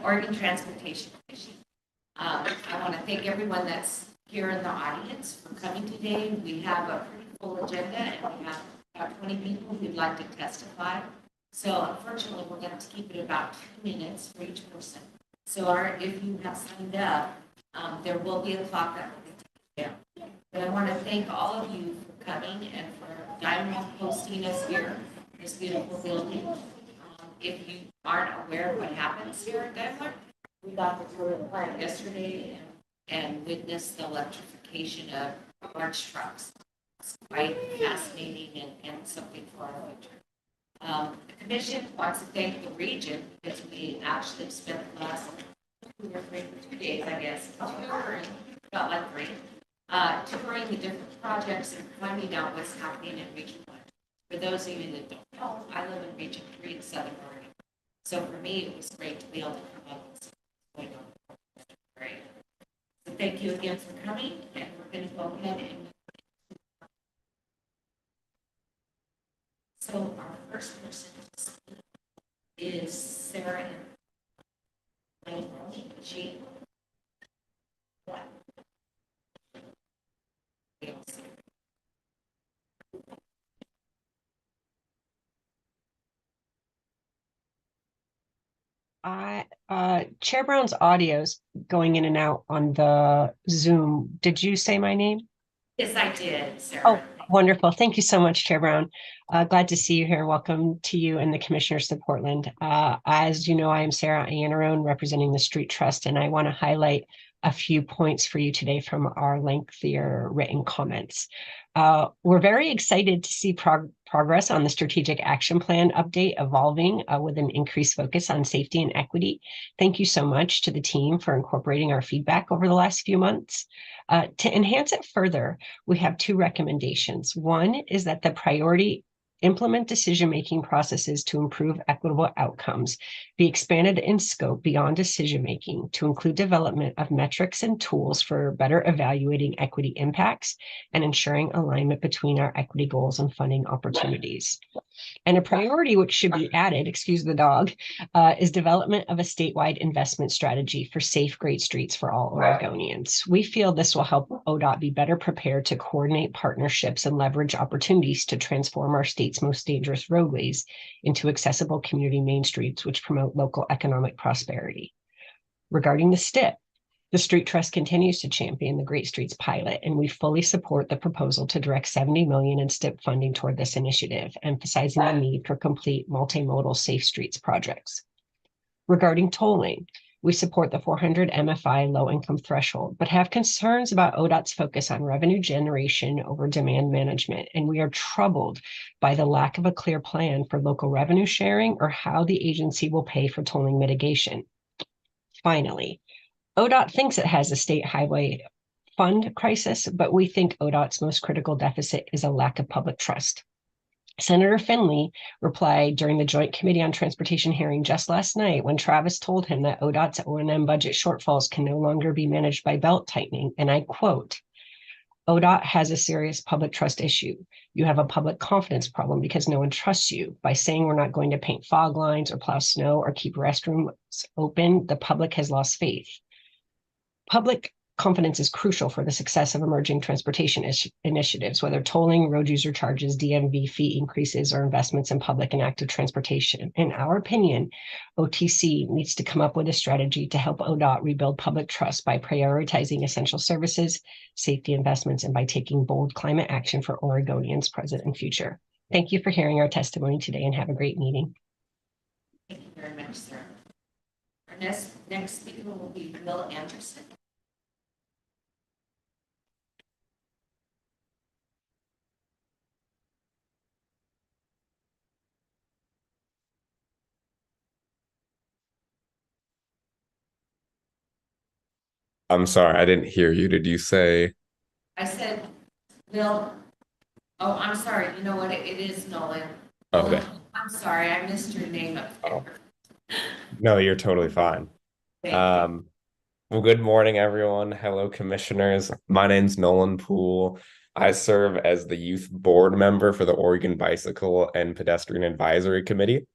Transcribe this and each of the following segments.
Oregon Transportation Commission. I want to thank everyone that's here in the audience for coming today. We have a pretty full agenda, and we have about 20 people who'd like to testify. So unfortunately, we're going to keep it about 2 minutes for each person. So if you have signed up, there will be a clock that will be taken down. But I want to thank all of you for coming and for Diamond hosting us here in this beautiful building. If you aren't aware of what happens here at Daimler, we got the toilet plant yesterday and witnessed the electrification of large trucks. It's quite fascinating and something for our future. The commission wants to thank the region because we actually spent the last 2 days, I guess, touring, felt like 3, touring the different projects and finding out what's happening in Region 1. For those of you that don't know, I live in Region 3 in Southern Oregon. So for me, it was great to be able to come up and see what's going on. Great. So thank you again for coming, and we're going to go ahead and. So our first person to speak is Sarah. She. Chair Brown's audio's going in and out on the Zoom. Did you say my name? Yes, I did, Sarah. Oh, wonderful. Thank you so much, Chair Brown. Glad to see you here. Welcome to you and the Commissioners to Portland. As you know, I am Sarah Iannarone, representing the Street Trust, and I want to highlight a few points for you today from our lengthier written comments. We're very excited to see progress on the strategic action plan update evolving with an increased focus on safety and equity. Thank you so much to the team for incorporating our feedback over the last few months. To enhance it further, we have 2 recommendations. One is that the priority implement decision-making processes to improve equitable outcomes be expanded in scope beyond decision-making to include development of metrics and tools for better evaluating equity impacts and ensuring alignment between our equity goals and funding opportunities. And a priority which should be added, excuse the dog, is development of a statewide investment strategy for safe, great streets for all Oregonians. We feel this will help ODOT be better prepared to coordinate partnerships and leverage opportunities to transform our state's most dangerous roadways into accessible community main streets, which promote local economic prosperity. Regarding the STIP, the Street Trust continues to champion the Great Streets pilot, and we fully support the proposal to direct $70 million in STIP funding toward this initiative, emphasizing the need for complete multimodal safe streets projects. Regarding tolling, we support the 400 MFI low-income threshold, but have concerns about ODOT's focus on revenue generation over demand management, and we are troubled by the lack of a clear plan for local revenue sharing or how the agency will pay for tolling mitigation. Finally, ODOT thinks it has a state highway fund crisis, but we think ODOT's most critical deficit is a lack of public trust. Senator Finley replied during the Joint Committee on Transportation hearing just last night when Travis told him that ODOT's O&M budget shortfalls can no longer be managed by belt tightening, and I quote, ODOT has a serious public trust issue. You have a public confidence problem because no one trusts you. By saying we're not going to paint fog lines or plow snow or keep restrooms open, the public has lost faith. Public confidence is crucial for the success of emerging transportation initiatives, whether tolling, road user charges, DMV fee increases, or investments in public and active transportation. In our opinion, OTC needs to come up with a strategy to help ODOT rebuild public trust by prioritizing essential services, safety investments, and by taking bold climate action for Oregonians present and future. Thank you for hearing our testimony today, and have a great meeting. Thank you very much, sir. Our next speaker will be Bill Anderson. I'm sorry, I didn't hear you. Did you say? I said, Bill. Oh, I'm sorry. You know what? It is Nolan. Okay. I'm sorry. I missed your name up there. No, you're totally fine. Well, good morning, everyone. Hello, commissioners. My name's Nolan Poole. I serve as the youth board member for the Oregon Bicycle and Pedestrian Advisory Committee.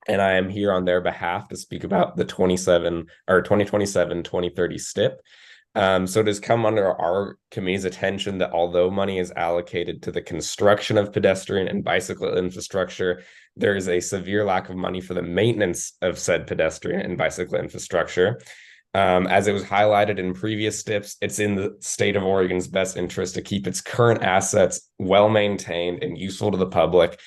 and I am here on their behalf to speak about the 2027-2030 STIP. So it has come under our committee's attention that although money is allocated to the construction of pedestrian and bicycle infrastructure, there is a severe lack of money for the maintenance of said pedestrian and bicycle infrastructure. As it was highlighted in previous STIPs, it's in the state of Oregon's best interest to keep its current assets well maintained and useful to the public.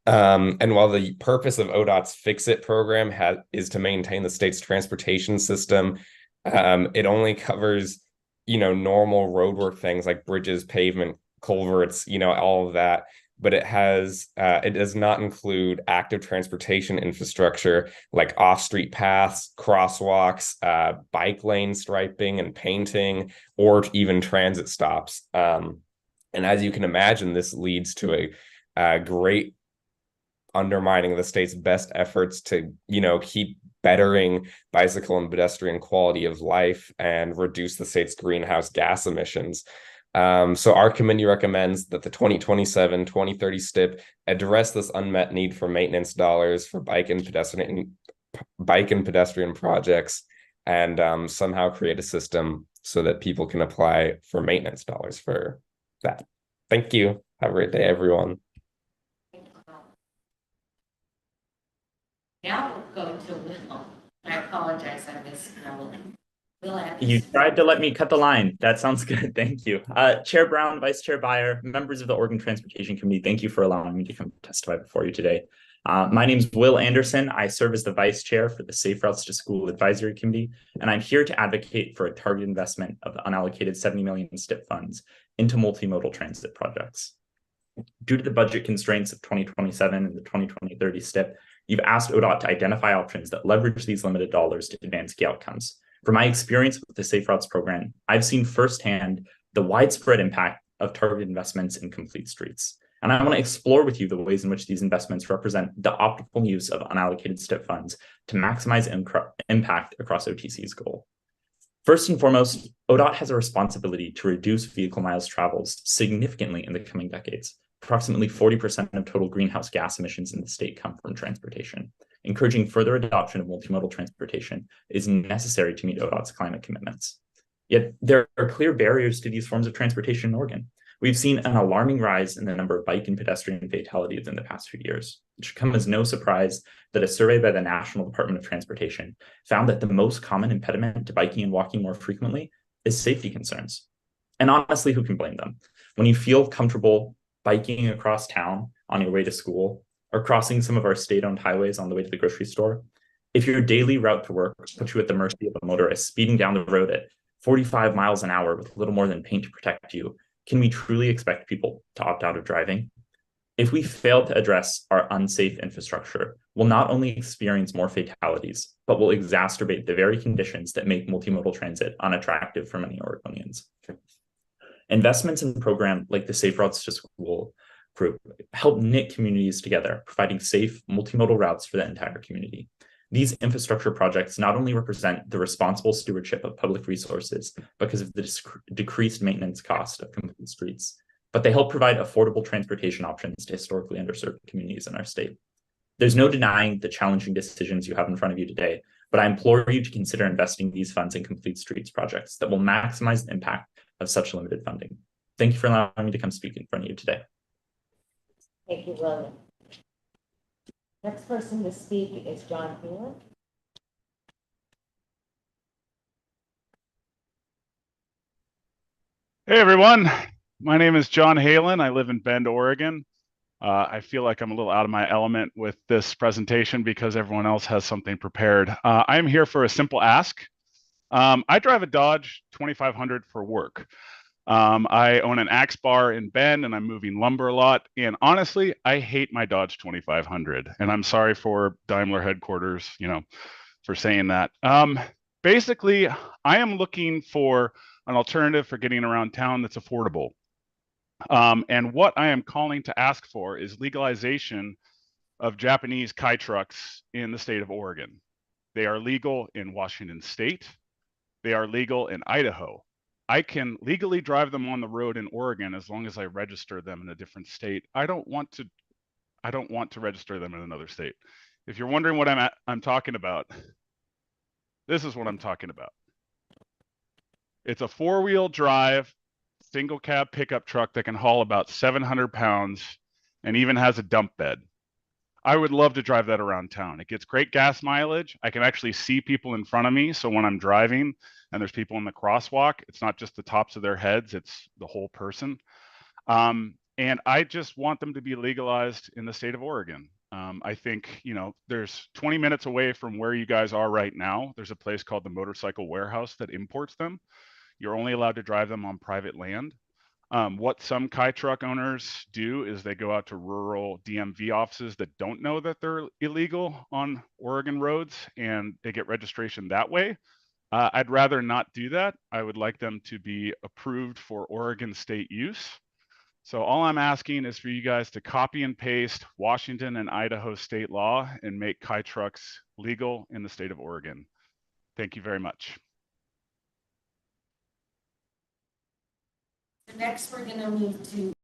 And while the purpose of ODOT's Fix It program is to maintain the state's transportation system, it only covers, normal roadwork things like bridges, pavement, culverts, all of that. But it does not include active transportation infrastructure like off-street paths, crosswalks, bike lane striping and painting, or even transit stops. And as you can imagine, this leads to a great undermining the state's best efforts to, keep bettering bicycle and pedestrian quality of life and reduce the state's greenhouse gas emissions. So our committee recommends that the 2027-2030 STIP address this unmet need for maintenance dollars for bike and pedestrian projects, and somehow create a system so that people can apply for maintenance dollars for that. Thank you. Have a great day, everyone. Now we'll go to Will. I apologize, I missed Will Anderson. You tried to let me cut the line. That sounds good. Thank you. Chair Brown, Vice Chair Byer, members of the Oregon Transportation Committee, thank you for allowing me to come testify before you today. My name is Will Anderson. I serve as the Vice Chair for the Safe Routes to School Advisory Committee, and I'm here to advocate for a targeted investment of the unallocated $70 million STIP funds into multimodal transit projects. Due to the budget constraints of 2027 and the 2020-30 STIP, you've asked ODOT to identify options that leverage these limited dollars to advance key outcomes. From my experience with the Safe Routes program, I've seen firsthand the widespread impact of targeted investments in complete streets. And I want to explore with you the ways in which these investments represent the optimal use of unallocated STIP funds to maximize impact across OTC's goal. First and foremost, ODOT has a responsibility to reduce vehicle miles traveled significantly in the coming decades. Approximately 40% of total greenhouse gas emissions in the state come from transportation. Encouraging further adoption of multimodal transportation is necessary to meet ODOT's climate commitments. Yet there are clear barriers to these forms of transportation in Oregon. We've seen an alarming rise in the number of bike and pedestrian fatalities in the past few years. It should come as no surprise that a survey by the National Department of Transportation found that the most common impediment to biking and walking more frequently is safety concerns. And honestly, who can blame them? When you feel comfortable biking across town on your way to school, or crossing some of our state-owned highways on the way to the grocery store, if your daily route to work puts you at the mercy of a motorist speeding down the road at 45 miles an hour with little more than paint to protect you, can we truly expect people to opt out of driving? If we fail to address our unsafe infrastructure, we'll not only experience more fatalities, but will exacerbate the very conditions that make multimodal transit unattractive for many Oregonians. Investments in programs like the Safe Routes to School group help knit communities together, providing safe multimodal routes for the entire community. These infrastructure projects not only represent the responsible stewardship of public resources because of the decreased maintenance cost of complete streets, but they help provide affordable transportation options to historically underserved communities in our state. There's no denying the challenging decisions you have in front of you today, but I implore you to consider investing these funds in complete streets projects that will maximize the impact of such limited funding. Thank you for allowing me to come speak in front of you today. Thank you, William. Next person to speak is John Phelan. Hey everyone, my name is John Halen. I live in Bend, Oregon. I feel like I'm a little out of my element with this presentation because everyone else has something prepared. I'm here for a simple ask. I drive a Dodge 2500 for work. I own an axe bar in Bend and I'm moving lumber a lot. And honestly, I hate my Dodge 2500. And I'm sorry for Daimler headquarters, for saying that. Basically, I am looking for an alternative for getting around town that's affordable. And what I am calling to ask for is legalization of Japanese Kai trucks in the state of Oregon. They are legal in Washington State. They are legal in Idaho. I can legally drive them on the road in Oregon as long as I register them in a different state. I don't want to register them in another state. If you're wondering what I'm talking about, this is what I'm talking about. It's a 4-wheel drive, single cab pickup truck that can haul about 700 pounds and even has a dump bed. I would love to drive that around town. It gets great gas mileage. I can actually see people in front of me. So when I'm driving and there's people in the crosswalk, it's not just the tops of their heads, it's the whole person. And I just want them to be legalized in the state of Oregon. I think, there's 20 minutes away from where you guys are right now. There's a place called the Motorcycle Warehouse that imports them. You're only allowed to drive them on private land. What some Kai truck owners do is they go out to rural DMV offices that don't know that they're illegal on Oregon roads, and they get registration that way. I'd rather not do that. I would like them to be approved for Oregon state use. So all I'm asking is for you guys to copy and paste Washington and Idaho state law and make Kai trucks legal in the state of Oregon. Thank you very much. So next, we're going to move to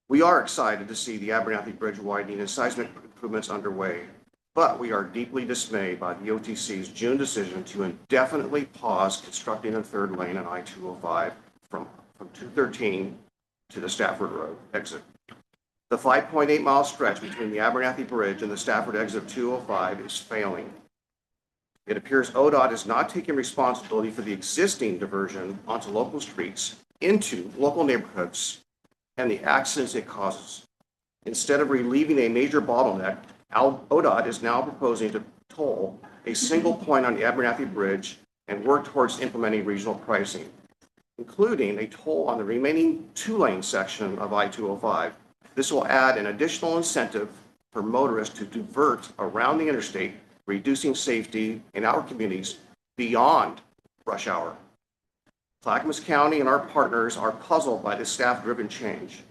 We are excited to see the Abernathy Bridge widening and seismic improvements underway, but we are deeply dismayed by the OTC's June decision to indefinitely pause constructing a third lane on I-205 from 213 to the Stafford Road exit. The 5.8-mile stretch between the Abernathy Bridge and the Stafford exit of 205 is failing. It appears ODOT is not taking responsibility for the existing diversion onto local streets into local neighborhoods and the accidents it causes. Instead of relieving a major bottleneck, ODOT is now proposing to toll a single point on the Abernathy Bridge and work towards implementing regional pricing, including a toll on the remaining 2-lane section of I-205. This will add an additional incentive for motorists to divert around the interstate, reducing safety in our communities beyond rush hour. Clackamas County and our partners are puzzled by this staff-driven change.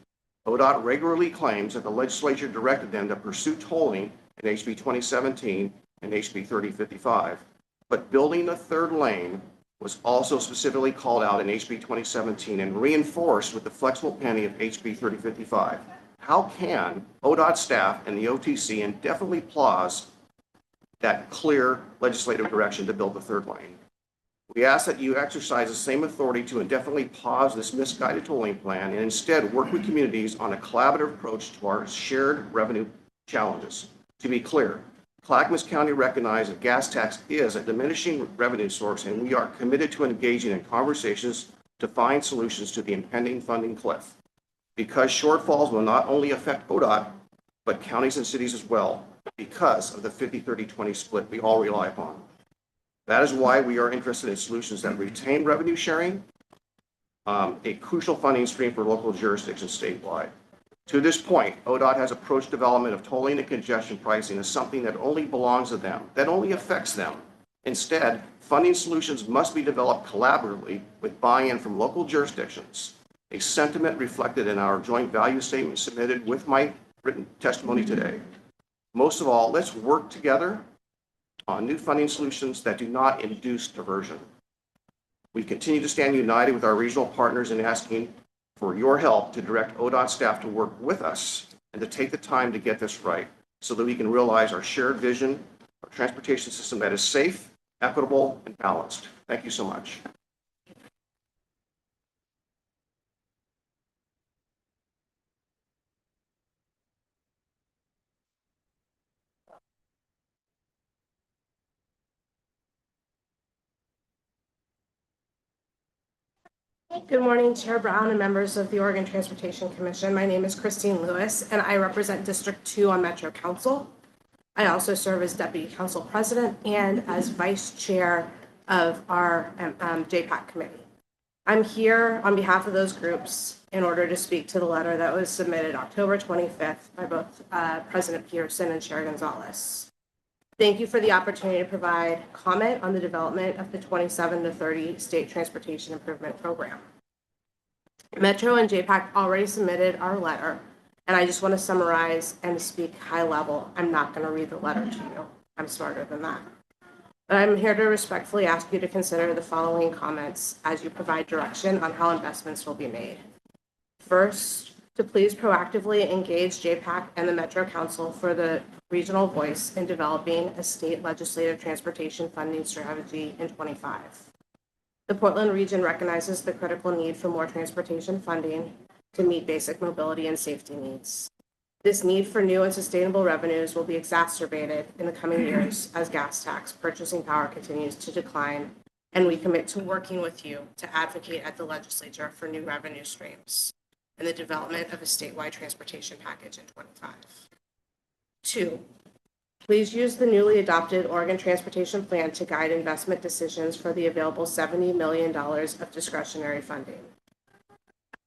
ODOT regularly claims that the legislature directed them to pursue tolling in HB 2017 and HB 3055, but building a third lane was also specifically called out in HB 2017 and reinforced with the flexible penny of HB 3055. How can ODOT staff and the OTC indefinitely pause that clear legislative direction to build the third lane? We ask that you exercise the same authority to indefinitely pause this misguided tolling plan and instead work with communities on a collaborative approach to our shared revenue challenges. To be clear, Clackamas County recognizes that gas tax is a diminishing revenue source, and we are committed to engaging in conversations to find solutions to the impending funding cliff. Because shortfalls will not only affect ODOT, but counties and cities as well, because of the 50-30-20 split we all rely upon. That is why we are interested in solutions that retain revenue sharing, a crucial funding stream for local jurisdictions statewide. To this point, ODOT has approached development of tolling and congestion pricing as something that only belongs to them, that only affects them. Instead, funding solutions must be developed collaboratively with buy-in from local jurisdictions, a sentiment reflected in our joint value statement submitted with my written testimony today. Most of all, let's work together on new funding solutions that do not induce diversion. We continue to stand united with our regional partners in asking for your help to direct ODOT staff to work with us and to take the time to get this right so that we can realize our shared vision of a transportation system that is safe, equitable, and balanced. Thank you so much. Good morning, Chair Brown and members of the Oregon Transportation Commission. My name is Christine Lewis, and I represent District 2 on Metro Council. I also serve as Deputy Council President and as Vice Chair of our JPAC committee. I'm here on behalf of those groups in order to speak to the letter that was submitted October 25th by both President Pearson and Chair Gonzalez. Thank you for the opportunity to provide comment on the development of the 27 to 30 State Transportation Improvement Program. Metro and JPAC already submitted our letter, and I just want to summarize and speak high level. I'm not going to read the letter to you. I'm smarter than that. But I'm here to respectfully ask you to consider the following comments as you provide direction on how investments will be made. First, to please proactively engage JPAC and the Metro Council for the regional voice in developing a state legislative transportation funding strategy in 25. The Portland region recognizes the critical need for more transportation funding to meet basic mobility and safety needs. This need for new and sustainable revenues will be exacerbated in the coming years as gas tax purchasing power continues to decline, and we commit to working with you to advocate at the legislature for new revenue streams and the development of a statewide transportation package in 25. 2, please use the newly adopted Oregon Transportation Plan to guide investment decisions for the available $70 million of discretionary funding.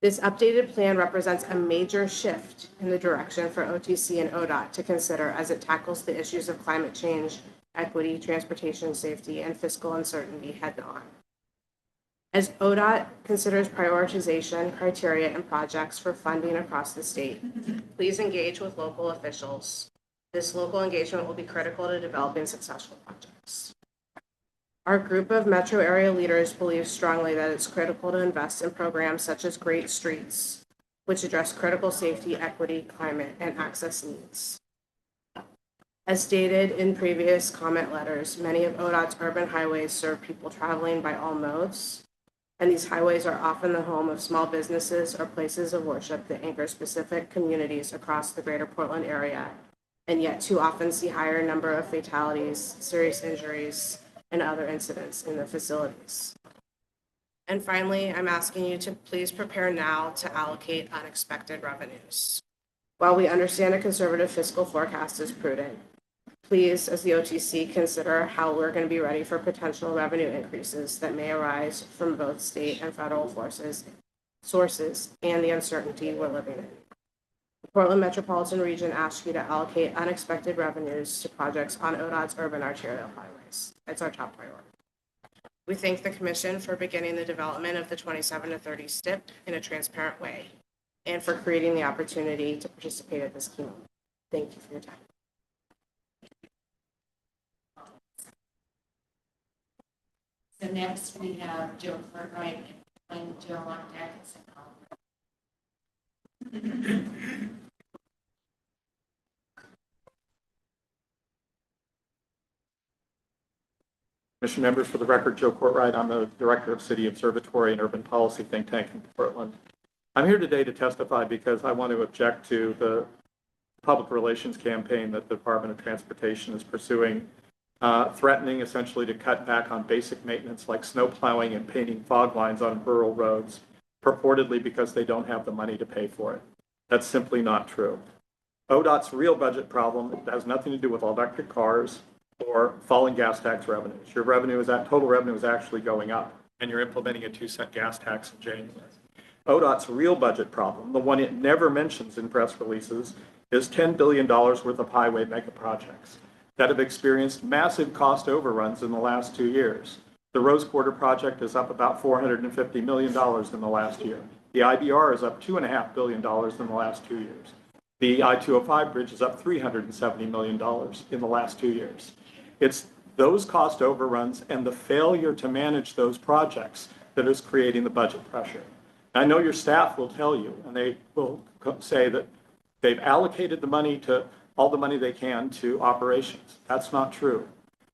This updated plan represents a major shift in the direction for OTC and ODOT to consider as it tackles the issues of climate change, equity, transportation safety, and fiscal uncertainty head-on. As ODOT considers prioritization criteria and projects for funding across the state, please engage with local officials. This local engagement will be critical to developing successful projects. Our group of metro area leaders believes strongly that it's critical to invest in programs such as Great Streets, which address critical safety, equity, climate, and access needs. As stated in previous comment letters, many of ODOT's urban highways serve people traveling by all modes, and these highways are often the home of small businesses or places of worship that anchor specific communities across the greater Portland area, and yet too often see higher number of fatalities, serious injuries, and other incidents in the facilities. And finally, I'm asking you to please prepare now to allocate unexpected revenues. While we understand a conservative fiscal forecast is prudent, please, as the OTC, consider how we're going to be ready for potential revenue increases that may arise from both state and federal sources and the uncertainty we're living in. The Portland Metropolitan Region asks you to allocate unexpected revenues to projects on ODOT's urban arterial highways. It's our top priority. We thank the Commission for beginning the development of the 27 to 30 STIP in a transparent way and for creating the opportunity to participate at this keynote. Thank you for your time. So next we have Joe Cartwright and Joe on deck. Commission members, for the record, Joe Courtwright. I'm the Director of City Observatory and Urban Policy Think Tank in Portland. I'm here today to testify because I want to object to the public relations campaign that the Department of Transportation is pursuing, threatening essentially to cut back on basic maintenance like snow plowing and painting fog lines on rural roads, purportedly because they don't have the money to pay for it. That's simply not true. ODOT's real budget problem has nothing to do with electric cars or falling gas tax revenues. Your total revenue is actually going up, and you're implementing a 2-cent gas tax in January. ODOT's real budget problem, the one it never mentions in press releases, is $10 billion worth of highway mega projects that have experienced massive cost overruns in the last 2 years. The Rose Quarter project is up about $450 million in the last year. The IBR is up $2.5 billion in the last 2 years. The I-205 bridge is up $370 million in the last 2 years. It's those cost overruns and the failure to manage those projects that is creating the budget pressure. I know your staff will tell you, and they will say that they've allocated the money to all the money they can to operations. That's not true.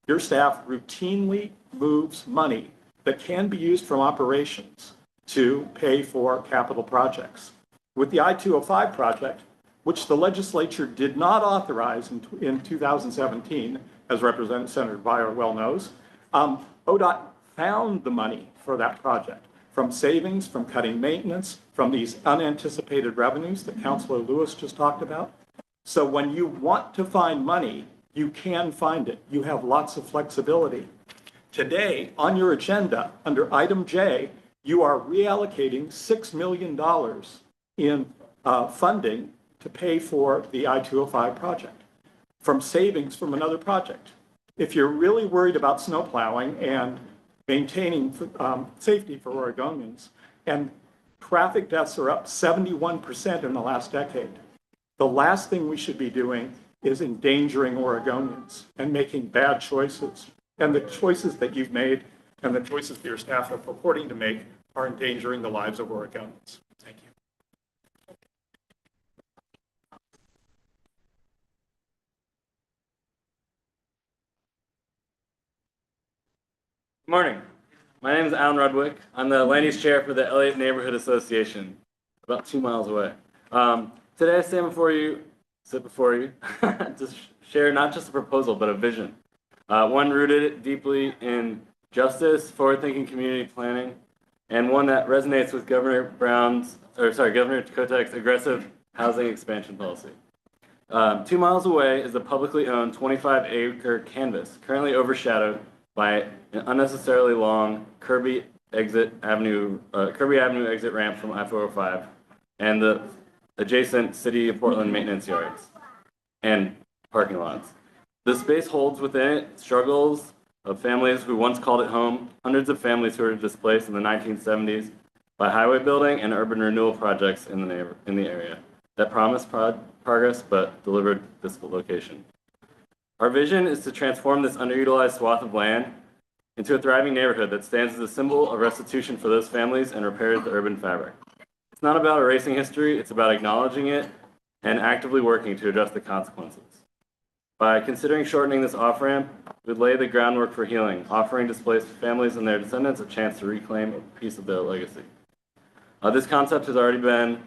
Your staff routinely moves money that can be used from operations to pay for capital projects. With the I-205 project, which the legislature did not authorize in 2017, as Representative Senator Byer well knows, ODOT found the money for that project from savings, from cutting maintenance, from these unanticipated revenues that Councilor Lewis just talked about. So when you want to find money, you can find it. You have lots of flexibility. Today, on your agenda, under item J, you are reallocating $6 million in funding to pay for the I-205 project from savings from another project. If you're really worried about snow plowing and maintaining safety for Oregonians, and traffic deaths are up 71% in the last decade, the last thing we should be doing is endangering Oregonians and making bad choices. And the choices that you've made and the choices that your staff are purporting to make are endangering the lives of Oregonians. Thank you. Good morning. My name is Alan Rudwick. I'm the land use chair for the Elliott Neighborhood Association, about 2 miles away. Today I stand before you, to share not just a proposal, but a vision. One rooted deeply in justice, forward-thinking community planning, and one that resonates with Governor Kotek's aggressive housing expansion policy. 2 miles away is the publicly owned 25-acre canvas, currently overshadowed by an unnecessarily long Kirby Avenue exit ramp from I-405 and the adjacent City of Portland maintenance yards and parking lots. The space holds within it struggles of families who once called it home, hundreds of families who were displaced in the 1970s by highway building and urban renewal projects in the area that promised progress but delivered this location. Our vision is to transform this underutilized swath of land into a thriving neighborhood that stands as a symbol of restitution for those families and repairs the urban fabric. It's not about erasing history, it's about acknowledging it and actively working to address the consequences. By considering shortening this off-ramp, we would lay the groundwork for healing, offering displaced families and their descendants a chance to reclaim a piece of their legacy. This concept has already been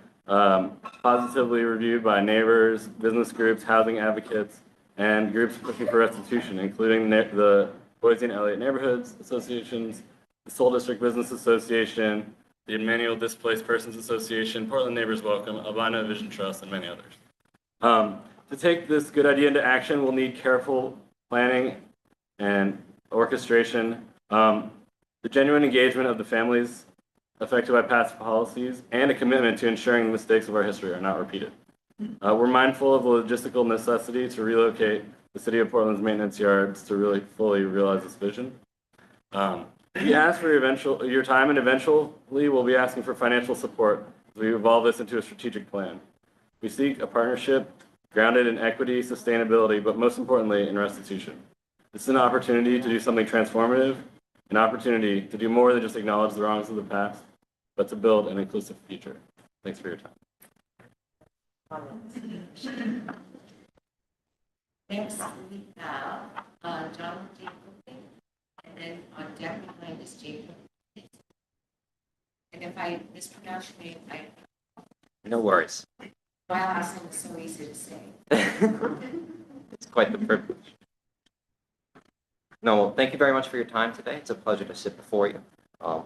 positively reviewed by neighbors, business groups, housing advocates, and groups pushing for restitution, including the Boise and Elliott Neighborhoods Associations, the Soul District Business Association, the Emmanuel Displaced Persons Association, Portland Neighbors Welcome, Albina Vision Trust, and many others. To take this good idea into action, we'll need careful planning and orchestration, the genuine engagement of the families affected by past policies, and a commitment to ensuring the mistakes of our history are not repeated. We're mindful of the logistical necessity to relocate the City of Portland's maintenance yards to really fully realize this vision. We ask for your time, and eventually we'll be asking for financial support as we evolve this into a strategic plan. We seek a partnership grounded in equity, sustainability, but most importantly, in restitution. This is an opportunity to do something transformative, an opportunity to do more than just acknowledge the wrongs of the past, but to build an inclusive future. Thanks for your time. Next, we have John Jacob, and then on deck behind is Jacob. And if I mispronounce your name, No worries. my last name is so easy to say. It's quite the privilege. No, well, thank you very much for your time today. It's a pleasure to sit before you.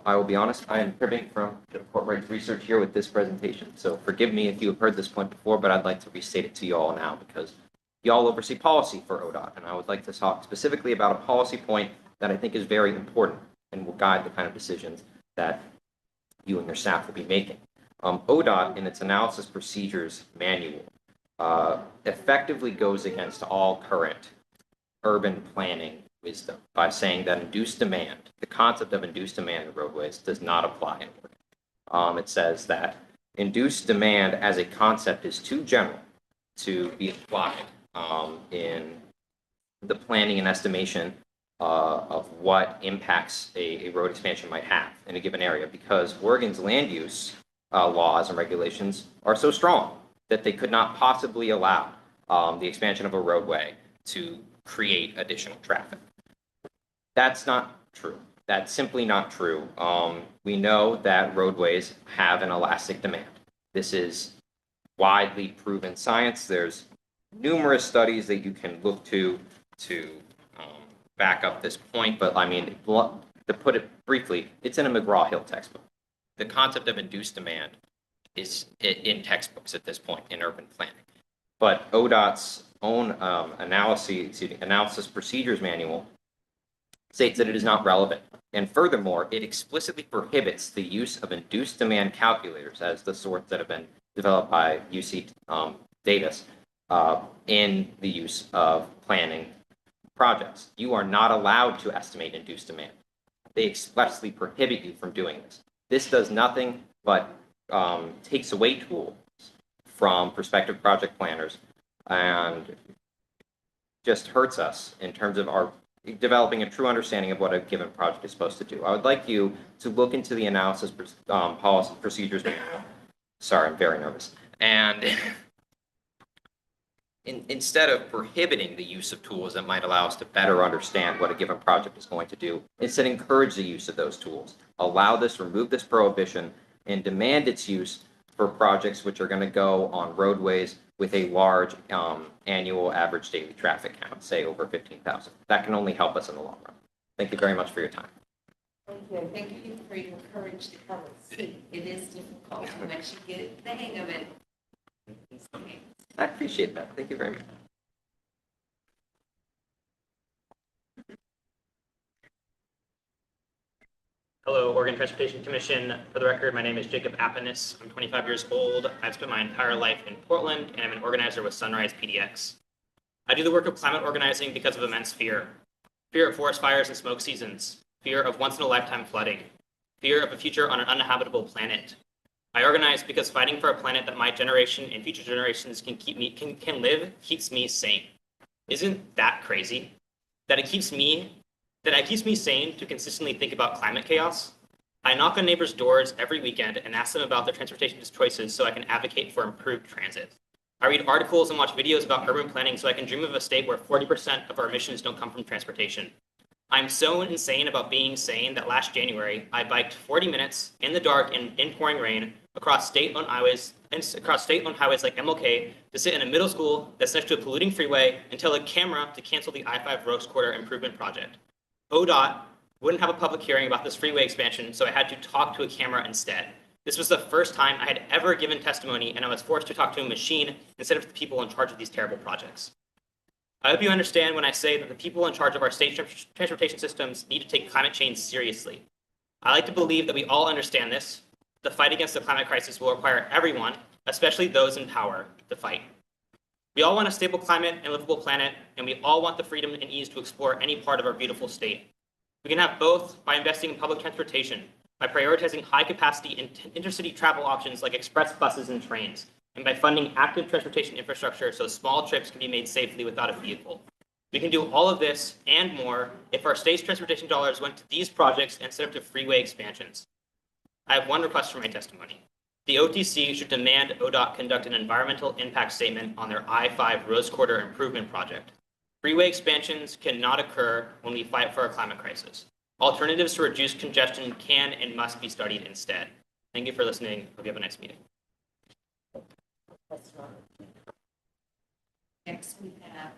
I will be honest, I am cribbing from the court rights research here with this presentation. So forgive me if you have heard this point before, but I'd like to restate it to you all now because you all oversee policy for ODOT. And I would like to talk specifically about a policy point that I think is very important and will guide the kind of decisions that you and your staff will be making. ODOT, in its analysis procedures manual, effectively goes against all current urban planning wisdom by saying that induced demand, the concept of induced demand in roadways, does not apply in Oregon. It says that induced demand as a concept is too general to be applied in the planning and estimation of what impacts a road expansion might have in a given area, because Oregon's land use laws and regulations are so strong that they could not possibly allow the expansion of a roadway to create additional traffic. That's not true. That's simply not true. We know that roadways have an elastic demand. This is widely proven science. There's numerous studies that you can look to back up this point, but I mean, to put it briefly, it's in a McGraw-Hill textbook. the concept of induced demand is in textbooks at this point in urban planning. But ODOT's own analysis procedures manual states that it is not relevant. And furthermore, it explicitly prohibits the use of induced demand calculators as the sorts that have been developed by UC Davis in the use of planning projects. You are not allowed to estimate induced demand. They expressly prohibit you from doing this. This does nothing but takes away tools from prospective project planners and just hurts us in terms of our developing a true understanding of what a given project is supposed to do. I would like you to look into the analysis policy procedures manual. Sorry, I'm very nervous. And instead of prohibiting the use of tools that might allow us to better understand what a given project is going to do, instead encourage the use of those tools. Allow this, remove this prohibition, and demand its use for projects which are going to go on roadways with a large annual average daily traffic count, say over 15,000. That can only help us in the long run. Thank you very much for your time. Thank you. Thank you for your courage to come and see. It is difficult once you get the hang of it. I appreciate that. Thank you very much. Hello, Oregon Transportation Commission. For the record, my name is Jacob Appanis. I'm 25 years old. I've spent my entire life in Portland, and I'm an organizer with Sunrise PDX. I do the work of climate organizing because of immense fear. Fear of forest fires and smoke seasons. Fear of once-in-a-lifetime flooding. Fear of a future on an uninhabitable planet. I organize because fighting for a planet that my generation and future generations can live keeps me sane. Isn't that crazy? That it keeps me sane to consistently think about climate chaos. I knock on neighbors' doors every weekend and ask them about their transportation choices so I can advocate for improved transit. I read articles and watch videos about urban planning so I can dream of a state where 40% of our emissions don't come from transportation. I'm so insane about being sane that last January, I biked 40 minutes in the dark and in pouring rain across state-owned highways like MLK to sit in a middle school that's next to a polluting freeway and tell a camera to cancel the I-5 Rose Quarter Improvement Project. ODOT wouldn't have a public hearing about this freeway expansion, so I had to talk to a camera instead. This was the first time I had ever given testimony, and I was forced to talk to a machine instead of the people in charge of these terrible projects. I hope you understand when I say that the people in charge of our state transportation systems need to take climate change seriously. I like to believe that we all understand this. The fight against the climate crisis will require everyone, especially those in power, to fight. We all want a stable climate and livable planet, and we all want the freedom and ease to explore any part of our beautiful state. We can have both by investing in public transportation, by prioritizing high-capacity intercity travel options like express buses and trains, and by funding active transportation infrastructure so small trips can be made safely without a vehicle. We can do all of this and more if our state's transportation dollars went to these projects instead of to freeway expansions. I have one request for my testimony. The OTC should demand ODOT conduct an environmental impact statement on their I-5 Rose Quarter Improvement Project. Freeway expansions cannot occur when we fight for a climate crisis. Alternatives to reduce congestion can and must be studied instead. Thank you for listening. Hope you have a nice meeting. Next we have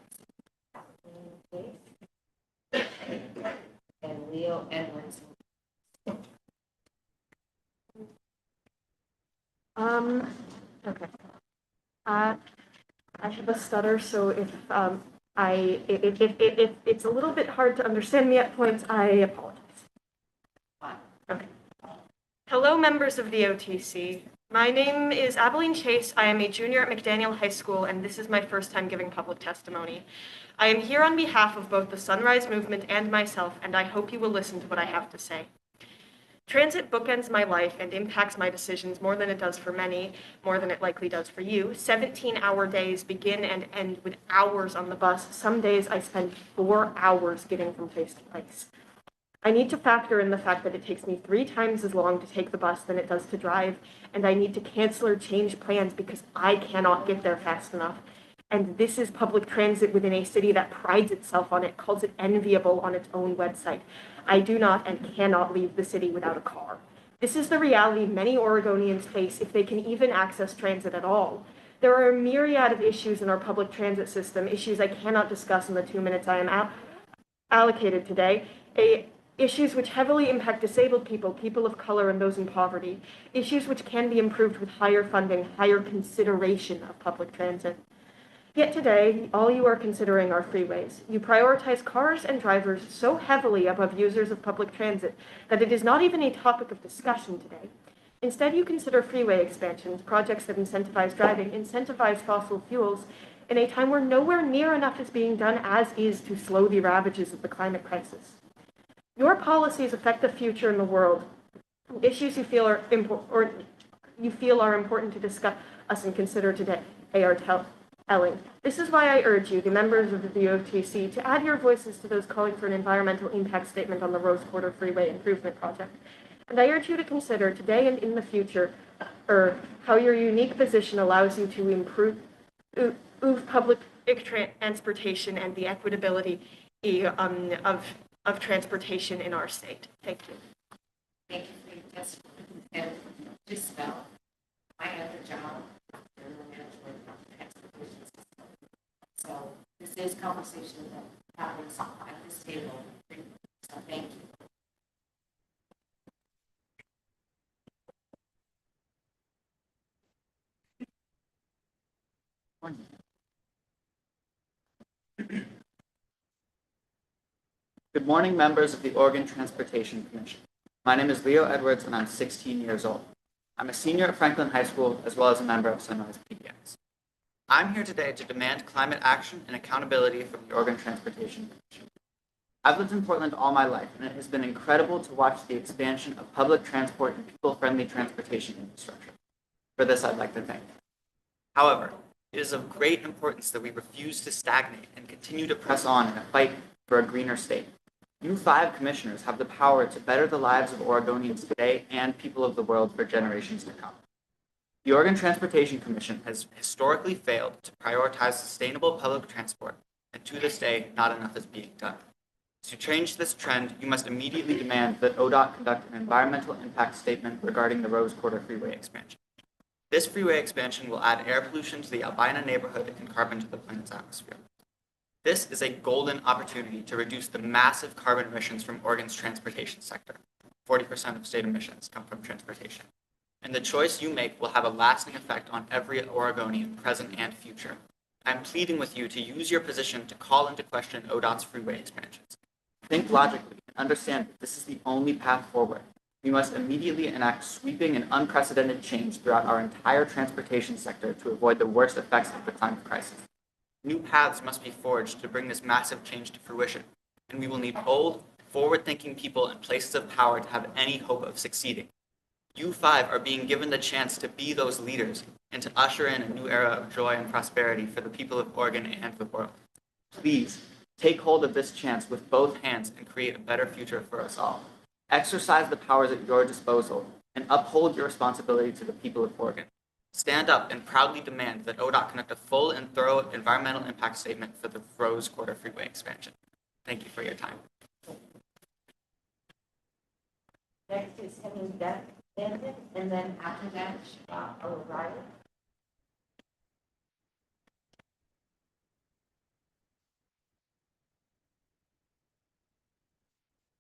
and Leo Edwards. Okay. I have a stutter, so if it's a little bit hard to understand me at points, I apologize. Okay. Hello, members of the OTC. My name is Abilene Chase. I am a junior at McDaniel High School, and this is my first time giving public testimony. I am here on behalf of both the Sunrise Movement and myself, and I hope you will listen to what I have to say. Transit bookends my life and impacts my decisions more than it does for many, more than it likely does for you. 17-hour days begin and end with hours on the bus. Some days I spend 4 hours getting from place to place. I need to factor in the fact that it takes me 3 times as long to take the bus than it does to drive, and I need to cancel or change plans because I cannot get there fast enough. And this is public transit within a city that prides itself on it, calls it enviable on its own website. I do not and cannot leave the city without a car. This is the reality many Oregonians face if they can even access transit at all. There are a myriad of issues in our public transit system, issues I cannot discuss in the 2 minutes I am allocated today. issues which heavily impact disabled people, people of color, and those in poverty, issues which can be improved with higher funding, higher consideration of public transit. Yet today, all you are considering are freeways. You prioritize cars and drivers so heavily above users of public transit that it is not even a topic of discussion today. Instead, you consider freeway expansions, projects that incentivize driving, incentivize fossil fuels, in a time where nowhere near enough is being done as is to slow the ravages of the climate crisis. Your policies affect the future in the world. Issues you feel are important to discuss and consider today are telling. This is why I urge you, the members of the OTC, to add your voices to those calling for an environmental impact statement on the Rose Quarter Freeway Improvement Project. And I urge you to consider today and in the future how your unique position allows you to improve public transportation and the equitability of transportation in our state. Thank you. Thank you for your testimony. And just spell my other job in the management of the transportation system. So this is conversation that happens at this table. So thank you. Good morning, members of the Oregon Transportation Commission. My name is Leo Edwards, and I'm 16 years old. I'm a senior at Franklin High School, as well as a member of Sunrise PDX. I'm here today to demand climate action and accountability from the Oregon Transportation Commission. I've lived in Portland all my life, and it has been incredible to watch the expansion of public transport and people-friendly transportation infrastructure. For this, I'd like to thank you. However, it is of great importance that we refuse to stagnate and continue to press on in a fight for a greener state. You 5 commissioners have the power to better the lives of Oregonians today and people of the world for generations to come. The Oregon Transportation Commission has historically failed to prioritize sustainable public transport, and to this day, not enough is being done. To change this trend, you must immediately demand that ODOT conduct an environmental impact statement regarding the Rose Quarter Freeway expansion. This freeway expansion will add air pollution to the Albina neighborhood and carbon to the planet's atmosphere. This is a golden opportunity to reduce the massive carbon emissions from Oregon's transportation sector. 40% of state emissions come from transportation. And the choice you make will have a lasting effect on every Oregonian, present and future. I'm pleading with you to use your position to call into question ODOT's freeway expansions. Think logically and understand that this is the only path forward. We must immediately enact sweeping and unprecedented change throughout our entire transportation sector to avoid the worst effects of the climate crisis. New paths must be forged to bring this massive change to fruition, and we will need bold, forward-thinking people in places of power to have any hope of succeeding. You 5 are being given the chance to be those leaders and to usher in a new era of joy and prosperity for the people of Oregon and the world. Please, take hold of this chance with both hands and create a better future for us all. Exercise the powers at your disposal and uphold your responsibility to the people of Oregon. Stand up and proudly demand that ODOT conduct a full and thorough environmental impact statement for the Rose Quarter Freeway expansion. Thank you for your time. Next is Henry Denton, and then after that, O'Reilly.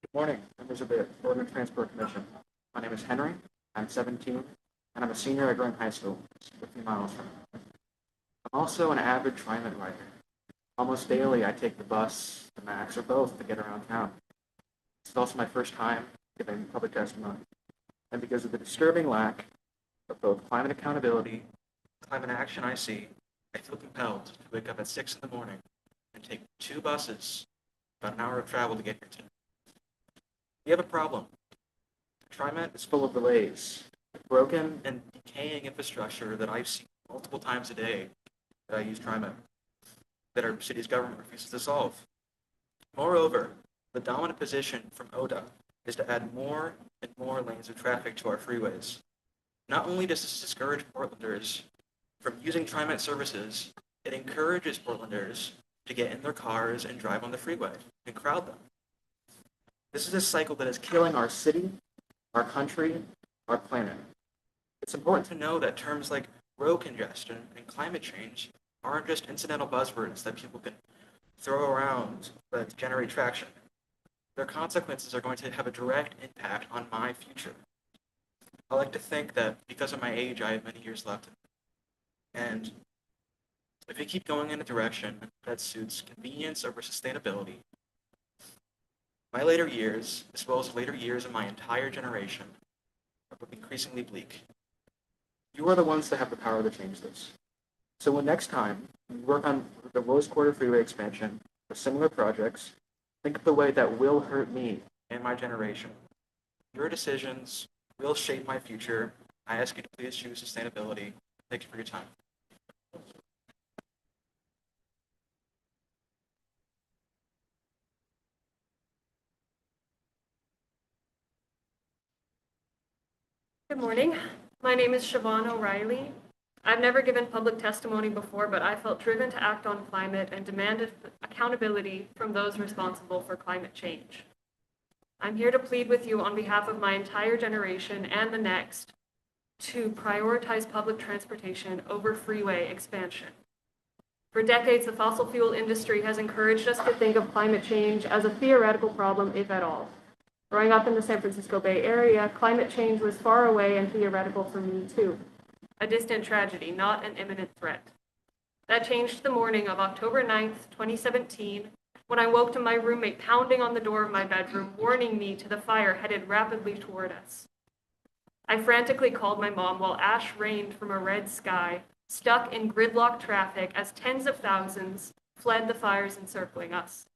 Good morning, members of the Oregon Transport Commission. My name is Henry. I'm 17, and I'm a senior at Green High School, 50 miles from here. I'm also an avid TriMet rider. Almost daily, I take the bus, the MAX, or both to get around town. It's also my first time giving public testimony. And because of the disturbing lack of both climate accountability and climate action I see, I feel compelled to wake up at 6 in the morning and take 2 buses, about an hour of travel to get here today. We have a problem. TriMet is full of delays, broken and decaying infrastructure that I've seen multiple times a day that I use TriMet, that our city's government refuses to solve. Moreover, the dominant position from ODOT is to add more and more lanes of traffic to our freeways. Not only does this discourage Portlanders from using TriMet services, it encourages Portlanders to get in their cars and drive on the freeway and crowd them. This is a cycle that is killing our city, our country, our planet. It's important to know that terms like road congestion and climate change aren't just incidental buzzwords that people can throw around that generate traction. their consequences are going to have a direct impact on my future. I like to think that because of my age, I have many years left. And if we keep going in a direction that suits convenience over sustainability, my later years, as well as later years of my entire generation, are increasingly bleak. You are the ones that have the power to change this. So when next time you work on the Rose Quarter Freeway expansion or similar projects, think of the way that will hurt me and my generation. Your decisions will shape my future. I ask you to please choose sustainability. Thank you for your time. Good morning. My name is Siobhan O'Reilly. I've never given public testimony before, but I felt driven to act on climate and demanded accountability from those responsible for climate change. I'm here to plead with you on behalf of my entire generation and the next to prioritize public transportation over freeway expansion. For decades, the fossil fuel industry has encouraged us to think of climate change as a theoretical problem, if at all. Growing up in the San Francisco Bay Area, climate change was far away and theoretical for me too. A distant tragedy, not an imminent threat. That changed the morning of October 9th, 2017, when I woke to my roommate pounding on the door of my bedroom, warning me to the fire headed rapidly toward us. I frantically called my mom while ash rained from a red sky, stuck in gridlock traffic as tens of thousands fled the fires encircling us.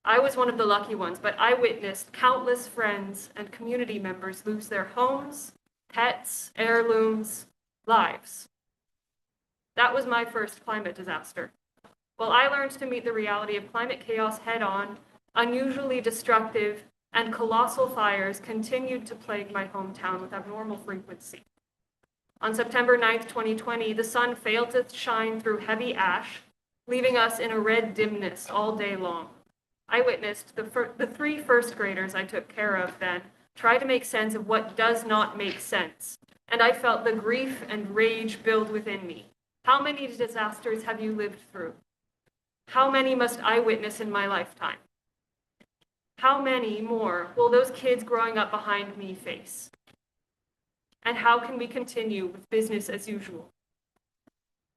I was one of the lucky ones, but I witnessed countless friends and community members lose their homes, pets, heirlooms, lives. That was my first climate disaster. While I learned to meet the reality of climate chaos head-on, unusually destructive and colossal fires continued to plague my hometown with abnormal frequency. On September 9th, 2020, the sun failed to shine through heavy ash, leaving us in a red dimness all day long. I witnessed the three first graders I took care of then try to make sense of what does not make sense, and I felt the grief and rage build within me. How many disasters have you lived through? How many must I witness in my lifetime? How many more will those kids growing up behind me face? And how can we continue with business as usual?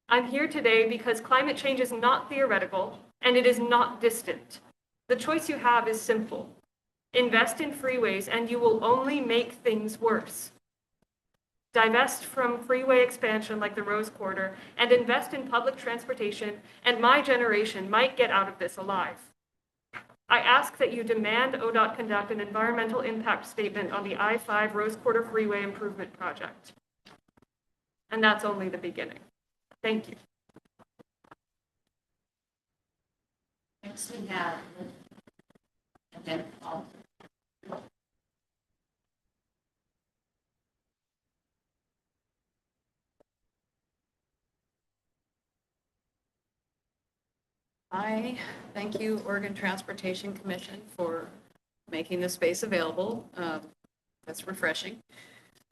I'm here today because climate change is not theoretical and it is not distant. The choice you have is simple. Invest in freeways and you will only make things worse. Divest from freeway expansion like the Rose Quarter and invest in public transportation, and my generation might get out of this alive. I ask that you demand ODOT conduct an environmental impact statement on the I-5 Rose Quarter Freeway Improvement Project. And that's only the beginning. Thank you. Next we have, and then Paul. I thank you, Oregon Transportation Commission, for making this space available. That's refreshing.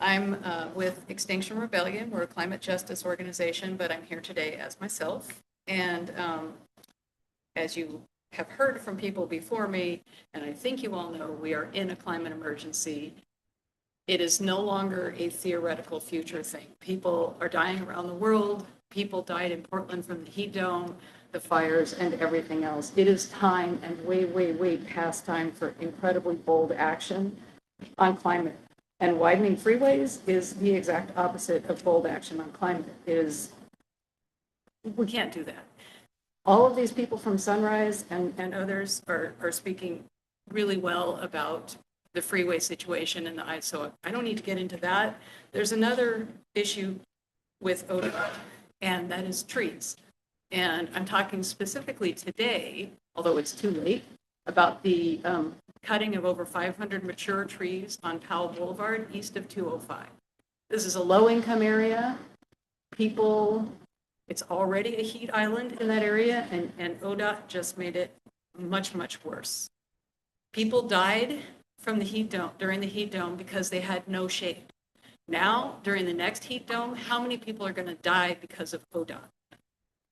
I'm with Extinction Rebellion. We're a climate justice organization, but I'm here today as myself. And as you have heard from people before me, and I think you all know, we are in a climate emergency. It is no longer a theoretical future thing. People are dying around the world. People died in Portland from the heat dome, the fires, and everything else. It is time, and way, way, way past time, for incredibly bold action on climate. And widening freeways is the exact opposite of bold action on climate. We can't do that. All of these people from Sunrise and others are speaking really well about the freeway situation and so I don't need to get into that. There's another issue with ODOT, and that is trees. And I'm talking specifically today, although it's too late, about the cutting of over 500 mature trees on Powell Boulevard east of 205. This is a low-income area. It's already a heat island in that area, and ODOT just made it much, much worse. People died from the heat dome, during the heat dome, because they had no shade. Now, during the next heat dome, how many people are going to die because of ODOT?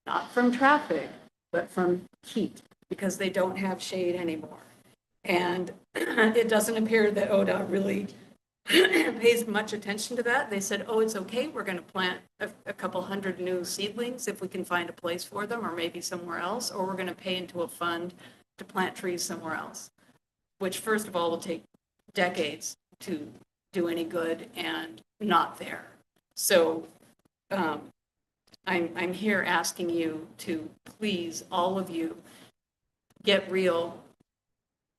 Not from traffic, but from heat, because they don't have shade anymore. And it doesn't appear that ODOT really pays much attention to that. They said, oh, it's okay, we're going to plant a couple hundred new seedlings if we can find a place for them, or maybe somewhere else, or we're going to pay into a fund to plant trees somewhere else, which first of all will take decades to do any good and not there. So I'm here asking you to please, all of you, get real,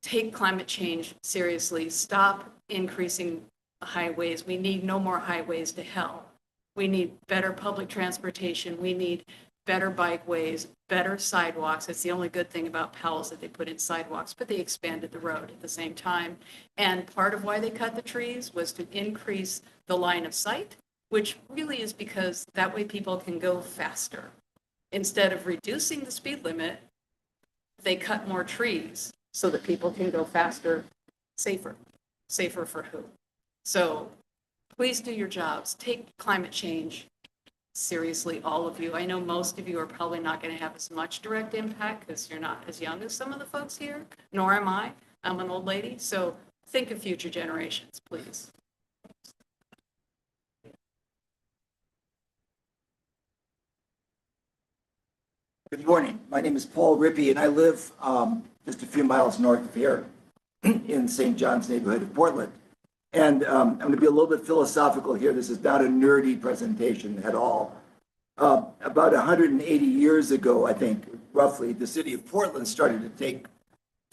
take climate change seriously, stop increasing highways. We need no more highways to hell. We need better public transportation. We need better bikeways, better sidewalks. It's the only good thing about Powell's that they put in sidewalks, but they expanded the road at the same time. And part of why they cut the trees was to increase the line of sight, which really is because that way people can go faster. Instead of reducing the speed limit, they cut more trees so that people can go faster, safer. Safer for who? So please do your jobs. Take climate change seriously, all of you. I know most of you are probably not going to have as much direct impact because you're not as young as some of the folks here, nor am I. I'm an old lady. So think of future generations, please. Good morning. My name is Paul Rippey, and I live just a few miles north of here in St. John's neighborhood of Portland. And I'm going to be a little bit philosophical here. This is not a nerdy presentation at all. About 180 years ago, I think, roughly, the city of Portland started to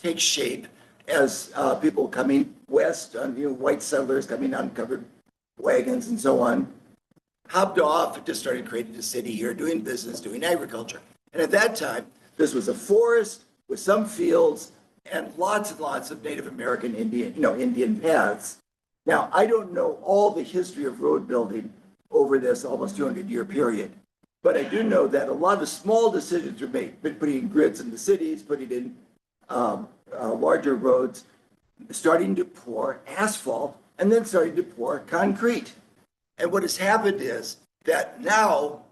take shape as people coming west, white settlers coming on covered wagons and so on, hopped off and just started creating a city here, doing business, doing agriculture. And at that time, this was a forest with some fields and lots of Native American Indian paths. Now, I don't know all the history of road building over this almost 200-year period, but I do know that a lot of small decisions were made, putting in grids in the cities, putting in larger roads, starting to pour asphalt, and then starting to pour concrete. And what has happened is that now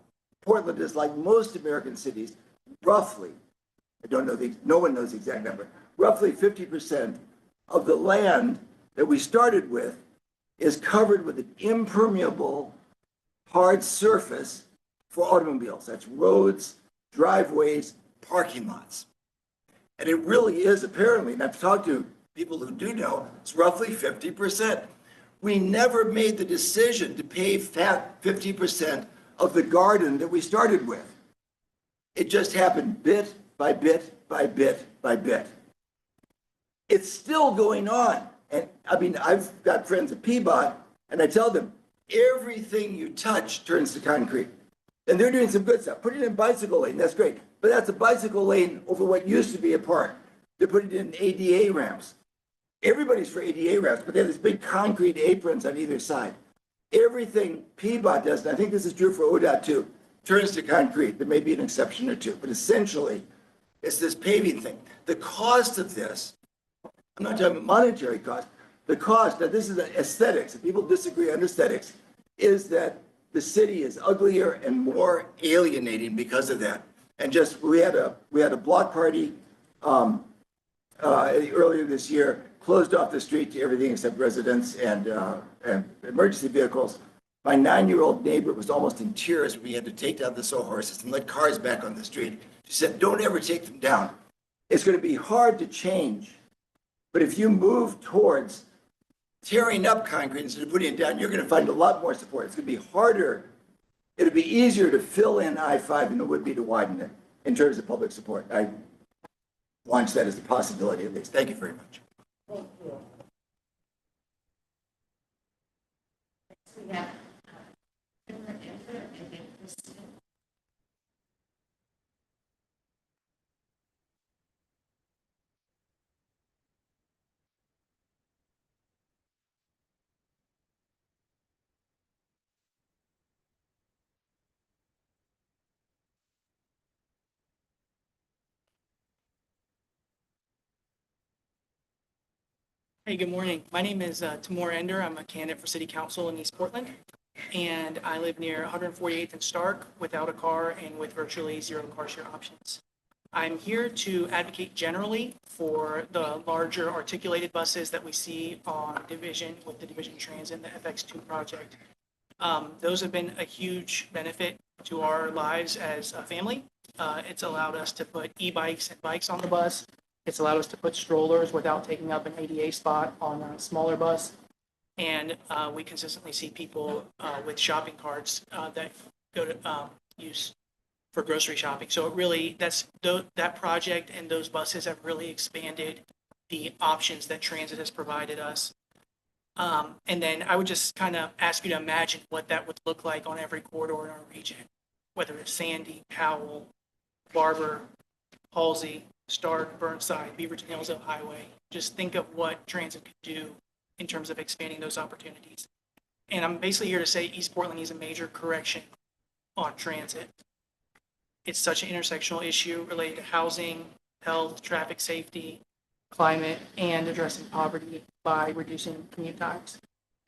Portland is like most American cities, roughly, I don't know, no one knows the exact number, roughly 50% of the land that we started with is covered with an impermeable hard surface for automobiles. That's roads, driveways, parking lots. And it really is apparently, and I've talked to people who do know, it's roughly 50%. We never made the decision to pave 50% of the garden that we started with. It just happened bit by bit by bit by bit. It's still going on. And I mean, I've got friends at Peabody, and I tell them, everything you touch turns to concrete. And they're doing some good stuff. Putting in a bicycle lane, that's great. But that's a bicycle lane over what used to be a park. They're putting in ADA ramps. Everybody's for ADA ramps, but they have these big concrete aprons on either side. Everything Peabody does, and I think this is true for ODOT too, turns to concrete. There may be an exception or two, but essentially, it's this paving thing. The cost of this, I'm not talking about monetary cost, the cost, now this is aesthetics, if people disagree on aesthetics, is that the city is uglier and more alienating because of that. And just, we had a block party earlier this year, closed off the street to everything except residents and emergency vehicles. My 9-year-old neighbor was almost in tears when we had to take down the sawhorses and let cars back on the street. She said, don't ever take them down. It's going to be hard to change, but if you move towards tearing up concrete instead of putting it down, you're going to find a lot more support. It's going to be harder. It'll be easier to fill in I-5 than it would be to widen it in terms of public support. I launched that as a possibility at least. Thank you very much. Thank you. We have Hey, good morning. My name is Timur Ender. I'm a candidate for City Council in East Portland, and I live near 148th and Stark without a car and with virtually zero car share options. I'm here to advocate generally for the larger articulated buses that we see on Division with the Division Transit and the FX2 project. Those have been a huge benefit to our lives as a family. It's allowed us to put e-bikes and bikes on the bus. It's allowed us to put strollers without taking up an ADA spot on a smaller bus. And we consistently see people with shopping carts that go to use for grocery shopping. So it really, that project and those buses have really expanded the options that transit has provided us. And then I would just kind of ask you to imagine what that would look like on every corridor in our region, whether it's Sandy, Powell, Barber, Halsey, Stark, Burnside, Beaverton Hills Highway. Just think of what transit could do in terms of expanding those opportunities. And I'm basically here to say East Portland needs a major correction on transit. It's such an intersectional issue related to housing, health, traffic safety, climate, and addressing poverty by reducing commute times.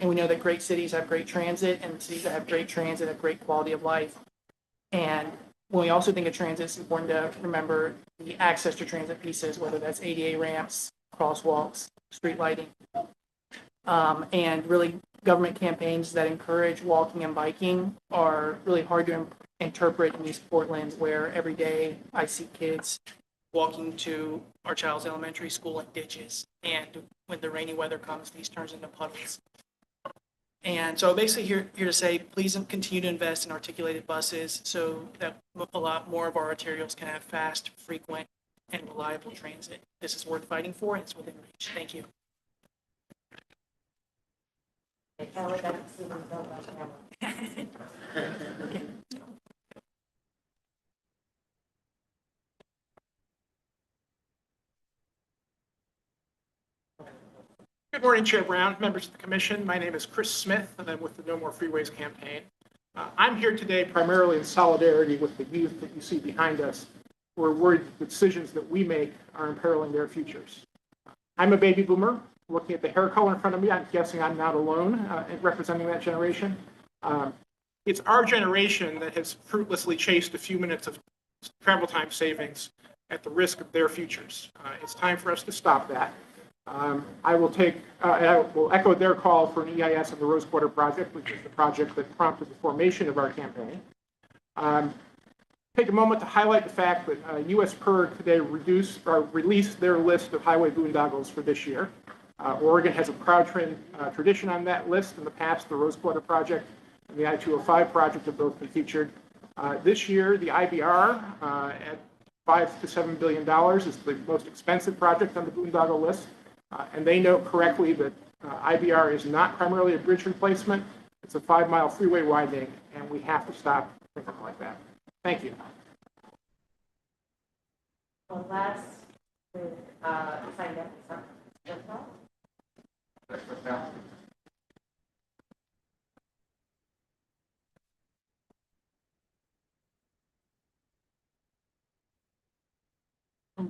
And we know that great cities have great transit, and cities that have great transit have great quality of life. And when we also think of transit, it's important to remember the access to transit pieces, whether that's ADA ramps, crosswalks, street lighting, and really government campaigns that encourage walking and biking are really hard to interpret in East Portland, where every day I see kids walking to our child's elementary school in ditches. And when the rainy weather comes, these turns into puddles. And so basically here to say, please continue to invest in articulated buses so that a lot more of our arterials can have fast, frequent, and reliable transit. This is worth fighting for, and it's within reach. Thank you. Good morning, Chair Brown, members of the commission. My name is Chris Smith, and I'm with the No More Freeways campaign. I'm here today primarily in solidarity with the youth that you see behind us, who are worried that the decisions that we make are imperiling their futures. I'm a baby boomer. Looking at the hair color in front of me, I'm guessing I'm not alone in representing that generation. It's our generation that has fruitlessly chased a few minutes of travel time savings at the risk of their futures. It's time for us to stop that. I will echo their call for an EIS of the Rose Quarter project, which is the project that prompted the formation of our campaign. Take a moment to highlight the fact that U.S. PIRG today released their list of highway boondoggles for this year. Oregon has a proud tradition on that list. In the past, the Rose Quarter project and the I-205 project have both been featured. This year, the IBR at $5 to $7 billion is the most expensive project on the boondoggle list. And they note correctly that IBR is not primarily a bridge replacement. It's a 5-mile freeway widening, and we have to stop thinking like that. Thank you. Well, last signed up.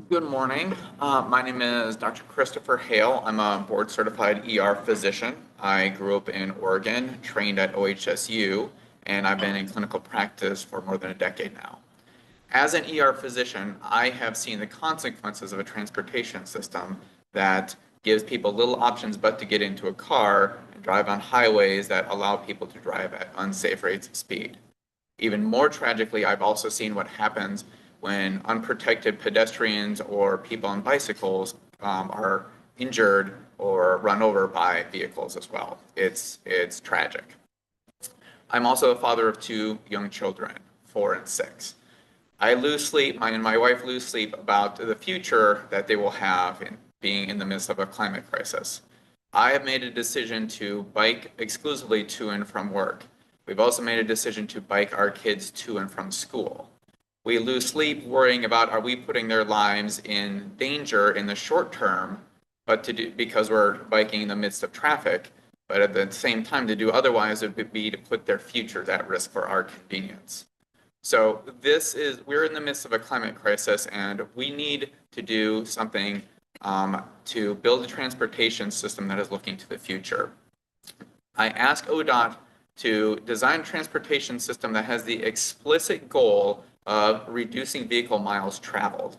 Good morning. My name is Dr. Christopher Hale. I'm a board certified ER physician. I grew up in Oregon, trained at OHSU, and I've been in clinical practice for more than a decade now. As an ER physician, I have seen the consequences of a transportation system that gives people little options but to get into a car and drive on highways that allow people to drive at unsafe rates of speed. Even more tragically, I've also seen what happens when unprotected pedestrians or people on bicycles are injured or run over by vehicles as well. It's tragic. I'm also a father of 2 young children, 4 and 6. I lose sleep, and my wife lose sleep about the future that they will have in being in the midst of a climate crisis. I have made a decision to bike exclusively to and from work. We've also made a decision to bike our kids to and from school. We lose sleep worrying about, are we putting their lives in danger in the short term, because we're biking in the midst of traffic, but at the same time to do otherwise would be to put their futures at risk for our convenience. So we're in the midst of a climate crisis, and we need to do something to build a transportation system that is looking to the future. I asked ODOT to design a transportation system that has the explicit goal of reducing vehicle miles traveled.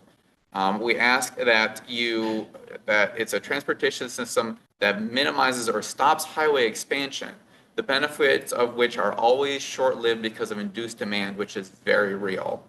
We ask that it's a transportation system that minimizes or stops highway expansion, the benefits of which are always short-lived because of induced demand, which is very real.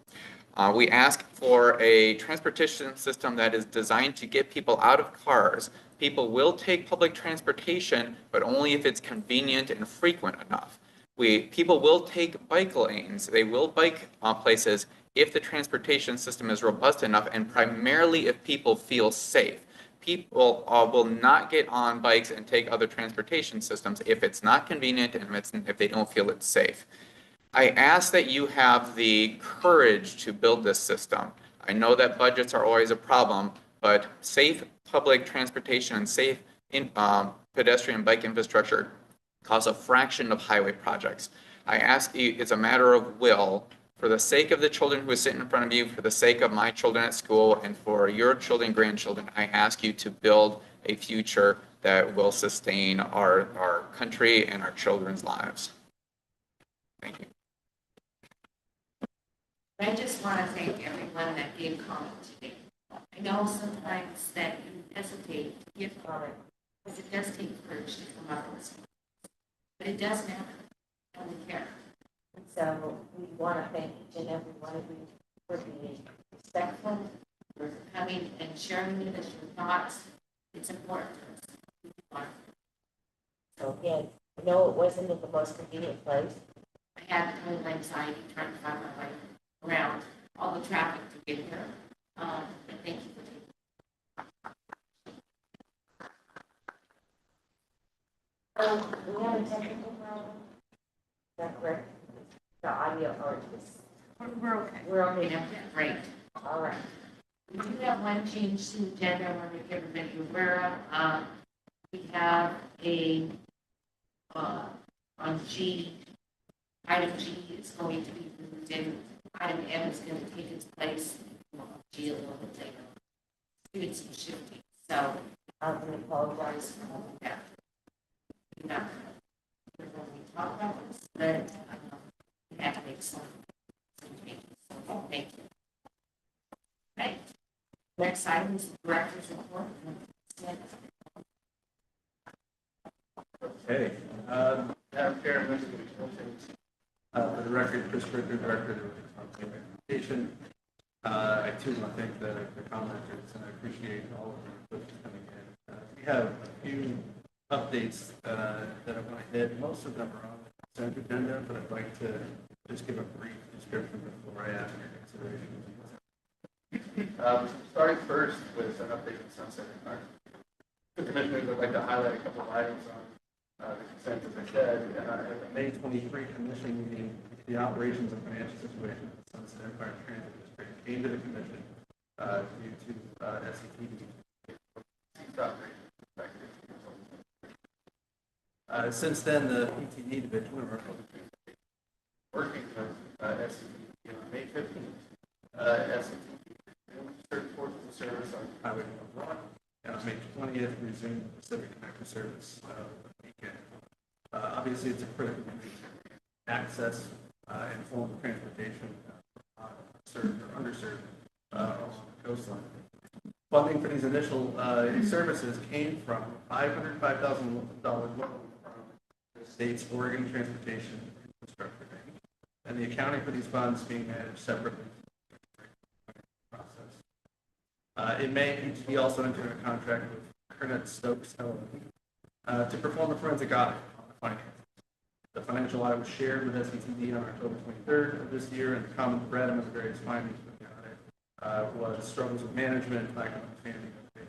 We ask for a transportation system that is designed to get people out of cars. People will take public transportation, but only if it's convenient and frequent enough. People will take bike lanes. They will bike places if the transportation system is robust enough, and primarily if people feel safe. People will not get on bikes and take other transportation systems if it's not convenient and if they don't feel it's safe. I ask that you have the courage to build this system. I know that budgets are always a problem, but safe public transportation and safe pedestrian bike infrastructure costs a fraction of highway projects. I ask you, it's a matter of will, for the sake of the children who are sitting in front of you, for the sake of my children at school, and for your children and grandchildren, I ask you to build a future that will sustain our country and our children's lives. Thank you. I just want to thank everyone that gave comment today. I know sometimes that you hesitate to give comment because it does take courage to come up with something. But it does matter, and we care. And so we want to thank each and every one of you for being respectful, for coming and sharing with us your thoughts. It's important to us. So again, I know it wasn't in the most convenient place. I had a little anxiety trying to find my way around all the traffic to get here. But thank you for taking it. We have a technical problem. Is that correct? The audio or just we're okay. We're okay now. Great. All right. We do have one change to the agenda. I want to make everybody aware of. We have a on G. Item G is going to be moved in. Item M is going to take its place. G a little bit later. Doing some shifting. So I'm going to apologize for that. We're going to talk about this, but we have to make some changes. So thank you. Right. Next item is the director's report. Okay. Madam Chair, members of the commission, for the record, Chris Ritter, Director of the Transportation. I too want to thank the commenters, and I appreciate all of the input coming in. We have a few updates that I want to hit. Most of them are on the consent agenda, but I'd like to just give a brief description before I ask your consideration. Starting first with an update on Sunset Park. The commissioners would like to highlight a couple of items on the consent, as I said. At the May 23 commission meeting, the operations and financial situation of the Sunset Empire Transit District came to the commission due to SCTD. Since then, the PTD division are working with SCTD on May 15th. SCTD certain portions of service on Highway 101, and on May 20th, resumed the Pacific Connector service the weekend. Obviously, it's a critical access and form of transportation served or underserved along the coastline. Funding for these initial services came from $505,000 loan from the state's Oregon Transportation Infrastructure Bank, and the accounting for these funds being managed separately. In May, PTD also entered a contract with Kernet Stokes LLP to perform a forensic audit on the finances. The financial audit was shared with SCTD on October 23rd of this year, and the common thread among the various findings of the audit was struggles with management, lack of understanding of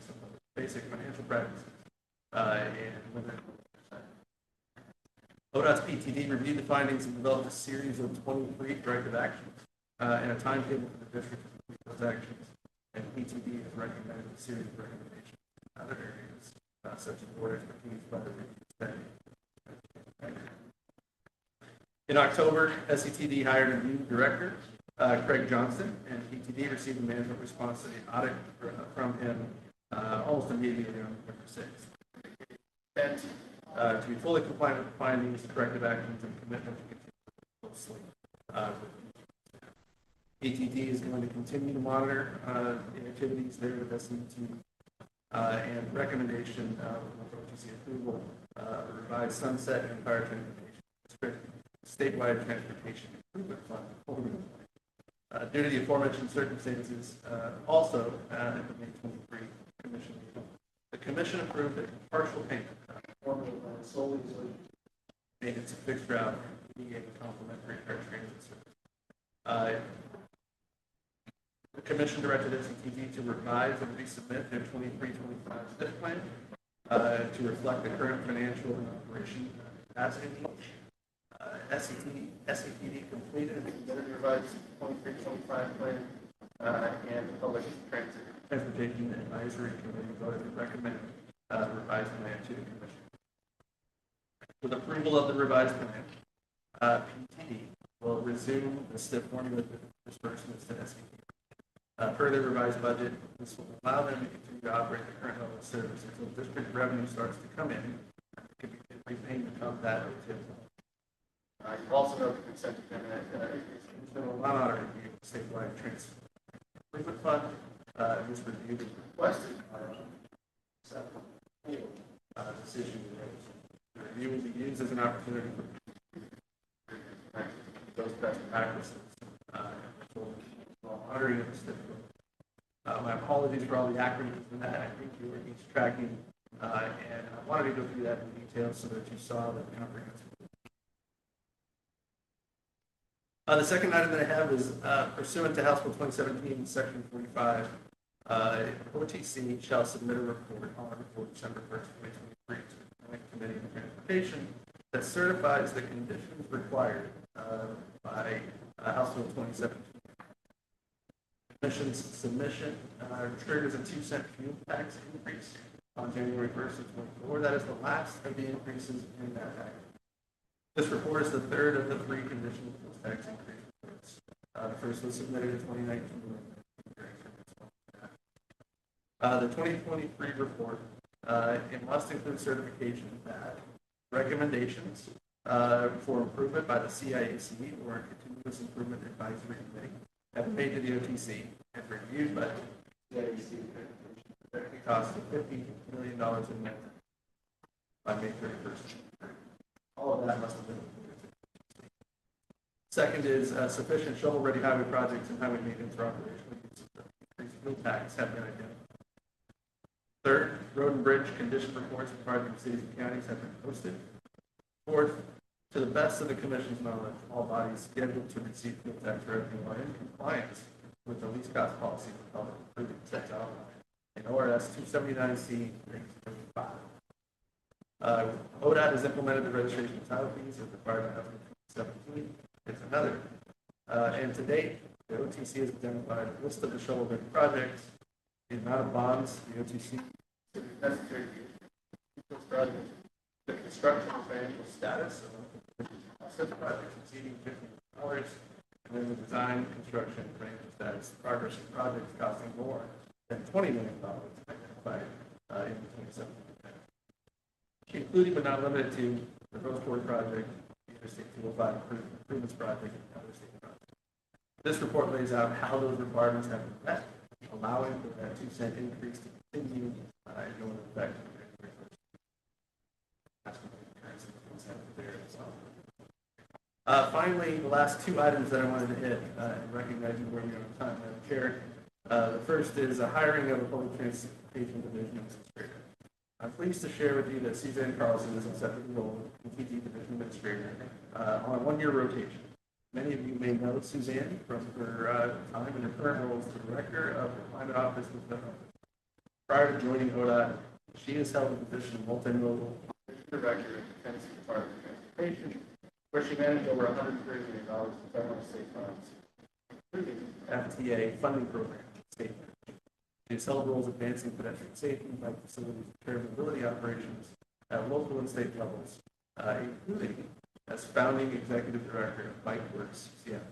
basic financial practices, and limited oversight. ODOT's PTD reviewed the findings and developed a series of 23 corrective actions and a timetable for the district to complete those actions. And PTD has recommended a series of recommendations in other areas, such as board expertise, budget spending. In October, SCTD hired a new director, Craig Johnston, and PTD received a management response to the audit from him almost immediately on November 6th. To be fully compliant with the findings, corrective actions, and commitment to continue closely with ATD is going to continue to monitor the activities there with SCT and recommendation with OTC approval, revised sunset and fire transportation district statewide transportation improvement fund holding plan. Due to the aforementioned circumstances, also at the May 23 commission meeting, the commission approved a partial payment formula solely as maintenance of fixed route and complementary air transit service. The commission directed SCTV to revise and resubmit their 23-25 SIF plan to reflect the current financial and operation capacity needs. SCTD completed and submitted the revised 23-25 plan, and the Public Transportation Advisory Committee voted to recommend the revised plan to the commission. With approval of the revised plan, PT will resume the SIF formula disbursements to SCTD. Per their revised budget, this will allow them to continue to operate the current level of service until district revenue starts to come in. It could be repayment of that activity. You also know the consent agenda is going to allow our review of statewide transfer improvement fund. This review is requested by this issue. The review will be used as an opportunity for those best practices monitoring of the state. My apologies for all the acronyms in that. I think you were each tracking, and I wanted to go through that in detail so that you saw the comprehensive. The second item that I have is pursuant to House Bill 2017, Section 45, OTC shall submit a report on before December 1st, 2023 to the Joint Committee on Transportation that certifies the conditions required by House Bill 2017. Commission's submission triggers a 2-cent fuel tax increase on January 1st of 2024. That is the last of the increases in that tax. This report is the third of the 3 conditional tax increase reports. The first was submitted in 2019. The 2023 report it must include certification that recommendations for improvement by the CIAC or Continuous Improvement Advisory Committee have been made to the OTC and reviewed by the CIAC at a cost of $50 million in net by May 31st. All of that must have been included. Second is sufficient shovel-ready highway projects and highway maintenance for operational use of increased fuel tax have been identified. Third, road and bridge condition reports required from cities and counties have been posted. Fourth, to the best of the Commission's knowledge, all bodies scheduled to receive fuel tax revenue are in compliance with the least cost policy for public improvement sets out in ORS 279C 335. ODOT has implemented the registration of title fees as required by 2017. It's another. And to date, the OTC has identified a list of the shovel-ready projects, the amount of bonds the OTC is necessary to use projects, the construction and financial status of such projects exceeding $50 million, and then the design, construction, and financial status, progress of projects costing more than $20 million identified in the 2017. Including but not limited to the Roseport project, the Interstate 205 improvements project, and other state projects. This report lays out how those requirements have been met, allowing for that 2-cent increase to continue and go into effect. Finally, the last 2 items that I wanted to hit, recognizing where we are on time, Madam Chair. The first is a hiring of a public transportation division administrator. I'm pleased to share with you that Suzanne Carlson has accepted the role of PT Division Administrator on a 1-year rotation. Many of you may know Suzanne from her time in her current role as the Director of the Climate Office with the Prior to joining ODOT, she has held the position of Multimodal Director at the Tennessee Department of Transportation, where she managed over $130 million in federal and state funds, including FTA funding program state. She has held roles advancing pedestrian safety, bike facilities, and mobility operations at local and state levels, including as founding executive director of BikeWorks Seattle.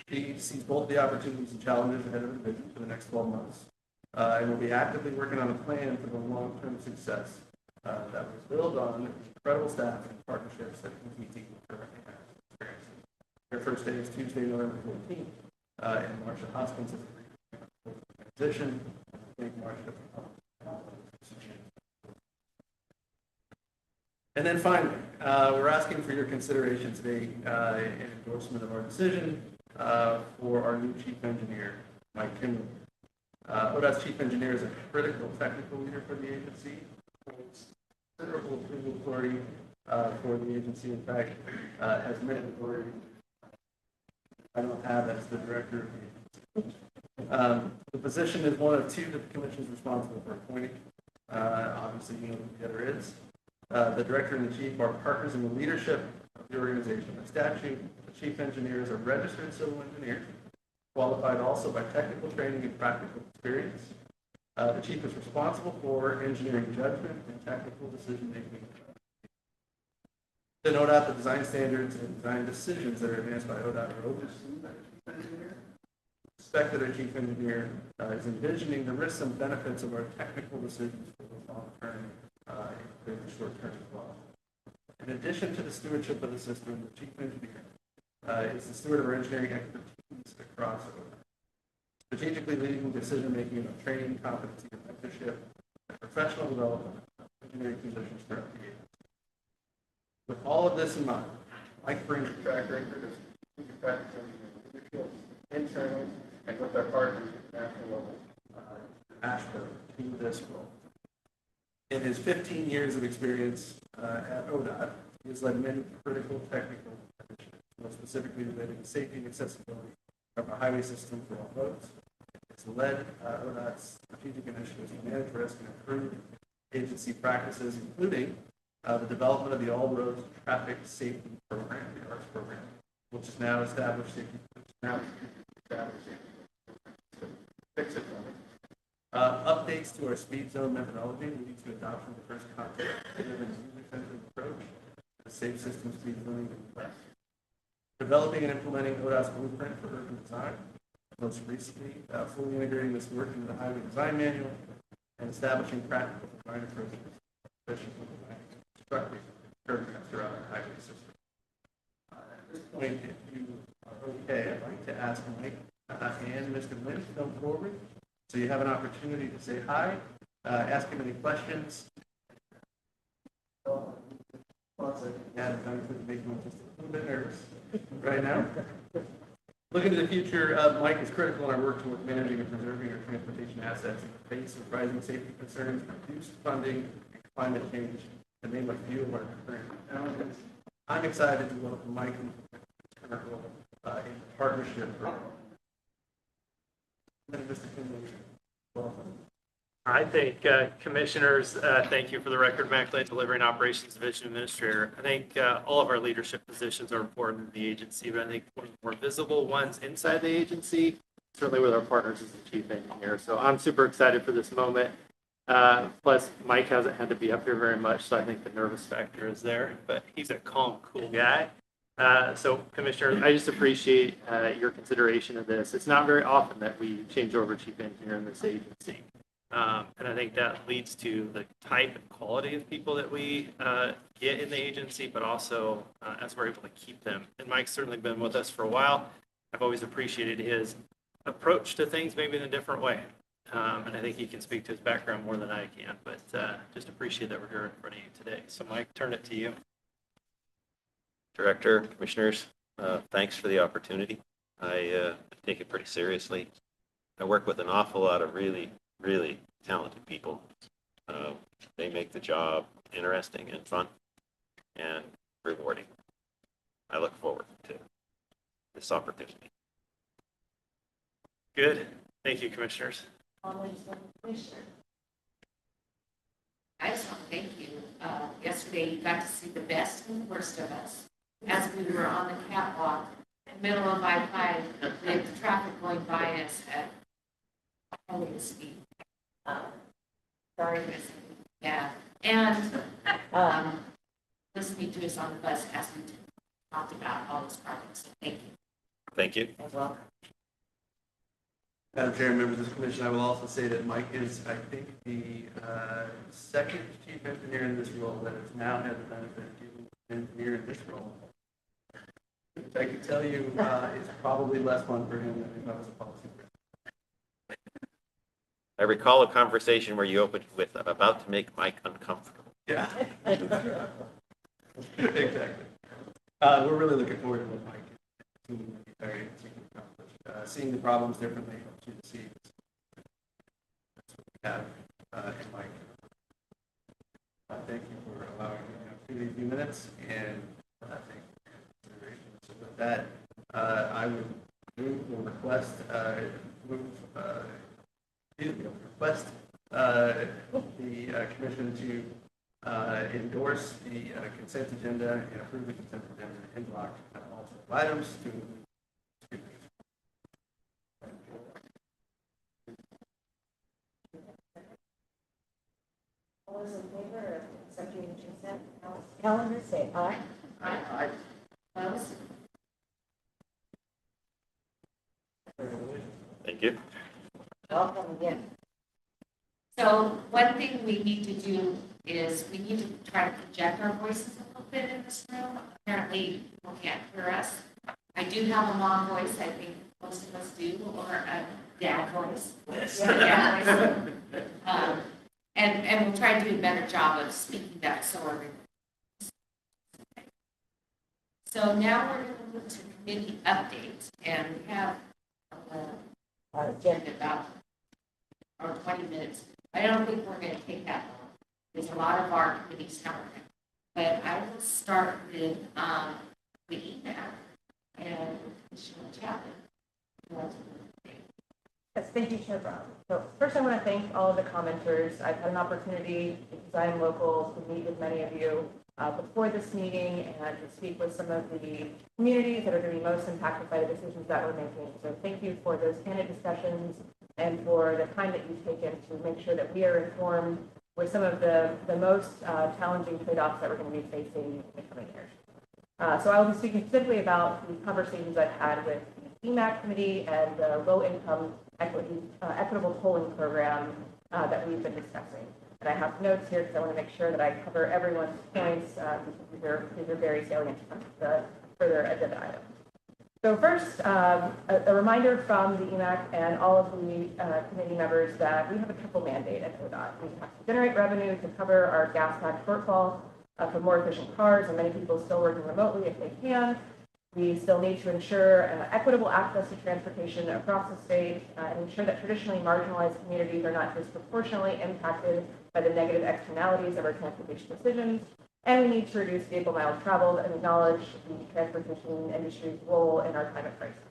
She sees both the opportunities and challenges ahead of the division for the next 12 months, and will be actively working on a plan for the long-term success that was built on incredible staff and partnerships that PTT currently has. Their first day is Tuesday, November 14th, and Marcia Hoskins as a transition. Thank Marcia. And then finally, we're asking for your consideration today in endorsement of our decision for our new chief engineer, Mike Kimley. ODOT's chief engineer is a critical technical leader for the agency, holds considerable approval authority for the agency. In fact, has many authority I don't have as the director of the agency. The position is one of two that the commission is responsible for appointing. Obviously, you know who the other is. The director and the chief are partners in the leadership of the organization. By statute, the chief engineers are registered civil engineers, qualified also by technical training and practical experience. The chief is responsible for engineering judgment and technical decision-making. Then ODOT, the design standards and design decisions that are advanced by ODOT are overseen by the chief engineer. Expect that our chief engineer is envisioning the risks and benefits of our technical decisions for the long-term and the short-term as well. In addition to the stewardship of the system, the chief engineer is the steward of our engineering expertise across ODOT, strategically leading decision-making about training, competency, and mentorship, and professional development of engineering positions throughout the agency. With all of this in mind, Mike brings a track record of strategic practice leadership internally and with our partners at the national level, Ashburn, to this role. In his 15 years of experience at ODOT, he has led many critical technical initiatives, most specifically related to safety and accessibility of our highway system for all roads. He's led ODOT's strategic initiatives to manage risk and improve agency practices, including the development of the All Roads Traffic Safety Program, the ARTS program, which is now established safety. Updates to our speed zone methodology leading to adoption of the first concept-driven user-centered approach to safe system speed zoning in the West. Developing and implementing ODOT's blueprint for urban design. Most recently, fully integrating this work into the highway design manual and establishing practical design approaches efficiently constructing curb cuts throughout our highway system. At this point, if you are okay, I'd like to ask Mike and Mr. Lynn to come forward so you have an opportunity to say hi, ask him any questions. Yeah, I'm making me just a little bit nervous right now. Looking to the future, Mike is critical in our work toward managing and preserving our transportation assets in the face of rising safety concerns, reduced funding, and climate change, to name a few of our current challenges. I'm excited to welcome Mike and current role in partnership. Mr. Kinley, welcome. I think commissioners, thank you for the record, McLean, delivering operations division administrator. I think all of our leadership positions are important in the agency, but I think one of the more visible ones inside the agency, certainly with our partners as the chief engineer. So I'm super excited for this moment. Plus, Mike hasn't had to be up here very much, so I think the nervous factor is there, but he's a calm, cool guy. So, Commissioner, I just appreciate your consideration of this. It's not very often that we change over chief engineer in this agency. And I think that leads to the type and quality of people that we get in the agency, but also as we're able to keep them. And Mike's certainly been with us for a while. I've always appreciated his approach to things maybe in a different way. And I think he can speak to his background more than I can, but just appreciate that we're here in front of you today. So Mike, turn it to you. Director, commissioners, thanks for the opportunity. I take it pretty seriously. I work with an awful lot of really talented people. They make the job interesting and fun and rewarding. I look forward to this opportunity. Good. Thank you, commissioners. Always love a commissioner. I just want to thank you. Yesterday, you got to see the best and the worst of us as we were on the catwalk in the middle of I-5 with the traffic going by us at highway speed. Sorry, Miss. Yeah. And listening to us on the bus as we talked about all those projects. So thank you. Thank you. You're welcome. Madam Chair, members of this commission, I will also say that Mike is, I think, the second chief engineer in this role that has now had the benefit of being an engineer in this role. which I can tell you is probably less fun for him than if I was a policy. I recall a conversation where you opened with, "I'm about to make Mike uncomfortable." Yeah. Exactly. We're really looking forward to what Mike is very accomplished. Seeing the problems differently helps you to see that's what we have in Mike. Thank you for allowing me a few minutes, and thank you for your consideration. So with that, I would move or request the commission to endorse the consent agenda and approve the consent agenda in block and all items to All those in favor of accepting the consent calendar, say aye. Aye. Opposed? Thank you. Welcome again. So one thing we need to do is we need to try to project our voices a little bit in this room. Apparently, people can't hear us. I do have a mom voice, I think most of us do, or a dad voice. Yeah, dad voice. And we'll try to do a better job of speaking that so we're. So now we're going to move to committee updates, and we have our agenda about or 20 minutes. I don't think we're going to take that long. There's a lot of our committees covering. But I will start with the email and Commissioner Chapman. Yes, thank you, Chair Brown. So first I want to thank all of the commenters. I've had an opportunity, because I am local, to meet with many of you before this meeting and to speak with some of the communities that are going to be most impacted by the decisions that we're making. So thank you for those candid discussions and for the time that you've taken to make sure that we are informed with some of the most challenging trade-offs that we're going to be facing in the coming years. So I will be speaking specifically about the conversations I've had with the EMAC committee and the low-income equitable tolling program that we've been discussing. And I have notes here because I want to make sure that I cover everyone's points. These are very salient from the further agenda items. So first, a reminder from the EMAC and all of the committee members that we have a triple mandate at ODOT. We have to generate revenue to cover our gas tax shortfall for more efficient cars, and many people still working remotely if they can. We still need to ensure equitable access to transportation across the state and ensure that traditionally marginalized communities are not disproportionately impacted by the negative externalities of our transportation decisions. And we need to reduce vehicle miles traveled and acknowledge the transportation industry's role in our climate crisis.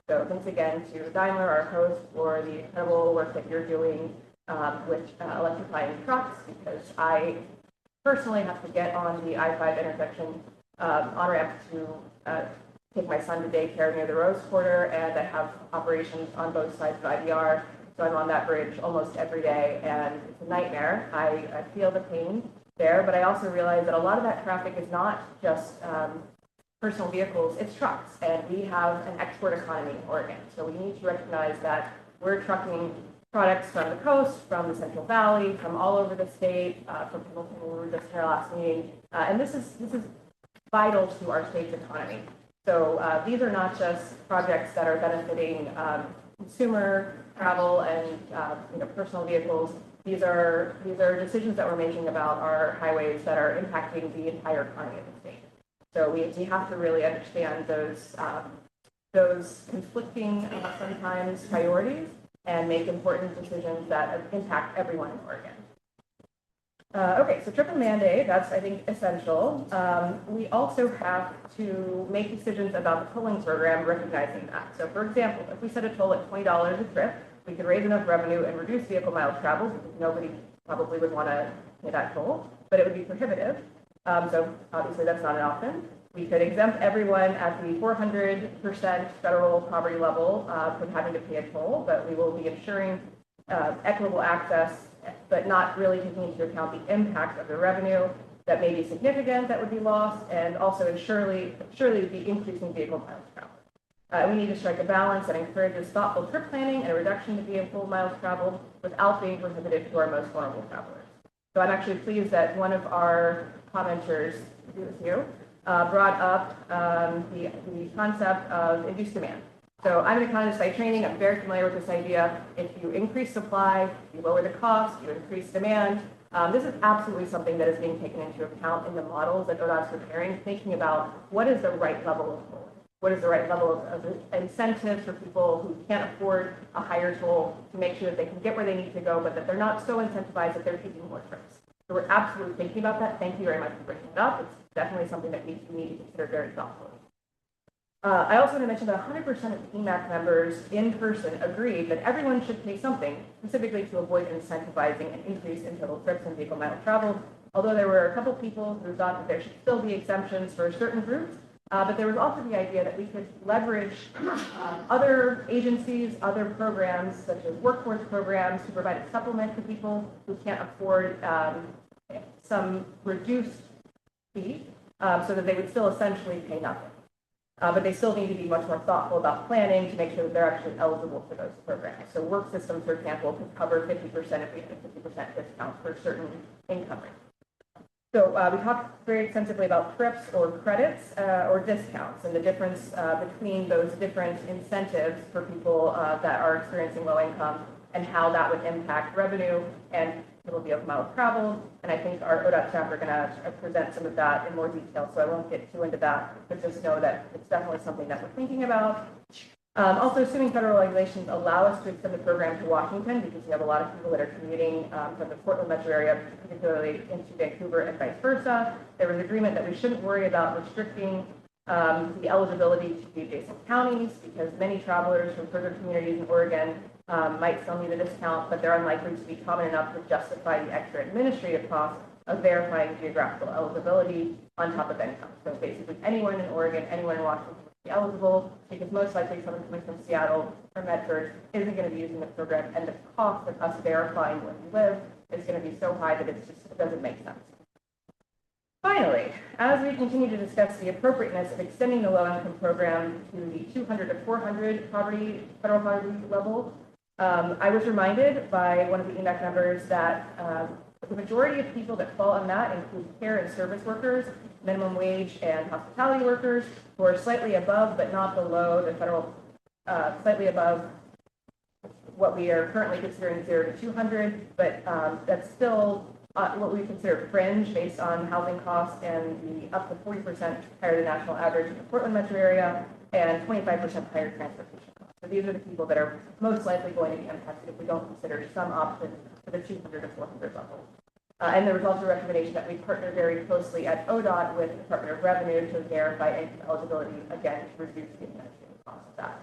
So thanks again to Daimler, our host, for the incredible work that you're doing with electrifying trucks, because I personally have to get on the I-5 intersection on ramp to take my son to daycare near the Rose Quarter, and I have operations on both sides of IBR, so I'm on that bridge almost every day, and it's a nightmare. I feel the pain there, but I also realize that a lot of that traffic is not just personal vehicles, it's trucks, and we have an export economy in Oregon, so we need to recognize that we're trucking products from the coast, from the Central Valley, from all over the state, from Pendleton, where we were just in our last meeting, and this is vital to our state's economy. So these are not just projects that are benefiting consumer travel and personal vehicles. These are decisions that we're making about our highways that are impacting the entire economy of the state. So we have to really understand those conflicting sometimes priorities and make important decisions that impact everyone in Oregon. Okay, so triple mandate, that's, I think, essential. We also have to make decisions about the tolling program, recognizing that. So, for example, if we set a toll at $20 a trip, we could raise enough revenue and reduce vehicle miles traveled, because nobody probably would want to pay that toll, but it would be prohibitive. So, obviously, that's not an option. We could exempt everyone at the 400% federal poverty level from having to pay a toll, but we will be ensuring equitable access, but not really taking into account the impact of the revenue that may be significant that would be lost, and also surely be increasing vehicle miles traveled. We need to strike a balance that encourages thoughtful trip planning and a reduction to vehicle miles traveled without being prohibitive to our most vulnerable travelers. So I'm actually pleased that one of our commenters, brought up the concept of induced demand. So I'm an economist by training. I'm very familiar with this idea. If you increase supply, you lower the cost, you increase demand. This is absolutely something that is being taken into account in the models that ODOT's preparing, thinking about what is the right level of toll, what is the right level of incentives for people who can't afford a higher toll to make sure that they can get where they need to go, but that they're not so incentivized that they're taking more trips. So we're absolutely thinking about that. Thank you very much for bringing it up. It's definitely something that we need to consider very thoughtfully. I also want to mention that 100% of EMAC members in person agreed that everyone should pay something, specifically to avoid incentivizing an increase in total trips and vehicle miles traveled. Although there were a couple people who thought that there should still be exemptions for certain groups, but there was also the idea that we could leverage other agencies, other programs, such as workforce programs, to provide a supplement to people who can't afford some reduced fee, so that they would still essentially pay nothing. But they still need to be much more thoughtful about planning to make sure that they're actually eligible for those programs. So work systems, for example, could cover 50% if we had a 50% discount for certain income range. So we talked very extensively about trips or credits or discounts and the difference between those different incentives for people that are experiencing low income and how that would impact revenue and total vehicle miles traveled. And I think our ODOT staff are going to present some of that in more detail, so I won't get too into that, but just know that it's definitely something that we're thinking about. Also, assuming federal regulations allow us to extend the program to Washington, because we have a lot of people that are commuting from the Portland metro area, particularly into Vancouver and vice versa. There was agreement that we shouldn't worry about restricting the eligibility to the adjacent counties, because many travelers from further communities in Oregon might still need a discount, but they're unlikely to be common enough to justify the extra administrative costs of verifying geographical eligibility on top of income. So basically anyone in Oregon, anyone in Washington would be eligible, because most likely someone coming from Seattle or Medford isn't going to be using the program, and the cost of us verifying where you live is going to be so high that it doesn't make sense. Finally, as we continue to discuss the appropriateness of extending the low-income program to the 200 to 400 federal poverty level, I was reminded by one of the EMAC members that the majority of people that fall on that include care and service workers, minimum wage and hospitality workers, who are slightly above but not below the federal, slightly above what we are currently considering 0 to 200, but that's still what we consider fringe based on housing costs and the up to 40% higher than national average in the Portland metro area and 25% higher transportation costs. So these are the people that are most likely going to be impacted if we don't consider some options for the 200 to 400 level. And there was also a recommendation that we partner very closely at ODOT with the Department of Revenue to verify income eligibility, again, to reduce the administrative cost of that.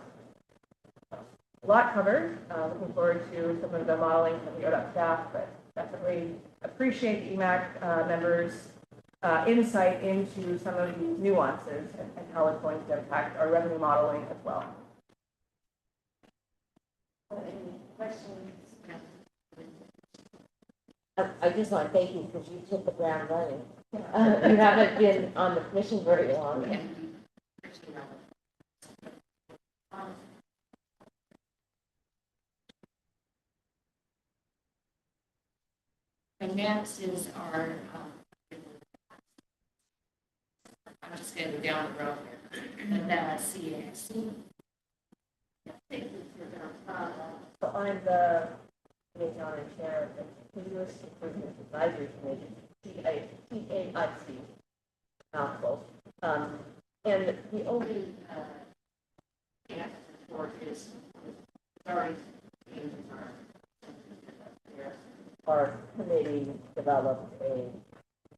A lot covered. Looking forward to some of the modeling from the ODOT staff, but definitely appreciate the EMAC members' insight into some of these nuances and how it's going to impact our revenue modeling as well. Any questions? I just want to thank you because you took the ground running. You haven't been on the commission very long. And next is our, I'm just going to go down the road here, and CAC. So I'm the liaison and chair of the Continuous Improvement Advisory Committee, TAIC, mouthful. And the only report is sorry, our committee developed a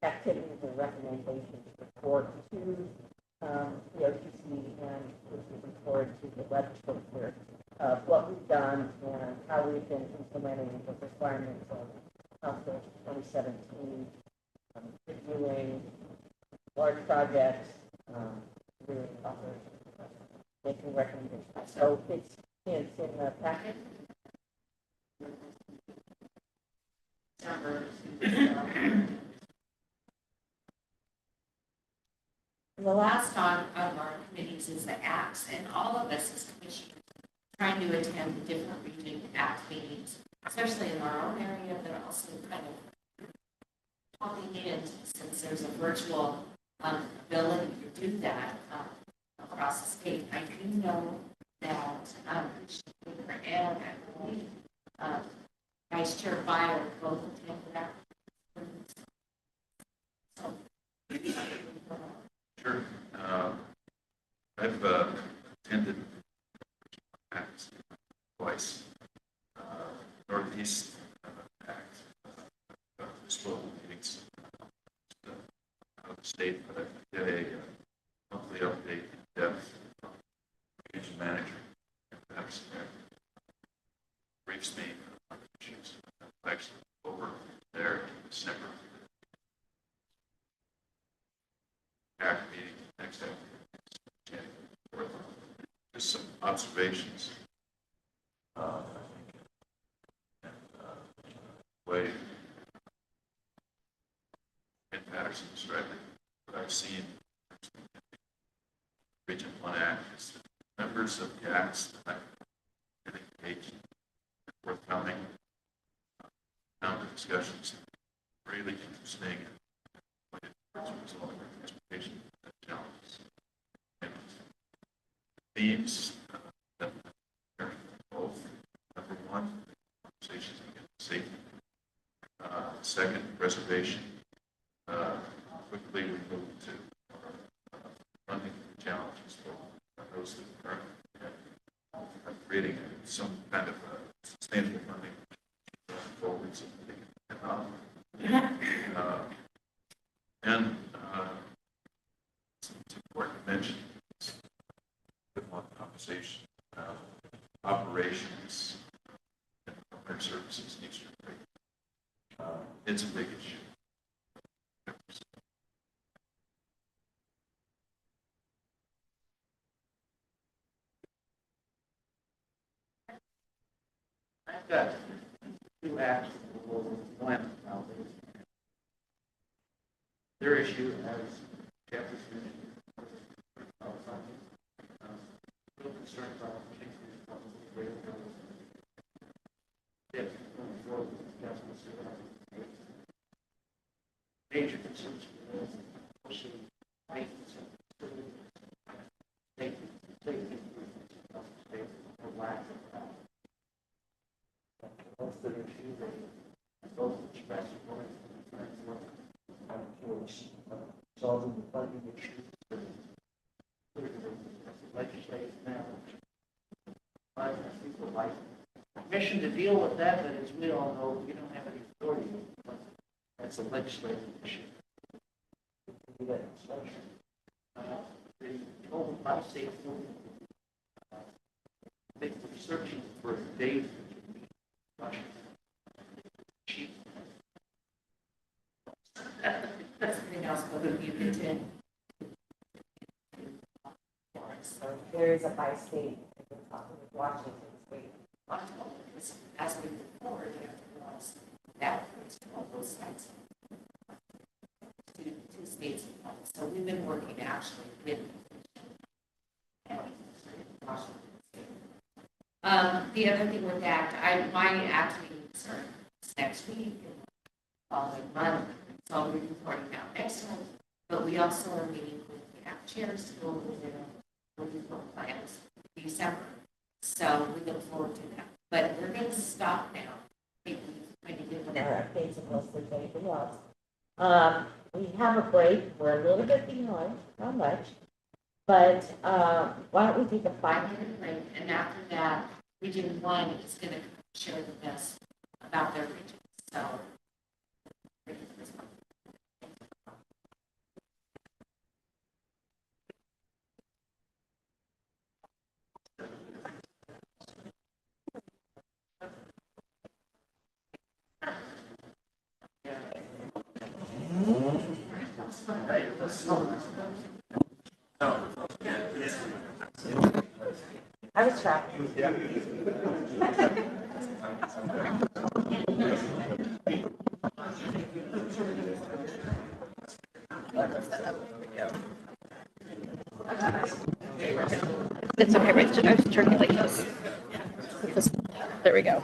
activities and recommendations report to the OTC, and which we report to the legislature of what we've done and how we've been implementing the requirements of Council 2017, reviewing large projects, making recommendations. So it's in the packet. The last on of our committees is the ACTS, and all of us as commissioners trying to attend the different region ACT meetings, especially in our own area, but also kind of popping in since there's a virtual ability to do that across the state. I do know that and I believe Vice Chair Byer both attended that. So, sure. I've attended ACTS twice. Northeast ACT, global meetings out of the state, but I get a monthly update in depth region manager. Perhaps briefs me on issues. Actually, over there in December. ACT meeting next afternoon. Just some observations. I think, and way impacts and describing what I've seen. Region 1 Act is that members of the acts that I've been engaged in forthcoming round of discussions, really interesting and as a result of transportation challenges. And themes that are both. Number one, conversations against safety. Second, preservation. Quickly, we move to funding challenges for those that are creating some kind of sustainable funding forward. So and it's important to mention a bit more conversation about operations and our services needs to be great. It's a big issue. I've got two acts for employment nowadays. Their issue, as Jeffrey's mentioned, real concerned about major concerns for lack of most of the issues that both express solving the funding issues, legislative matters. I think would like permission to deal with that, but as we all know, we don't have any authority. That's a legislative issue. We got instruction. The total by state they were searching for a date cheap. That's something else, but you could So there is a by-state, Washington State. as we move forward, we have to realize that it's all those sites. Two states involved. So we've been working actually with Washington State. The other thing with ACT, my ACT meetings are next week, following month, so I'll be reporting out next month. But we also are meeting with the ACT chairs to go over their plans in December. So we look forward to that. But we're going to stop now. Our updates and mostly anything else. We have a break. We're a little bit behind, not much. But why don't we take a 5-minute break? And after that, Region 1 is going to share with us about their region. So. I was trapped. It's okay, right? I was turning it like this. There we go.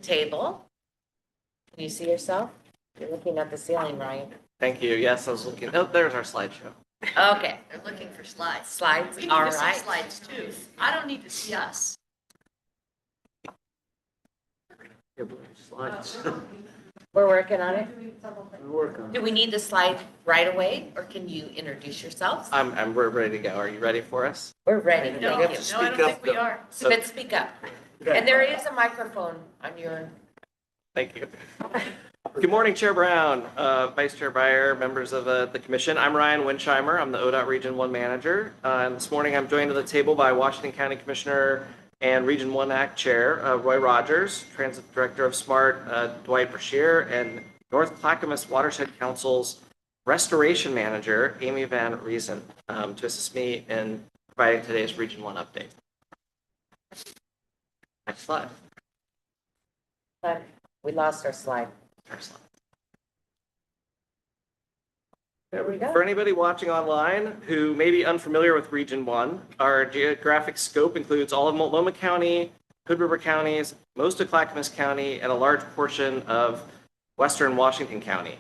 Table. Can you see yourself? You're looking at the ceiling, Ryan. Thank you. Yes, I was looking. Oh, there's our slideshow. Okay. They're looking for slides. Slides, We need all to see right. slides too. I don't need to see us. Slides. We're working on it. We're working on Do we need the slide right away, or can you introduce yourselves? we're ready to go. Are you ready for us? We're ready. No, We have to I speak don't up, think we though. are. So- But speak up. And there is a microphone on your. Thank you. Good morning, Chair Brown, Vice Chair Breyer, members of the commission. I'm Ryan Winsheimer. I'm the ODOT Region 1 manager. And this morning I'm joined at the table by Washington County Commissioner and Region 1 Act Chair Roy Rogers, Transit Director of SMART Dwight Brashear, and North Clackamas Watershed Council's Restoration Manager Amy Van Riesen to assist me in providing today's Region 1 update. Next slide. We lost our slide. There we go. For anybody watching online who may be unfamiliar with Region 1, our geographic scope includes all of Multnomah County, Hood River counties, most of Clackamas County, and a large portion of western Washington County.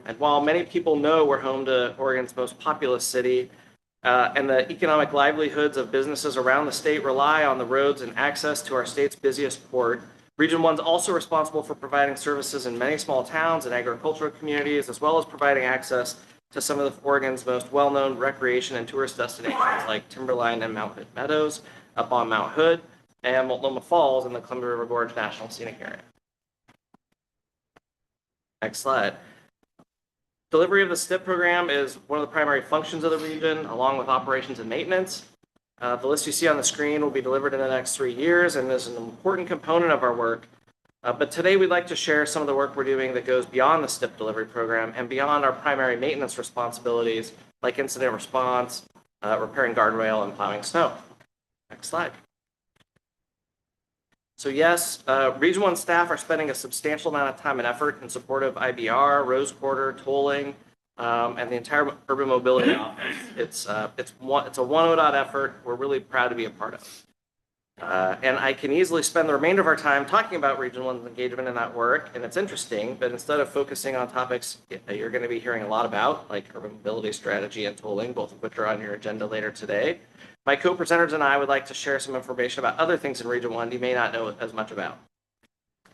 And while many people know we're home to Oregon's most populous city, and the economic livelihoods of businesses around the state rely on the roads and access to our state's busiest port, Region 1 is also responsible for providing services in many small towns and agricultural communities, as well as providing access to some of Oregon's most well-known recreation and tourist destinations like Timberline and Mount Hood Meadows, up on Mount Hood, and Multnomah Falls in the Columbia River Gorge National Scenic Area. Next slide. Delivery of the STIP program is one of the primary functions of the region, along with operations and maintenance. The list you see on the screen will be delivered in the next 3 years and is an important component of our work. But today we'd like to share some of the work we're doing that goes beyond the STIP delivery program and beyond our primary maintenance responsibilities, like incident response, repairing guardrail, and plowing snow. Next slide. So yes, Region 1 staff are spending a substantial amount of time and effort in support of IBR, Rose Quarter, tolling, and the entire urban mobility office. It's a one ODOT effort we're really proud to be a part of. And I can easily spend the remainder of our time talking about Region 1's engagement in that work, and it's interesting, but instead of focusing on topics that you're going to be hearing a lot about, like urban mobility strategy and tolling, both of which are on your agenda later today, my co-presenters and I would like to share some information about other things in Region 1 you may not know as much about,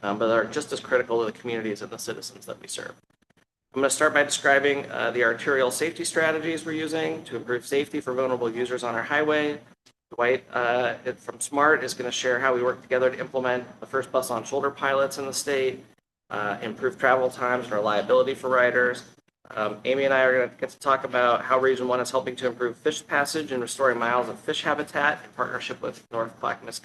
but are just as critical to the communities and the citizens that we serve. I'm going to start by describing the arterial safety strategies we're using to improve safety for vulnerable users on our highway. Dwight from SMART is going to share how we work together to implement the first bus on shoulder pilots in the state, improve travel times and reliability for riders. Amy and I are going to get to talk about how Region 1 is helping to improve fish passage and restoring miles of fish habitat in partnership with North Clackamas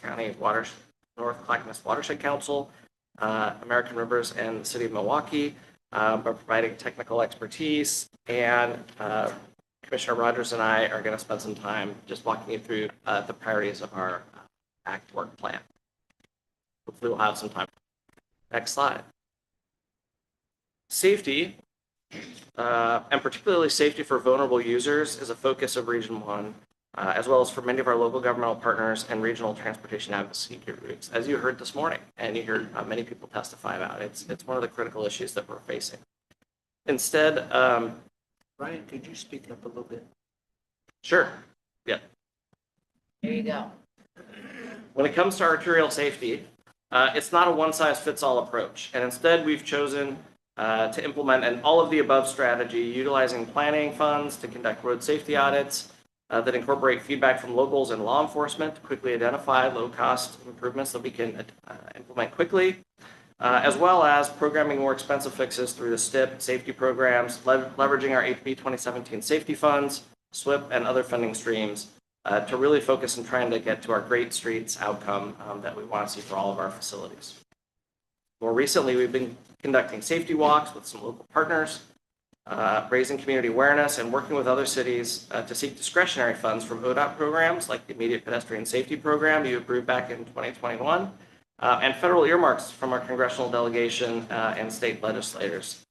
Watershed Council, American Rivers, and the City of Milwaukee. By providing technical expertise, and Commissioner Rogers and I are going to spend some time just walking you through the priorities of our ACT work plan. Hopefully we'll have some time. Next slide. Safety, and particularly safety for vulnerable users, is a focus of Region 1, as well as for many of our local governmental partners and regional transportation advocacy groups, as you heard this morning, and you heard many people testify about it. It's one of the critical issues that we're facing. Instead, Ryan, could you speak up a little bit? Sure. Yeah. There you go. When it comes to arterial safety, it's not a one-size-fits-all approach, and instead we've chosen to implement an all-of-the-above strategy utilizing planning funds to conduct road safety audits, that incorporate feedback from locals and law enforcement to quickly identify low-cost improvements that we can implement quickly, as well as programming more expensive fixes through the STIP safety programs, leveraging our HB 2017 safety funds, SWIP, and other funding streams to really focus on trying to get to our great streets outcome that we want to see for all of our facilities. More recently, we've been conducting safety walks with some local partners, raising community awareness, and working with other cities to seek discretionary funds from ODOT programs like the Immediate Pedestrian Safety Program you approved back in 2021, and federal earmarks from our congressional delegation and state legislators.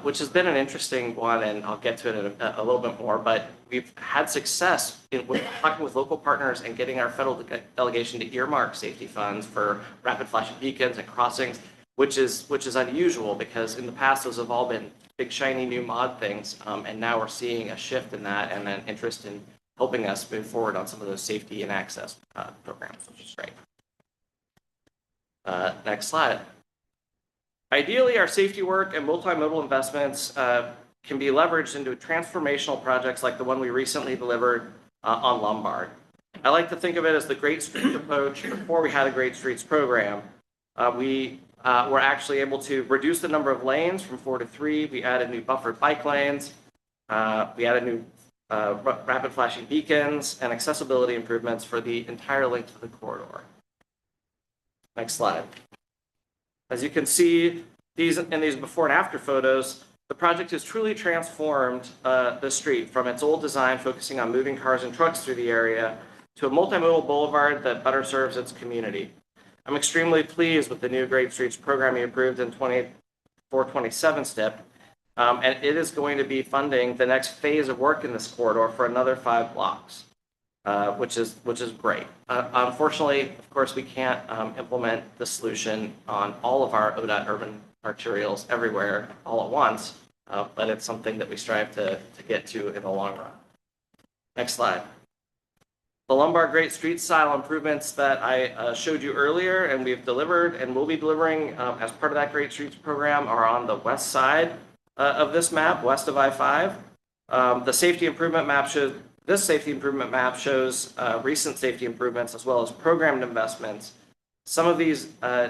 which has been an interesting one, and I'll get to it in a little bit more, but we've had success with talking with local partners and getting our federal delegation to earmark safety funds for rapid flashing beacons and crossings, which is unusual because in the past those have all been big shiny new mod things, and now we're seeing a shift in that and an interest in helping us move forward on some of those safety and access programs, which is great. Next slide. Ideally, our safety work and multimodal investments can be leveraged into transformational projects like the one we recently delivered on Lombard. I like to think of it as the Great Streets approach. Before we had a Great Streets program, we were actually able to reduce the number of lanes from 4 to 3. We added new buffered bike lanes. We added new rapid flashing beacons and accessibility improvements for the entire length of the corridor. Next slide. As you can see in these before and after photos, the project has truly transformed the street from its old design focusing on moving cars and trucks through the area to a multimodal boulevard that better serves its community. I'm extremely pleased with the new Great Streets program you approved in 24-27 STIP, and it is going to be funding the next phase of work in this corridor for another 5 blocks. Which is great. Unfortunately, of course, we can't implement the solution on all of our ODOT urban arterials everywhere all at once, but it's something that we strive to get to in the long run. Next slide. The Lombard Great Street style improvements that I showed you earlier and we've delivered and will be delivering as part of that Great Streets program are on the west side of this map, west of I-5. The safety improvement map shows This safety improvement map shows recent safety improvements as well as programmed investments. Some of these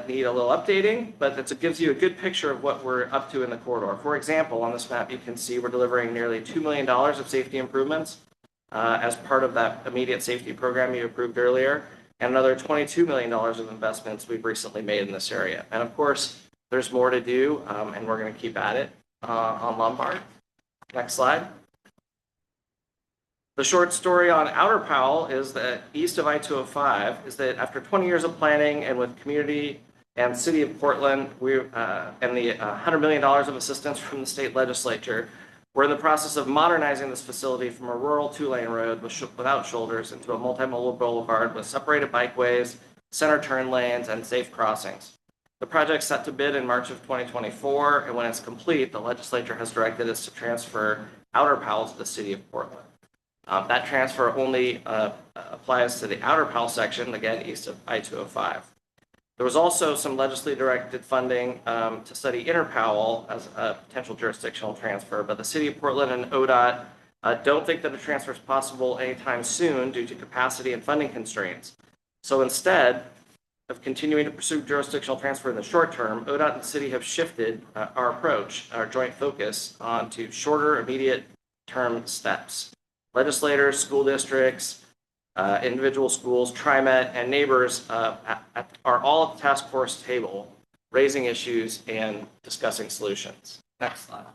need a little updating, but it gives you a good picture of what we're up to in the corridor. For example, on this map, you can see we're delivering nearly $2 million of safety improvements as part of that immediate safety program you approved earlier, and another $22 million of investments we've recently made in this area. And of course, there's more to do, and we're going to keep at it on Lombard. Next slide. The short story on Outer Powell is that east of I-205 is that after 20 years of planning and with community and city of Portland, and the $100 million of assistance from the state legislature, we're in the process of modernizing this facility from a rural 2-lane road without shoulders into a multimodal boulevard with separated bikeways, center turn lanes, and safe crossings. The project's set to bid in March of 2024, and when it's complete, the legislature has directed us to transfer Outer Powell to the city of Portland. That transfer only applies to the Outer Powell section, again, east of I-205. There was also some legislatively directed funding to study Inner Powell as a potential jurisdictional transfer, but the city of Portland and ODOT don't think that a transfer is possible anytime soon due to capacity and funding constraints. So instead of continuing to pursue jurisdictional transfer in the short term, ODOT and the city have shifted our approach, our joint focus, onto shorter, immediate term steps. Legislators, school districts, individual schools, TriMet, and neighbors are all at the task force table, raising issues and discussing solutions. Next slide.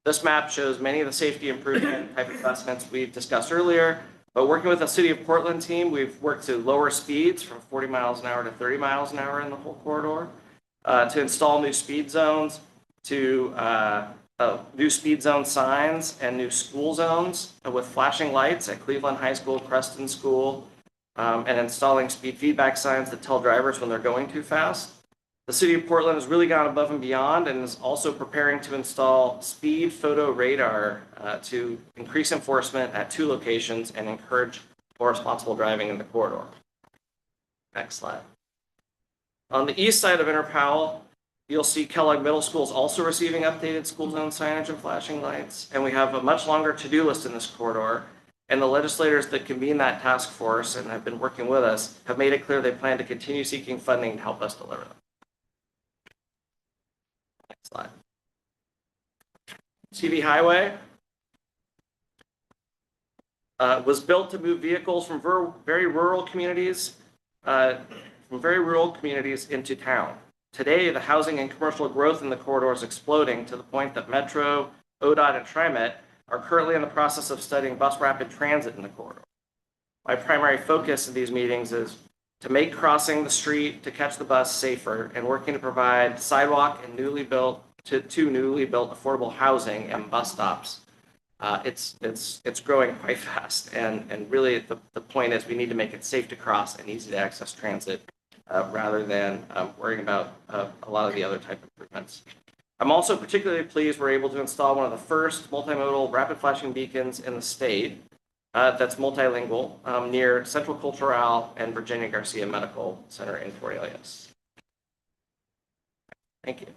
This map shows many of the safety improvement type investments we've discussed earlier, but working with the City of Portland team, we've worked to lower speeds from 40 miles an hour to 30 miles an hour in the whole corridor, to install new speed zones, to new speed zone signs and new school zones with flashing lights at Cleveland High School, Preston School, and installing speed feedback signs that tell drivers when they're going too fast. The City of Portland has really gone above and beyond and is also preparing to install speed photo radar to increase enforcement at 2 locations and encourage more responsible driving in the corridor. Next slide. On the east side of Inner Powell, you'll see Kellogg Middle School is also receiving updated school zone signage and flashing lights, and we have a much longer to-do list in this corridor, and the legislators that convene that task force and have been working with us have made it clear they plan to continue seeking funding to help us deliver them. Next slide. CV Highway was built to move vehicles from very rural communities into town. Today, the housing and commercial growth in the corridor is exploding to the point that Metro, ODOT, and TriMet are currently in the process of studying bus rapid transit in the corridor. My primary focus in these meetings is to make crossing the street to catch the bus safer and working to provide sidewalk and newly built to two newly built affordable housing and bus stops. It's growing quite fast, and really the point is we need to make it safe to cross and easy to access transit rather than worrying about a lot of the other type of improvements. I'm also particularly pleased we're able to install one of the first multimodal rapid flashing beacons in the state that's multilingual near Central Cultural and Virginia Garcia Medical Center in Fort Elias. Thank you.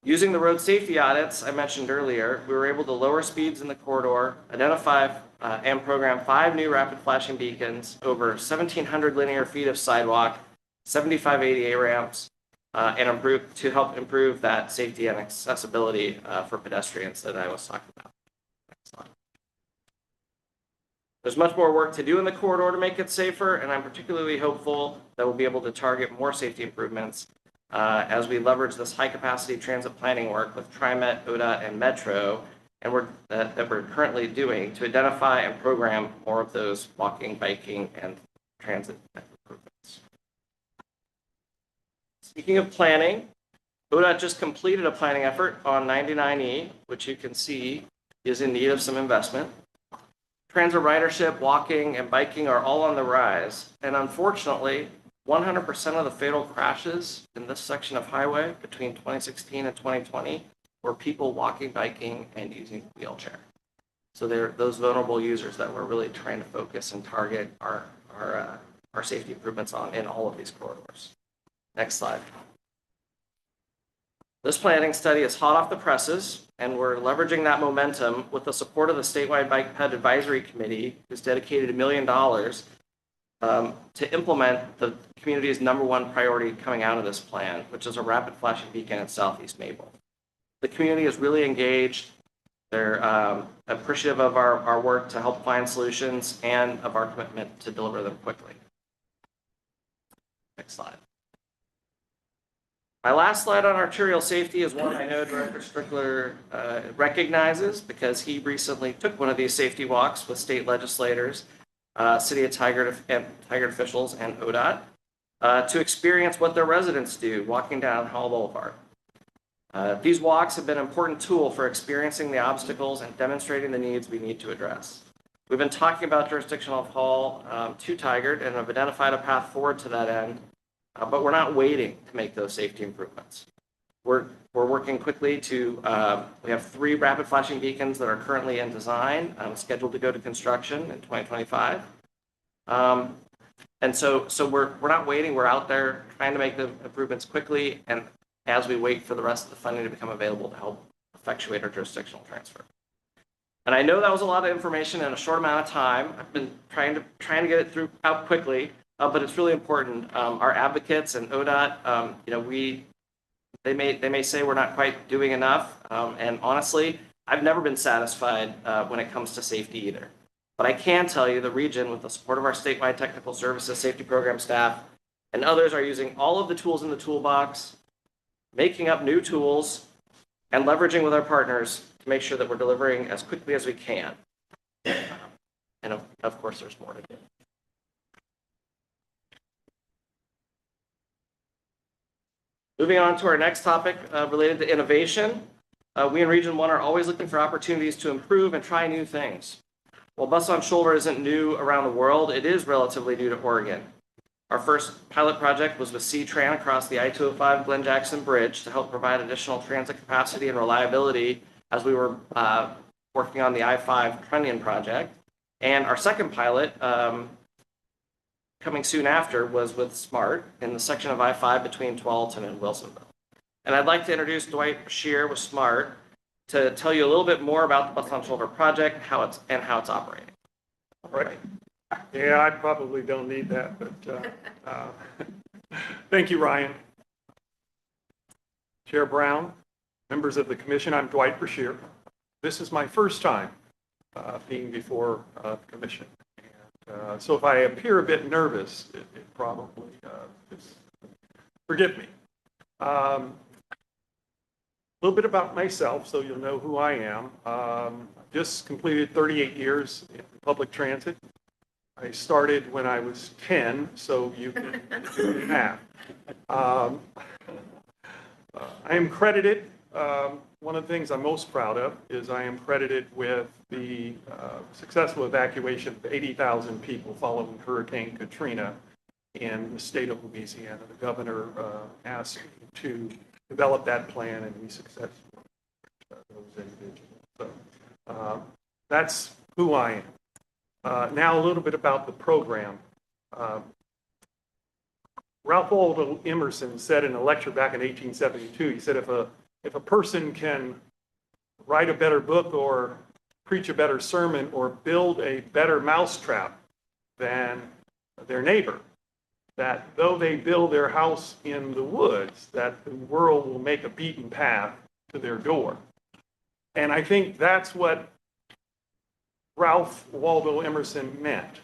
Using the road safety audits I mentioned earlier, we were able to lower speeds in the corridor, identify and program 5 new rapid flashing beacons, over 1,700 linear feet of sidewalk, 75 ADA ramps, and to help improve that safety and accessibility for pedestrians that I was talking about. Next slide. There's much more work to do in the corridor to make it safer, and I'm particularly hopeful that we'll be able to target more safety improvements as we leverage this high-capacity transit planning work with TriMet, ODOT, and Metro, and that we're currently doing to identify and program more of those walking, biking, and transit improvements. Speaking of planning, ODOT just completed a planning effort on 99E, which you can see is in need of some investment. Transit ridership, walking, and biking are all on the rise, and unfortunately, 100% of the fatal crashes in this section of highway between 2016 and 2020 were people walking, biking, and using a wheelchair. So they're those vulnerable users that we're really trying to focus and target our safety improvements on in all of these corridors. Next slide. This planning study is hot off the presses, and we're leveraging that momentum with the support of the Statewide Bike Ped Advisory Committee, who's dedicated $1 million to implement the community's #1 priority coming out of this plan, which is a rapid flashing beacon in Southeast Maple. The community is really engaged. They're appreciative of our work to help find solutions and of our commitment to deliver them quickly. Next slide. My last slide on arterial safety is one I know Director Strickler recognizes because he recently took one of these safety walks with state legislators, City of Tigard officials, and ODOT to experience what their residents do walking down Hall Boulevard. These walks have been an important tool for experiencing the obstacles and demonstrating the needs we need to address. We've been talking about jurisdictional Hall to Tigard and have identified a path forward to that end, but we're not waiting to make those safety improvements. We're working quickly to, we have 3 rapid flashing beacons that are currently in design, scheduled to go to construction in 2025. And so we're not waiting, we're out there trying to make the improvements quickly, and as we wait for the rest of the funding to become available to help effectuate our jurisdictional transfer. And I know that was a lot of information in a short amount of time. I've been trying to get it out quickly, but it's really important. Our advocates and ODOT, they may say we're not quite doing enough, and honestly, I've never been satisfied when it comes to safety either. But I can tell you the region, with the support of our statewide technical services, safety program staff, and others, are using all of the tools in the toolbox, making up new tools, and leveraging with our partners to make sure that we're delivering as quickly as we can. And of course, there's more to do. Moving on to our next topic related to innovation. We in Region 1 are always looking for opportunities to improve and try new things. While Bus on Shoulder isn't new around the world, it is relatively new to Oregon. Our first pilot project was with C-Tran across the I-205 Glen Jackson Bridge to help provide additional transit capacity and reliability as we were working on the I-5 Trunnion project. And our second pilot, coming soon after, was with SMART in the section of I-5 between Tualatin and Wilsonville. And I'd like to introduce Dwight Bashir with SMART to tell you a little bit more about the Bus on Shoulder project and how it's operating. All right. Yeah, I probably don't need that, but thank you, Ryan. Chair Brown, members of the commission, I'm Dwight Bashir. This is my first time being before the commission. And, so if I appear a bit nervous, it probably is, forgive me. A little bit about myself so you'll know who I am. Just completed 38 years in public transit. I started when I was 10, so you can do the math. I am credited one of the things I'm most proud of is I am credited with the successful evacuation of 80,000 people following Hurricane Katrina in the state of Louisiana. The governor asked me to develop that plan, and we successfully those individuals. So that's who I am. Now a little bit about the program. Ralph Waldo Emerson said in a lecture back in 1872, he said, if a person can write a better book or preach a better sermon or build a better mousetrap than their neighbor, that though they build their house in the woods, that the world will make a beaten path to their door. And I think that's what Ralph Waldo Emerson meant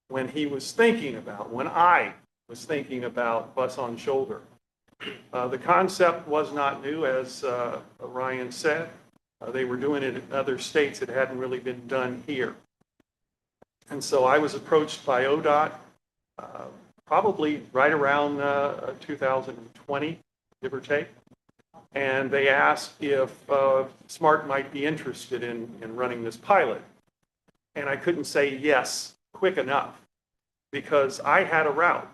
when he was thinking about, when I was thinking about bus on shoulder. The concept was not new, as Ryan said. They were doing it in other states. It hadn't really been done here. And so I was approached by ODOT probably right around 2020, give or take. And they asked if SMART might be interested in running this pilot. And I couldn't say yes quick enough because I had a route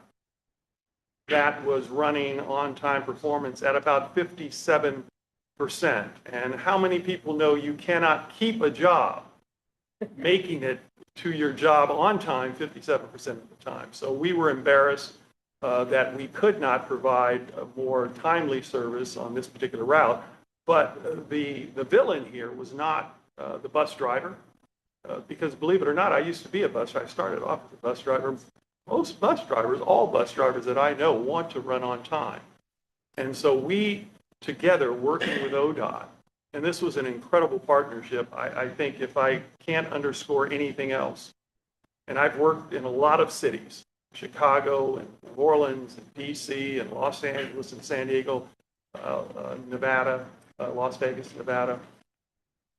that was running on-time performance at about 57%. And how many people know you cannot keep a job making it to your job on time 57% of the time? So we were embarrassed that we could not provide a more timely service on this particular route. But the villain here was not the bus driver, because believe it or not, I used to be a bus driver. I started off as a bus driver. Most bus drivers, all bus drivers that I know, want to run on time. And so we, together, working with ODOT, and this was an incredible partnership. I think if I can't underscore anything else, and I've worked in a lot of cities, Chicago and New Orleans and DC and Los Angeles and San Diego, Nevada, Las Vegas, Nevada,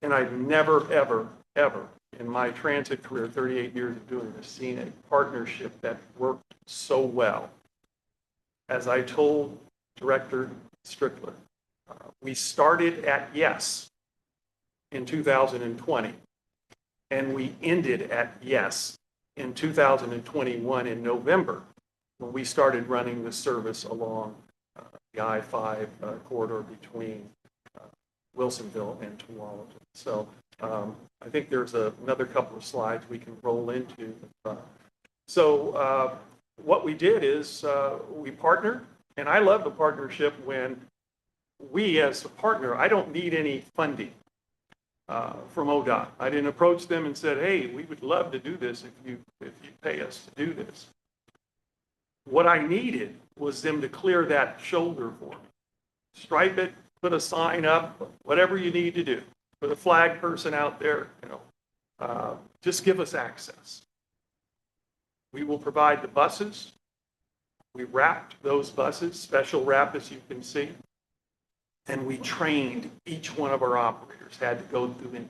and I've never, ever, ever in my transit career, 38 years of doing this, seen a partnership that worked so well. As I told Director Strickler, we started at yes in 2020, and we ended at yes in 2021 in November, when we started running the service along the I-5 corridor between Wilsonville and Tualatin. So I think there's another couple of slides we can roll into. So what we did is we partnered, and I love the partnership when we, as a partner, I don't need any funding from ODOT. I didn't approach them and said, hey, we would love to do this if you pay us to do this. What I needed was them to clear that shoulder for me. Stripe it, put a sign up, whatever you need to do. For the flag person out there, just give us access. We will provide the buses. We wrapped those buses, special wrap as you can see, and we trained each one of our operators, had to go through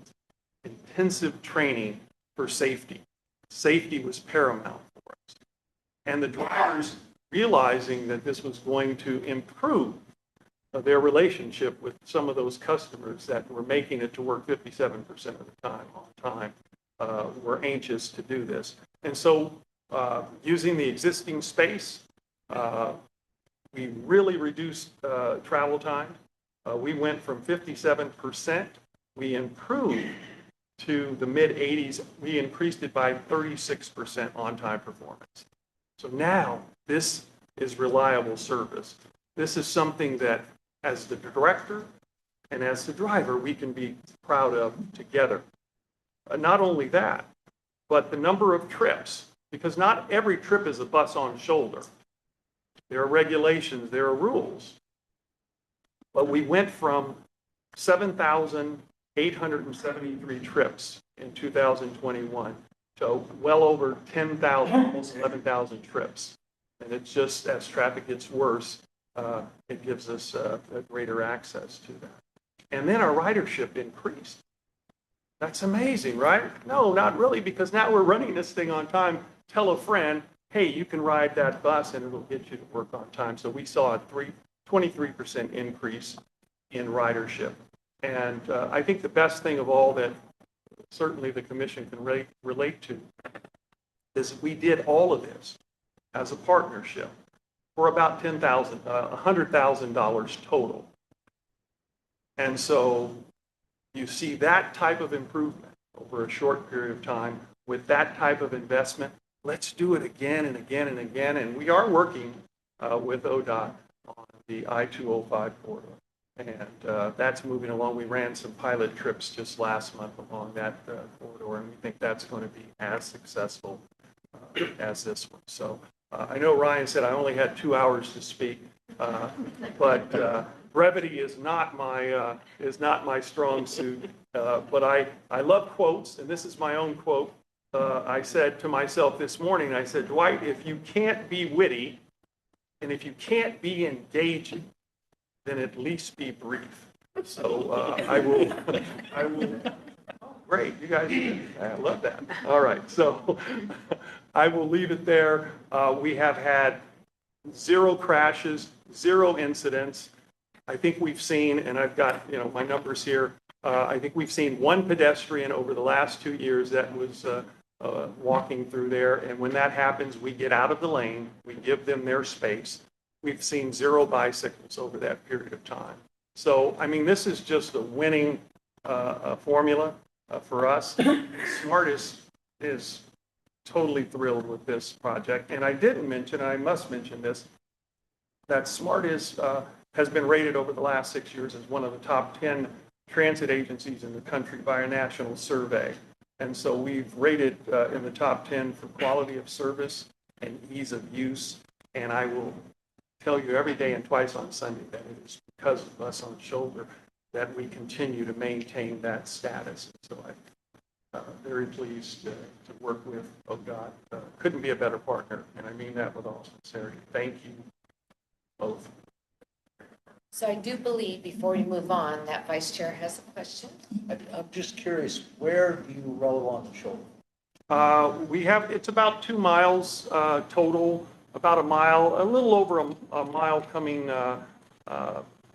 intensive training for safety. Safety was paramount for us. And the drivers, realizing that this was going to improve their relationship with some of those customers that were making it to work 57% of the time on time, were anxious to do this. And so using the existing space, we really reduced travel time. We went from 57%, we improved to the mid-80s. We increased it by 36% on-time performance. So now this is reliable service. This is something that, as the director and as the driver, we can be proud of together. Not only that, but the number of trips, because not every trip is a bus on shoulder. There are regulations, there are rules. But we went from 7,873 trips in 2021 to well over 10,000, almost 11,000 trips. And it's just, as traffic gets worse, it gives us a greater access to that. And then our ridership increased. That's amazing, right? No, not really, because now we're running this thing on time. Tell a friend, hey, you can ride that bus and it'll get you to work on time. So we saw a 23% increase in ridership. And I think the best thing of all that certainly the commission can relate to is we did all of this as a partnership for about $100,000 total. And so you see that type of improvement over a short period of time with that type of investment. Let's do it again and again and again. And we are working with ODOT on the I-205 corridor. And that's moving along. We ran some pilot trips just last month along that corridor, and we think that's going to be as successful as this one. So I know Ryan said I only had 2 hours to speak, but brevity is not my strong suit. But I love quotes, and this is my own quote. I said to myself this morning, I said, Dwight, if you can't be witty, and if you can't be engaging, then at least be brief. So I will, oh, great, you guys, I love that. All right, so I will leave it there. We have had 0 crashes, 0 incidents. I think we've seen, and I've got, my numbers here, I think we've seen 1 pedestrian over the last 2 years that was walking through there. And when that happens, we get out of the lane, we give them their space. We've seen 0 bicycles over that period of time. So, I mean, this is just a winning formula for us. SMART is totally thrilled with this project. And I didn't mention, I must mention this, that SMART has been rated over the last 6 years as one of the top 10 transit agencies in the country by a national survey. And so we've rated in the top 10 for quality of service and ease of use. And I will tell you every day and twice on Sunday that it is because of us on Shoulder that we continue to maintain that status. So I'm very pleased to work with ODOT. Couldn't be a better partner, and I mean that with all sincerity. Thank you both. So I do believe, before we move on, that Vice Chair has a question. I'm just curious, where do you roll on the shoulder? It's about 2 miles total. About a mile, a little over a mile coming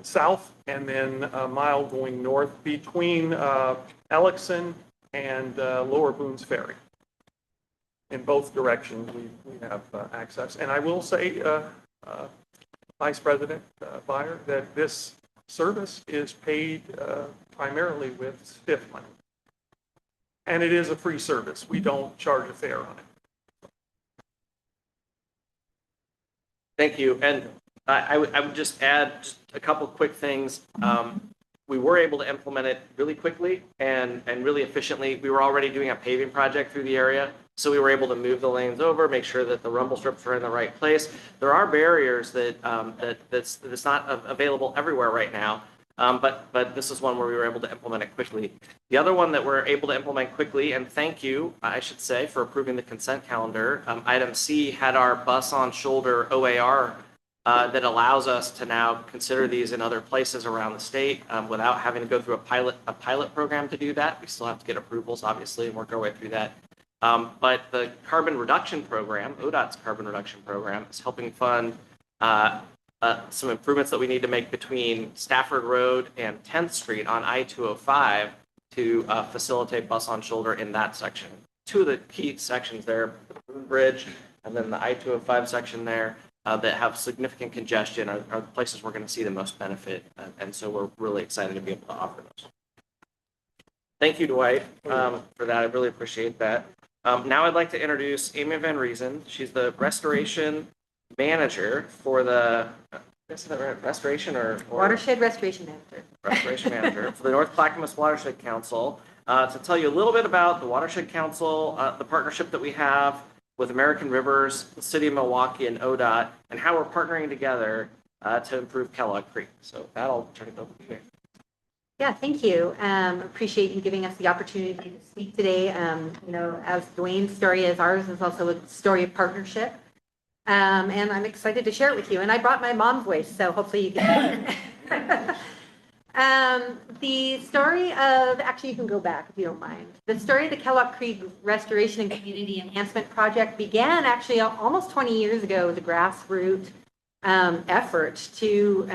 south, and then a mile going north between Ellickson and Lower Boones Ferry. In both directions, we have access. And I will say, Vice President Byer, that this service is paid primarily with STIF money. And it is a free service. We don't charge a fare on it. Thank you. And I would just add just a couple quick things. We were able to implement it really quickly and really efficiently. We were already doing a paving project through the area, so we were able to move the lanes over, make sure that the rumble strips are in the right place. There are barriers that's not available everywhere right now, but this is one where we were able to implement it quickly. The other one that we're able to implement quickly, and thank you, I should say, for approving the consent calendar. Item C had our bus on shoulder OAR that allows us to now consider these in other places around the state without having to go through a pilot program to do that. We still have to get approvals, obviously, and work our way through that. But the carbon reduction program, ODOT's carbon reduction program, is helping fund some improvements that we need to make between Stafford Road and 10th Street on I-205 to facilitate bus on shoulder in that section. 2 of the key sections there, the Boone Bridge and then the I-205 section there that have significant congestion are the places we're going to see the most benefit. And so we're really excited to be able to offer those. Thank you, Dwight, for that. I really appreciate that. Now I'd like to introduce Amy Van Riesen. She's the restoration manager for the restoration or Watershed Restoration Manager. Restoration Manager for the North Clackamas Watershed Council to tell you a little bit about the Watershed Council, the partnership that we have with American Rivers, the City of Milwaukee, and ODOT, and how we're partnering together to improve Kellogg Creek. So with that, I'll turn it over to you. Yeah, thank you. Appreciate you giving us the opportunity to speak today. As Dwayne's story is, ours is also a story of partnership. And I'm excited to share it with you. And I brought my mom's voice, so hopefully you can hear it. The story of, actually you can go back if you don't mind. The story of the Kellogg Creek Restoration and Community Enhancement Project began actually almost 20 years ago as a grassroots effort to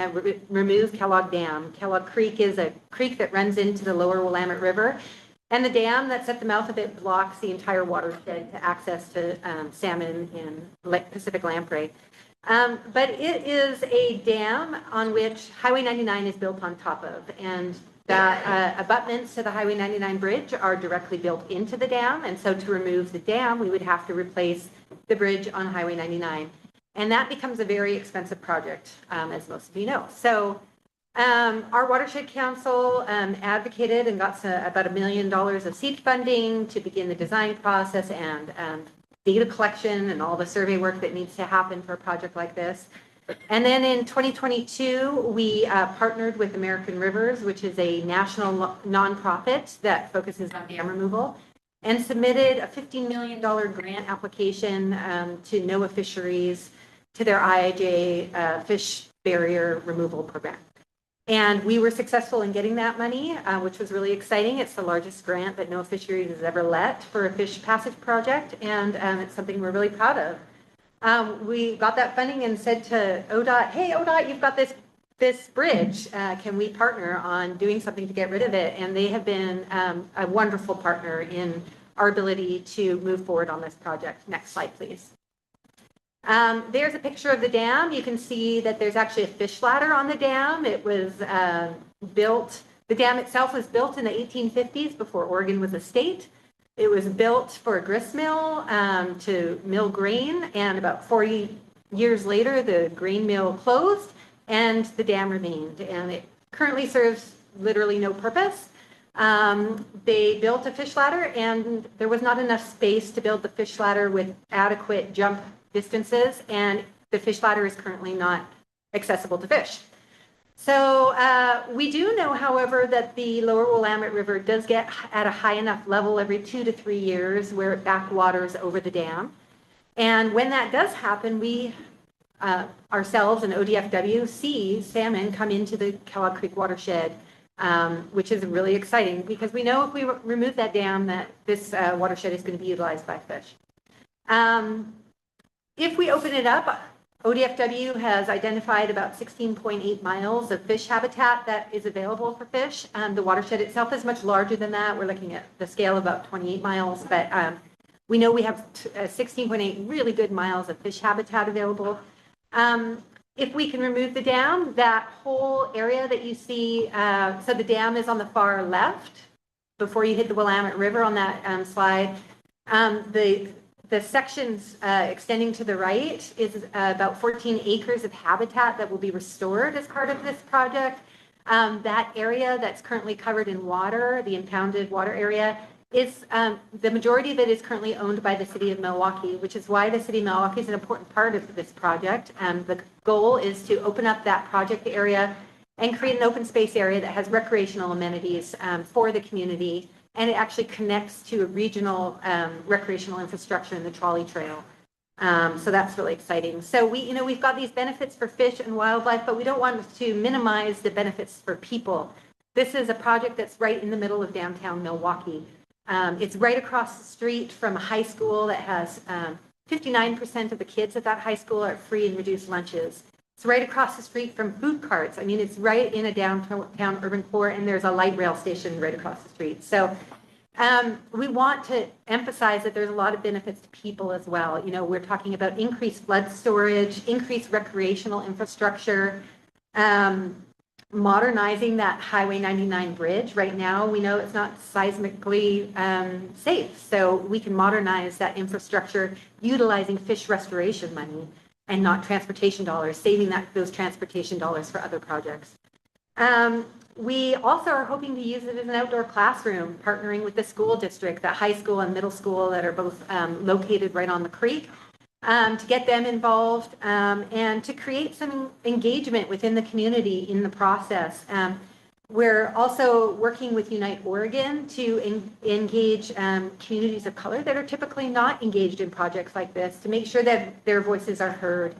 remove Kellogg Dam. Kellogg Creek is a creek that runs into the lower Willamette River, and the dam that's at the mouth of it blocks the entire watershed to access to salmon in Pacific lamprey. But it is a dam on which Highway 99 is built on top of, and that abutments to the Highway 99 bridge are directly built into the dam, and so to remove the dam, we would have to replace the bridge on Highway 99. And that becomes a very expensive project, as most of you know. So our Watershed Council advocated and got about $1 million of seed funding to begin the design process and data collection and all the survey work that needs to happen for a project like this. And then in 2022, we partnered with American Rivers, which is a national nonprofit that focuses on dam removal, and submitted a $15 million grant application to NOAA Fisheries to their IIJ fish barrier removal program. And we were successful in getting that money, which was really exciting. It's the largest grant that NOAA Fisheries has ever let for a fish passage project, and it's something we're really proud of. We got that funding and said to ODOT, hey, ODOT, you've got this bridge. Can we partner on doing something to get rid of it? And they have been a wonderful partner in our ability to move forward on this project. Next slide, please. There's a picture of the dam. You can see that there's actually a fish ladder on the dam. It was built, the dam itself was built in the 1850s before Oregon was a state. It was built for a grist mill to mill grain, and about 40 years later, the grain mill closed and the dam remained. And it currently serves literally no purpose. They built a fish ladder, and there was not enough space to build the fish ladder with adequate jump distances, and the fish ladder is currently not accessible to fish. So we do know, however, that the lower Willamette River does get at a high enough level every 2 to 3 years where it backwaters over the dam. And when that does happen, we ourselves and ODFW see salmon come into the Kellogg Creek watershed, which is really exciting because we know if we remove that dam that this watershed is going to be utilized by fish. If we open it up, ODFW has identified about 16.8 miles of fish habitat that is available for fish. The watershed itself is much larger than that. We're looking at the scale of about 28 miles, but we know we have 16.8 really good miles of fish habitat available. If we can remove the dam, that whole area that you see, so the dam is on the far left before you hit the Willamette River on that slide. The sections extending to the right is about 14 acres of habitat that will be restored as part of this project. That area that's currently covered in water, the impounded water area, is the majority of it is currently owned by the city of Milwaukee, which is why the city of Milwaukee is an important part of this project. The goal is to open up that project area and create an open space area that has recreational amenities for the community. And it actually connects to a regional recreational infrastructure in the trolley trail. So that's really exciting. So we've got these benefits for fish and wildlife, but we don't want to minimize the benefits for people. This is a project that's right in the middle of downtown Milwaukee. It's right across the street from a high school that has 59% of the kids at that high school are free and reduced lunches. It's right across the street from food carts. I mean, it's right in a downtown urban core, and there's a light rail station right across the street. So we want to emphasize that there's a lot of benefits to people as well. We're talking about increased flood storage, increased recreational infrastructure, modernizing that Highway 99 bridge. Right now, we know it's not seismically safe, so we can modernize that infrastructure utilizing fish restoration money and not transportation dollars, saving those transportation dollars for other projects. We also are hoping to use it as an outdoor classroom, partnering with the school district, the high school and middle school that are both located right on the creek, to get them involved and to create some engagement within the community in the process. We're also working with Unite Oregon to engage communities of color that are typically not engaged in projects like this to make sure that their voices are heard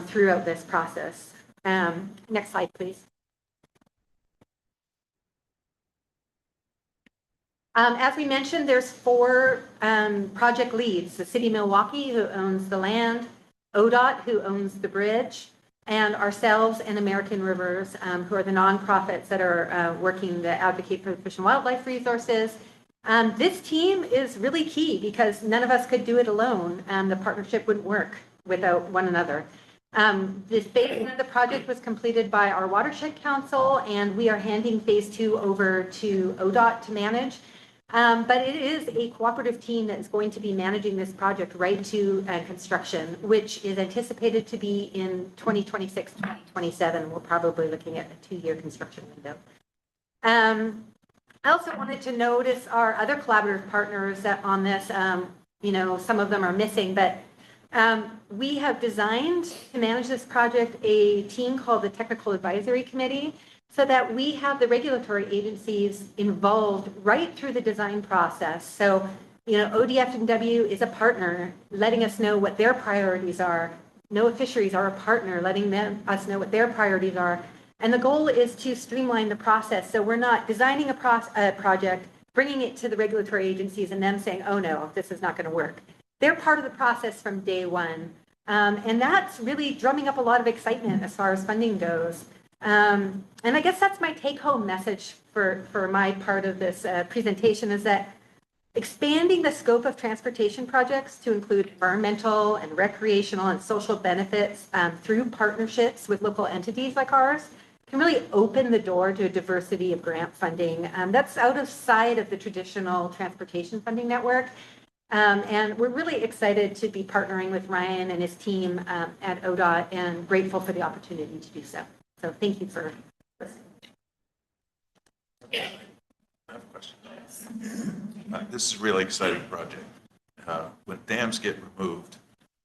throughout this process. Next slide, please. As we mentioned, there's 4 project leads. The city of Milwaukee, who owns the land, ODOT, who owns the bridge, and ourselves and American Rivers, who are the nonprofits that are working to advocate for the fish and wildlife resources. This team is really key because none of us could do it alone. The partnership wouldn't work without one another. This phase 1 of the project was completed by our watershed council, and we are handing phase 2 over to ODOT to manage. But it is a cooperative team that is going to be managing this project right to construction, which is anticipated to be in 2026, 2027. We're probably looking at a 2-year construction window. I also wanted to notice our other collaborative partners that on this, some of them are missing, but we have designed to manage this project a team called the Technical Advisory Committee, so that we have the regulatory agencies involved right through the design process. So, ODF&W is a partner, letting us know what their priorities are. NOAA Fisheries are a partner, letting us know what their priorities are. And the goal is to streamline the process. So we're not designing a project, bringing it to the regulatory agencies, and them saying, oh no, this is not going to work. They're part of the process from day one. And that's really drumming up a lot of excitement as far as funding goes. And I guess that's my take-home message for my part of this presentation, is that expanding the scope of transportation projects to include environmental and recreational and social benefits through partnerships with local entities like ours can really open the door to a diversity of grant funding. That's out of sight of the traditional transportation funding network. And we're really excited to be partnering with Ryan and his team at ODOT, and grateful for the opportunity to do so. So thank you for listening. I have a question. This is a really exciting project. When dams get removed,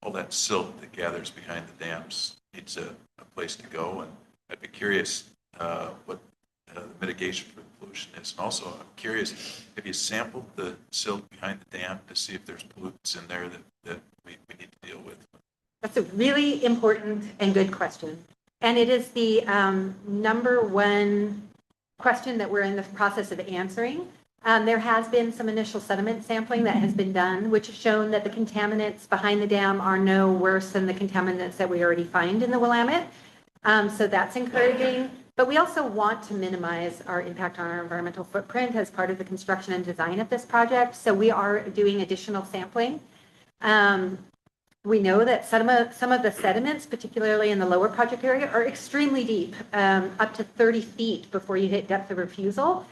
all that silt that gathers behind the dams needs a place to go. And I'd be curious what the mitigation for the pollution is. And also, I'm curious, have you sampled the silt behind the dam to see if there's pollutants in there that we need to deal with? That's a really important and good question. And it is the number one question that we're in the process of answering. There has been some initial sediment sampling that has been done, which has shown that the contaminants behind the dam are no worse than the contaminants that we already find in the Willamette. So that's encouraging. But we also want to minimize our impact on our environmental footprint as part of the construction and design of this project. So we are doing additional sampling. We know that some of the sediments, particularly in the lower project area, are extremely deep, up to 30 feet before you hit depth of refusal.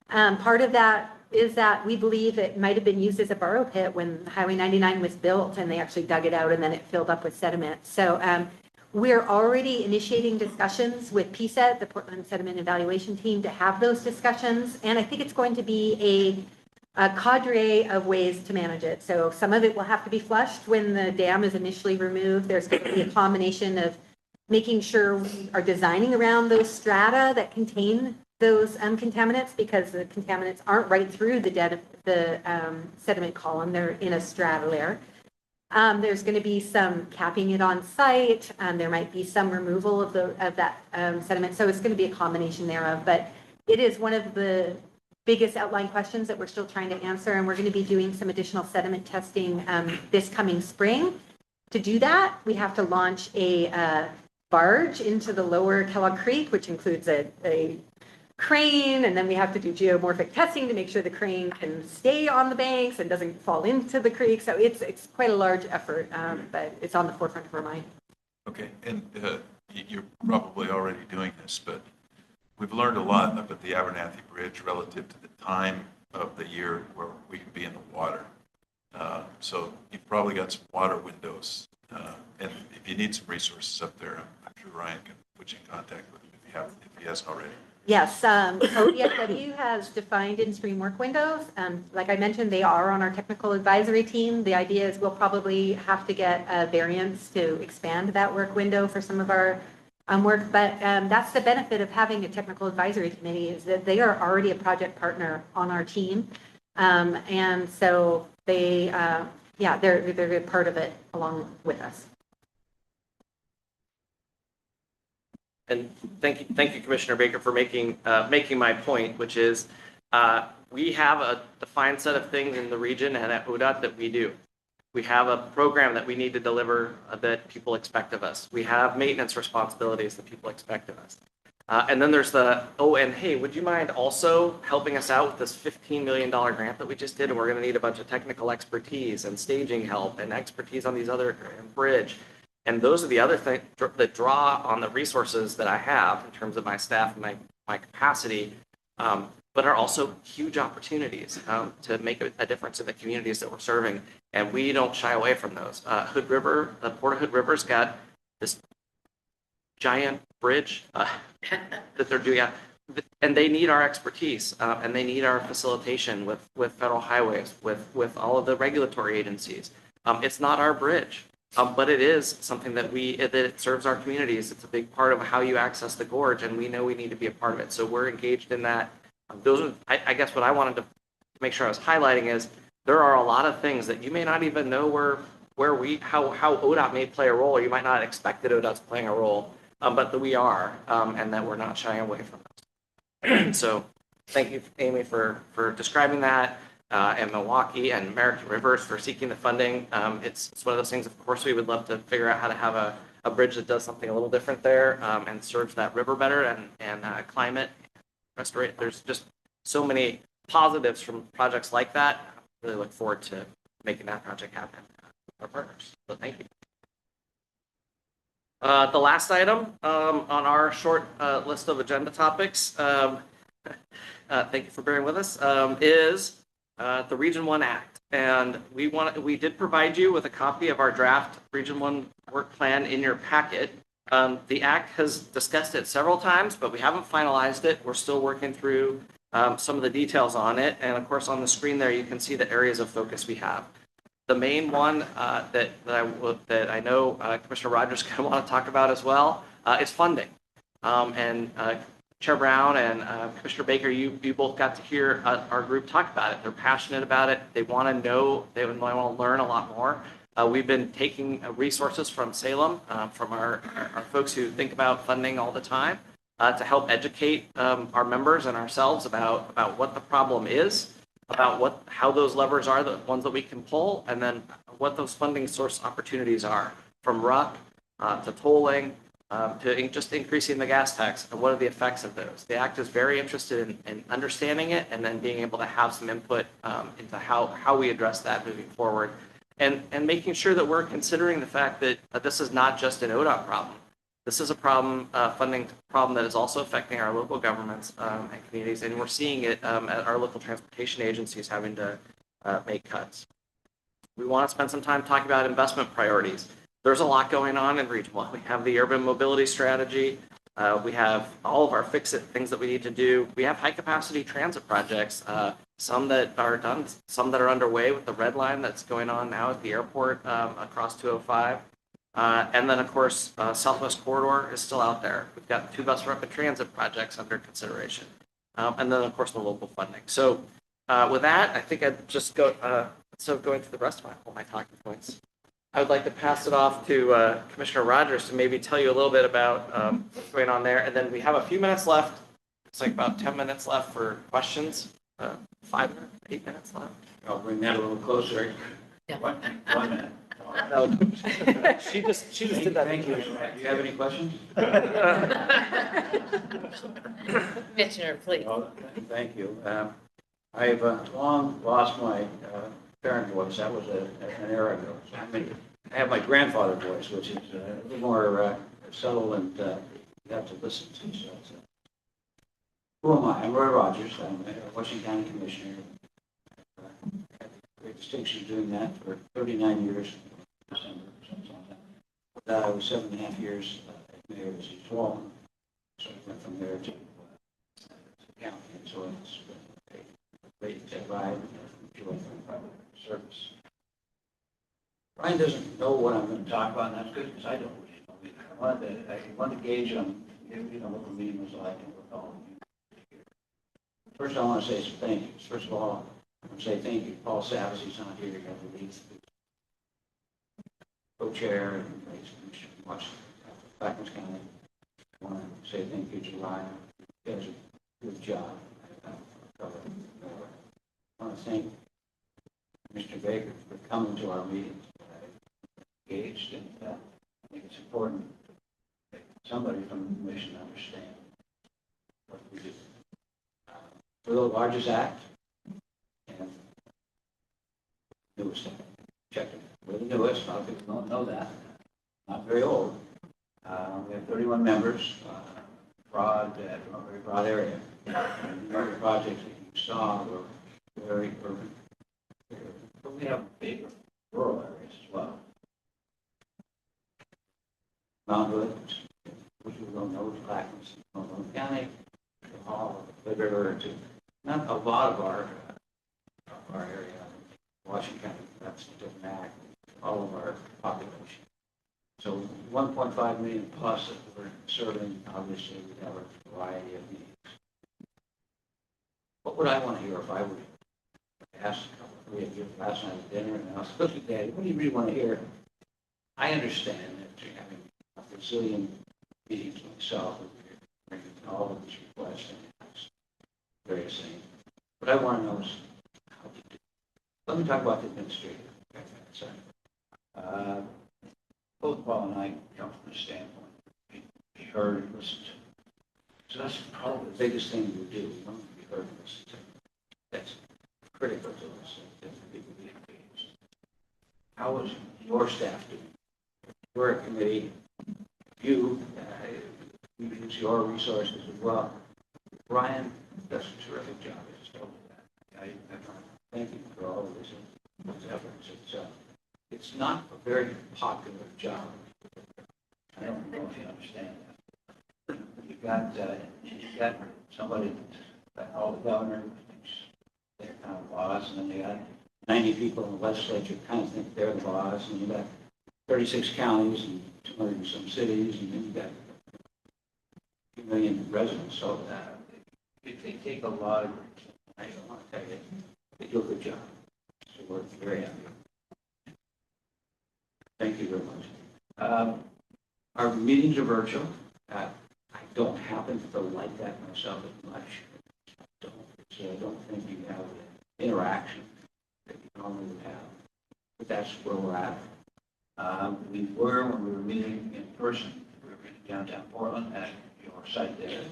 Part of that is that we believe it might have been used as a burrow pit when Highway 99 was built, and they actually dug it out and then it filled up with sediment. So we're already initiating discussions with PSET, the Portland Sediment Evaluation Team, to have those discussions. And I think it's going to be a cadre of ways to manage it. So some of it will have to be flushed when the dam is initially removed. There's going to be a combination of making sure we are designing around those strata that contain those contaminants, because the contaminants aren't right through the sediment column. They're in a strata layer. There's going to be some capping it on site. There might be some removal of that sediment. So it's going to be a combination thereof. But it is one of the biggest outline questions that we're still trying to answer, and we're going to be doing some additional sediment testing this coming spring. To do that, we have to launch a barge into the lower Kellogg Creek, which includes a crane, and then we have to do geomorphic testing to make sure the crane can stay on the banks and doesn't fall into the creek. So it's quite a large effort, but it's on the forefront of our mind. Okay, and you're probably already doing this, but we've learned a lot about the Abernathy Bridge relative to the time of the year where we can be in the water. So you've probably got some water windows. And if you need some resources up there, I'm sure Ryan can put you in contact with him if he hasn't already. Yes, ODFW has defined in-stream work windows. Like I mentioned, they are on our technical advisory team. The idea is we'll probably have to get a variance to expand that work window for some of our work, but that's the benefit of having a technical advisory committee, is that they are already a project partner on our team, and so they're a part of it along with us. And thank you, Commissioner Baker, for making my point, which is we have a defined set of things in the region and at ODOT that we do. We have a program that we need to deliver that people expect of us. We have maintenance responsibilities that people expect of us. And then there's and hey, would you mind also helping us out with this $15 million grant that we just did? And we're going to need a bunch of technical expertise and staging help and expertise on these other bridge. And those are the other things that draw on the resources that I have in terms of my staff and my capacity, but are also huge opportunities to make a difference in the communities that we're serving. And we don't shy away from those. Hood River, the Port of Hood River's got this giant bridge that they're doing, and they need our expertise, and they need our facilitation with federal highways, with all of the regulatory agencies. It's not our bridge, but it is something that it serves our communities. It's a big part of how you access the gorge, and we know we need to be a part of it. So we're engaged in that. Those are, I guess, what I wanted to make sure I was highlighting is there are a lot of things that you may not even know how ODOT may play a role, or you might not expect that ODOT's playing a role. But that we are, and that we're not shying away from those. So thank you, Amy, for describing that, and Milwaukee and American Rivers for seeking the funding. It's one of those things, of course, we would love to figure out how to have a bridge that does something a little different there, and serves that river better and climate restoration. There's just so many positives from projects like that. I really look forward to making that project happen with our partners. So thank you. The last item on our short list of agenda topics, thank you for bearing with us, is the Region 1 Act. And we did provide you with a copy of our draft Region 1 work plan in your packet. The Act has discussed it several times, but we haven't finalized it. We're still working through some of the details on it. And of course, on the screen there, you can see the areas of focus we have. The main one that I know Commissioner Rogers is going to want to talk about as well is funding. And Chair Brown and Commissioner Baker, you both got to hear our group talk about it. They're passionate about it. They want to know, they want to learn a lot more. We've been taking resources from Salem, from our folks who think about funding all the time, to help educate our members and ourselves about what the problem is, about how those levers are, the ones that we can pull, and then what those funding source opportunities are, from RUC to tolling to just increasing the gas tax, and what are the effects of those. The Act is very interested in understanding it and then being able to have some input into how we address that moving forward, and making sure that we're considering the fact that this is not just an ODOT problem. This is a problem, funding problem that is also affecting our local governments and communities, and we're seeing it at our local transportation agencies having to make cuts. We want to spend some time talking about investment priorities. There's a lot going on in Region 1. We have the urban mobility strategy. We have all of our fix-it things that we need to do. We have high-capacity transit projects, some that are done, some that are underway with the red line that's going on now at the airport across 205. And then, of course, Southwest Corridor is still out there. We've got 2 bus rapid transit projects under consideration. And then, of course, the local funding. So with that, I think I'd just go, instead of going through the rest of my talking points, I would like to pass it off to Commissioner Rogers to maybe tell you a little bit about what's going on there. And then we have a few minutes left. It's like about 10 minutes left for questions. 5 minutes, 8 minutes left. I'll bring that a little closer. Yeah. 1 minute. No, she just did that. Thank you. Do you have any questions? Commissioner, please. Well, thank you. I've long lost my parent voice. That was an era ago. So I have my grandfather voice, which is a little more subtle and you have to listen to. So who am I? I'm Roy Rogers. I'm a Washington County Commissioner. I had the great distinction of doing that for 39 years. December, something like that. I was 7.5 years at mayor of East Walton. So I went from there to county. And so it's been a great ride from joy from service. Brian doesn't know what I'm going to talk about, and that's good because I don't really know either. I wanted to gauge on what the meeting was like and what all of you. First, I want to say some thank yous. First of all, I want to say thank you to Paul Savas. He's not here. You have to leave. Co-chair and Race Commission in Washington, Clackamas County. I want to say thank you to Ryan. He does a good job. I want to thank Mr. Baker for coming to our meetings. engaged, and I think it's important that somebody from the commission understand what we do. We're the largest act, and newest act. Check it. We're the newest. A lot of people don't know that. Not very old. We have 31 members, a very broad area. And the other projects that you saw were very urban. But we have big rural areas as well. Mount Hood, which we don't know, Clackamas, Multnomah County, all the river, to not a lot of our area, Washington County, that's doesn't act, all of our population. So 1.5 million plus that we're serving, obviously we have a variety of needs. What would I want to hear if I would ask a couple of you last night at dinner and I was supposed to Daddy, what do you really want to hear? I understand that you're having a bazillion meetings myself with bringing all of these requests and various things. What I want to know is how to do it. Let me talk about the administrative side. Both Paul and I come from a standpoint, be heard and listened to. So that's probably the biggest thing we do. We want to be heard and listened to. That's critical to us, that people be engaged. How is your staff doing? We're a committee. You use your resources as well. Brian does a terrific job. I just told you that. I want to thank you for all of this efforts. It's not a very popular job. I don't know if you understand that. You've got somebody, all the governor thinks they're kind of boss, and then you got 90 people in the legislature kind of think they're the boss, and you got 36 counties and 200 and some cities, and then you got 2 million residents. So they take a lot of, I don't want to tell you, they do a good job. So we're very happy. Thank you very much. Our meetings are virtual. I don't happen to like that myself as much. I don't think you have the interaction that you normally would have. But that's where we're at. We were, when we were meeting in person, we were in downtown Portland at your site there.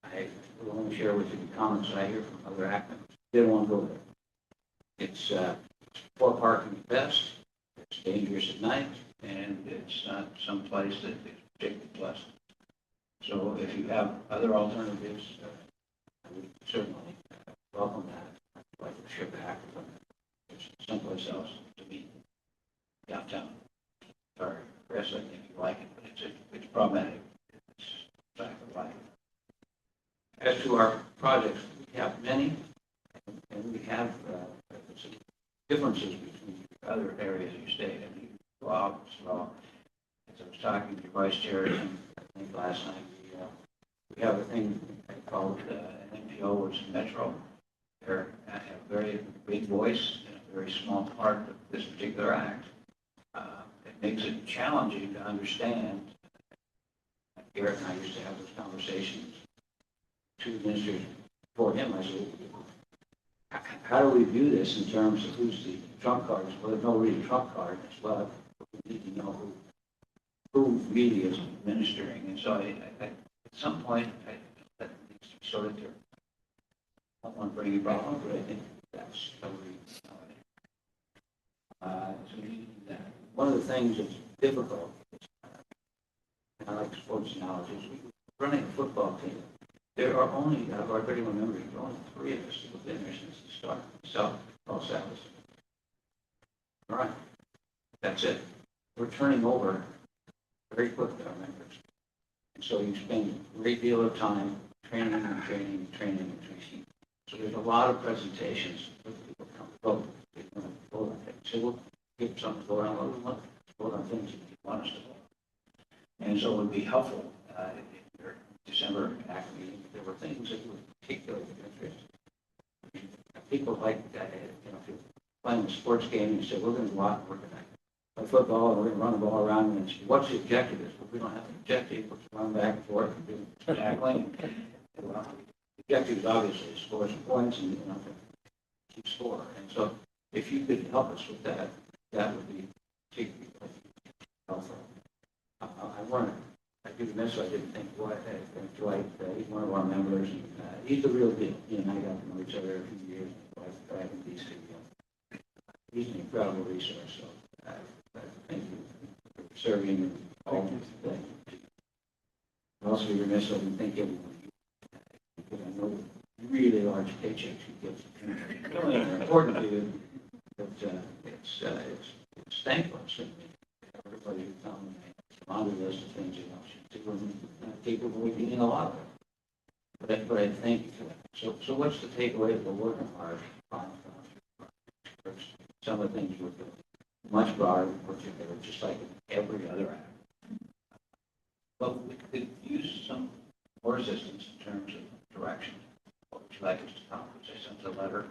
I will only share with you the comments that I hear from other actors. They don't want to go there. It's poor parking at best. It's dangerous at night, and it's not some place that is particularly pleasant. So if you have other alternatives, I would certainly welcome that. I'd like to share back someplace else to meet downtown. Sorry, Chris, I think you like it, but it's problematic. It's a fact of life. As to our projects, we have many, and we have some differences between other areas you stayed in. You go out as well. As I was talking to your vice chair, I think last night, we have a thing called an NPO, which is Metro. They have a very big voice in a very small part of this particular act. It makes it challenging to understand. Garrett and I used to have those conversations. Two ministers before him, I said, how do we view this in terms of who's the trump cards? Well, there's no really trump card as well. We need to know who really is administering. And so at some point, that needs to be sorted through. I don't want to bring you problem, but I think that's how we so we need to do that. One of the things that's difficult, and I like sports analogies, running a football team. There are only, out of our 31 members, there are only 3 of us who have been there since the start. So, Paul Salas. All right. That's it. We're turning over very quickly our members. And so you spend a great deal of time training and training and training and training. So there's a lot of presentations with people come vote. They want to vote on things. So we'll give some to vote on what we want to vote on things that you want us to vote. And so it would be helpful in your December act meeting if there were things that were particularly of interest. People like, if you're playing a sports game and you say, we're going to go out and we're going to play football and we're going to run the ball around and say, what's the objective is? Well, we don't have an objective. We're just run back and forth and do tackling. The objective is obviously to score some points and keep score. And so if you could help us with that, that would be particularly remiss if I didn't thank Dwight. He's one of our members. He's the real deal. He and I got to know each other a few years back in DC. He's an incredible resource. So thank you for serving and all the things. I'd also be remiss if I didn't thank everyone. Because I know really large paychecks you get. Not only are important to you, but it's thankless. And everybody who comes on the list of things you want you to do, and people will be in a lot of it. But I thank you for that. So what's the takeaway? We're working hard. Some of the things we're doing much broader, particularly, just like every other act. But we could use some more assistance in terms of direction. What would you like us to accomplish? I sent a letter.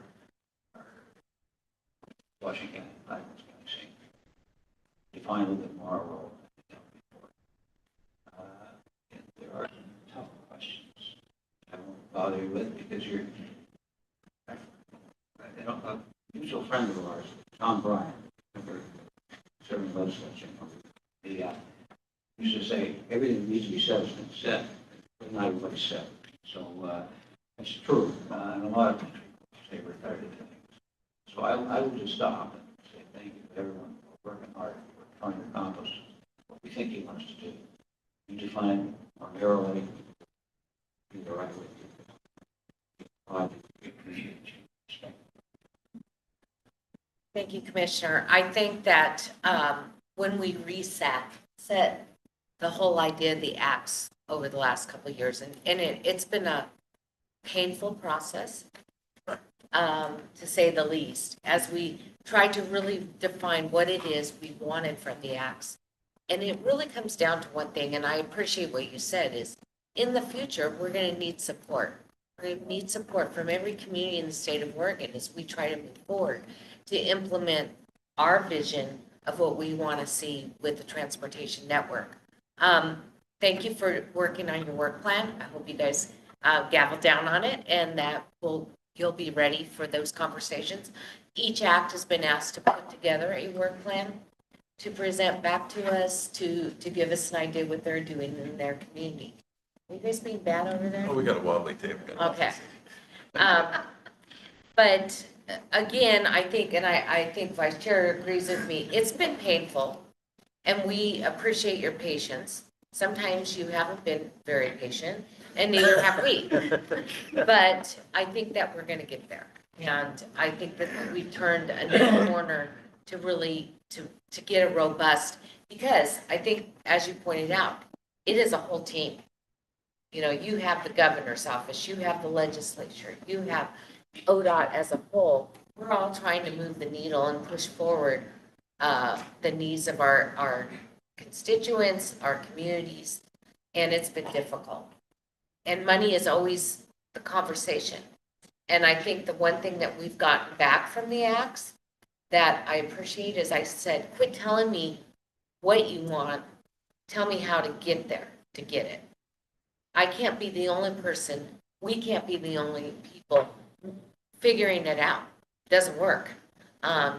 Washington County was going to say, define a little bit more our role. And there are some tough questions I won't bother you with because you're a mutual friend of ours, Tom Bryan, serving legislature. He used to say everything that needs to be said has been said, but not everybody said. So it's true, and a lot of things say repetitive things. So I will just stop and say thank you to everyone for working hard for trying to accomplish what we think you want us to do. You define our narrowly, be the right way to do it. We appreciate you. Thank you, Commissioner. I think that when we set the whole idea of the acts over the last couple of years, and it's been a painful process, to say the least, as we tried to really define what it is we wanted from the acts. And it really comes down to one thing, and I appreciate what you said, is in the future, we're going to need support. We're going to need support from every community in the state of Oregon as we try to move forward to implement our vision of what we want to see with the transportation network. Thank you for working on your work plan. I hope you guys gavel down on it and that you'll be ready for those conversations. Each act has been asked to put together a work plan to present back to us to give us an idea what they're doing in their community. Are you guys being bad over there? Oh, we got a wobbly table. Okay. But again, I think, and I think Vice Chair agrees with me, it's been painful and we appreciate your patience. Sometimes you haven't been very patient and neither have we. But I think that we're going to get there. And I think that we've turned a new corner to really, to get a robust, because I think, as you pointed out, it is a whole team. You know, you have the governor's office, you have the legislature, you have ODOT as a whole. We're all trying to move the needle and push forward the needs of our constituents, our communities, and it's been difficult. And money is always the conversation. And I think the one thing that we've gotten back from the acts that I appreciate is I said, quit telling me what you want, tell me how to get there to get it. I can't be the only person, we can't be the only people figuring it out. It doesn't work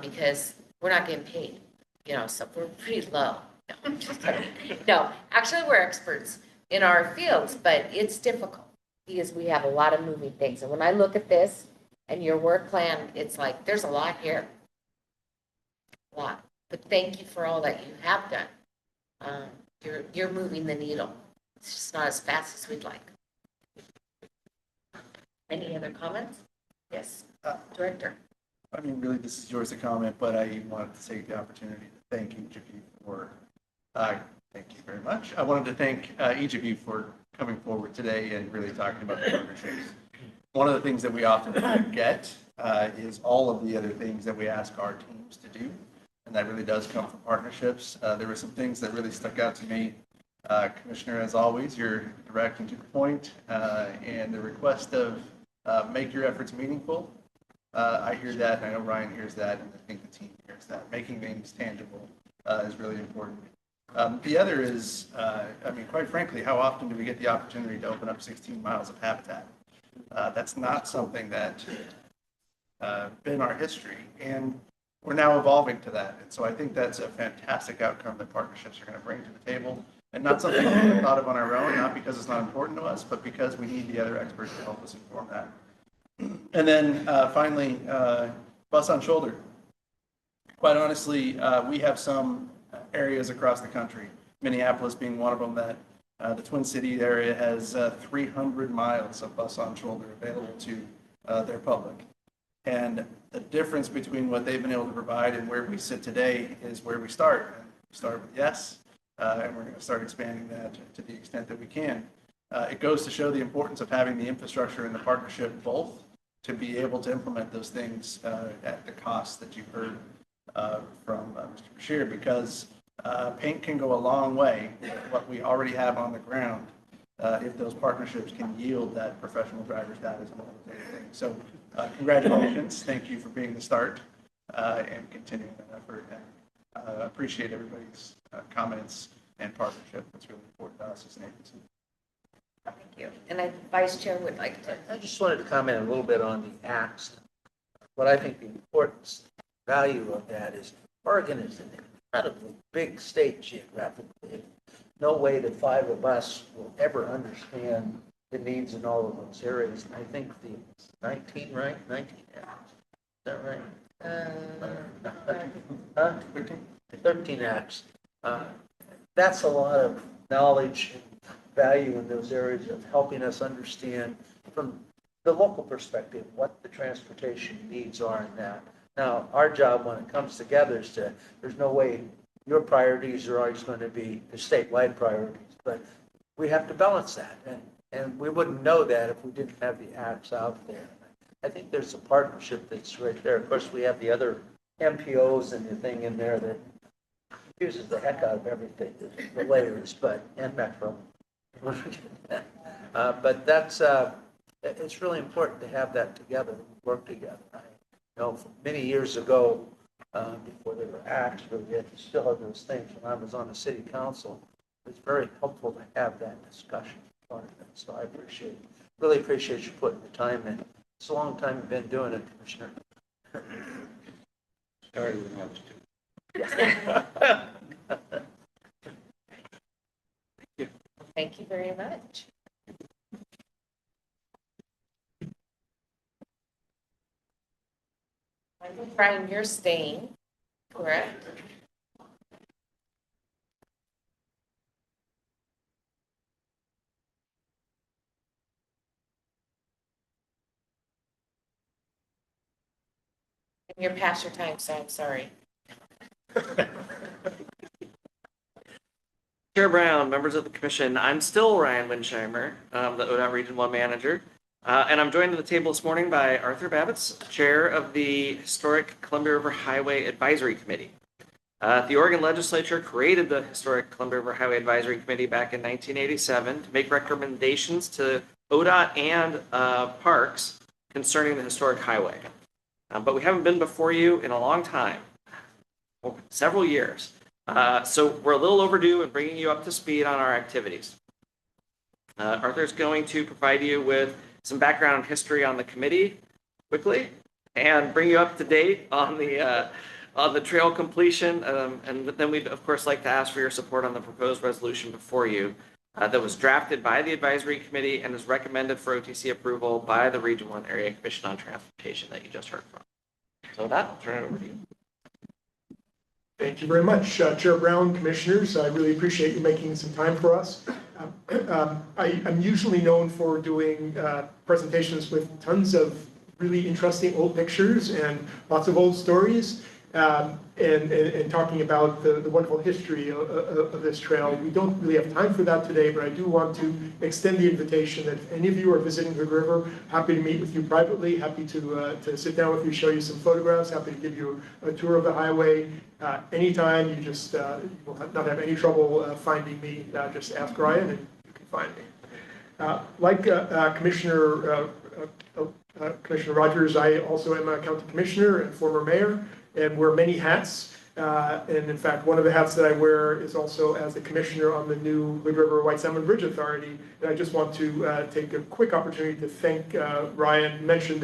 because we're not getting paid, you know, so we're pretty low. No, I'm just kidding. No, actually we're experts in our fields, but it's difficult because we have a lot of moving things. And when I look at this and your work plan, it's like, there's a lot here. A lot. But thank you for all that you have done. You're moving the needle. It's just not as fast as we'd like. Any other comments? Yes, Director. I mean, really, this is yours to comment, but I wanted to take the opportunity to thank each of you for, thank you very much. I wanted to thank each of you for coming forward today and really talking about the partnerships. One of the things that we often forget is all of the other things that we ask our teams to do, and that really does come from partnerships. There were some things that really stuck out to me. Commissioner, as always, you're direct and to the point, and the request of make your efforts meaningful. I hear that, and I know Ryan hears that, and I think the team hears that. Making things tangible is really important. The other is, I mean, quite frankly, how often do we get the opportunity to open up 16 miles of habitat? That's not something that been our history, and we're now evolving to that. And so I think that's a fantastic outcome that partnerships are going to bring to the table. And not something we thought of on our own, not because it's not important to us, but because we need the other experts to help us inform that. And then finally, bus on shoulder. Quite honestly, we have some areas across the country, Minneapolis being one of them, that the Twin Cities area has 300 miles of bus on shoulder available to their public. And the difference between what they've been able to provide and where we sit today is where we start. We start with yes, and we're going to start expanding that to the extent that we can. It goes to show the importance of having the infrastructure and the partnership both to be able to implement those things at the cost that you heard from Mr. Bashir, because paint can go a long way with what we already have on the ground if those partnerships can yield that professional driver status and all those other things. So congratulations. Thank you for being the start and continuing that effort. And appreciate everybody's comments and partnership. It's really important to us as an agency. Thank you. And the Vice Chair would like to. I just wanted to comment a little bit on the acts. What I think the importance, value of that is Oregon is an incredibly big state geographically. No way that 5 of us will ever understand the needs in all of those areas. And I think the 19, right? 19 acts. Is that right? 13 acts. That's a lot of knowledge and value in those areas of helping us understand from the local perspective what the transportation needs are in that. Now, our job when it comes together is to, there's no way your priorities are always going to be the statewide priorities, but we have to balance that. And we wouldn't know that if we didn't have the acts out there. I think there's a partnership that's right there. Of course, we have the other MPOs and the thing in there that confuses the heck out of everything, the layers, and Metro. But that's, it's really important to have that together, work together. I know many years ago, before there were acts, where we had to still have those things, when I was on the city council, it was very helpful to have that discussion. So I really appreciate you putting the time in. It's a long time you've been doing it, Commissioner. Sorry, when I was too. Thank you very much. I think, Brian, you're staying, correct? You're past your time, so I'm sorry. Chair Brown, members of the commission, I'm still Ryan Winsheimer, the ODOT Region 1 manager, and I'm joined at the table this morning by Arthur Babbitts, chair of the Historic Columbia River Highway Advisory Committee. The Oregon legislature created the Historic Columbia River Highway Advisory Committee back in 1987 to make recommendations to ODOT and parks concerning the historic highway. But we haven't been before you in a long time, several years. So we're a little overdue in bringing you up to speed on our activities. Arthur's going to provide you with some background and history on the committee quickly and bring you up to date on the trail completion. And then we'd, of course, like to ask for your support on the proposed resolution before you that was drafted by the advisory committee and is recommended for OTC approval by the Region 1 Area Commission on Transportation that you just heard from. So with that, I'll turn it over to you. Thank you very much, Chair Brown, Commissioners. I really appreciate you making some time for us. I'm usually known for doing presentations with tons of really interesting old pictures and lots of old stories, and talking about the wonderful history of this trail. We don't really have time for that today, but I do want to extend the invitation that if any of you are visiting the river, happy to meet with you privately, happy to sit down with you, show you some photographs, happy to give you a tour of the highway. Anytime, you just you will not have any trouble finding me. Just ask Ryan and you can find me. Like Commissioner Rogers, I also am a county commissioner and former mayor, and wear many hats. And in fact, one of the hats that I wear is also as the commissioner on the new Hood River White Salmon Bridge Authority. And I just want to take a quick opportunity to thank Ryan. Mentioned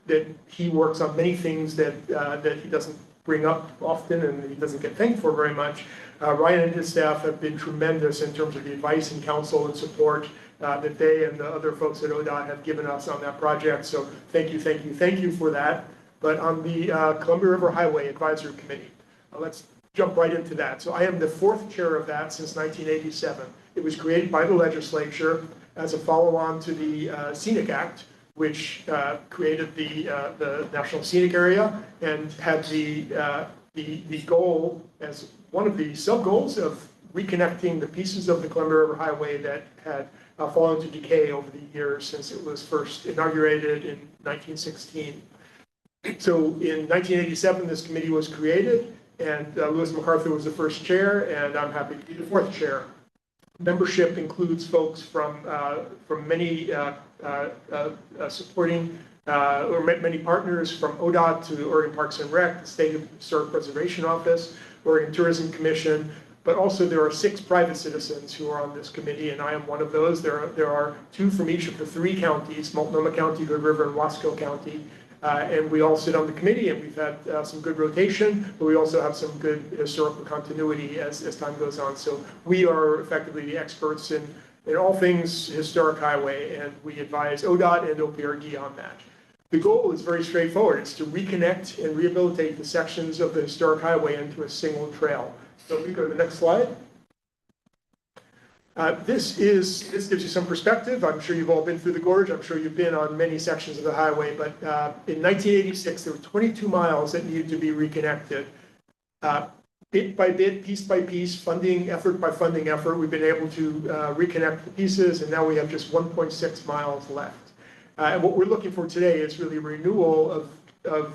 that he works on many things that he doesn't bring up often and he doesn't get thanked for very much. Ryan and his staff have been tremendous in terms of the advice and counsel and support that they and the other folks at ODOT have given us on that project. So thank you, thank you, thank you for that. But on the Columbia River Highway Advisory Committee, let's jump right into that. So I am the 4th chair of that since 1987. It was created by the legislature as a follow-on to the Scenic Act, which created the National Scenic Area and had the goal as one of the sub-goals of reconnecting the pieces of the Columbia River Highway that had fallen to decay over the years since it was first inaugurated in 1916. So in 1987, this committee was created, and Lewis MacArthur was the first chair, and I'm happy to be the 4th chair. Membership includes folks from many supporting or many partners, from ODOT to Oregon Parks and Rec, the State Historic Preservation Office, Oregon Tourism Commission, but also there are 6 private citizens who are on this committee, and I am one of those. There are 2 from each of the 3 counties, Multnomah County, Hood River, and Wasco County. And we all sit on the committee, and we've had some good rotation, but we also have some good historical continuity as time goes on. So we are effectively the experts in all things historic highway, and we advise ODOT and OPRD on that. The goal is very straightforward. It's to reconnect and rehabilitate the sections of the historic highway into a single trail. So if we go to the next slide. This gives you some perspective. I'm sure you've all been through the gorge. I'm sure you've been on many sections of the highway, but in 1986, there were 22 miles that needed to be reconnected. Bit by bit, piece by piece, funding effort by funding effort, we've been able to reconnect the pieces, and now we have just 1.6 miles left. And what we're looking for today is really renewal of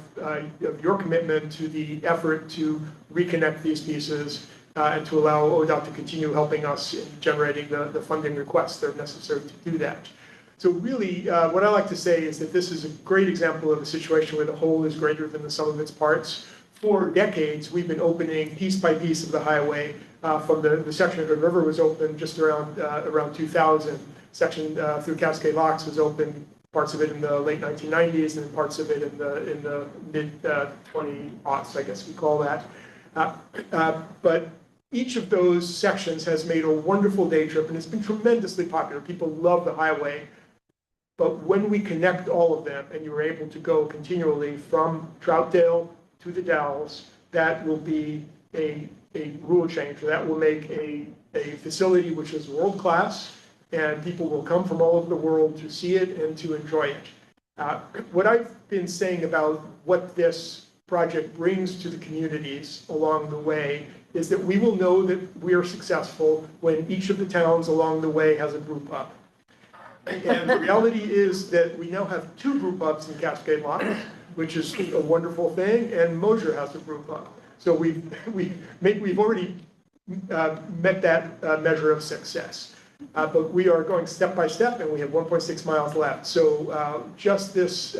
your commitment to the effort to reconnect these pieces and to allow ODOT to continue helping us in generating the funding requests that are necessary to do that. So really, what I like to say is that this is a great example of a situation where the whole is greater than the sum of its parts. For decades, we've been opening piece by piece of the highway. From the section of the river was opened just around 2000. Section through Cascade Locks was opened, parts of it in the late 1990s and parts of it in the mid 20-aughts, I guess we call that. But each of those sections has made a wonderful day trip, and it's been tremendously popular. People love the highway. But when we connect all of them, and you're able to go continually from Troutdale to the Dalles, that will be a rule change. That will make a facility which is world-class, and people will come from all over the world to see it and to enjoy it. What I've been saying about what this project brings to the communities along the way is that we will know that we are successful when each of the towns along the way has a brew pub. And the reality is that we now have 2 brew pubs in Cascade Locks, which is a wonderful thing, and Mosier has a brew pub. So we've already met that measure of success. But we are going step by step, and we have 1.6 miles left. So just this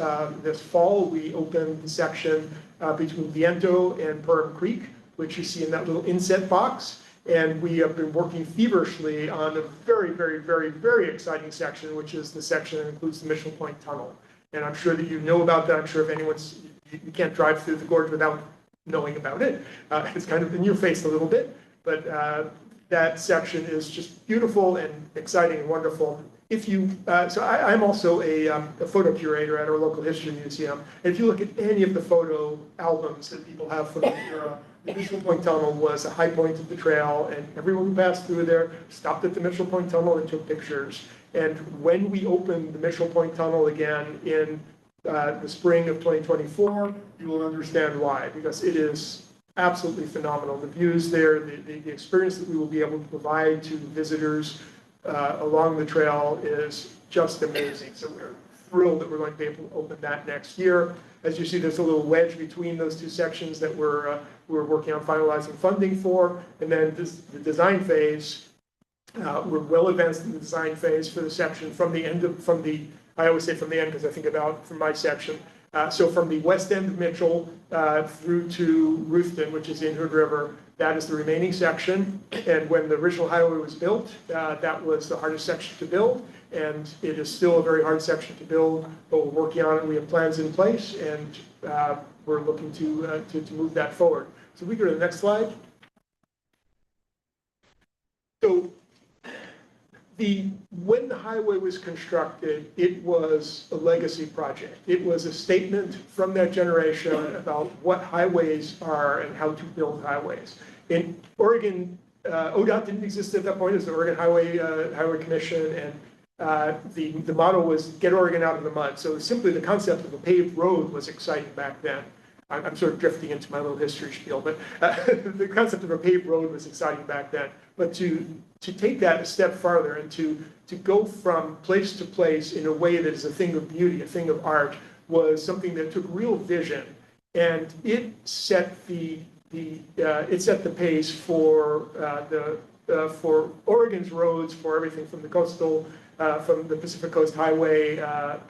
fall, we opened the section between Viento and Perham Creek, which you see in that little inset box. And we have been working feverishly on a very, very, very, very exciting section, which is the section that includes the Mission Point Tunnel. And I'm sure that you know about that. I'm sure if you can't drive through the gorge without knowing about it. It's kind of in your face a little bit, but that section is just beautiful and exciting and wonderful. I'm also a photo curator at our local history museum. And if you look at any of the photo albums that people have from the era, the Mitchell Point Tunnel was a high point of the trail, and everyone who passed through there stopped at the Mitchell Point Tunnel and took pictures. And when we open the Mitchell Point Tunnel again in the spring of 2024, you will understand why, because it is absolutely phenomenal. The views there, the experience that we will be able to provide to visitors along the trail is just amazing. So we're thrilled that we're going to be able to open that next year. As you see, there's a little wedge between those 2 sections that we're working on finalizing funding for. And then the design phase, we're well advanced in the design phase for the section I always say from the end because I think about from my section. So from the west end of Mitchell through to Ruthven, which is in Hood River, that is the remaining section. And when the original highway was built, that was the hardest section to build. And it is still a very hard section to build, but we're working on it. We have plans in place, and we're looking to move that forward. So we go to the next slide. So when the highway was constructed, it was a legacy project. It was a statement from that generation about what highways are and how to build highways. In Oregon, ODOT didn't exist at that point. It was the Oregon Highway Commission, and the motto was "Get Oregon out of the mud." So simply the concept of a paved road was exciting back then. I'm sort of drifting into my little history spiel, but the concept of a paved road was exciting back then. But to take that a step farther and to go from place to place in a way that is a thing of beauty, a thing of art, was something that took real vision, and it set the pace for for Oregon's roads, for everything from the coastal, from the Pacific Coast Highway,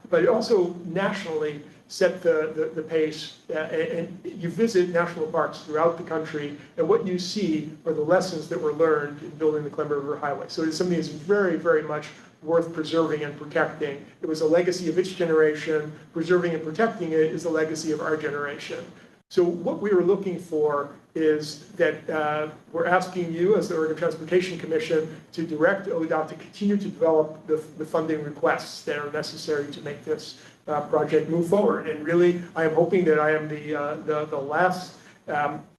but it also nationally set the pace. And you visit national parks throughout the country, and what you see are the lessons that were learned in building the Columbia River Highway. So it's something that's very, very much worth preserving and protecting. It was a legacy of its generation. Preserving and protecting it is a legacy of our generation. So what we were looking for is that we're asking you as the Oregon Transportation Commission to direct ODOT to continue to develop the funding requests that are necessary to make this project move forward. And really, I am hoping that I am the last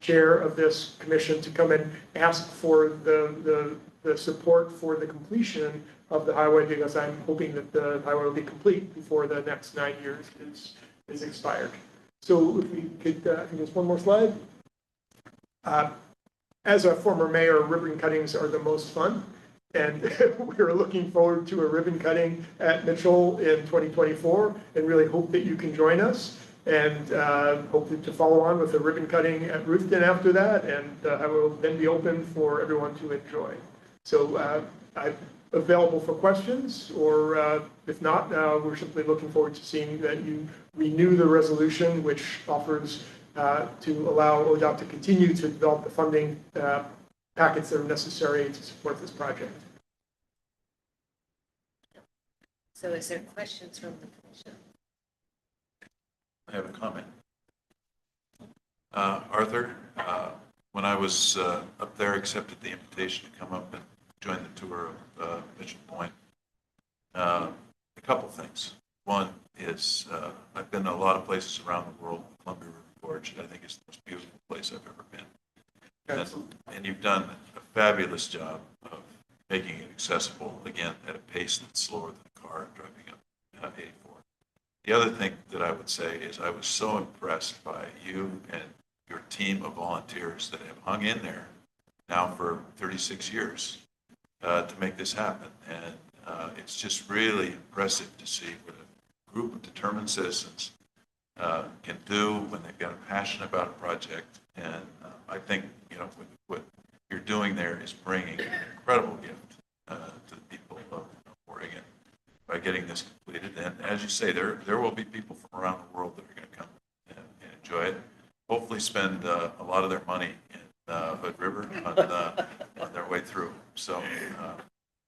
chair of this commission to come and ask for the support for the completion of the highway, because I'm hoping that the highway will be complete before the next 9 years is expired. So if we could, I think there's one more slide. As a former mayor, ribbon cuttings are the most fun. And we're looking forward to a ribbon cutting at Mitchell in 2024, and really hope that you can join us, and hope to follow on with a ribbon cutting at Ruthven after that, and I will then be open for everyone to enjoy. So I'm available for questions, or if not, we're simply looking forward to seeing that you renew the resolution, which offers to allow ODOT to continue to develop the funding packets that are necessary to support this project. So is there questions from the commission? I have a comment. Arthur, when I was up there, accepted the invitation to come up and join the tour of Mitchell Point. A couple things. One is I've been a lot of places around the world. Columbia River Gorge, I think, is the most beautiful place I've ever been. And you've done a fabulous job of making it accessible, again, at a pace that's slower than a car driving up 84. The other thing that I would say is I was so impressed by you and your team of volunteers that have hung in there now for 36 years to make this happen. And it's just really impressive to see what a group of determined citizens can do when they've got a passion about a project. And I think, what you're doing there is bringing an incredible gift to the people of Oregon by getting this completed. And as you say, there will be people from around the world that are going to come and enjoy it. Hopefully spend a lot of their money in Hood River on their way through. So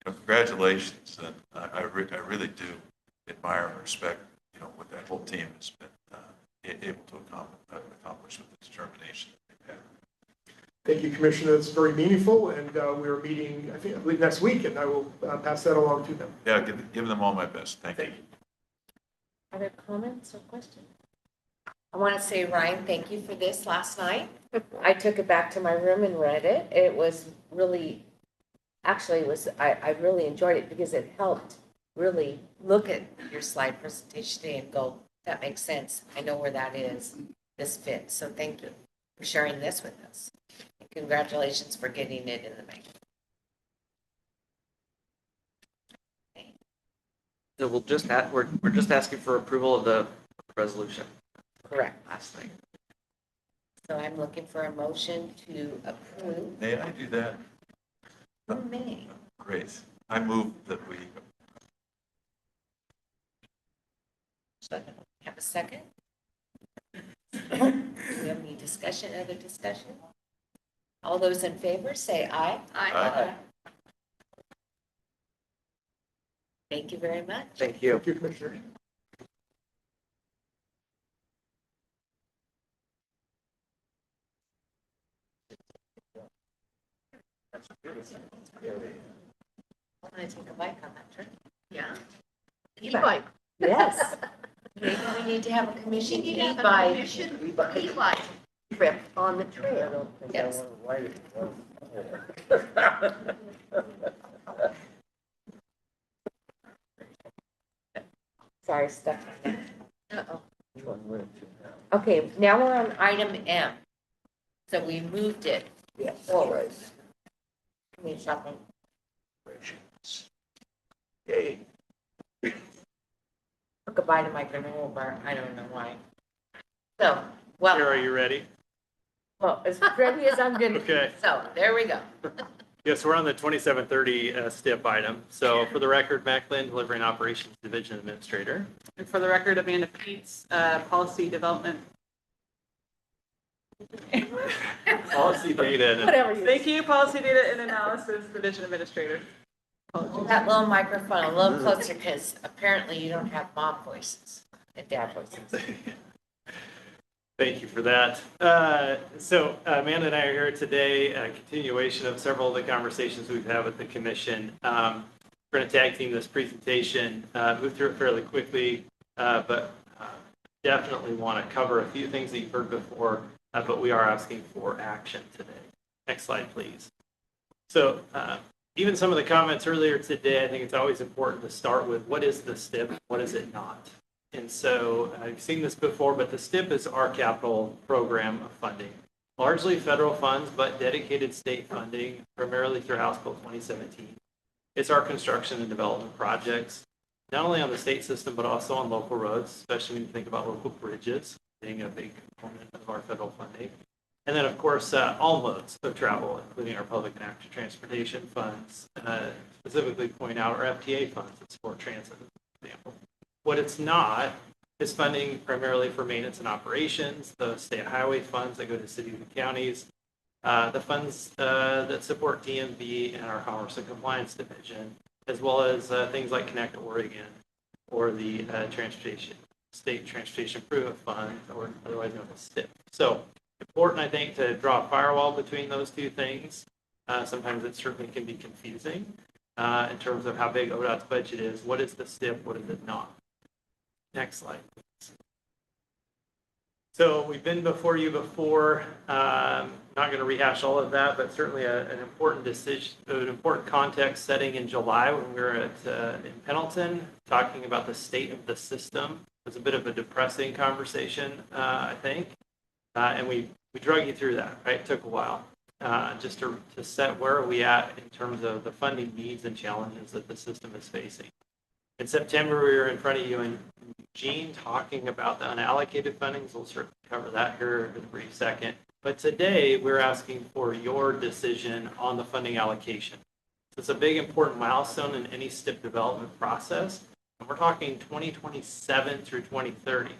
congratulations. And I really do admire and respect, what that whole team has been able to accomplish with the determination that they've had. Thank you, Commissioner. It's very meaningful, and we're meeting, I believe next week, and I will pass that along to them. Yeah, give them all my best. Thank you. Other comments or questions? I want to say, Ryan, thank you for this last night. I took it back to my room and read it. It was really, actually, I really enjoyed it because it helped really Look at your slide presentation today and go, that makes sense. I know where that is. This fits. So thank you for sharing this with us. And congratulations for getting it in the making. So we're just asking for approval of the resolution. Correct. Last thing. So I'm looking for a motion to approve. May I do that? You may. Great. I move that we. Have a second? Do we have any discussion, other discussion? All those in favor say aye. Aye. Thank you very much. Thank you. Thank you, Commissioner. I'm gonna take a bike on that trip. Yeah. E-bike. Yes. Maybe we need to have a commission E-bike e-bike trip on the trail. Yes. Sorry, stuck. Uh-oh. Okay, now we're on item M. So we moved it forward. Give me a second. Yay. Took a bite of my granola bar. I don't know why. So, well. Here, are you ready? Well, as ready as I'm gonna. Okay. So there we go. Yes, we're on the 2730 STIP item. So for the record, Mac Lynn, Delivery and Operations Division Administrator. And for the record, Amanda Peets, Policy Development. Policy Data. Whatever. Thank you, Policy Data and Analysis Division Administrator. Hold that little microphone a little closer because apparently you don't have mom voices and dad voices. Thank you for that. So Amanda and I are here today, a continuation of several of the conversations we've had with the commission. We're going to tag team this presentation, move through it fairly quickly, but definitely want to cover a few things that you've heard before, but we are asking for action today. Next slide, please. So even some of the comments earlier today, I think it's always important to start with what is the STIP, what is it not? And so I've seen this before, but the STIP is our capital program of funding, largely federal funds, but dedicated state funding, primarily through House Bill 2017. It's our construction and development projects, not only on the state system, but also on local roads, especially when you think about local bridges being a big component of our federal funding. And then, of course, all modes of travel, including our public and active transportation funds, specifically point out our FTA funds that support transit, for example. What it's not is funding primarily for maintenance and operations, the state highway funds that go to cities and counties, the funds that support DMV and our Commerce and Compliance Division, as well as things like Connect Oregon or the State Transportation Improvement Fund, or otherwise known as STIP. So important, I think, to draw a firewall between those two things. Sometimes it certainly can be confusing in terms of how big ODOT's budget is. What is the STIP? What is it not? Next slide, please. So we've been before you before. Not going to rehash all of that, but certainly an important decision, an important context setting in July when we were in Pendleton talking about the state of the system. It was a bit of a depressing conversation, I think, and we drug you through that. Right, it took a while just to set where are we at in terms of the funding needs and challenges that the system is facing. In September, we were in front of you in Eugene talking about the unallocated fundings. We'll certainly cover that here in a brief second. But today, we're asking for your decision on the funding allocation. It's a big, important milestone in any STIP development process. And we're talking 2027 through 2030.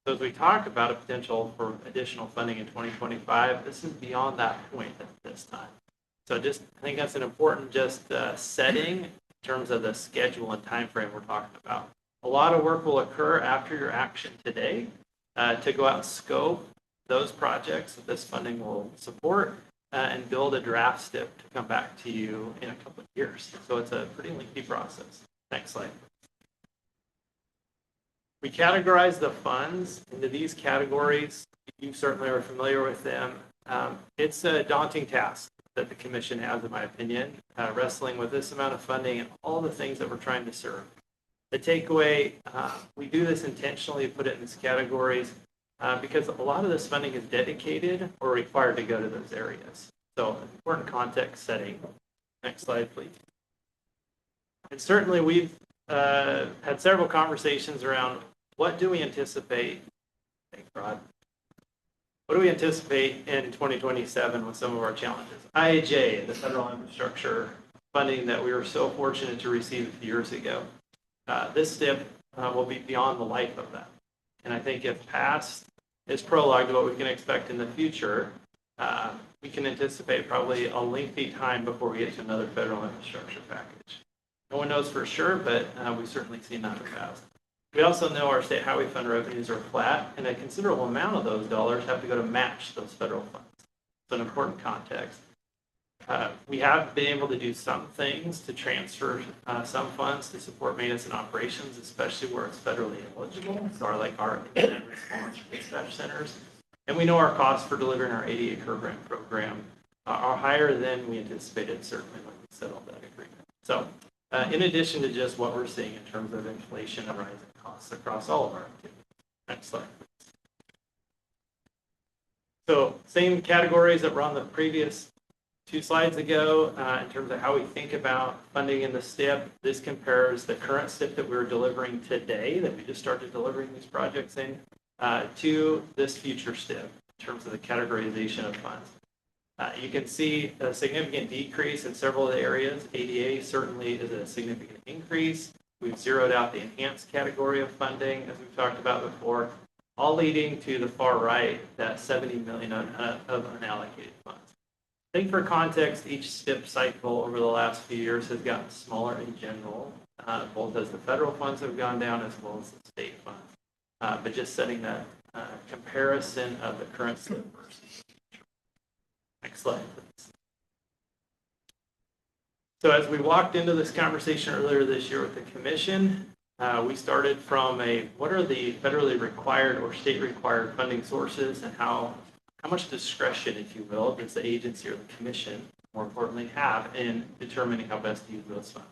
So as we talk about a potential for additional funding in 2025, this is beyond that point at this time. So I think that's an important setting in terms of the schedule and time frame we're talking about. A lot of work will occur after your action today to go out and scope those projects that this funding will support and build a draft STIP to come back to you in a couple of years. So it's a pretty lengthy process. Next slide. We categorize the funds into these categories. You certainly are familiar with them. It's a daunting task that the commission has, in my opinion, wrestling with this amount of funding and all the things that we're trying to serve. The takeaway, we do this intentionally, put it in these categories, because a lot of this funding is dedicated or required to go to those areas. So important context setting. Next slide, please. And certainly we've had several conversations around what do we anticipate, thanks Rod, what do we anticipate in 2027 with some of our challenges? IIJ, the federal infrastructure funding that we were so fortunate to receive a few years ago. This STIP will be beyond the life of that. And I think if passed is prologue to what we can expect in the future, we can anticipate probably a lengthy time before we get to another federal infrastructure package. No one knows for sure, but we've certainly seen that in the past. We also know our state highway fund revenues are flat, and a considerable amount of those dollars have to go to match those federal funds. So an important context. We have been able to do some things to transfer some funds to support maintenance and operations, especially where it's federally eligible. So our incident response dispatch centers. And we know our costs for delivering our ADA program are higher than we anticipated, certainly when we settled that agreement. So in addition to just what we're seeing in terms of inflation and rising costs across all of our activities. Next slide. So same categories that were on the previous 2 slides ago in terms of how we think about funding in the STIP. This compares the current STIP that we're delivering today, that we just started delivering these projects in, to this future STIP in terms of the categorization of funds. You can see a significant decrease in several of the areas. ADA certainly is a significant increase. We've zeroed out the enhanced category of funding, as we've talked about before, all leading to the far right, that $70 million of unallocated funds. I think for context, each STIP cycle over the last few years has gotten smaller in general, both as the federal funds have gone down as well as the state funds. But just setting that comparison of the current STIP versus the future. Next slide, please. So as we walked into this conversation earlier this year with the commission, we started from what are the federally required or state required funding sources, and how much discretion, if you will, does the agency or the commission, more importantly, have in determining how best to use those funds.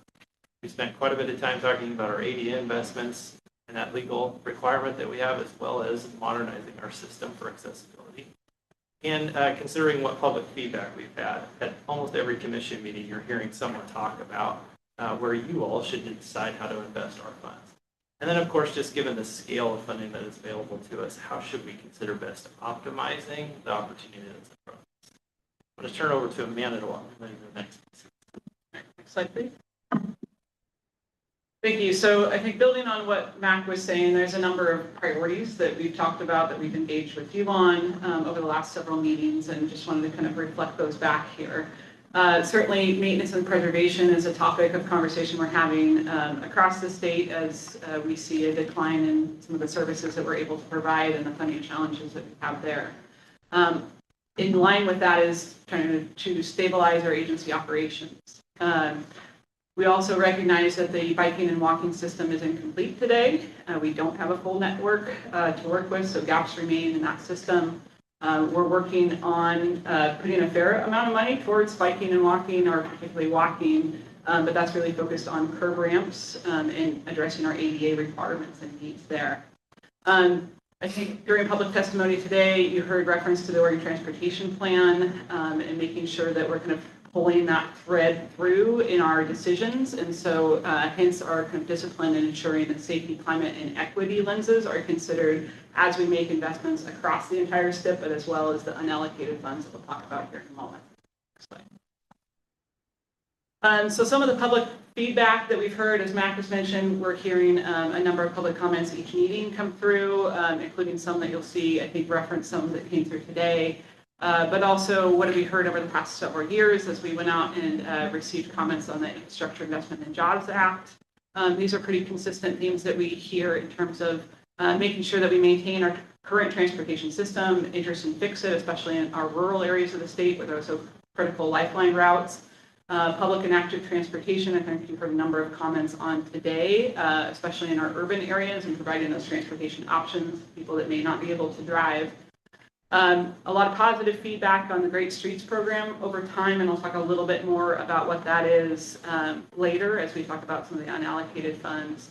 We spent quite a bit of time talking about our ADA investments and that legal requirement that we have, as well as modernizing our system for accessibility. And considering what public feedback we've had at almost every commission meeting, you're hearing someone talk about where you all should decide how to invest our funds. And then, of course, just given the scale of funding that is available to us, how should we consider best optimizing the opportunity that's in front of us? I'm going to turn over to Amanda to walk me through the next. Next slide, please. Thank you. So I think building on what Mac was saying, there's a number of priorities that we've talked about, that we've engaged with you on over the last several meetings, and just wanted to kind of reflect those back here. Certainly, maintenance and preservation is a topic of conversation we're having across the state as we see a decline in some of the services that we're able to provide and the funding challenges that we have there. In line with that is trying to stabilize our agency operations. We also recognize that the biking and walking system is incomplete today. We don't have a full network to work with, so gaps remain in that system. We're working on putting a fair amount of money towards biking and walking, or particularly walking, but that's really focused on curb ramps and addressing our ADA requirements and needs there. I think during public testimony today, you heard reference to the Oregon Transportation Plan and making sure that we're kind of pulling that thread through in our decisions. And so hence our kind of discipline in ensuring that safety, climate, and equity lenses are considered as we make investments across the entire STIP, but as well as the unallocated funds that we'll talk about here in a moment. Next slide. So some of the public feedback that we've heard, as Mac has mentioned, we're hearing a number of public comments each meeting come through, including some that you'll see, I think, reference some that came through today. But also, what have we heard over the past several years as we went out and received comments on the Infrastructure Investment and Jobs Act. These are pretty consistent themes that we hear in terms of making sure that we maintain our current transportation system, interest in fix it, especially in our rural areas of the state where there are so critical lifeline routes. Public and active transportation, I think you've heard a number of comments on today, especially in our urban areas and providing those transportation options to people that may not be able to drive. A lot of positive feedback on the Great Streets program over time, and I'll talk a little bit more about what that is later as we talk about some of the unallocated funds.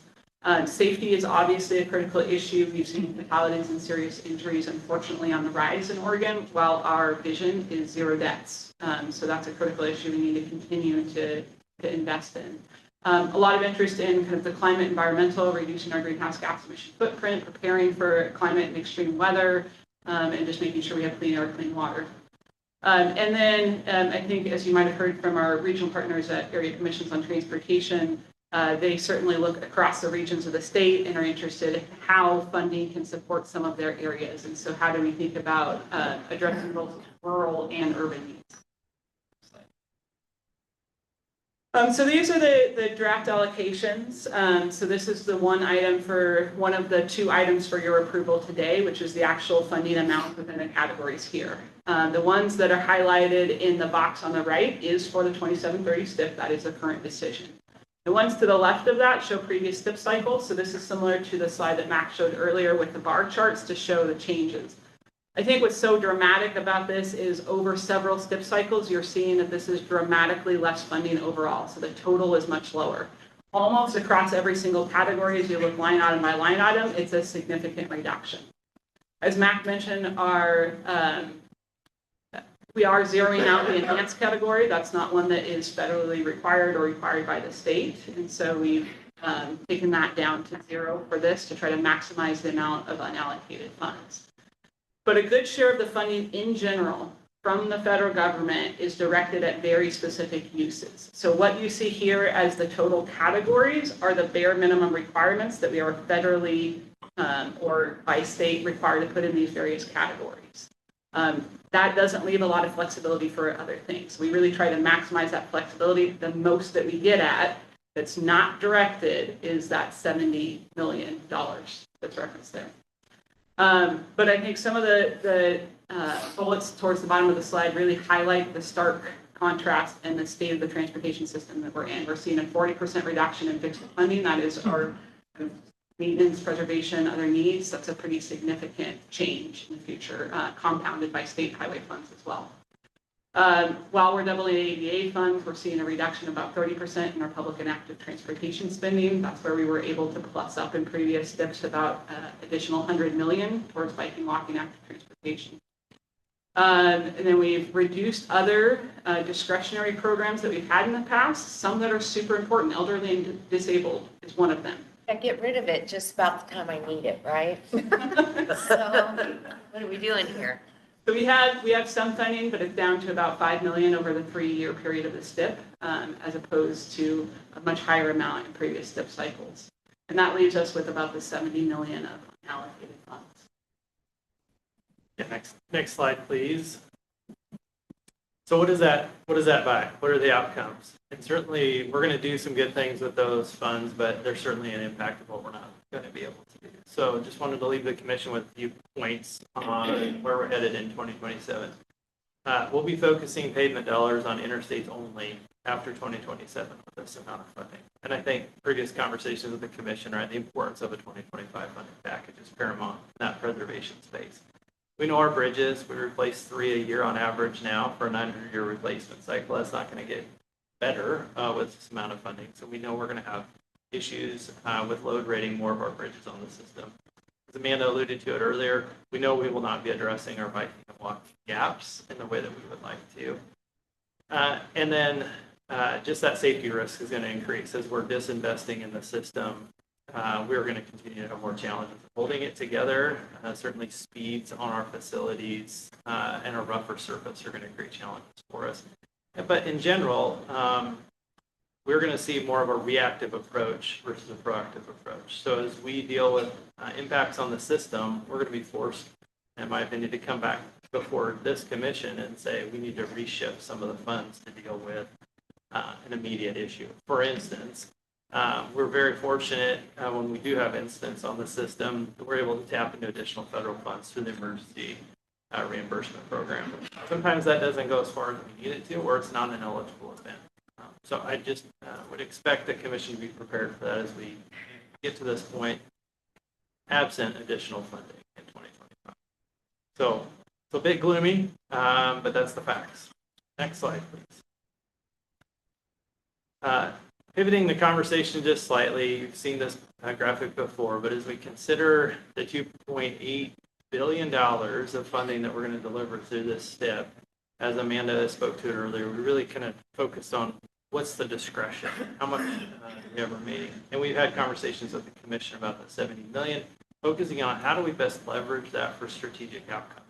Safety is obviously a critical issue. We've seen fatalities and serious injuries, unfortunately, on the rise in Oregon, while our vision is 0 deaths. So that's a critical issue we need to continue to invest in. A lot of interest in kind of the climate, environmental, reducing our greenhouse gas emission footprint, preparing for climate and extreme weather, and just making sure we have clean air, clean water. And then I think, as you might have heard from our regional partners at Area Commissions on Transportation, they certainly look across the regions of the state and are interested in how funding can support some of their areas. And so how do we think about addressing both rural and urban needs? So these are the draft allocations. So this is the one of the 2 items for your approval today, which is the actual funding amount within the categories here. The ones that are highlighted in the box on the right is for the 2730 STIP. That is the current decision. The ones to the left of that show previous STIP cycles. So this is similar to the slide that Max showed earlier with the bar charts to show the changes. I think what's so dramatic about this is over several STIP cycles, you're seeing that this is dramatically less funding overall. So the total is much lower. Almost across every single category, as you look line item by line item, it's a significant reduction. As Mac mentioned, we are zeroing out the enhanced category. That's not one that is federally required or required by the state. And so we've taken that down to 0 for this to try to maximize the amount of unallocated funds. But a good share of the funding in general from the federal government is directed at very specific uses. So what you see here as the total categories are the bare minimum requirements that we are federally or by state required to put in these various categories. That doesn't leave a lot of flexibility for other things. We really try to maximize that flexibility. The most that we get at that's not directed is that $70 million that's referenced there. But I think some of the bullets towards the bottom of the slide really highlight the stark contrast and the state of the transportation system that we're in. We're seeing a 40% reduction in fixed funding. That is our maintenance, preservation, other needs. That's a pretty significant change in the future, compounded by state highway funds as well. While we're doubling ADA funds, we're seeing a reduction of about 30% in our public and active transportation spending. That's where we were able to plus up in previous steps about additional $100 million towards biking, walking, active transportation. And then we've reduced other discretionary programs that we've had in the past, some that are super important. Elderly and disabled is one of them. I get rid of it just about the time I need it, right? So what are we doing here? So we have some funding, but it's down to about $5 million over the 3-year period of the STIP, as opposed to a much higher amount in previous STIP cycles. And that leaves us with about the $70 million of unallocated funds. Yeah, next slide, please. So what does that buy? What are the outcomes? And certainly we're going to do some good things with those funds, but there's certainly an impact of what we're not going to be able to do. So just wanted to leave the commission with a few points on where we're headed in 2027. We'll be focusing pavement dollars on interstates only after 2027 with this amount of funding. And I think previous conversations with the commission, right, the importance of a 2025 funding package is paramount in that preservation space. We know our bridges, we replace 3 a year on average now for a 900-year replacement cycle. That's not going to get better with this amount of funding. So we know we're going to have issues with load rating more of our bridges on the system. As Amanda alluded to it earlier, we know we will not be addressing our biking and walking gaps in the way that we would like to. And then just that safety risk is going to increase as we're disinvesting in the system. We're going to continue to have more challenges holding it together. Certainly speeds on our facilities and a rougher surface are going to create challenges for us. But in general, we're going to see more of a reactive approach versus a proactive approach. So as we deal with impacts on the system, we're going to be forced, in my opinion, to come back before this commission and say we need to reshift some of the funds to deal with an immediate issue. For instance, we're very fortunate when we do have incidents on the system that we're able to tap into additional federal funds through the emergency reimbursement program. Sometimes that doesn't go as far as we need it to, or it's not an eligible event. So I just would expect the commission to be prepared for that as we get to this point, absent additional funding in 2025. So it's a bit gloomy, but that's the facts. Next slide, please. Pivoting the conversation just slightly, you've seen this graphic before, but as we consider the $2.8 billion of funding that we're going to deliver through this step, as Amanda spoke to it earlier, we really kind of focused on what's the discretion, how much do we have remaining. And we've had conversations with the commission about the $70 million, focusing on how do we best leverage that for strategic outcomes.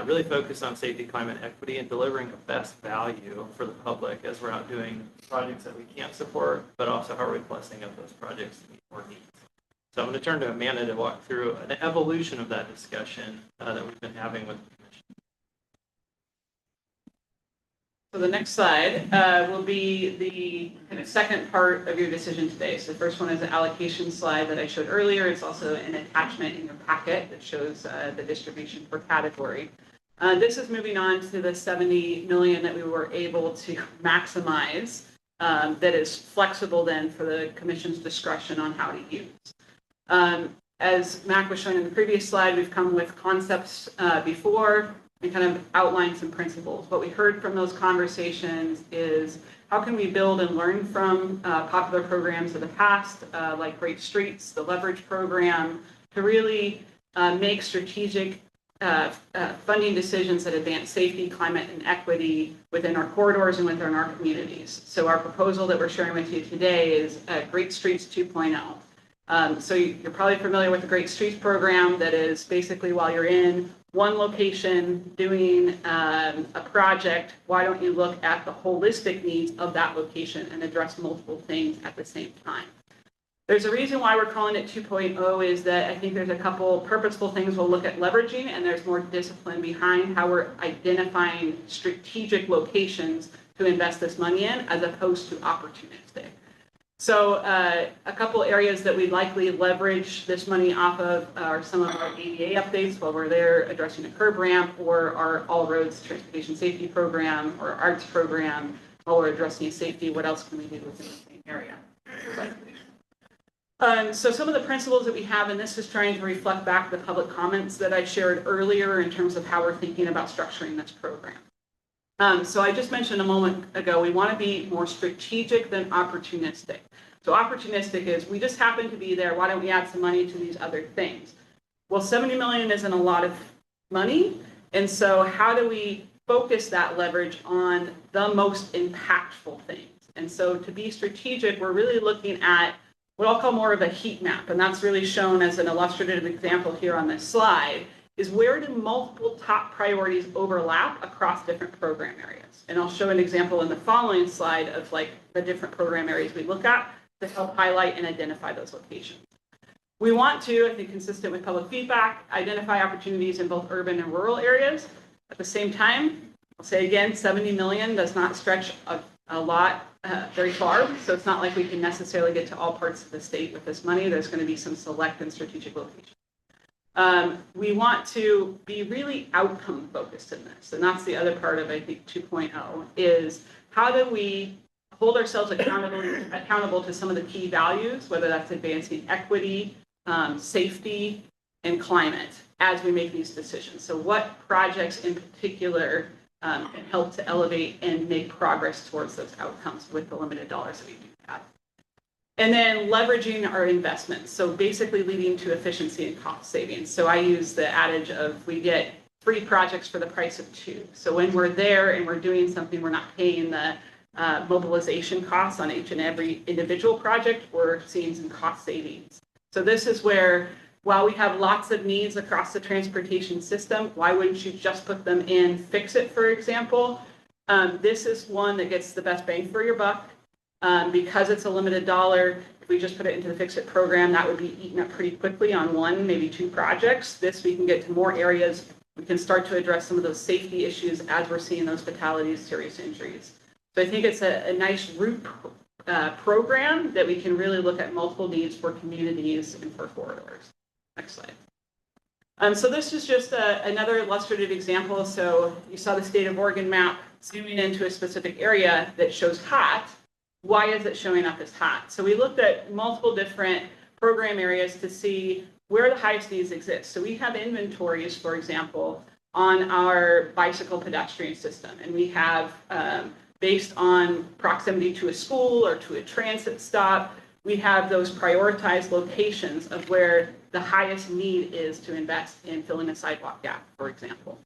Really focus on safety, climate, equity, and delivering the best value for the public as we're out doing projects that we can't support, but also how are we blessing up those projects to meet more needs. So I'm going to turn to Amanda to walk through an evolution of that discussion that we've been having with the commission. So the next slide will be the kind of second part of your decision today. So the first one is an allocation slide that I showed earlier. It's also an attachment in your packet that shows the distribution per category. This is moving on to the 70 million that we were able to maximize, that is flexible then for the commission's discretion on how to use. As Mac was showing in the previous slide, we've come with concepts before and kind of outlined some principles. What we heard from those conversations is how can we build and learn from popular programs of the past, like Great Streets, the Leverage Program, to really make strategic funding decisions that advance safety, climate, and equity within our corridors and within our communities. So our proposal that we're sharing with you today is Great Streets 2.0. So you're probably familiar with the Great Streets program. That is basically while you're in one location doing a project, why don't you look at the holistic needs of that location and address multiple things at the same time? There's a reason why we're calling it 2.0 is that I think there's a couple purposeful things we'll look at leveraging, and there's more discipline behind how we're identifying strategic locations to invest this money in as opposed to opportunistic. So a couple areas that we likely leverage this money off of are some of our ADA updates while we're there addressing a curb ramp, or our All Roads Transportation Safety Program or arts program while we're addressing safety. What else can we do within the same area? So some of the principles that we have, and this is trying to reflect back the public comments that I shared earlier in terms of how we're thinking about structuring this program. So I just mentioned a moment ago, we want to be more strategic than opportunistic. So opportunistic is we just happen to be there. Why don't we add some money to these other things? Well, 70 million isn't a lot of money. And so how do we focus that leverage on the most impactful things? And so to be strategic, we're really looking at what I'll call more of a heat map. And that's really shown as an illustrative example here on this slide, is where do multiple top priorities overlap across different program areas? And I'll show an example in the following slide of like the different program areas we look at to help highlight and identify those locations. We want to, I think consistent with public feedback, identify opportunities in both urban and rural areas. At the same time, I'll say again, 70 million does not stretch a lot very far. So it's not like we can necessarily get to all parts of the state with this money. There's going to be some select and strategic locations. We want to be really outcome focused in this. And that's the other part of, I think, 2.0 is how do we hold ourselves accountable to some of the key values, whether that's advancing equity, safety, and climate as we make these decisions. So what projects in particular can help to elevate and make progress towards those outcomes with the limited dollars that we do have. And then leveraging our investments. So basically leading to efficiency and cost savings. So I use the adage of we get 3 projects for the price of 2. So when we're there and we're doing something, we're not paying the mobilization costs on each and every individual project, we're seeing some cost savings. So this is where, while we have lots of needs across the transportation system, why wouldn't you just put them in Fix-It, for example? This is one that gets the best bang for your buck. Because it's a limited dollar, if we just put it into the Fix-It program, that would be eaten up pretty quickly on 1, maybe 2 projects. This, we can get to more areas. We can start to address some of those safety issues as we're seeing those fatalities, serious injuries. So I think it's a nice route program that we can really look at multiple needs for communities and for corridors. Next slide. So this is just another illustrative example. So you saw the state of Oregon map zooming into a specific area that shows hot. Why is it showing up as hot? So we looked at multiple different program areas to see where the highest needs exist. So we have inventories, for example, on our bicycle pedestrian system. And we have, based on proximity to a school or to a transit stop, we have those prioritized locations of where the highest need is to invest in filling a sidewalk gap, for example.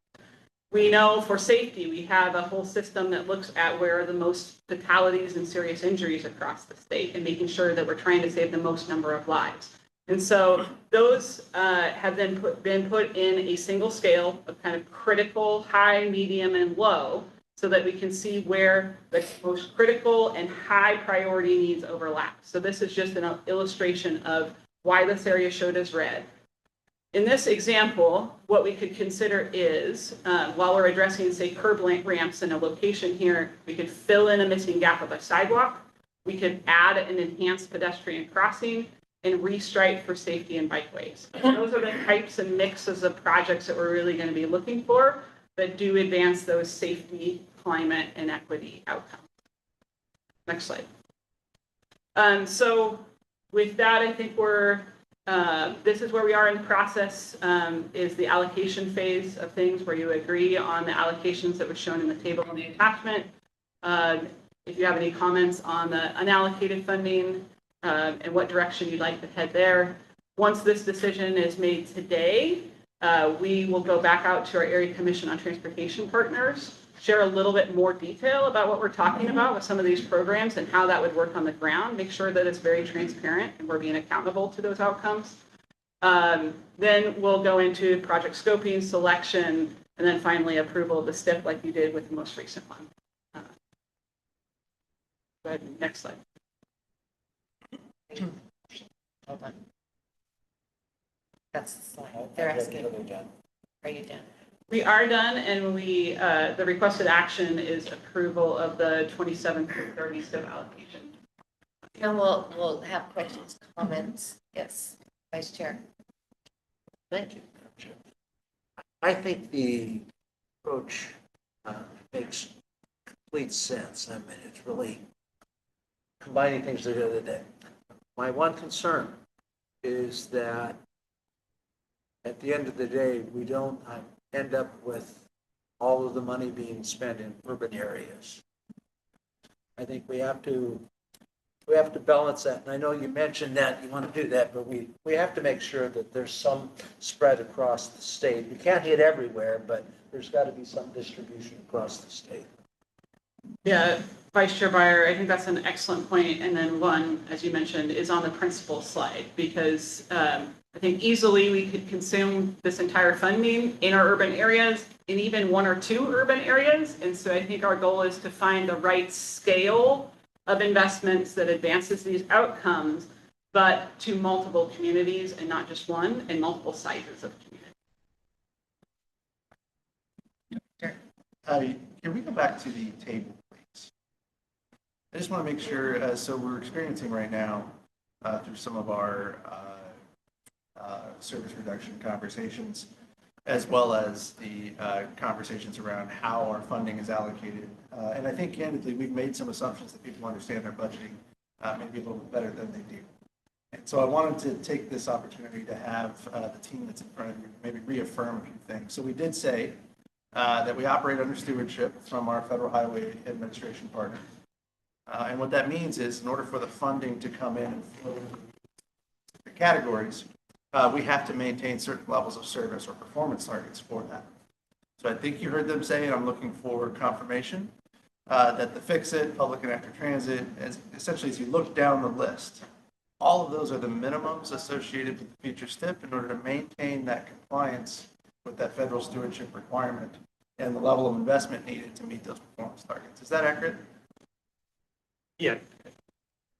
We know for safety, we have a whole system that looks at where are the most fatalities and serious injuries across the state and making sure that we're trying to save the most number of lives. And so those have been put in a single scale of kind of critical, high, medium, and low, so that we can see where the most critical and high priority needs overlap. So this is just an illustration of why this area showed as red. In this example, what we could consider is, while we're addressing, say, curb ramps in a location here, we could fill in a missing gap of a sidewalk, we could add an enhanced pedestrian crossing, and restripe for safety and bikeways. Those are the types and mixes of projects that we're really going to be looking for that do advance those safety, climate, and equity outcomes. Next slide. So with that, I think this is where we are in the process, is the allocation phase of things where you agree on the allocations that was shown in the table in the attachment. If you have any comments on the unallocated funding and what direction you'd like to head there. Once this decision is made today, we will go back out to our Area Commission on Transportation Partners, share a little bit more detail about what we're talking about with some of these programs and how that would work on the ground, make sure that it's very transparent and we're being accountable to those outcomes. Then we'll go into project scoping, selection, and then finally approval of the STIP like you did with the most recent one. Go ahead, next slide. Hold on. That's the slide. They're asking. Are you done? We are done, and the requested action is approval of the 27 through 30 STIP allocation. And we'll have questions, comments. Yes, Vice Chair. Thank you. I think the approach makes complete sense. I mean, it's really combining things together. My one concern is that at the end of the day, we don't end up with all of the money being spent in urban areas. I think we have to balance that. And I know you mentioned that you want to do that, but we have to make sure that there's some spread across the state. We can't hit everywhere, but there's got to be some distribution across the state. Yeah, Vice Chair Breyer, I think that's an excellent point. And then one, as you mentioned, is on the principal slide, because I think easily we could consume this entire funding in our urban areas, in even 1 or 2 urban areas. And so I think our goal is to find the right scale of investments that advances these outcomes, but to multiple communities and not just one, and multiple sizes of community. Can we go back to the table, please? I just want to make sure, so we're experiencing right now through some of our service reduction conversations, as well as the conversations around how our funding is allocated. And I think candidly, we've made some assumptions that people understand their budgeting maybe a little bit better than they do. And so I wanted to take this opportunity to have the team that's in front of you maybe reaffirm a few things. So we did say that we operate under stewardship from our Federal Highway Administration partner. And what that means is in order for the funding to come in and flow into the categories, we have to maintain certain levels of service or performance targets for that. So I think you heard them say, and I'm looking for confirmation, that the fix-it, public and active transit, essentially as you look down the list, all of those are the minimums associated with the future STIP in order to maintain that compliance with that federal stewardship requirement and the level of investment needed to meet those performance targets. Is that accurate? Yeah.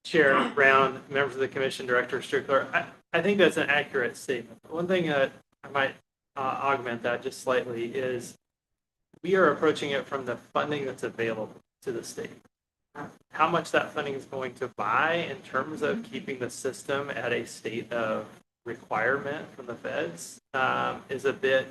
Chair Brown, members of the commission, Director Strickler, I think that's an accurate statement. One thing that I might augment that just slightly is we are approaching it from the funding that's available to the state. How much that funding is going to buy in terms of keeping the system at a state of requirement from the feds is a bit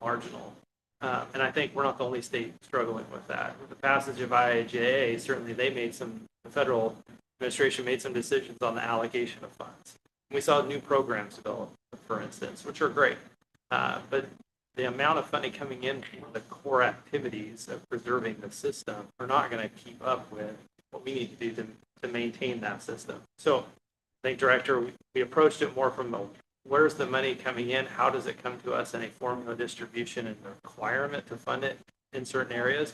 marginal. And I think we're not the only state struggling with that. With the passage of IIJA, certainly the federal administration made some decisions on the allocation of funds. We saw new programs develop, for instance, which are great. But the amount of funding coming in for the core activities of preserving the system are not going to keep up with what we need to do to maintain that system. So I think, Director, we approached it more from where's the money coming in? How does it come to us in a formula distribution and the requirement to fund it in certain areas?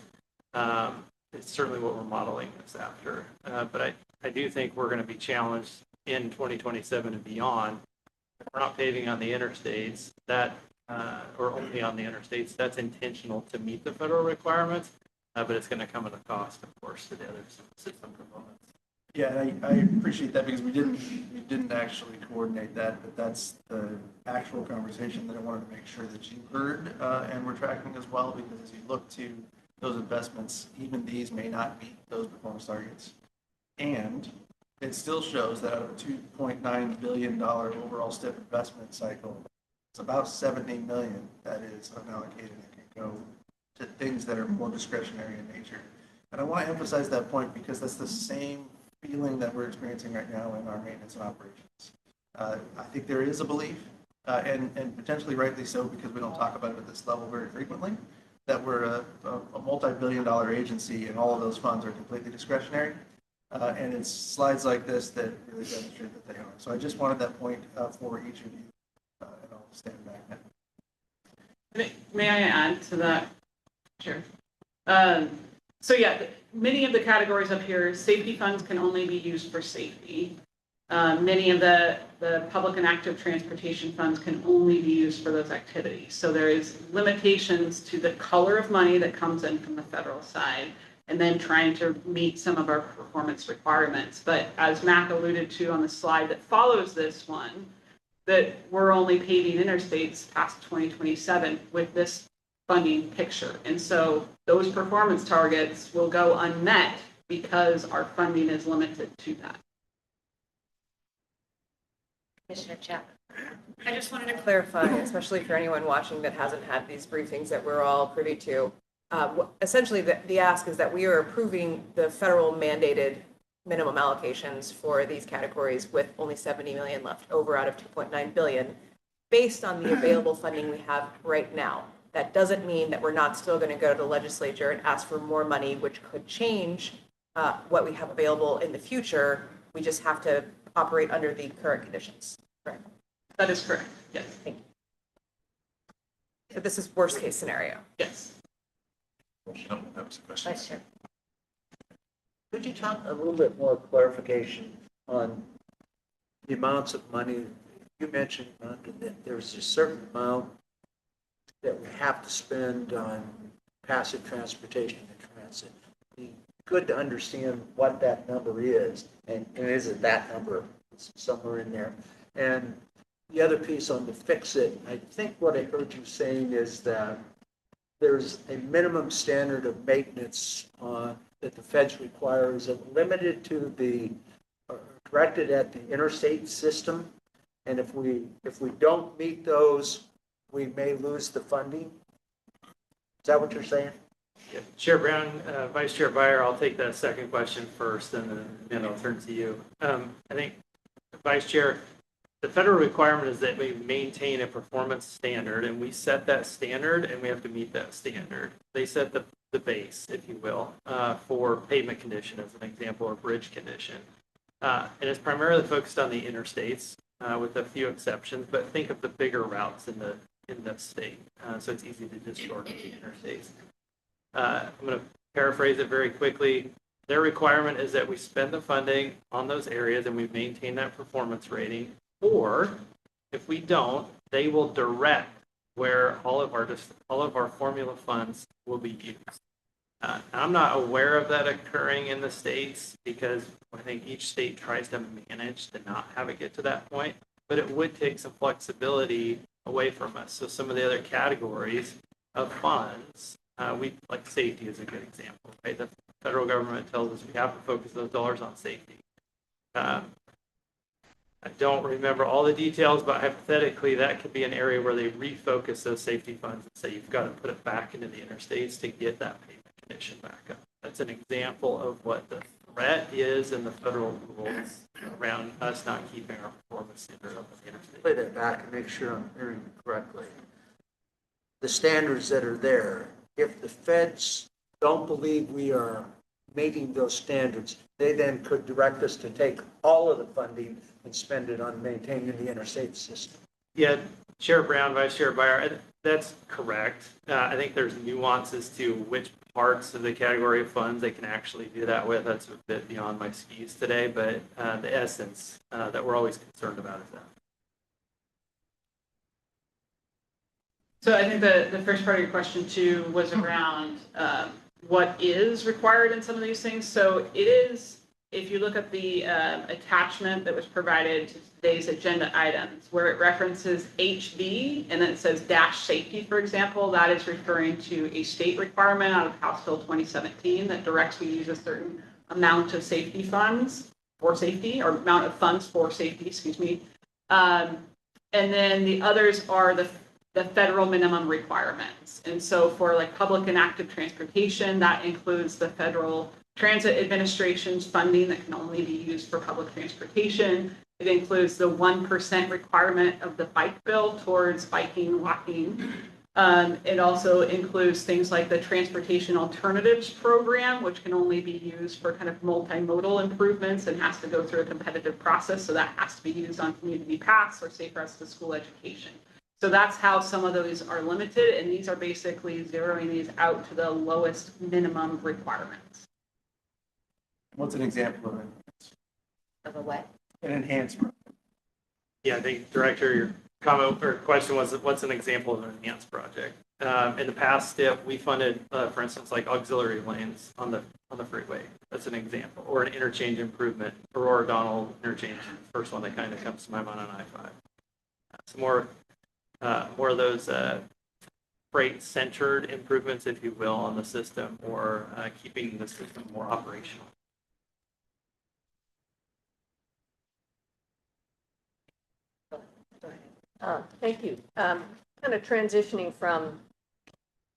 It's certainly what we're modeling this after. But I do think we're going to be challenged in 2027 and beyond. If we're not paving on the interstates, or only on the interstates, that's intentional to meet the federal requirements, but it's going to come at a cost, of course, to the other system components. Yeah, I appreciate that because we didn't actually coordinate that, but that's the actual conversation that I wanted to make sure that you heard and we're tracking as well, because as you look to those investments, even these may not meet those performance targets. And it still shows that out of a $2.9 billion overall STIP investment cycle, it's about $70 million that is unallocated and can go to things that are more discretionary in nature. And I want to emphasize that point because that's the same feeling that we're experiencing right now in our maintenance and operations. I think there is a belief, and potentially rightly so because we don't talk about it at this level very frequently, that we're a multi-billion-dollar agency and all of those funds are completely discretionary. And it's slides like this that really demonstrate that they are. So I just wanted that point for each of you, and I'll stand back now. May I add to that? Sure. So yeah, many of the categories up here, safety funds can only be used for safety. Many of the public and active transportation funds can only be used for those activities. So there is limitations to the color of money that comes in from the federal side, and then trying to meet some of our performance requirements. But as Mac alluded to on the slide that follows this one, that we're only paving interstates past 2027 with this funding picture. And so those performance targets will go unmet because our funding is limited to that. Commissioner Chapman. I just wanted to clarify, especially for anyone watching that hasn't had these briefings that we're all privy to. Essentially, the ask is that we are approving the federal mandated minimum allocations for these categories with only 70 million left over out of 2.9 billion based on the available funding we have right now. That doesn't mean that we're not still going to go to the legislature and ask for more money, which could change what we have available in the future. We just have to operate under the current conditions. Right. That is correct. Yes. Thank you. So this is worst case scenario. Yes. That was a question. Vice Chair. Could you talk a little bit more clarification on the amounts of money? You mentioned that there's a certain amount that we have to spend on passive transportation and transit. It'd be good to understand what that number is, and is it that number? It's somewhere in there. And the other piece on the fix it, I think what I heard you saying is that there's a minimum standard of maintenance that the feds require. Is it limited to directed at the interstate system? And if we don't meet those, we may lose the funding? Is that what you're saying? Yeah. Chair Brown, Vice Chair Byer, I'll take that second question first, and then I'll turn to you. I think, Vice Chair, the federal requirement is that we maintain a performance standard, and we set that standard, and we have to meet that standard. They set the base, if you will, for pavement condition, as an example, or bridge condition. And it's primarily focused on the interstates, with a few exceptions, but think of the bigger routes in the state. So it's easy to just shorten the interstates. I'm going to paraphrase it very quickly. Their requirement is that we spend the funding on those areas and we maintain that performance rating. Or if we don't, they will direct where all of our formula funds will be used. I'm not aware of that occurring in the states because I think each state tries to manage to not have it get to that point, but it would take some flexibility away from us. So some of the other categories of funds, like safety is a good example, right? The federal government tells us we have to focus those dollars on safety. I don't remember all the details, but hypothetically, that could be an area where they refocus those safety funds and say you've got to put it back into the interstates to get that payment condition back up. That's an example of what the threat is in the federal rules around us not keeping our performance standard up in the interstate. Play that back and make sure I'm hearing you correctly. The standards that are there, if the feds don't believe we are meeting those standards, they then could direct us to take all of the funding and spend it on maintaining the interstate system. Yeah, Chair Brown, Vice Chair Byer, that's correct. I think there's nuances to which parts of the category of funds they can actually do that with. That's a bit beyond my skis today, but the essence that we're always concerned about is that. So I think the first part of your question too was around what is required in some of these things. So it is, if you look at the attachment that was provided to today's agenda items, where it references HB and then it says dash safety, for example, that is referring to a state requirement out of House Bill 2017 that directs we use a certain amount of safety funds for safety, or amount of funds for safety, excuse me. And then the others are the the federal minimum requirements. And so for like public and active transportation, that includes the Federal Transit Administration's funding that can only be used for public transportation. It includes the 1% requirement of the bike bill towards biking, walking. It also includes things like the Transportation Alternatives Program, which can only be used for kind of multimodal improvements and has to go through a competitive process. So that has to be used on community paths or safe routes to school education. So that's how some of those are limited. And these are basically zeroing these out to the lowest minimum requirements. What's an example of it? Of a what? An enhancement. Yeah, I think, Director, your comment or question was, what's an example of an enhanced project? In the past, if we funded, for instance, like auxiliary lanes on the freeway, that's an example, or an interchange improvement, Aurora Donald interchange, first one that kind of comes to my mind on I-5. So more of those freight-centered improvements, if you will, on the system, or keeping the system more operational. Thank you. Kind of transitioning from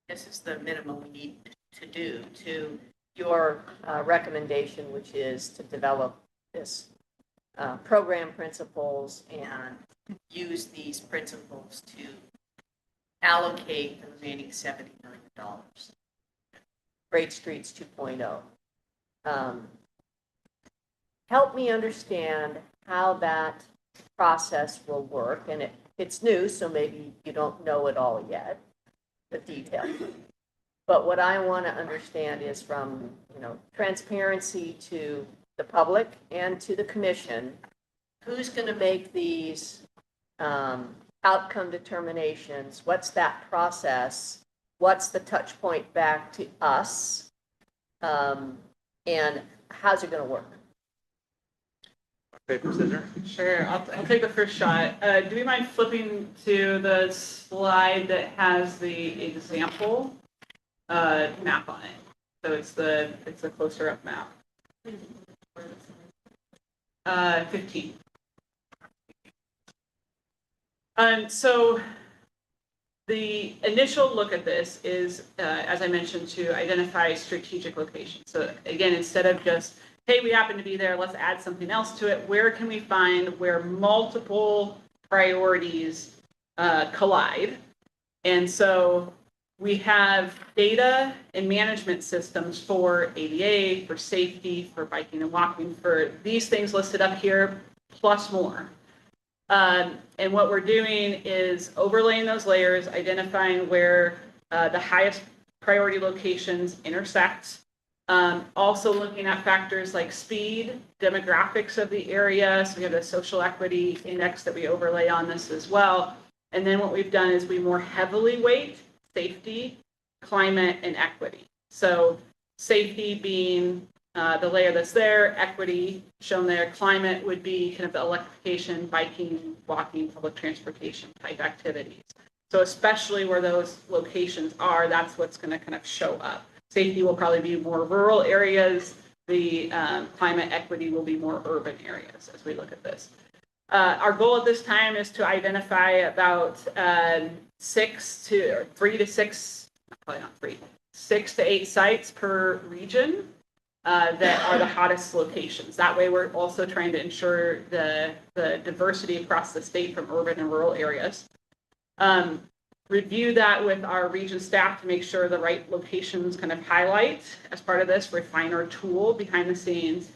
This is the minimum we need to do to your recommendation, which is to develop this program principles and use these principles to allocate the remaining $70 million. Great Streets 2.0. Help me understand how that process will work. And it's new, so maybe you don't know it all yet, the details. But what I want to understand is from, transparency to the public and to the commission, who's going to make these outcome determinations? What's that process? What's the touch point back to us? And how's it going to work? Paper, scissors? Sure, I'll take the first shot. Do we mind flipping to the slide that has the example map on it? So it's a closer up map. 15. So the initial look at this is, as I mentioned, to identify strategic locations. So again, instead of just, hey, we happen to be there, let's add something else to it, where can we find where multiple priorities collide? And so we have data and management systems for ADA, for safety, for biking and walking, for these things listed up here, plus more. And what we're doing is overlaying those layers, identifying where the highest priority locations intersect. Also looking at factors like speed, demographics of the area. So we have the social equity index that we overlay on this as well. And then what we've done is we more heavily weight safety, climate, and equity. So safety being the layer that's there, equity shown there, climate would be kind of the electrification, biking, walking, public transportation type activities. So especially where those locations are, that's what's going to kind of show up. Safety will probably be more rural areas. The climate equity will be more urban areas as we look at this. Our goal at this time is to identify about 6 to 8 sites per region that are the hottest locations. That way we're also trying to ensure the diversity across the state from urban and rural areas. Review that with our region staff to make sure the right locations kind of highlight as part of this, refine our tool behind the scenes,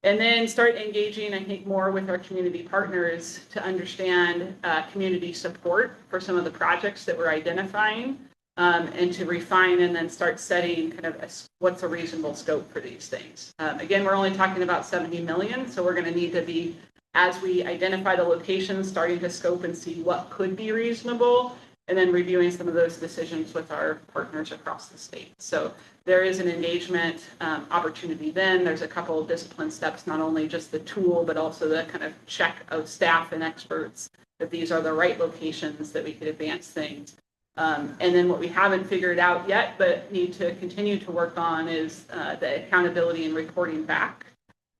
and then start engaging, I think, more with our community partners to understand community support for some of the projects that we're identifying, and to refine and then start setting kind of what's a reasonable scope for these things. Again, we're only talking about 70 million, so we're going to need to be, as we identify the locations, starting to scope and see what could be reasonable, and then reviewing some of those decisions with our partners across the state. So there is an engagement opportunity then. There's a couple of discipline steps, not only just the tool, but also the kind of check of staff and experts that these are the right locations that we could advance things. And then what we haven't figured out yet, but need to continue to work on is the accountability and reporting back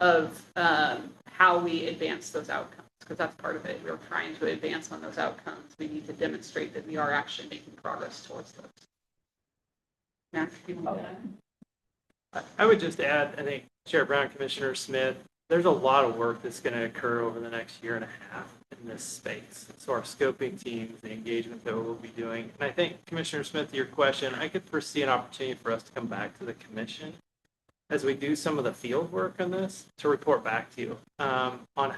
of how we advance those outcomes. because that's part of it. We're trying to advance on those outcomes. We need to demonstrate that we are actually making progress towards those. Matt, do you want to add? I would just add, I think Chair Brown, Commissioner Smith, there's a lot of work that's going to occur over the next year and a half in this space. So our scoping teams, the engagement that we'll be doing. And I think, Commissioner Smith, to your question, I could foresee an opportunity for us to come back to the commission as we do some of the field work on this to report back to you on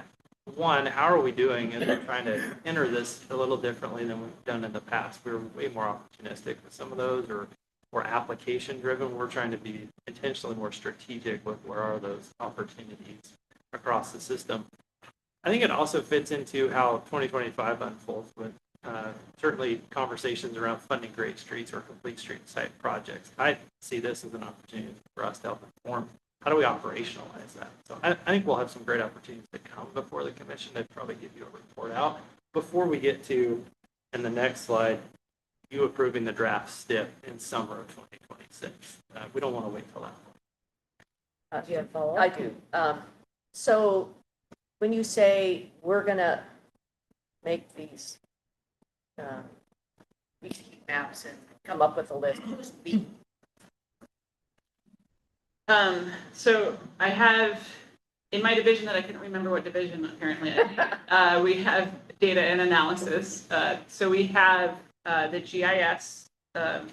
one, how are we doing as we're trying to enter this a little differently than we've done in the past. We were way more opportunistic with some of those, or application driven. We're trying to be intentionally more strategic with where are those opportunities across the system. I think it also fits into how 2025 unfolds with certainly conversations around funding great streets or complete street site projects. I see this as an opportunity for us to help inform how do we operationalize that. So I think we'll have some great opportunities to come before the commission. They'd probably give you a report out before we get to, in the next slide, you approving the draft STIP in summer of 2026. We don't want to wait till that point. Do you have follow-up? I do. So when you say we're going to make these heat maps and come up with a list, who's the? So I have, in my division that I couldn't remember what division apparently, we have data and analysis. So we have the GIS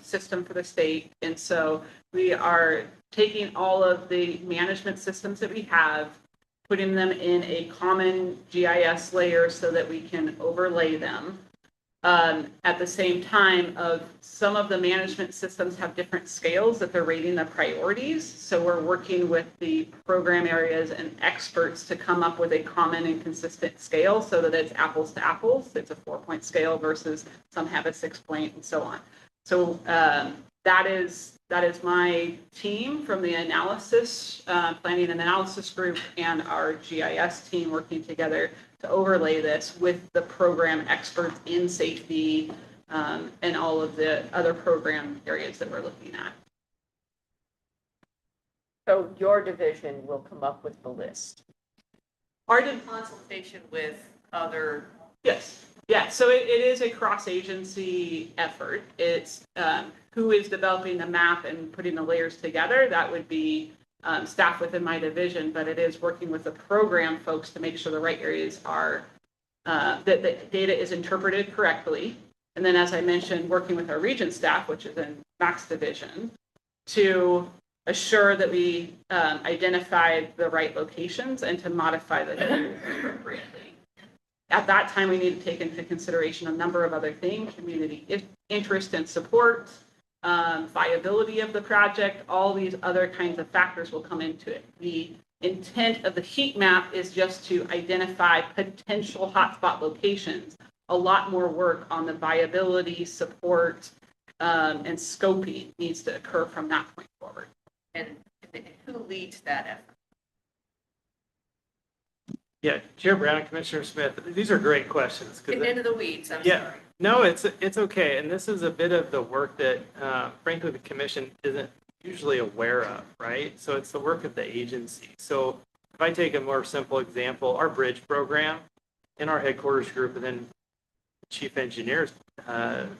system for the state. And so we are taking all of the management systems that we have, putting them in a common GIS layer so that we can overlay them. At the same time, some of the management systems have different scales that they're rating the priorities. So we're working with the program areas and experts to come up with a common and consistent scale so that it's apples to apples. It's a 4-point scale versus some have a 6-point and so on. So that is my team from the analysis, planning and analysis group, and our GIS team working together to overlay this with the program experts in safety and all of the other program areas that we're looking at. So your division will come up with the list. Our consultation with other. Yes. Yeah. So it is a cross-agency effort. It's who is developing the map and putting the layers together. That would be staff within my division, but it is working with the program folks to make sure the right areas are, that the data is interpreted correctly. And then, as I mentioned, working with our region staff, which is in Mac's division, to assure that we identify the right locations and to modify the data appropriately. At that time, we need to take into consideration a number of other things: community interest and support, viability of the project. All these other kinds of factors will come into it. The intent of the heat map is just to identify potential hotspot locations. A lot more work on the viability, support, and scoping needs to occur from that point forward. And who leads that effort? Yeah, Chair Brown and Commissioner Smith, these are great questions. Getting into the weeds, I'm yeah, sorry. No, it's okay. And this is a bit of the work that, frankly, the commission isn't usually aware of, right? So it's the work of the agency. So if I take a more simple example, our bridge program in our headquarters group, and then chief engineers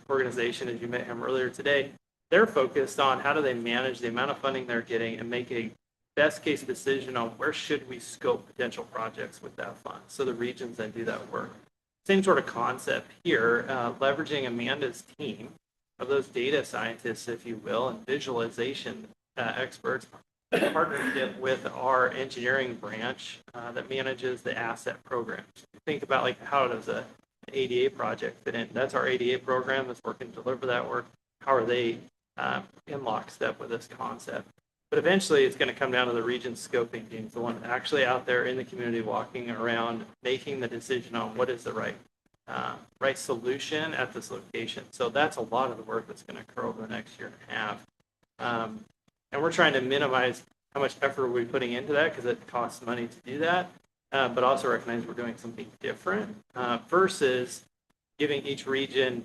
organization, as you met him earlier today, they're focused on how do they manage the amount of funding they're getting and make a best case decision on where should we scope potential projects with that fund. So the regions then do that work. Same sort of concept here, leveraging Amanda's team of those data scientists, if you will, and visualization experts, in partnership with our engineering branch that manages the asset programs. Think about like how does a ADA project fit in? That's our ADA program that's working to deliver that work. How are they in lockstep with this concept? But eventually it's going to come down to the region scoping teams, the one actually out there in the community walking around, making the decision on what is the right solution at this location. So that's a lot of the work that's going to occur over the next year and a half. And we're trying to minimize how much effort we're putting into that because it costs money to do that, but also recognize we're doing something different versus giving each region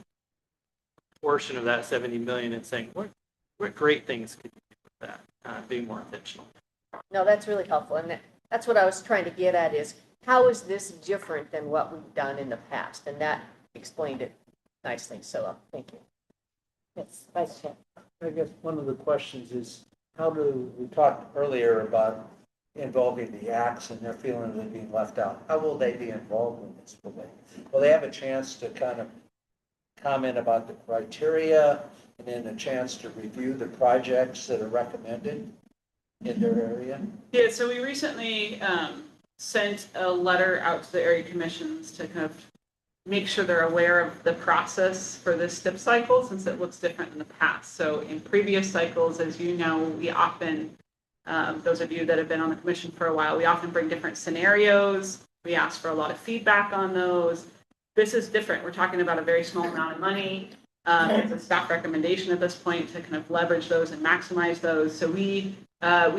a portion of that 70 million and saying, what great things could you do with that? Being more intentional. No, that's really helpful. And that's what I was trying to get at is how is this different than what we've done in the past? And that explained it nicely, so thank you. Yes, Vice Chair. I guess one of the questions is, we talked earlier about involving the acts and their feeling of being left out. How will they be involved in this? Will they have a chance to kind of comment about the criteria and then a chance to review the projects that are recommended in their area? Yeah, so we recently sent a letter out to the area commissions to kind of make sure they're aware of the process for this STIP cycle, since it looks different in the past. So in previous cycles, as you know, we often, those of you that have been on the commission for a while, we often bring different scenarios. We ask for a lot of feedback on those. This is different. We're talking about a very small amount of money. It's a staff recommendation at this point to kind of leverage those and maximize those. So we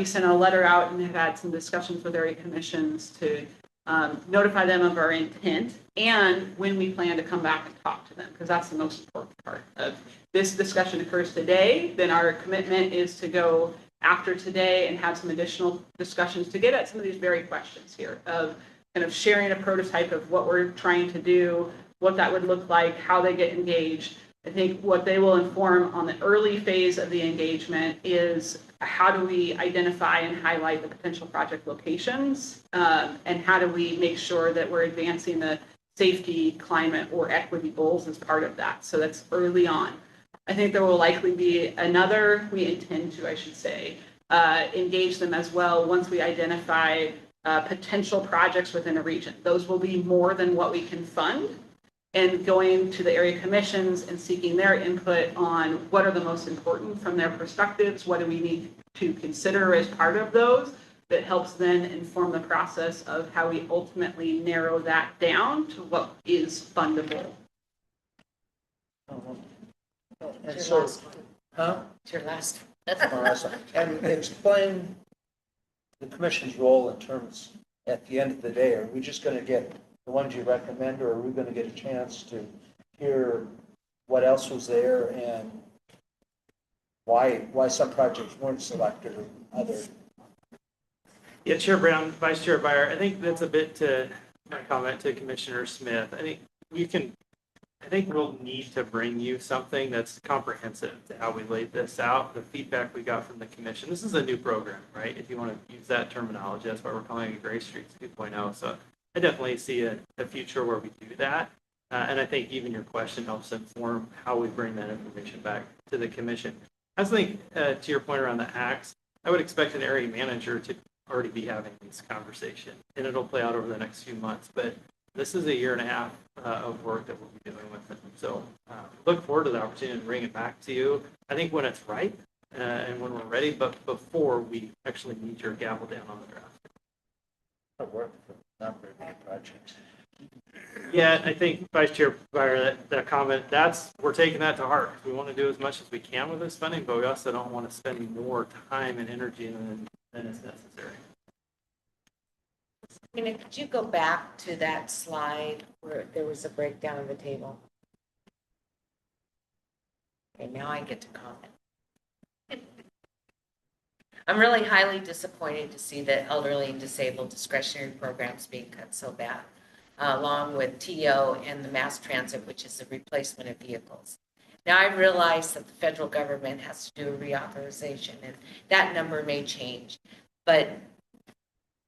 sent a letter out and have had some discussions with area commissions to notify them of our intent and when we plan to come back and talk to them, because that's the most important part of this discussion occurs today. Then our commitment is to go after today and have some additional discussions to get at some of these very questions here of kind of sharing a prototype of what we're trying to do, what that would look like, how they get engaged. I think what they will inform on the early phase of the engagement is how do we identify and highlight the potential project locations, and how do we make sure that we're advancing the safety, climate, or equity goals as part of that. So that's early on. I think there will likely be we intend to, I should say, engage them as well once we identify potential projects within a region. Those will be more than what we can fund, and going to the area commissions and seeking their input on what are the most important from their perspectives, what do we need to consider as part of those, that helps then inform the process of how we ultimately narrow that down to what is fundable. And so, It's your last. And explain the commission's role in terms, at the end of the day, are we just going to get the ones you recommend, or are we going to get a chance to hear what else was there and why some projects weren't selected or others? Yeah, Chair Brown, Vice Chair Byer, I think that's a bit to my comment to Commissioner Smith. I think we'll need to bring you something that's comprehensive to how we laid this out, the feedback we got from the commission. This is a new program, right? If you want to use that terminology, that's why we're calling it Gray Streets 2.0. So I definitely see a future where we do that. And I think even your question helps inform how we bring that information back to the commission. I think to your point around the acts, I would expect an area manager to already be having this conversation, and it'll play out over the next few months. But this is a year and a half of work that we'll be doing with them. So look forward to the opportunity to bring it back to you. I think when it's right and when we're ready, but before we actually need your gavel down on the draft. That work for a number of projects. Yeah, I think Vice Chair Byer, that comment, we're taking that to heart. We want to do as much as we can with this funding, but we also don't want to spend more time and energy than is necessary. Could you go back to that slide where there was a breakdown of the table? Okay, now I get to comment. I'm really highly disappointed to see that elderly and disabled discretionary programs being cut so bad, along with TO and the mass transit, which is the replacement of vehicles. Now, I realize that the federal government has to do a reauthorization, and that number may change, but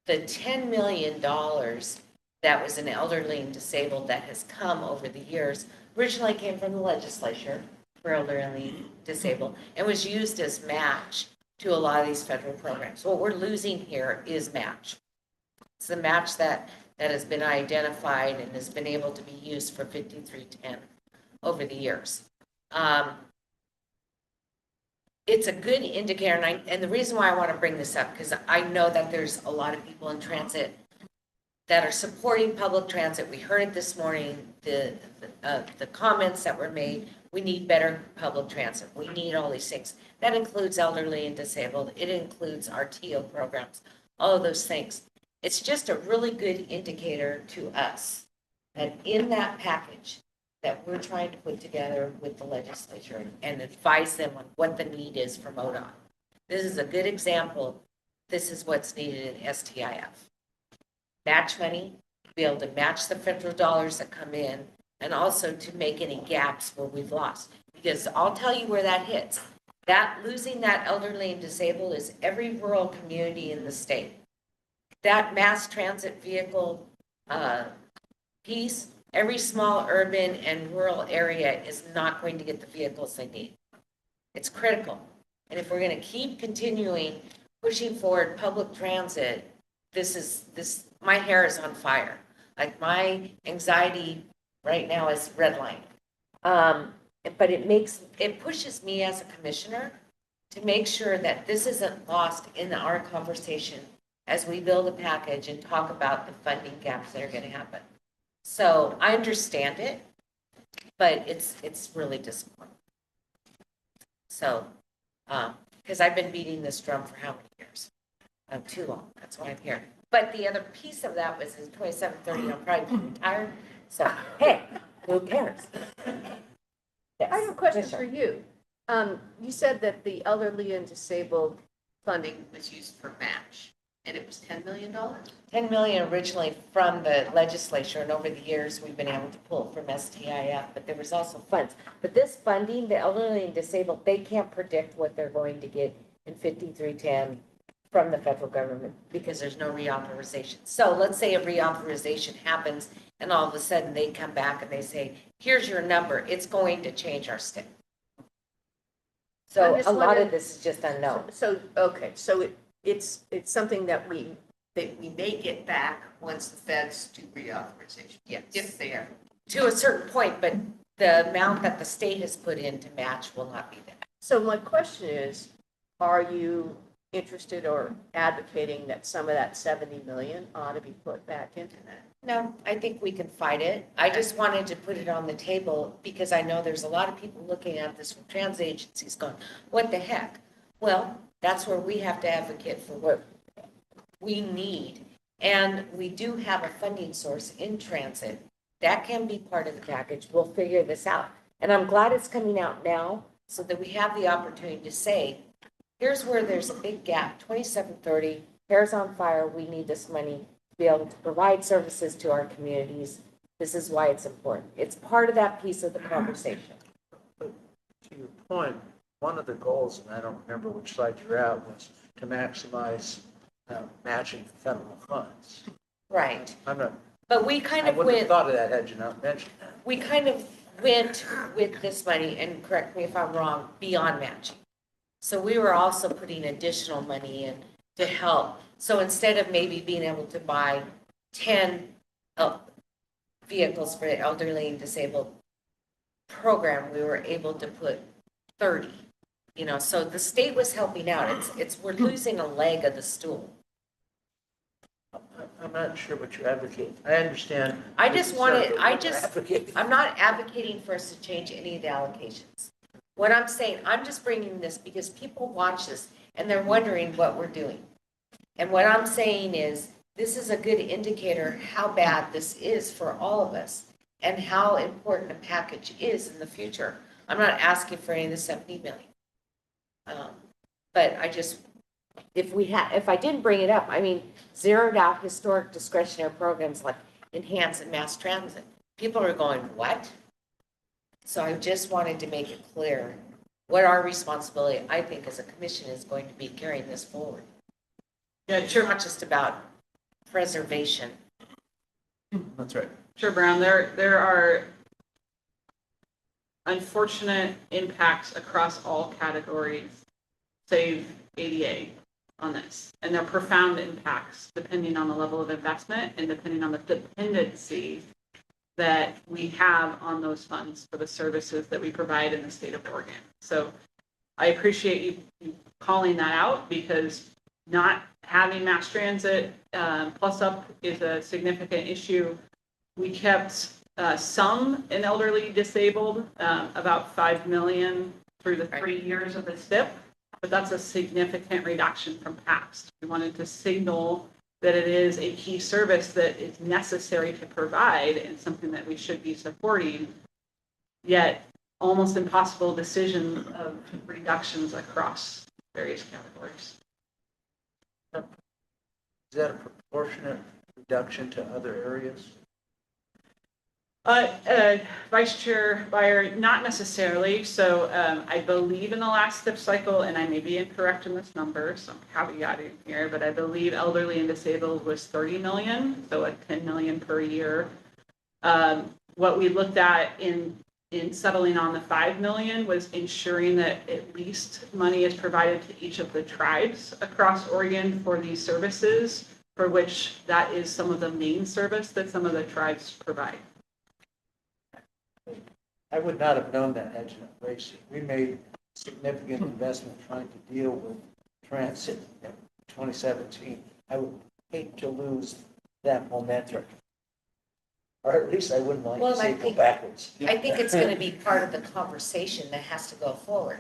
the $10 million that was in elderly and disabled that has come over the years originally came from the legislature for elderly and disabled and was used as match to a lot of these federal programs. What we're losing here is match. It's the match that has been identified and has been able to be used for 5310 over the years. It's a good indicator, and the reason why I want to bring this up, because I know that there's a lot of people in transit that are supporting public transit. We heard it this morning, the comments that were made. We need better public transit. We need all these things. That includes elderly and disabled. It includes our TO programs, all of those things. It's just a really good indicator to us that in that package that we're trying to put together with the legislature and advise them on what the need is for MoDOT. This is a good example. This is what's needed in STIF. match money, to be able to match the federal dollars that come in, and also to make any gaps where we've lost. Because I'll tell you where that hits. That losing that elderly and disabled is every rural community in the state. That mass transit vehicle piece, every small urban and rural area is not going to get the vehicles they need. It's critical. And if we're going to keep continuing pushing forward public transit, my hair is on fire. Like my anxiety right now is redlining. But it pushes me as a commissioner to make sure that this isn't lost in our conversation as we build a package and talk about the funding gaps that are going to happen. So I understand it, but it's really disappointing. So, because I've been beating this drum for how many years? Too long. That's why I'm here. But the other piece of that was in 2730, I'm probably retired. So, hey, who cares? Yes. I have a question for you. You said that the elderly and disabled funding Was used for match, and it was $10 million? $10 million originally from the legislature, and over the years, we've been able to pull from STIF, but there was also funds. But this funding, the elderly and disabled, they can't predict what they're going to get in 5310 from the federal government. Because there's no reauthorization. So let's say a reauthorization happens, and all of a sudden they come back and they say, here's your number, it's going to change our state. So a lot of this is just unknown. Okay, so it's something that we may get back once the feds do reauthorization. Yes. If they are. To a certain point, but the amount that the state has put in to match will not be there. So my question is, are you interested or advocating that some of that 70 million ought to be put back into that? No, I think we can fight it. I just wanted to put it on the table because I know there's a lot of people looking at this from transit agencies going, what the heck? Well, that's where we have to advocate for what we need. And we do have a funding source in transit. That can be part of the package. We'll figure this out. And I'm glad it's coming out now so that we have the opportunity to say, here's where there's a big gap, 2730, hair's on fire, we need this money to be able to provide services to our communities. This is why it's important. It's part of that piece of the conversation. But to your point, one of the goals, and I don't remember which side you're at, was to maximize matching federal funds. Right. I'm not. But we kind I of wouldn't have went, thought of that had you not mentioned that. we kind of went with this money, and correct me if I'm wrong, beyond matching. So we were also putting additional money in to help. So instead of maybe being able to buy 10 vehicles for the elderly and disabled program, we were able to put 30. You know, so the state was helping out. We're losing a leg of the stool. I'm not sure what you're advocating. I understand. I just wanted, advocating. I'm not advocating for us to change any of the allocations. What I'm saying, I'm just bringing this because people watch this and they're wondering what we're doing. And what I'm saying is, this is a good indicator how bad this is for all of us and how important a package is in the future. I'm not asking for any of the 70 million. But I just, if I didn't bring it up, I mean, zeroed out historic discretionary programs like Enhance and Mass Transit. People are going, what? So I just wanted to make it clear what our responsibility, I think, as a commission is going to be carrying this forward. Yeah, it's not just about preservation. That's right. Sure, Brown. There are unfortunate impacts across all categories, save ADA, on this. And they're profound impacts depending on the level of investment and depending on the dependency that we have on those funds for the services that we provide in the state of Oregon. So I appreciate you calling that out because not having mass transit plus up is a significant issue. We kept some in elderly disabled, about 5 million through the 3 years of the STIP, but that's a significant reduction from past. We wanted to signal that it is a key service that is necessary to provide and something that we should be supporting, yet almost impossible decision of reductions across various categories. Is that a proportionate reduction to other areas? Vice Chair Byer, not necessarily. So I believe in the last STIP cycle, and I may be incorrect in this number, so I'm caveating here, but I believe elderly and disabled was 30 million, so at 10 million per year. What we looked at in settling on the 5 million was ensuring that at least money is provided to each of the tribes across Oregon for these services, for which that is some of the main service that some of the tribes provide. I would not have known that had you not raised it. We made significant investment trying to deal with transit in 2017. I would hate to lose that momentum. Or at least I wouldn't like to see it go backwards. I think it's going to be part of the conversation that has to go forward.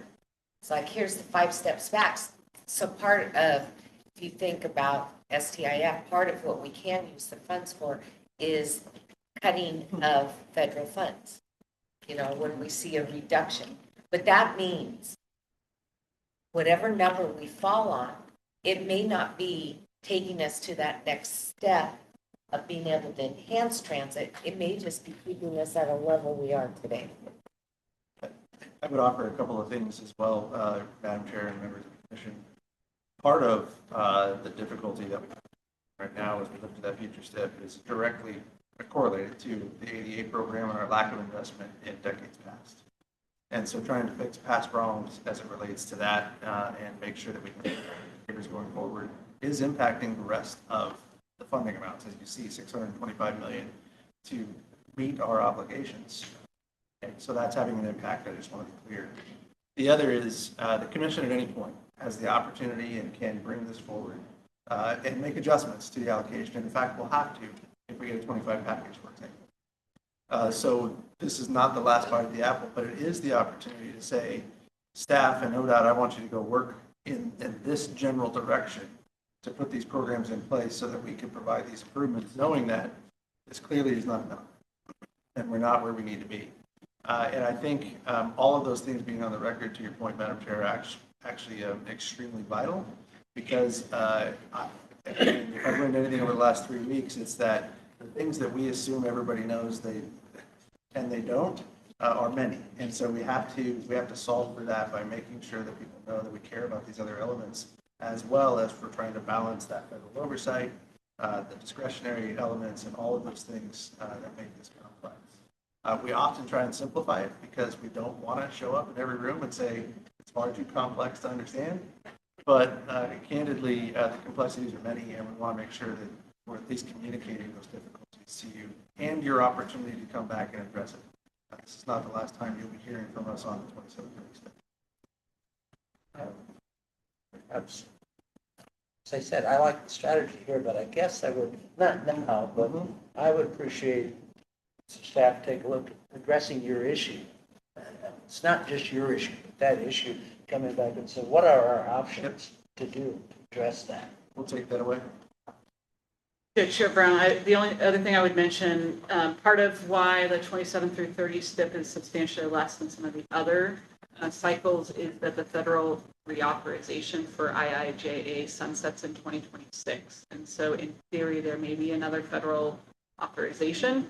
It's like, here's the 5 steps back. So part of, if you think about STIF, part of what we can use the funds for is cutting of federal funds, you know, when we see a reduction. But that means whatever number we fall on, it may not be taking us to that next step of being able to enhance transit. It may just be keeping us at a level we are today. I would offer a couple of things as well, Madam Chair and members of the Commission. Part of the difficulty that we have right now as we look to that future step is directly correlated to the ADA program and our lack of investment in decades past. And so trying to fix past wrongs as it relates to that and make sure that we can make going forward is impacting the rest of the funding amounts. As you see, $625 million to meet our obligations. Okay, so that's having an impact. I just want to be clear. The other is the Commission at any point has the opportunity and can bring this forward and make adjustments to the allocation. And in fact, we'll have to if we get a 25 package, for example. So this is not the last bite of the apple, but it is the opportunity to say, staff and ODOT, I want you to go work in this general direction to put these programs in place so that we can provide these improvements, knowing that this clearly is not enough and we're not where we need to be. And I think all of those things being on the record, to your point, Madam Chair, are actually extremely vital because if I've learned anything over the last 3 weeks, it's that the things that we assume everybody knows they don't are many. And so we have to solve for that by making sure that people know that we care about these other elements, as well as for trying to balance that federal oversight, the discretionary elements, and all of those things that make this complex. We often try and simplify it because we don't want to show up in every room and say it's far too complex to understand. But candidly, the complexities are many, and we want to make sure that we're at least communicating those difficulties to you and your opportunity to come back and address it. This is not the last time you'll be hearing from us on the 27th. As I said, I like the strategy here, but I guess I would, not now, but I would appreciate staff take a look at addressing your issue. It's not just your issue, but that issue, coming back and say, what are our options to do to address that? We'll take that away. Yeah, Chair Brown, the only other thing I would mention, part of why the 27 through 30 STIP is substantially less than some of the other cycles is that the federal reauthorization for IIJA sunsets in 2026. And so in theory, there may be another federal authorization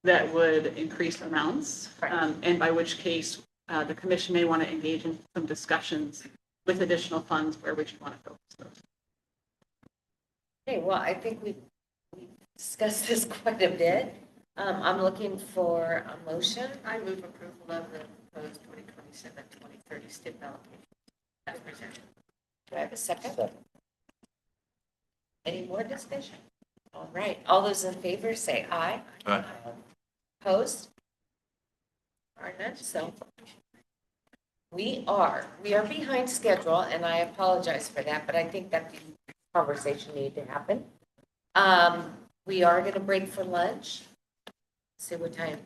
that would increase amounts, and by which case the Commission may want to engage in some discussions with additional funds. Where would you want to focus those? Okay, well, I think we've discussed this quite a bit. I'm looking for a motion. I move approval of the proposed 2027-2030 STIP allocation as presented. Do I have a second? Any more discussion? All right, all those in favor say aye. Aye. Opposed? Are none, so we are behind schedule, and I apologize for that, but I think that the conversation needed to happen. We are going to break for lunch. Let's see what time.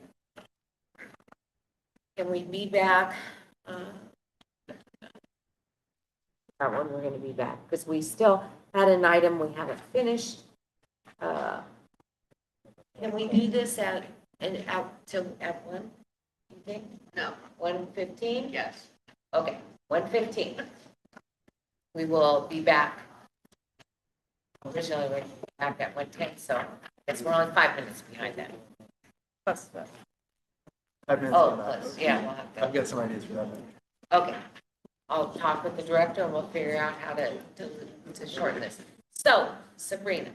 Can we be back? That one we're going to be back because we still had an item we haven't finished. Can we do this at 1? You think? No. 1:15? Yes. Okay, 1:15. We will be back. Originally, we're back at 1:10, so I guess we're only 5 minutes behind that. Plus that. 5 minutes. Oh, on that. plus, yeah, we'll have I've to, got some ideas for that. okay. I'll talk with the director and we'll figure out how to shorten this. So, Sabrina.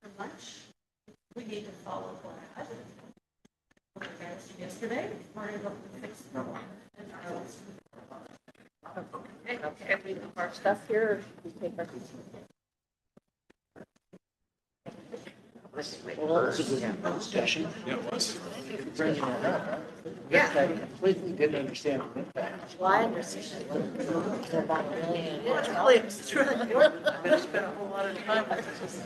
For lunch, we need to follow what happened. Yesterday, Mario got the fixed number. Okay, we leave our stuff here, or should we take our? Well, it's a good discussion. Yeah, it was. Bringing that up. Yeah. I completely didn't understand the impact. Well, I understand. It's about a million. It's really, I'm gonna spend a whole lot of time with this.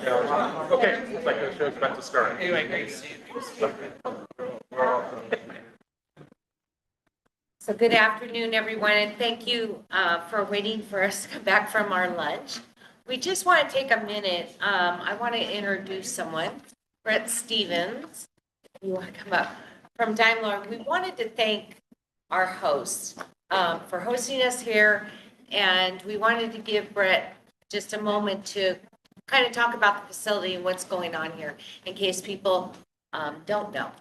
Okay, looks like the show's about to start. Anyway, great to see you. So good afternoon, everyone, and thank you for waiting for us to come back from our lunch. We just want to take a minute. I want to introduce someone, Brett Stevens. If you want to come up from Daimler. We wanted to thank our hosts for hosting us here, and we wanted to give Brett just a moment to kind of talk about the facility and what's going on here in case people don't know.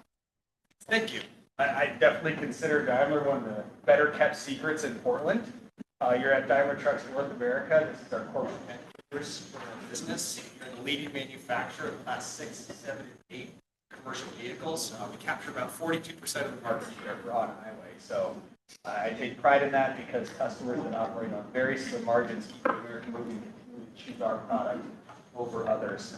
Thank you. I definitely consider Daimler one of the better kept secrets in Portland. You're at Daimler Trucks North America. This is our corporate headquarters for our business. We're the leading manufacturer of Class 6, 7, and 8 commercial vehicles. We capture about 42% of the market share for on highway. So I take pride in that because customers that operate on very slim margins keep the American moving to choose our product over others.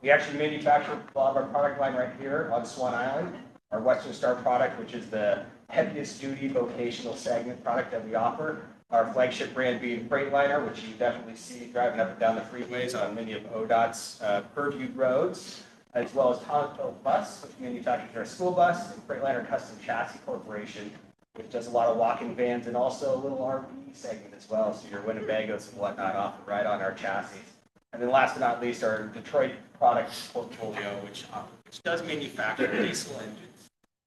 We actually manufacture a lot of our product line right here on Swan Island. Our Western Star product, which is the heaviest duty vocational segment product that we offer. Our flagship brand being Freightliner, which you definitely see driving up and down the freeways on many of ODOT's purviewed roads, as well as Tonto Bus, which manufactures our school bus, and Freightliner Custom Chassis Corporation, which does a lot of walk-in vans and also a little RV segment as well, so your Winnebagos and whatnot often ride on our chassis. And then last but not least, our Detroit products portfolio, which does manufacture diesel engines,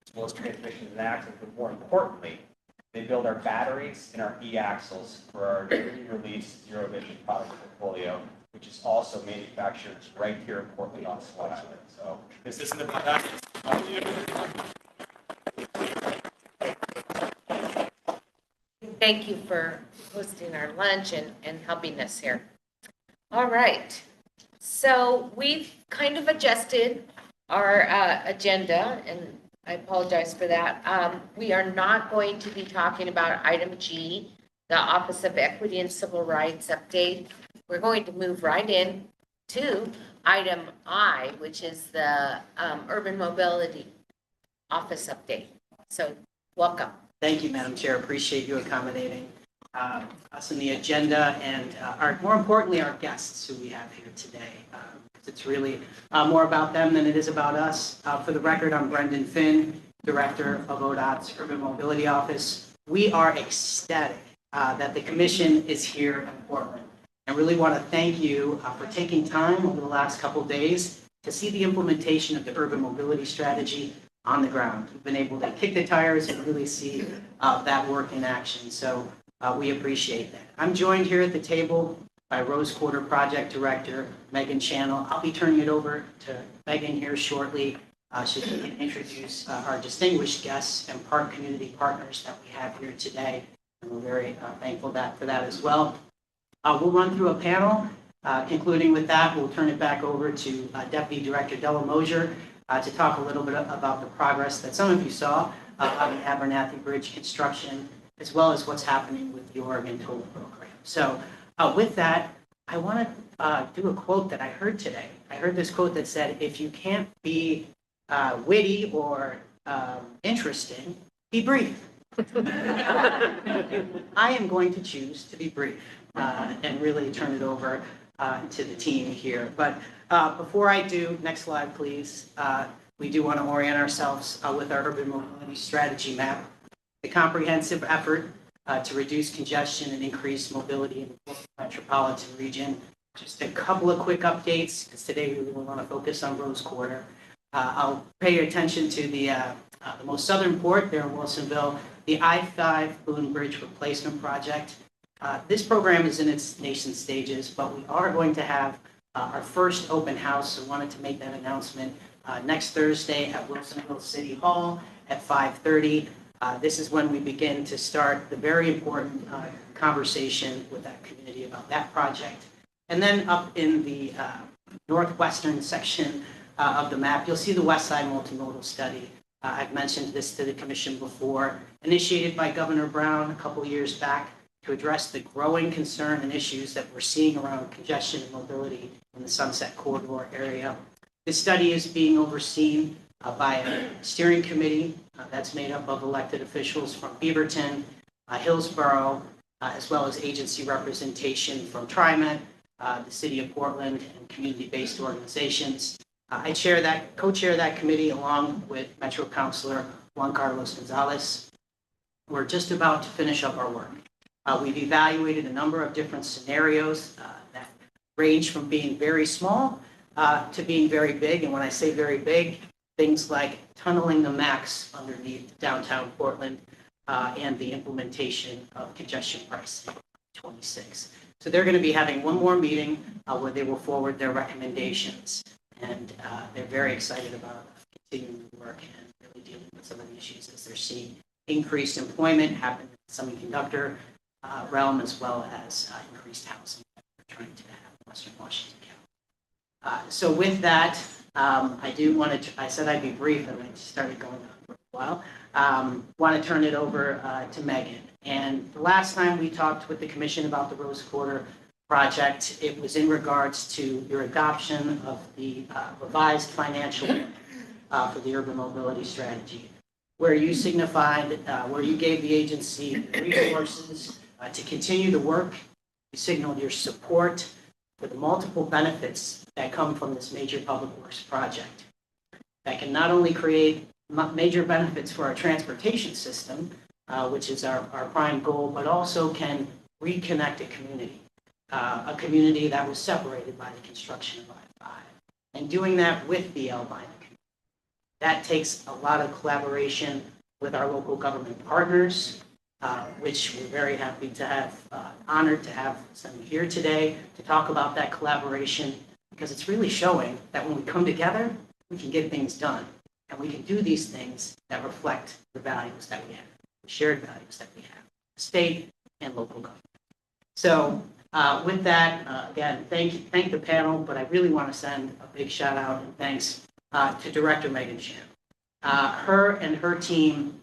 as well as transmissions and axles, but more importantly, they build our batteries and our e-axles for our newly released zero emission product portfolio, which is also manufactured right here in Portland on Swan Island. So this isn't about us. Thank you for hosting our lunch and helping us here. All right. So we've kind of adjusted our agenda, and I apologize for that. We are not going to be talking about item G, the Office of Equity and Civil Rights update. We're going to move right in to item I, which is the Urban Mobility Office update. So welcome. Thank you, Madam Chair. Appreciate you accommodating us in the agenda and more importantly, our guests who we have here today. It's really more about them than it is about us. For the record, I'm Brendan Finn, Director of ODOT's Urban Mobility Office. We are ecstatic that the Commission is here in Portland. I really want to thank you for taking time over the last couple of days to see the implementation of the Urban Mobility Strategy on the ground. We've been able to kick the tires and really see that work in action. So we appreciate that. I'm joined here at the table by Rose Quarter Project Director, Megan Channel. I'll be turning it over to Megan here shortly so she can introduce our distinguished guests and park community partners that we have here today. And we're very thankful for that as well. We'll run through a panel. Concluding with that, we'll turn it back over to Deputy Director Della Mosier to talk a little bit about the progress that some of you saw on the Abernathy Bridge construction, as well as what's happening with the Oregon Toll Program. So with that, I want to do a quote that I heard today. I heard this quote that said, if you can't be witty or interesting, be brief. I am going to choose to be brief and really turn it over to the team here. But before I do, next slide, please. We do want to orient ourselves with our urban mobility strategy map, the comprehensive effort to reduce congestion and increase mobility in the metropolitan region. Just a couple of quick updates, because today we really want to focus on Rose Quarter. I'll pay your attention to the most southern port there in Wilsonville, the I-5 Boone Bridge Replacement Project. This program is in its nascent stages, but we are going to have our first open house, so wanted to make that announcement next Thursday at Wilsonville City Hall at 5:30. This is when we begin to start the very important conversation with that community about that project. And then up in the northwestern section of the map, you'll see the West Side Multimodal Study. I've mentioned this to the Commission before, initiated by Governor Brown a couple years back to address the growing concern and issues that we're seeing around congestion and mobility in the Sunset Corridor area. This study is being overseen by a steering committee that's made up of elected officials from Beaverton, Hillsborough, as well as agency representation from TriMet, the city of Portland, and community-based organizations. I co-chair that committee along with Metro Councilor Juan Carlos Gonzalez. We're just about to finish up our work. We've evaluated a number of different scenarios that range from being very small to being very big. And when I say very big, things like tunneling the max underneath downtown Portland and the implementation of congestion pricing 26. So they're going to be having one more meeting where they will forward their recommendations. And they're very excited about continuing the work and really dealing with some of the issues as they're seeing increased employment happen in the semiconductor realm, as well as increased housing that we're trying to have in Western Washington County. So with that, I do want to, I said I'd be brief and I just started going on for a while. Want to turn it over to Megan. And the last time we talked with the commission about the Rose Quarter project, it was in regards to your adoption of the revised financial plan for the urban mobility strategy, where you signified, where you gave the agency the resources to continue the work. You signaled your support for the multiple benefits that come from this major public works project that can not only create major benefits for our transportation system, which is our prime goal, but also can reconnect a community that was separated by the construction of I-5, and doing that with the Albina community. That takes a lot of collaboration with our local government partners, which we're very happy to have, honored to have some here today to talk about that collaboration, because it's really showing that when we come together, we can get things done, and we can do these things that reflect the values that we have, the shared values that we have, state and local government. So with that, again, thank the panel, but I really want to send a big shout out and thanks to Director Megan Chan. Her and her team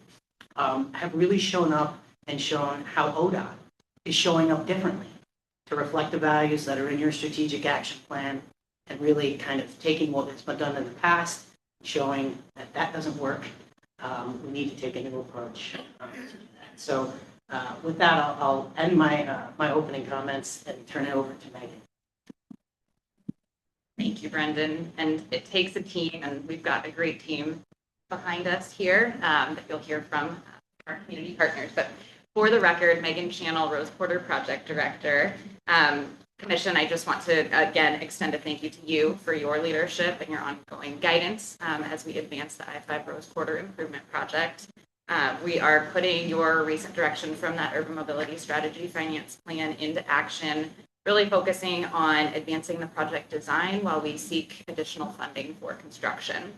have really shown up and shown how ODOT is showing up differently to reflect the values that are in your strategic action plan, and really kind of taking what has been done in the past, showing that that doesn't work. We need to take a new approach to that. So with that, I'll end my opening comments and turn it over to Megan. Thank you, Brendan. And it takes a team, and we've got a great team behind us here that you'll hear from our community partners. But for the record, Megan Channel, Rose Quarter Project Director. Commission, I just want to again extend a thank you to you for your leadership and your ongoing guidance as we advance the I-5 Rose Quarter Improvement Project. We are putting your recent direction from that urban mobility strategy finance plan into action, really focusing on advancing the project design while we seek additional funding for construction.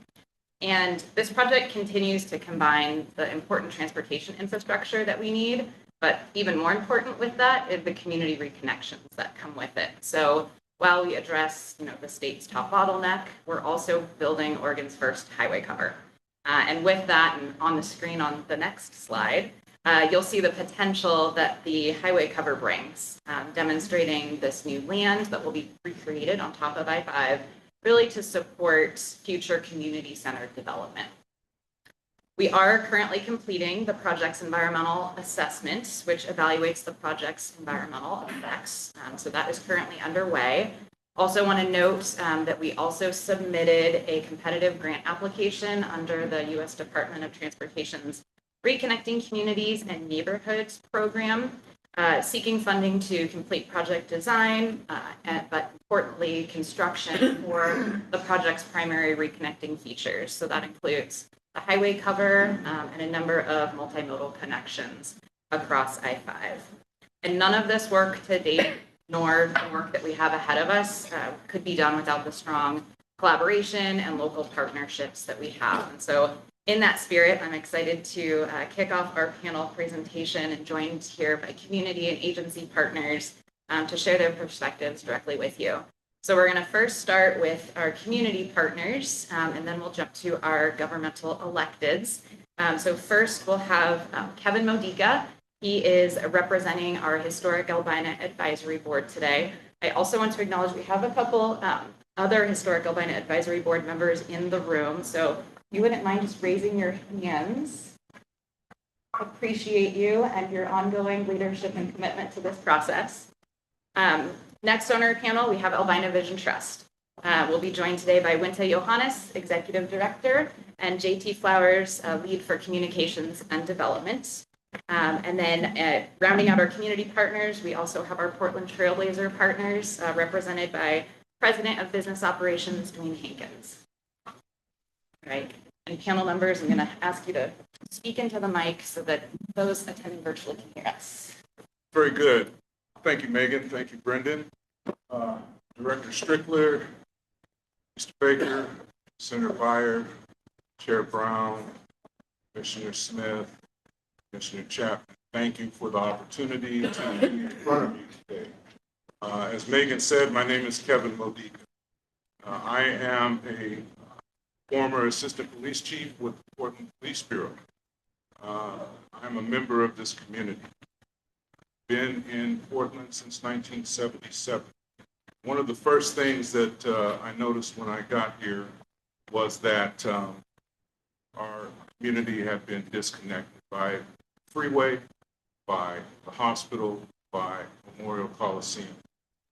And this project continues to combine the important transportation infrastructure that we need, but even more important with that is the community reconnections that come with it. So while we address, the state's top bottleneck, we're also building Oregon's first highway cover. And with that, and on the screen on the next slide, you'll see the potential that the highway cover brings, demonstrating this new land that will be recreated on top of I-5, really to support future community-centered development. We are currently completing the project's environmental assessment, which evaluates the project's environmental effects. So that is currently underway. Also want to note that we also submitted a competitive grant application under the U.S. Department of Transportation's Reconnecting Communities and Neighborhoods program, seeking funding to complete project design, but importantly, construction for the project's primary reconnecting features. So that includes the highway cover and a number of multimodal connections across I-5. And none of this work to date, nor the work that we have ahead of us, could be done without the strong collaboration and local partnerships that we have. And so in that spirit, I'm excited to kick off our panel presentation and joined here by community and agency partners to share their perspectives directly with you. So we're going to first start with our community partners, and then we'll jump to our governmental electeds. So first we'll have Kevin Modica. He is representing our Historic Albina Advisory Board today. I also want to acknowledge we have a couple other Historic Albina Advisory Board members in the room. So if you wouldn't mind just raising your hands. Appreciate you and your ongoing leadership and commitment to this process. Next on our panel, we have Albina Vision Trust. We'll be joined today by Winta Johannes, Executive Director, and JT Flowers, Lead for Communications and Development. And then rounding out our community partners, we also have our Portland Trailblazer partners, represented by President of Business Operations, Dwayne Hankins. All right, and panel members, I'm going to ask you to speak into the mic so that those attending virtually can hear us. Very good. Thank you, Megan. Thank you, Brendan. Director Strickler, Mr. Baker, Senator Byer, Chair Brown, Commissioner Smith, Commissioner Chapman. Thank you for the opportunity to be in front of you today. As Megan said, my name is Kevin Modica. I am a former Assistant Police Chief with the Portland Police Bureau. I'm a member of this community. Been in Portland since 1977. One of the first things that I noticed when I got here was that our community had been disconnected by freeway, by the hospital, by Memorial Coliseum.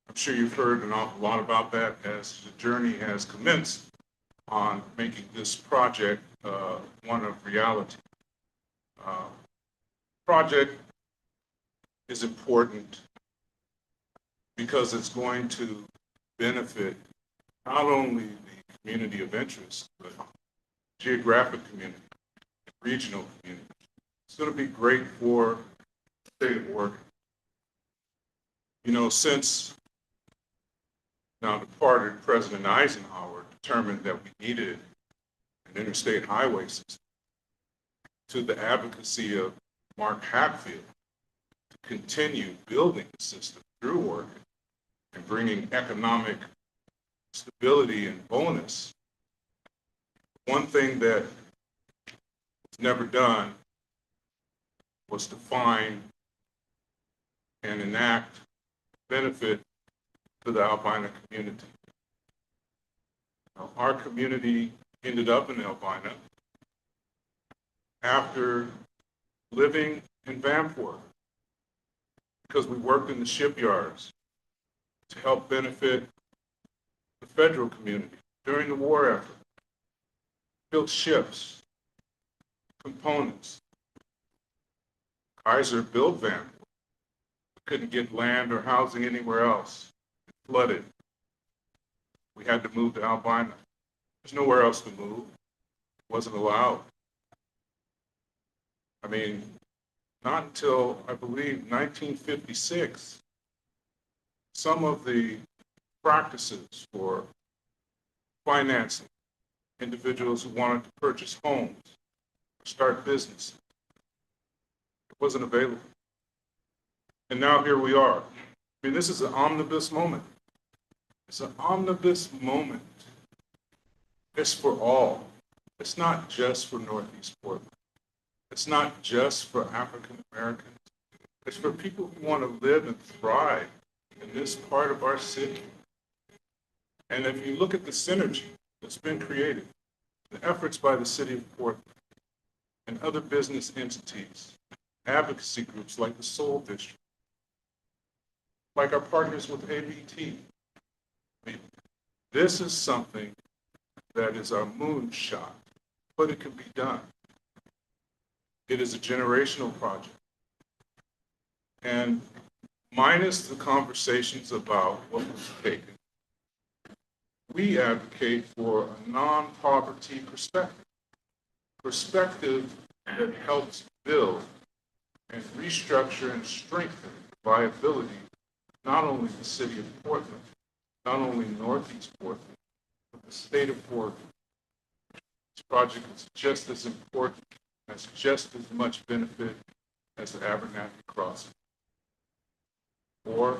I'm sure you've heard an awful lot about that as the journey has commenced on making this project one of reality. Project is important because it's going to benefit not only the community of interest, but geographic community, regional community. It's going to be great for the state of Oregon. You know, since now departed President Eisenhower determined that we needed an interstate highway system, to the advocacy of Mark Hatfield to continue building the system through Oregon and bringing economic stability and bonus. One thing that was never done was to find and enact benefit to the Albina community. Now, our community ended up in Albina after living in Vanport because we worked in the shipyards to help benefit the federal community during the war effort, built ships, components. Kaiser built Vanport. Couldn't get land or housing anywhere else. It flooded. We had to move to Albina. There's nowhere else to move. It wasn't allowed. I mean, not until, I believe, 1956, some of the practices for financing individuals who wanted to purchase homes or start businesses, it wasn't available. And now here we are. I mean, this is an omnibus moment. It's an omnibus moment. It's for all. It's not just for Northeast Portland. It's not just for African Americans. It's for people who want to live and thrive in this part of our city. And if you look at the synergy that's been created, the efforts by the city of Portland and other business entities, advocacy groups like the Soul District, like our partners with ABT. I mean, this is something that is our moonshot, but it can be done. It is a generational project. And minus the conversations about what was taken, we advocate for a non-poverty perspective that helps build and restructure and strengthen the viability not only the city of Portland, not only Northeast Portland, but the state of Oregon. This project is just as important, has just as much benefit as the Abernathy Crossing or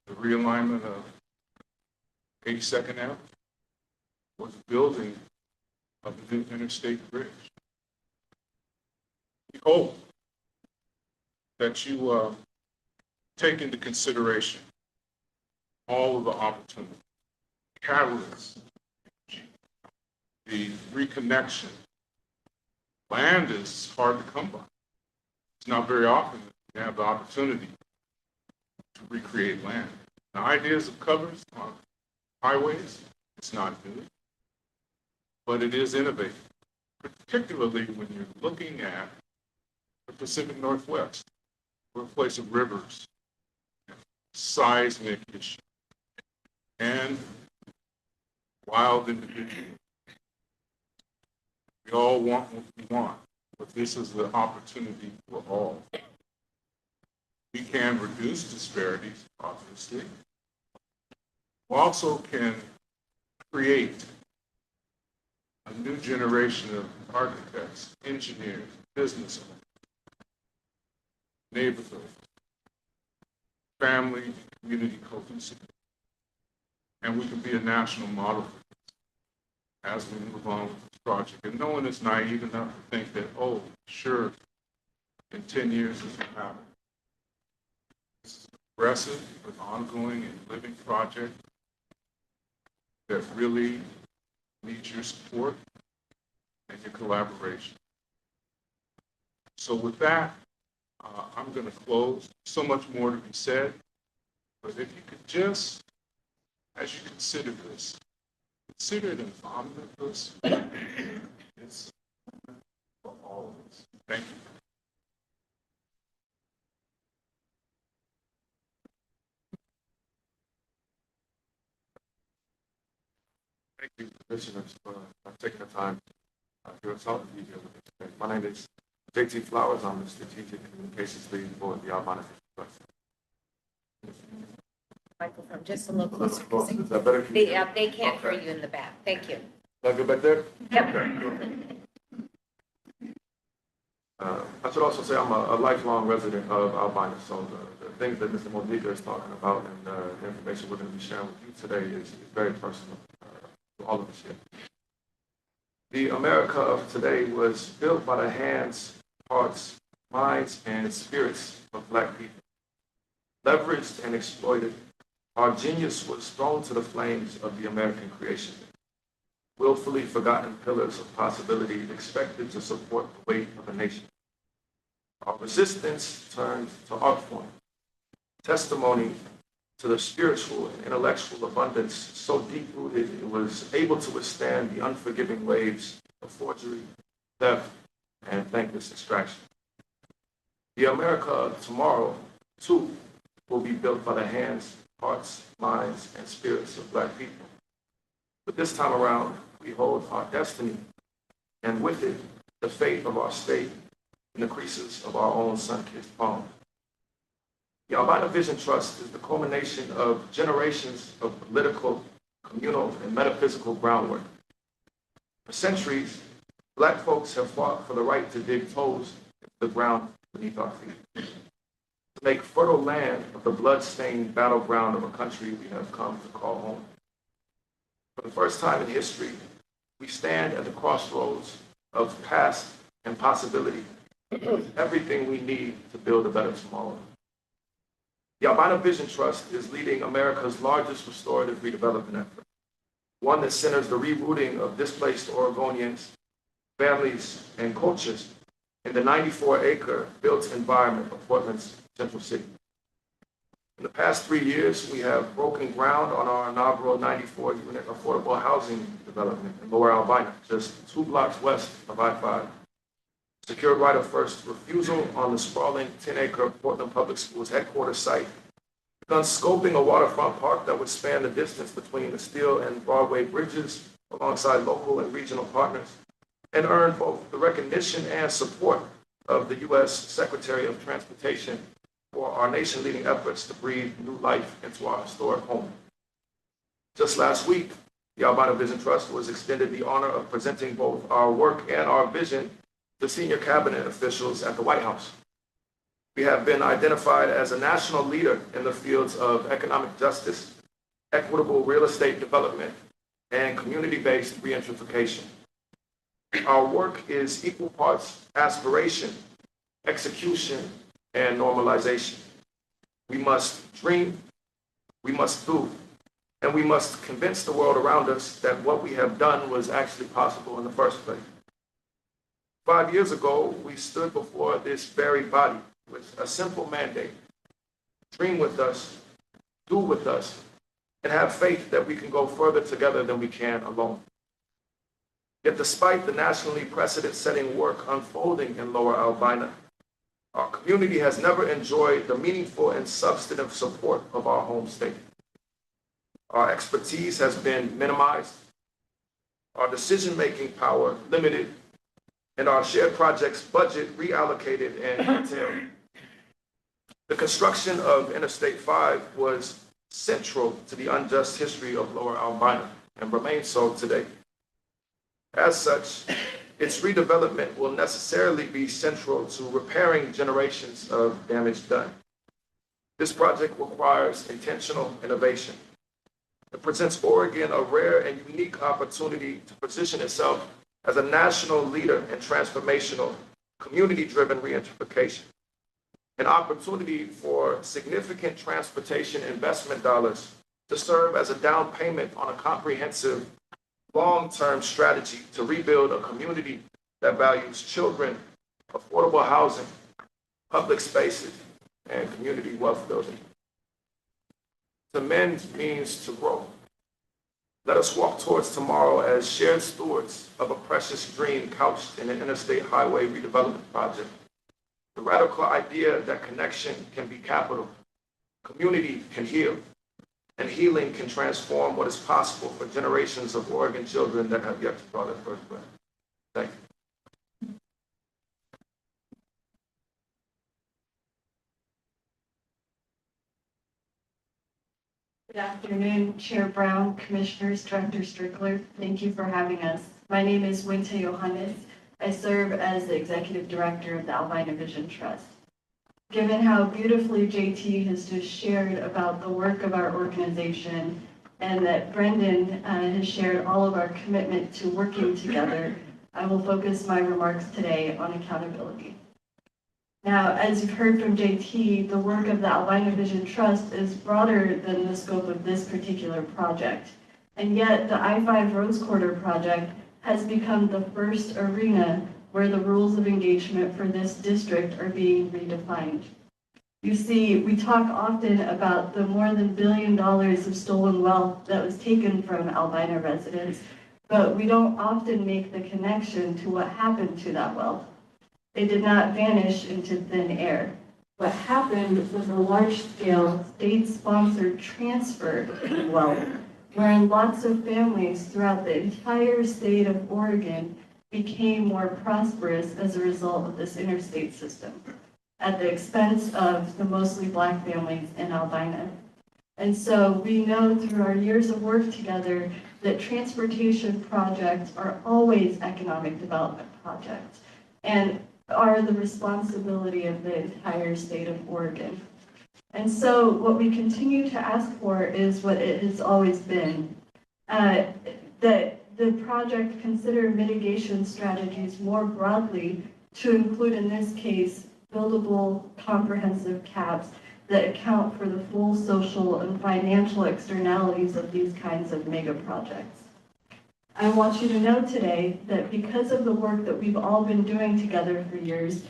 the realignment of 82nd Avenue or the building of the new interstate bridge. We hope that you take into consideration all of the opportunities, catalysts, the reconnection. Land is hard to come by. It's not very often that you have the opportunity to recreate land. The ideas of covers on highways, it's not new, but it is innovative, particularly when you're looking at the Pacific Northwest, birthplace of rivers, seismic issues, and wild individuals. We all want what we want, but this is the opportunity for all. We can reduce disparities, obviously. We also can create a new generation of architects, engineers, business owners, neighborhood, family, community cohesive. And we can be a national model for this as we move on with this project. And no one is naive enough to think that, oh, sure, in 10 years this will happen. This is an aggressive, but ongoing and living project that really needs your support and your collaboration. So with that, I'm going to close. So much more to be said, but if you could just, as you consider this, consider it an omnibus. It's for all of us. Thank you. Thank you, commissioners, for taking the time to talk to me here with me today. My name is JT Flowers. I'm the Strategic Communications Lead for the Albina Trust. Microphone just a little closer. Is that better? They can't hear you in the back. Thank you. Is that good back there? Yep. Okay. I should also say I'm a lifelong resident of Albina, so the things that Mr. Modica is talking about and the information we're going to be sharing with you today is very personal to all of us here. The America of today was built by the hands, hearts, minds, and spirits of Black people. Leveraged and exploited, our genius was thrown to the flames of the American creation. Willfully forgotten pillars of possibility expected to support the weight of a nation. Our resistance turned to art form, testimony to the spiritual and intellectual abundance so deep-rooted it was able to withstand the unforgiving waves of forgery, theft, and thankless extraction. The America of tomorrow, too, will be built by the hands, hearts, minds, and spirits of Black people. But this time around, we hold our destiny, and with it, the fate of our state in the creases of our own sun-kissed palm. The Albina Vision Trust is the culmination of generations of political, communal, and metaphysical groundwork. For centuries, Black folks have fought for the right to dig toes into the ground beneath our feet, to make fertile land of the blood-stained battleground of a country we have come to call home. For the first time in history, we stand at the crossroads of past and possibility, everything we need to build a better tomorrow. The Albina Vision Trust is leading America's largest restorative redevelopment effort, one that centers the rerouting of displaced Oregonians, families, and cultures in the 94-acre built environment of Portland's Central City. In the past 3 years, we have broken ground on our inaugural 94-unit affordable housing development in Lower Albina, just 2 blocks west of I-5. Secured right of first refusal on the sprawling 10-acre Portland Public Schools headquarters site. Begun scoping a waterfront park that would span the distance between the Steel and Broadway bridges alongside local and regional partners, and earned both the recognition and support of the U.S. Secretary of Transportation for our nation-leading efforts to breathe new life into our historic home. Just last week, the Albina Vision Trust was extended the honor of presenting both our work and our vision to senior cabinet officials at the White House. We have been identified as a national leader in the fields of economic justice, equitable real estate development, and community-based reunification. Our work is equal parts aspiration, execution, and normalization. We must dream, we must do, and we must convince the world around us that what we have done was actually possible in the first place. 5 years ago, we stood before this very body with a simple mandate: dream with us, do with us, and have faith that we can go further together than we can alone. Yet despite the nationally precedent-setting work unfolding in Lower Albina, our community has never enjoyed the meaningful and substantive support of our home state. Our expertise has been minimized, our decision-making power limited, and our shared projects budget reallocated and curtailed. The construction of Interstate 5 was central to the unjust history of Lower Albina and remains so today. As such, its redevelopment will necessarily be central to repairing generations of damage done. This project requires intentional innovation. It presents Oregon a rare and unique opportunity to position itself as a national leader in transformational, community-driven reunification, an opportunity for significant transportation investment dollars to serve as a down payment on a comprehensive, long-term strategy to rebuild a community that values children, affordable housing, public spaces, and community wealth building. To mend means to grow. Let us walk towards tomorrow as shared stewards of a precious dream couched in an interstate highway redevelopment project. The radical idea that connection can be capital, community can heal, and healing can transform what is possible for generations of Oregon children that have yet to draw their first breath. Thank you. Good afternoon, Chair Brown, Commissioners, Director Strickler. Thank you for having us. My name is Winta Johannes. I serve as the Executive Director of the Albina Vision Trust. Given how beautifully JT has just shared about the work of our organization and that Brendan has shared all of our commitment to working together, I will focus my remarks today on accountability. Now, as you've heard from JT, the work of the Albina Vision Trust is broader than the scope of this particular project. And yet, the I-5 Rose Quarter project has become the first arena where the rules of engagement for this district are being redefined. You see, we talk often about the more than $1 billion of stolen wealth that was taken from Albina residents, but we don't often make the connection to what happened to that wealth. It did not vanish into thin air. What happened was a large-scale, state-sponsored transfer of wealth, wherein lots of families throughout the entire state of Oregon became more prosperous as a result of this interstate system, at the expense of the mostly Black families in Albina. And so we know through our years of work together that transportation projects are always economic development projects and are the responsibility of the entire state of Oregon. And so what we continue to ask for is what it has always been, that the project consider mitigation strategies more broadly to include, in this case, buildable comprehensive caps that account for the full social and financial externalities of these kinds of mega projects. I want you to know today that because of the work that we've all been doing together for years,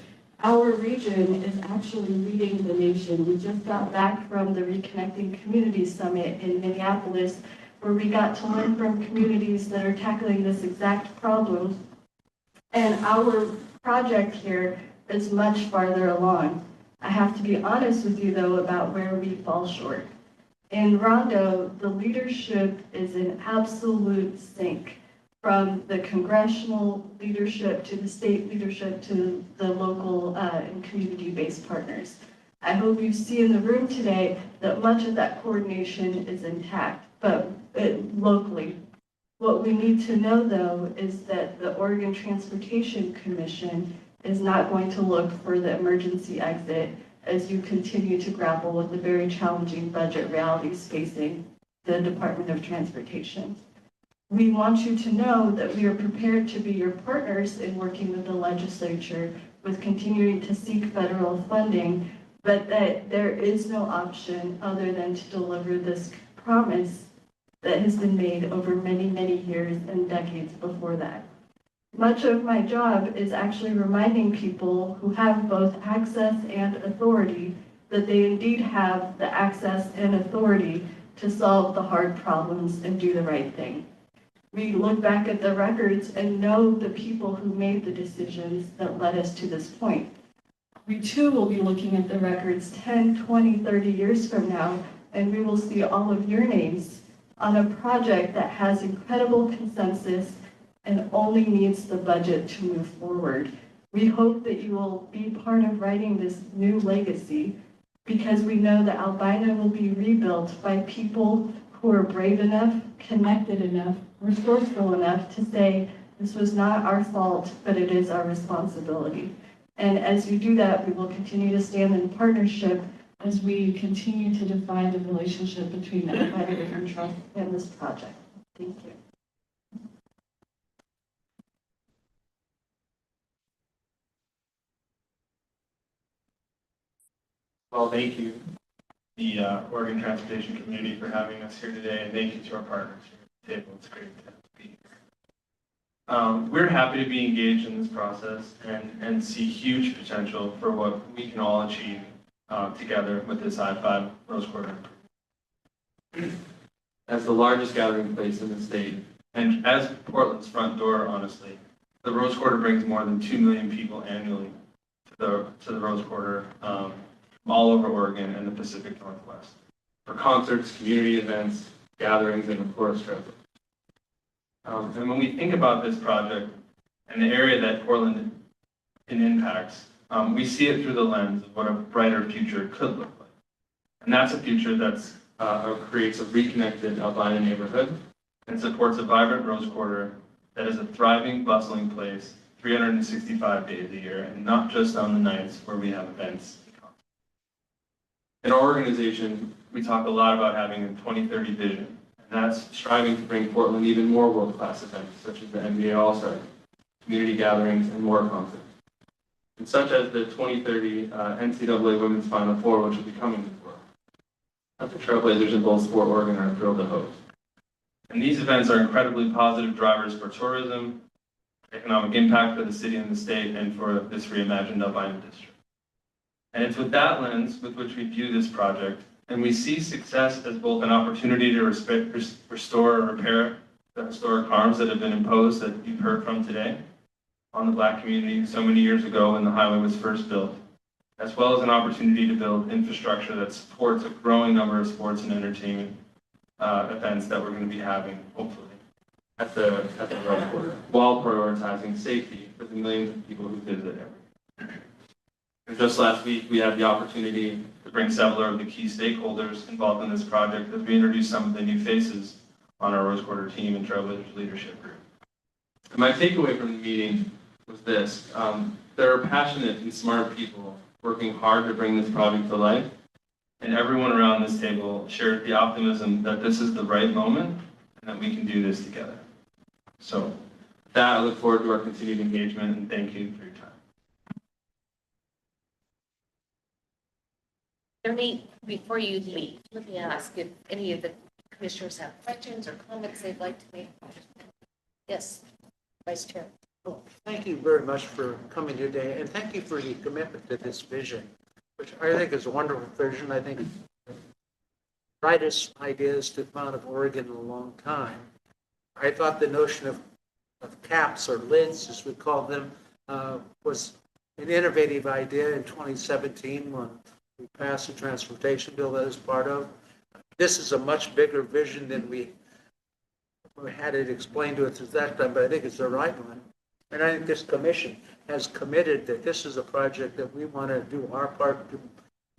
our region is actually leading the nation. We just got back from the Reconnecting Communities Summit in Minneapolis, where we got to learn from communities that are tackling this exact problem. And our project here is much farther along. I have to be honest with you, though, about where we fall short. In Rondo, the leadership is in absolute sync, from the congressional leadership to the state leadership to the local and community-based partners. I hope you see in the room today that much of that coordination is intact, but locally. What we need to know, though, is that the Oregon Transportation Commission is not going to look for the emergency exit as you continue to grapple with the very challenging budget realities facing the Department of Transportation. We want you to know that we are prepared to be your partners in working with the legislature with continuing to seek federal funding, but that there is no option other than to deliver this promise that has been made over many, many years and decades before that. Much of my job is actually reminding people who have both access and authority that they indeed have the access and authority to solve the hard problems and do the right thing. We look back at the records and know the people who made the decisions that led us to this point. We too will be looking at the records 10, 20, 30 years from now, and we will see all of your names on a project that has incredible consensus and only needs the budget to move forward. We hope that you will be part of writing this new legacy, because we know that Albina will be rebuilt by people who are brave enough, connected enough, resourceful enough to say, this was not our fault, but it is our responsibility. And as you do that, we will continue to stand in partnership as we continue to define the relationship between the Albina River Trust and this project. Thank you. Well, thank you, the Oregon Transportation community, for having us here today, and thank you to our partners here at the table. It's great to be here. We're happy to be engaged in this process and see huge potential for what we can all achieve together with this I-5 Rose Quarter. As the largest gathering place in the state, and as Portland's front door, honestly, the Rose Quarter brings more than 2 million people annually to the Rose Quarter, all over Oregon and the Pacific Northwest, for concerts, community events, gatherings, and of course, travel. And when we think about this project and the area that Portland impacts, we see it through the lens of what a brighter future could look like. And that's a future that's creates a reconnected Albina neighborhood and supports a vibrant Rose Quarter that is a thriving, bustling place 365 days a year, and not just on the nights where we have events. In our organization, we talk a lot about having a 2030 vision, and that's striving to bring Portland even more world-class events, such as the NBA All-Star, community gatherings, and more concerts. And such as the 2030 NCAA Women's Final Four, which will be coming to Portland, that the Trailblazers in both Sport Oregon are thrilled to host. And these events are incredibly positive drivers for tourism, economic impact for the city and the state, and for this reimagined Albina district. And it's with that lens with which we view this project, and we see success as both an opportunity to restore or repair the historic harms that have been imposed that you've heard from today on the Black community so many years ago when the highway was first built, as well as an opportunity to build infrastructure that supports a growing number of sports and entertainment events that we're going to be having, hopefully, at the Rose Quarter, while prioritizing safety for the millions of people who visit every year. And just last week, we had the opportunity to bring several of the key stakeholders involved in this project as we introduced some of the new faces on our Rose Quarter team and Trailblazers leadership group. And my takeaway from the meeting was this. There are passionate and smart people working hard to bring this project to life, and everyone around this table shared the optimism that this is the right moment and that we can do this together. So with that, I look forward to our continued engagement, and thank you for your time. Ernie, before you leave, let me ask if any of the commissioners have questions or comments they'd like to make. Yes, Vice Chair. Well, thank you very much for coming today, and thank you for your commitment to this vision, which I think is a wonderful vision. I think the brightest ideas to come out of Oregon in a long time. I thought the notion of caps or lids, as we call them, was an innovative idea in 2017 when we passed the transportation bill that is part of. This is a much bigger vision than we had it explained to us at that time, but I think it's the right one. And I think this commission has committed that this is a project that we want to do our part to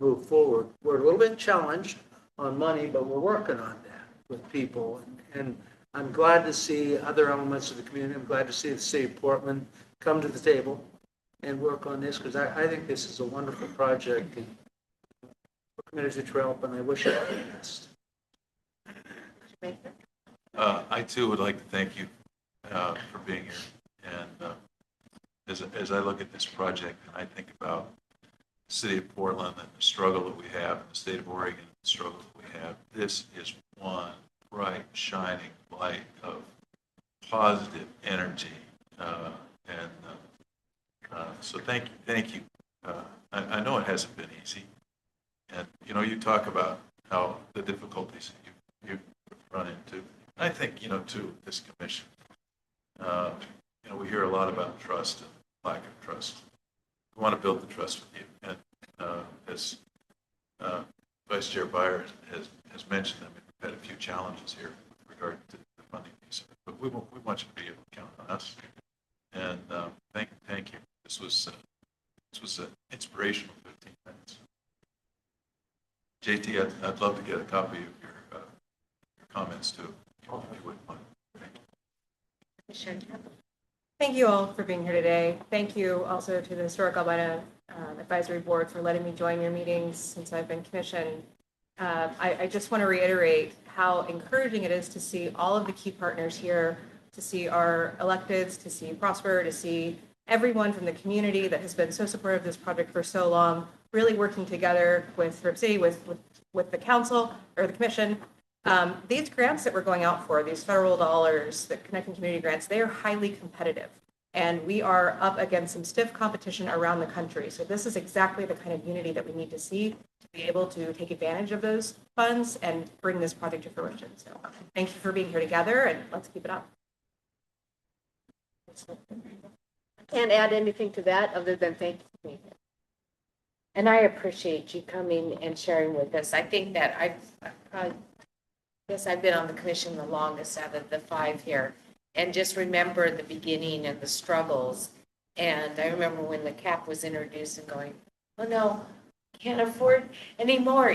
move forward. We're a little bit challenged on money, but we're working on that with people. And I'm glad to see other elements of the community. I'm glad to see the city of Portland come to the table and work on this, because I think this is a wonderful project. And we're committed to help, and I wish you all the best. I too would like to thank you for being here. And as I look at this project and I think about the city of Portland and the struggle that we have, and the state of Oregon, the struggle that we have, this is one bright, shining light of positive energy. So thank you. I know it hasn't been easy. know, you talk about how the difficulties you run into. I think, too, this commission, we hear a lot about trust and lack of trust. We want to build the trust with you. And as Vice Chair Byer has mentioned, we've had a few challenges here with regard to the funding piece of it, but we want you to be able to count on us. And thank you. This was an inspirational 15 minutes. JT, I'd love to get a copy of your comments too, if you wouldn't mind. Thank you. Thank you all for being here today. Thank you also to the Historic Albina Advisory Board for letting me join your meetings since I've been commissioned. I just want to reiterate how encouraging it is to see all of the key partners here, to see our electeds, to see Prosper, to see everyone from the community that has been so supportive of this project for so long, really working together with Rip City, with the council or the commission. These grants that we're going out for, these federal dollars, the Connecting Community grants, they are highly competitive. And we are up against some stiff competition around the country. So this is exactly the kind of unity that we need to see to be able to take advantage of those funds and bring this project to fruition. So thank you for being here together, and let's keep it up. Can't add anything to that other than thank you for being here. And I appreciate you coming and sharing with us. I think that I guess I've been on the commission the longest out of the 5 here. And just remember the beginning and the struggles. And I remember when the cap was introduced and going, oh no, can't afford anymore,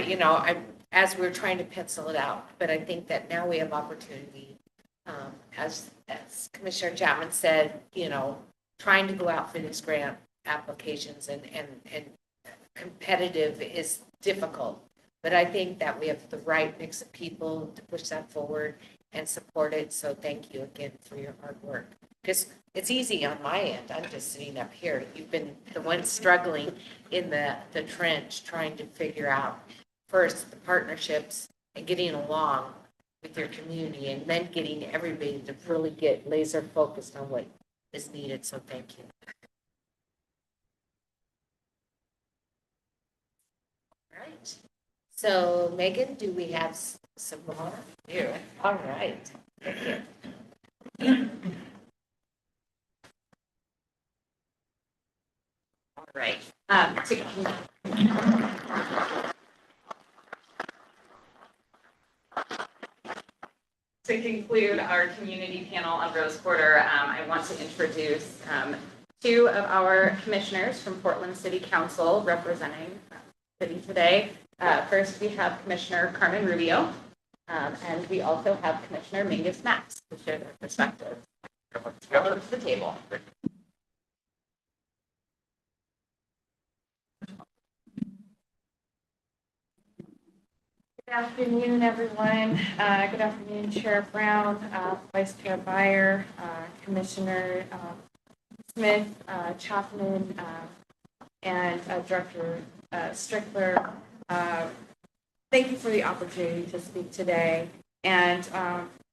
as we were trying to pencil it out. But I think that now we have opportunity, as Commissioner Chapman said, trying to go out for these grant applications and competitive is difficult. But I think that we have the right mix of people to push that forward and support it. So thank you again for your hard work. Because it's easy on my end. I'm just sitting up here. You've been the one struggling in the trench, trying to figure out first the partnerships and getting along with your community, and then getting everybody to really get laser focused on what is needed. So thank you. All right. So Megan, do we have some more? Here. All right. Thank you. All right. To conclude our community panel on Rose Quarter, I want to introduce 2 of our commissioners from Portland City Council representing the city today. First, we have Commissioner Carmen Rubio, and we also have Commissioner Mingus Max to share their perspectives. Welcome to the table. Good afternoon, everyone. Good afternoon, Chair Brown, Vice Chair Byer, Commissioner Smith, Chapman, and Director Strickler. Thank you for the opportunity to speak today. And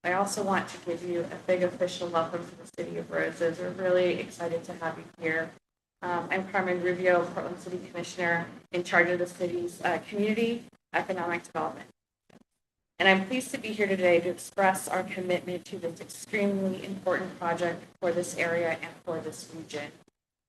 I also want to give you a big official welcome to the City of Roses. We're really excited to have you here. I'm Carmen Rubio, Portland City Commissioner in charge of the city's community economic development. And I'm pleased to be here today to express our commitment to this extremely important project for this area and for this region.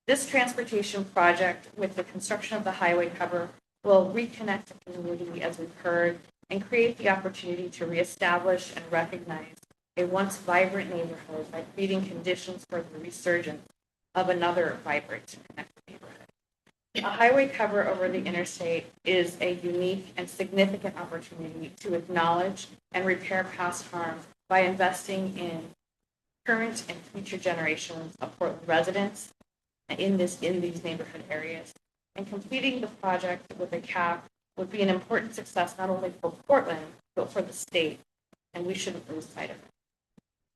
This transportation project, with the construction of the highway cover, will reconnect the community, as we've heard, and create the opportunity to reestablish and recognize a once vibrant neighborhood by creating conditions for the resurgence of another vibrant and connected neighborhood. A highway cover over the interstate is a unique and significant opportunity to acknowledge and repair past harm by investing in current and future generations of Portland residents in these neighborhood areas. And completing the project with a cap would be an important success not only for Portland, but for the state, and we shouldn't lose sight of it.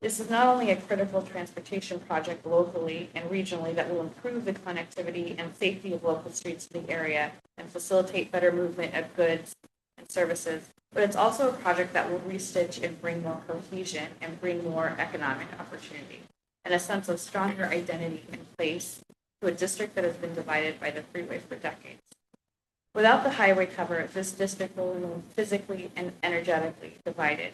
This is not only a critical transportation project locally and regionally that will improve the connectivity and safety of local streets in the area and facilitate better movement of goods and services, but it's also a project that will restitch and bring more cohesion and bring more economic opportunity and a sense of stronger identity in place to a district that has been divided by the freeway for decades. Without the highway cover, this district will remain physically and energetically divided,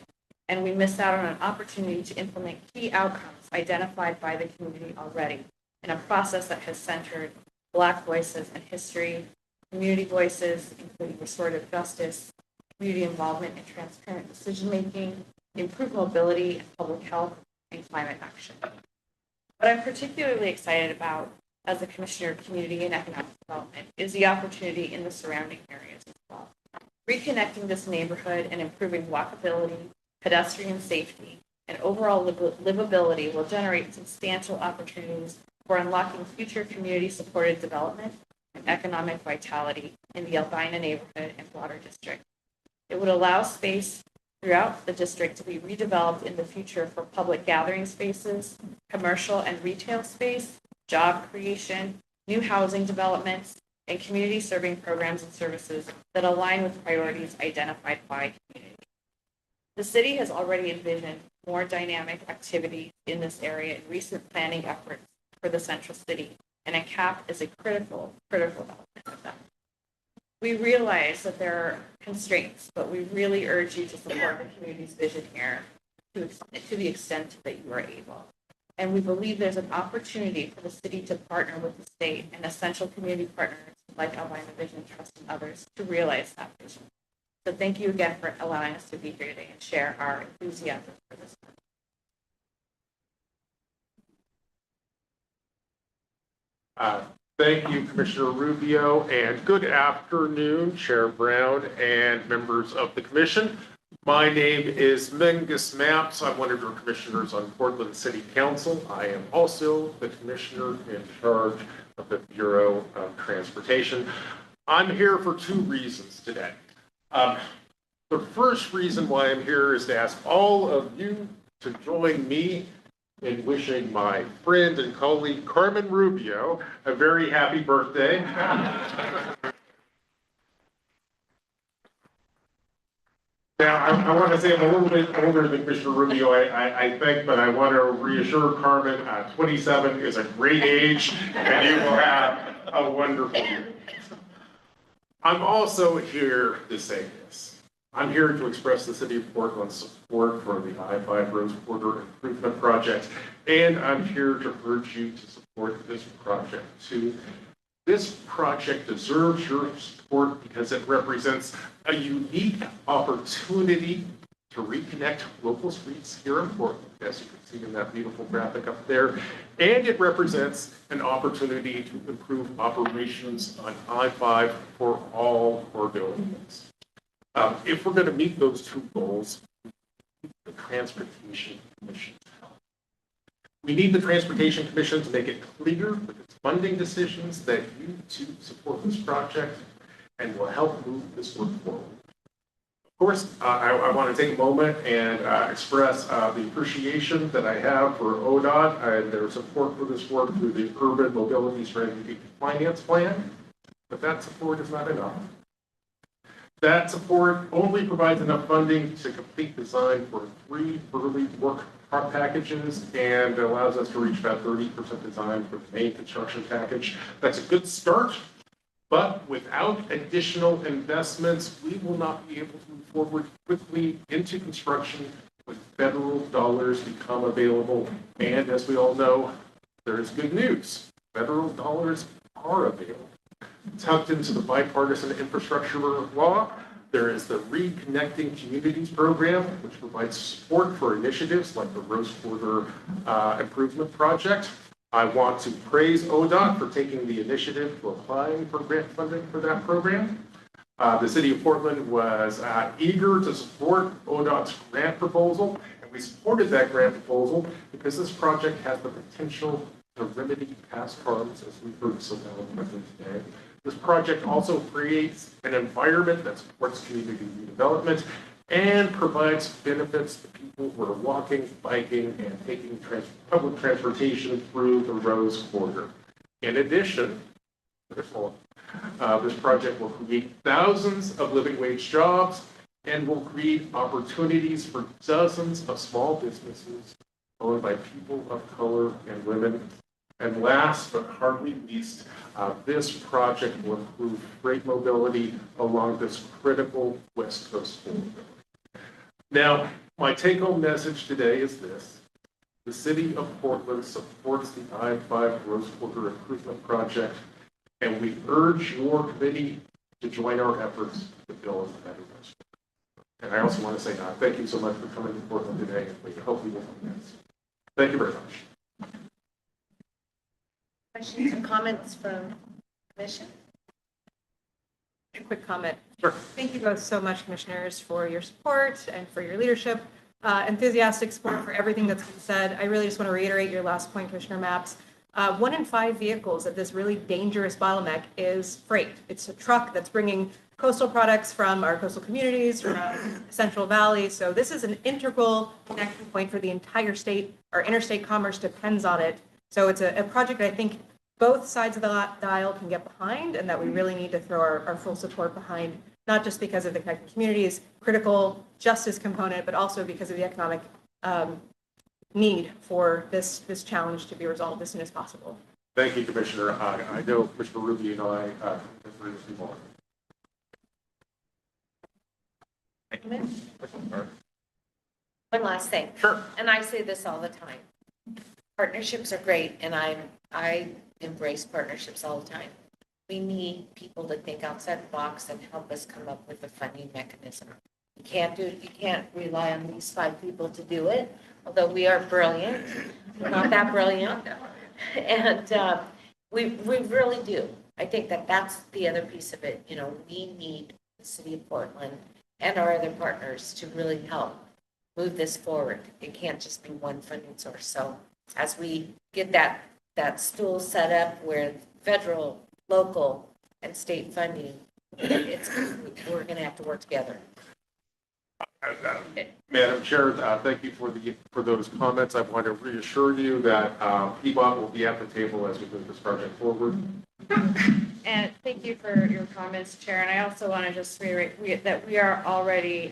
and we miss out on an opportunity to implement key outcomes identified by the community already in a process that has centered Black voices and history, community voices, including restorative justice, community involvement and transparent decision-making, improved mobility and public health, and climate action. What I'm particularly excited about as a Commissioner of Community and Economic Development is the opportunity in the surrounding areas as well. Reconnecting this neighborhood and improving walkability, pedestrian safety, and overall livability will generate substantial opportunities for unlocking future community-supported development and economic vitality in the Albina neighborhood and broader district. It would allow space throughout the district to be redeveloped in the future for public gathering spaces, commercial and retail space, job creation, new housing developments, and community serving programs and services that align with priorities identified by community. The city has already envisioned more dynamic activities in this area in recent planning efforts for the central city, and a cap is a critical element of that. We realize that there are constraints, but we really urge you to support the community's vision here to the extent that you are able. And we believe there's an opportunity for the city to partner with the state and essential community partners like Albina Vision Trust and others to realize that vision. So thank you again for allowing us to be here today and share our enthusiasm for this. Thank you, Commissioner Rubio, and good afternoon, Chair Brown and members of the commission. My name is Mingus Maps. I'm one of your commissioners on Portland City Council. I am also the commissioner in charge of the Bureau of Transportation. I'm here for two reasons today. The first reason why I'm here is to ask all of you to join me in wishing my friend and colleague Carmen Rubio a very happy birthday. Now, I want to say I'm a little bit older than Commissioner Rubio, I think, but I want to reassure Carmen, 27 is a great age, and you will have a wonderful year. I'm also here to say this. I'm here to express the City of Portland's support for the I-5 Rose Quarter Improvement Project, and I'm here to urge you to support this project too. This project deserves your support because it represents a unique opportunity to reconnect local streets here in Portland, as you can see in that beautiful graphic up there, and it represents an opportunity to improve operations on I-5 for all Oregonians. If we're going to meet those two goals, the Transportation Commission. We need the Transportation Commission to make it clear with its funding decisions that you too support this project and will help move this work forward. Of course, I want to take a moment and express the appreciation that I have for ODOT and their support for this work through the Urban Mobility Strategic Finance Plan, but that support is not enough. That support only provides enough funding to complete design for 3 early work packages and allows us to reach about 30% design for the main construction package. That's a good start, but without additional investments, we will not be able to move forward quickly into construction when federal dollars become available. And as we all know, there is good news. Federal dollars are available. Tucked into the bipartisan infrastructure law, there is the Reconnecting Communities program, which provides support for initiatives like the Rose Quarter Improvement Project. I want to praise ODOT for taking the initiative to applying for grant funding for that program. The City of Portland was eager to support ODOT's grant proposal, and we supported that grant proposal because this project has the potential to remedy past harms, as we've heard so eloquently today. This project also creates an environment that supports community development and provides benefits to people who are walking, biking, and taking public transportation through the Rose Quarter. In addition, this project will create thousands of living wage jobs and will create opportunities for dozens of small businesses owned by people of color and women. And last but hardly least, this project will improve freight mobility along this critical West Coast corridor. Now, my take-home message today is this. The City of Portland supports the I-5 Rose Quarter Improvement Project, and we urge your committee to join our efforts to build a better West. And I also want to say thank you so much for coming to Portland today, and we hope you will come next. Thank you very much. Questions or comments from commission? A quick comment. Sure. Thank you both so much, commissioners, for your support and for your leadership, enthusiastic support for everything that's been said. I really just want to reiterate your last point, Commissioner Maps. 1 in 5 vehicles at this really dangerous bottleneck is freight. It's a truck that's bringing coastal products from our coastal communities, from Central Valley. So this is an integral connection point for the entire state. Our interstate commerce depends on it. So it's a project that I think both sides of the dial can get behind, and that we really need to throw our full support behind, not just because of the connected communities, critical justice component, but also because of the economic need for this challenge to be resolved as soon as possible. Thank you, Commissioner. I know Commissioner Ruby and I agree with you more. One last thing. Sure. And I say this all the time. Partnerships are great, and I embrace partnerships all the time. We need people to think outside the box and help us come up with a funding mechanism. You can't rely on these 5 people to do it, although we are brilliant. We're not that brilliant. And we really do. I think that's the other piece of it. You know, we need the city of Portland and our other partners to really help move this forward. It can't just be one funding source. So as we get that stool set up where federal, local, and state funding, we're going to have to work together. Madam Chair, thank you for those comments. I want to reassure you that PBOT will be at the table as we move this project forward. And thank you for your comments, Chair. And I also want to just reiterate that we are already,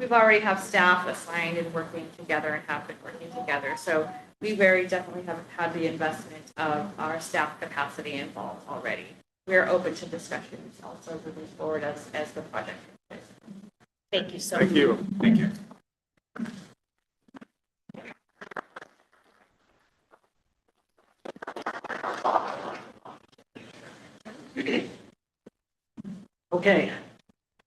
we've already have staff assigned and working together and have been working together. So we very definitely have had the investment of our staff capacity involved already. We are open to discussions also moving forward as the project. Thank you so much. Thank you. Thank you. Okay.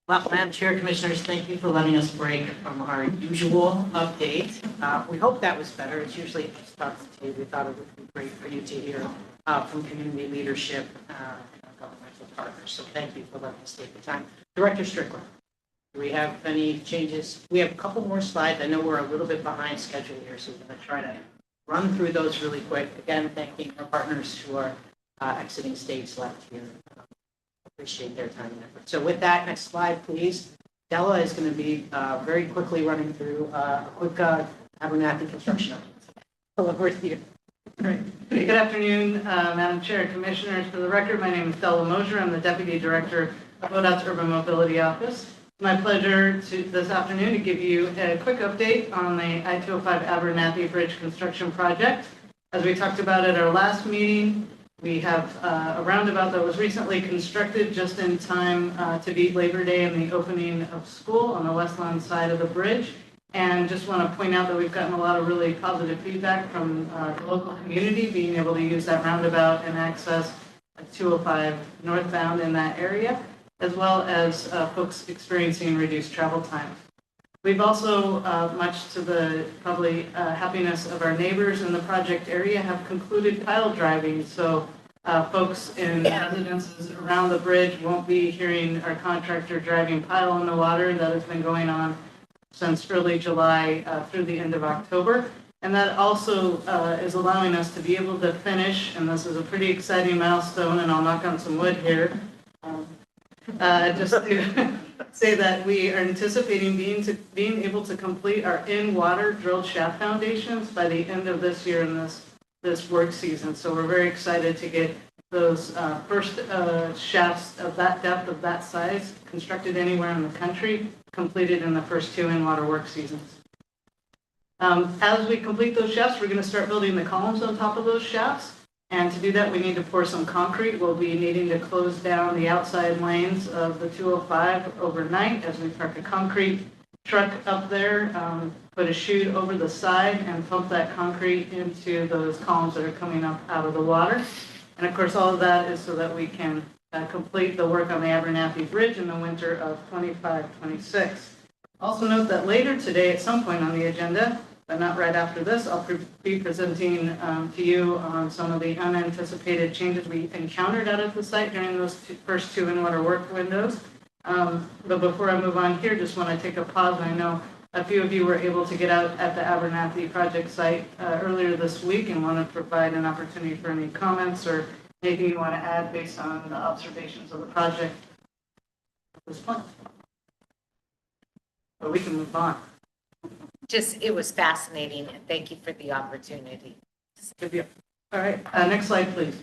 Well, Madam Chair, Commissioners, thank you for letting us break from our usual update. We hope that was better. It's usually a substitute. We thought it would be great for you to hear from community leadership and our governmental partners. So thank you for letting us take the time. Director Strickland, do we have any changes? We have a couple more slides. I know we're a little bit behind schedule here, so we're going to try to run through those really quick. Again, thanking our partners who are exiting stage left here. Appreciate their time and effort. So with that, next slide, please. Della is going to be very quickly running through a quick Abernathy construction update. Over to you. Great. Good afternoon, Madam Chair and Commissioners. For the record, my name is Della Mosier. I'm the Deputy Director of ODOT's Urban Mobility Office. It's my pleasure this afternoon to give you a quick update on the I-205 Abernathy Bridge construction project. As we talked about at our last meeting, we have a roundabout that was recently constructed just in time to beat Labor Day and the opening of school on the Westland side of the bridge. And just want to point out that we've gotten a lot of really positive feedback from the local community being able to use that roundabout and access 205 northbound in that area, as well as folks experiencing reduced travel time. We've also, much to the probably happiness of our neighbors in the project area, have concluded pile driving. So folks in residences around the bridge won't be hearing our contractor driving pile in the water. That has been going on since early July through the end of October. And that also is allowing us to be able to finish, and this is a pretty exciting milestone, and I'll knock on some wood here, just to say that we are anticipating being able to complete our in-water drilled shaft foundations by the end of this year in this work season. So we're very excited to get those first shafts of that depth, of that size, constructed anywhere in the country, completed in the first 2 in-water work seasons. As we complete those shafts, we're going to start building the columns on top of those shafts. And to do that, we need to pour some concrete. We'll be needing to close down the outside lanes of the 205 overnight as we park a concrete truck up there, put a chute over the side and pump that concrete into those columns that are coming up out of the water. And of course, all of that is so that we can complete the work on the Abernathy Bridge in the winter of 25-26. Also note that later today, at some point on the agenda, but not right after this, I'll be presenting to you on some of the unanticipated changes we encountered out at the site during those first two in-water work windows. But before I move on here, just want to take a pause. I know a few of you were able to get out at the Abernathy project site earlier this week and want to provide an opportunity for any comments or anything you want to add based on the observations of the project at this point. But we can move on. It was fascinating, and thank you for the opportunity. Good deal. All right, next slide, please.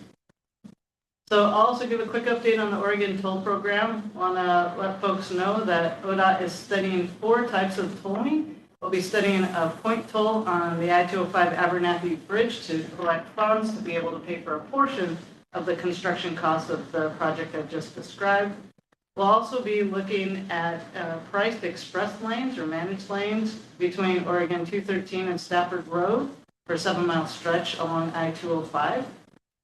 So I'll also give a quick update on the Oregon toll program. Want to let folks know that ODOT is studying 4 types of tolling. We'll be studying a point toll on the I-205 Abernathy Bridge to collect funds to be able to pay for a portion of the construction costs of the project I've just described. We'll also be looking at priced express lanes or managed lanes between Oregon 213 and Stafford Road for a 7-mile stretch along I-205.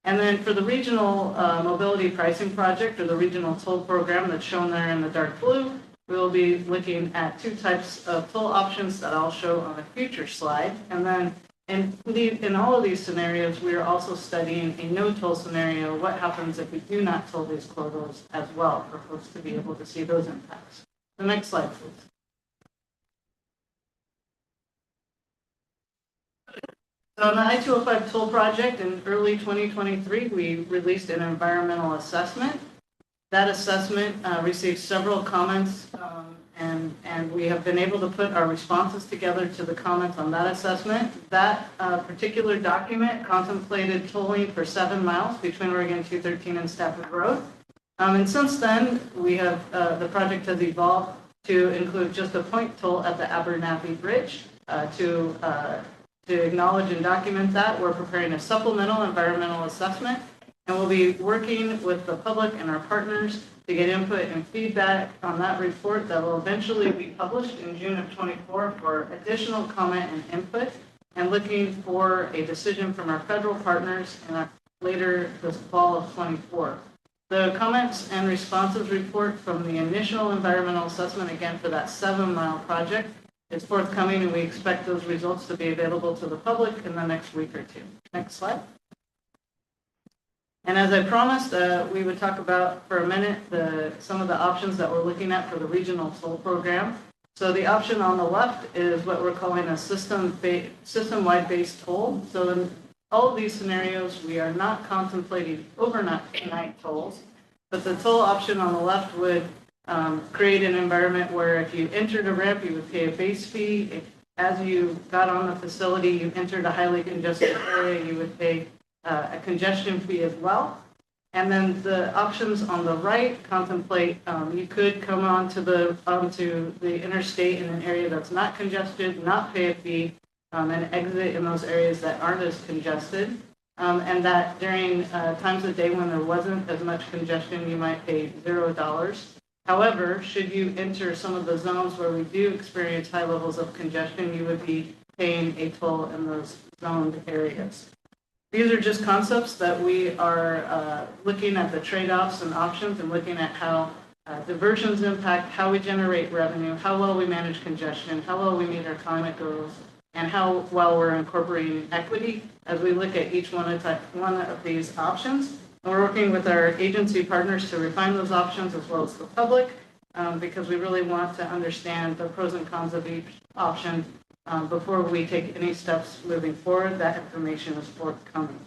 And then for the regional mobility pricing project or the regional toll program that's shown there in the dark blue, we will be looking at 2 types of toll options that I'll show on a future slide. And then in all of these scenarios, we are also studying a no-toll scenario. What happens if we do not toll these corridors as well, for folks to be able to see those impacts. The next slide, please. So on the I-205 toll project in early 2023, we released an environmental assessment. That assessment received several comments, and we have been able to put our responses together to the comments on that assessment. That particular document contemplated tolling for 7 miles between Oregon 213 and Stafford Road. And since then, we have the project has evolved to include just a point toll at the Abernathy Bridge. To acknowledge and document that, we're preparing a supplemental environmental assessment, and we'll be working with the public and our partners to get input and feedback on that report that will eventually be published in June of 24 for additional comment and input, and looking for a decision from our federal partners later this fall of 24. The comments and responses report from the initial environmental assessment, again for that 7-mile project, is forthcoming, and we expect those results to be available to the public in the next week or 2. Next slide. And as I promised, we would talk about for a minute some of the options that we're looking at for the regional toll program. So the option on the left is what we're calling a system-wide based toll. So in all of these scenarios, we are not contemplating overnight tolls, but the toll option on the left would create an environment where if you entered a ramp, you would pay a base fee. If, as you got on the facility, you entered a highly congested area, you would pay a congestion fee as well. And then the options on the right contemplate you could come onto the interstate in an area that's not congested, not pay a fee, and exit in those areas that aren't as congested. And that during times of day when there wasn't as much congestion, you might pay $0. However, should you enter some of the zones where we do experience high levels of congestion, you would be paying a toll in those zoned areas. These are just concepts that we are looking at the trade-offs and options and looking at how diversions impact, how we generate revenue, how well we manage congestion, how well we meet our climate goals, and how well we're incorporating equity as we look at each one of these options. And we're working with our agency partners to refine those options as well as the public because we really want to understand the pros and cons of each option before we take any steps moving forward. That information is forthcoming.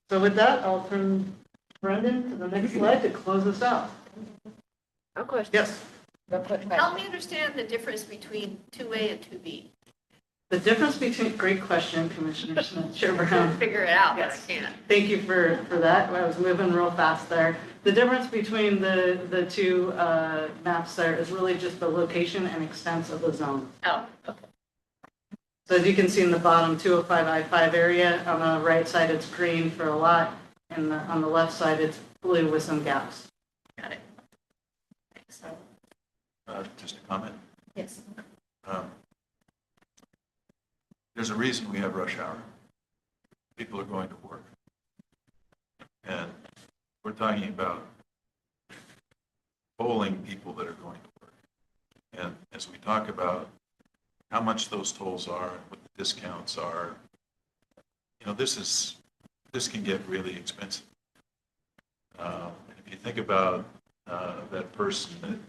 So with that, I'll turn Brendan to the next slide to close us out. No question. Yes. Help me understand the difference between 2A and 2B. The difference between, great question, Commissioner Smith, Chair Brown. Figure it out, Yes. but I can't. Thank you for that. I was moving real fast there. The difference between the two maps there is really just the location and extent of the zone. Oh, okay. So as you can see in the bottom 205 I-5 area, on the right side it's green for a lot, And on the left side, it's blue with some gaps. Got it. Thanks. Just a comment. Yes. There's a reason we have rush hour. People are going to work. And we're talking about polling people that are going to work. And as we talk about how much those tolls are, what the discounts are, you know, this can get really expensive. If you think about that person that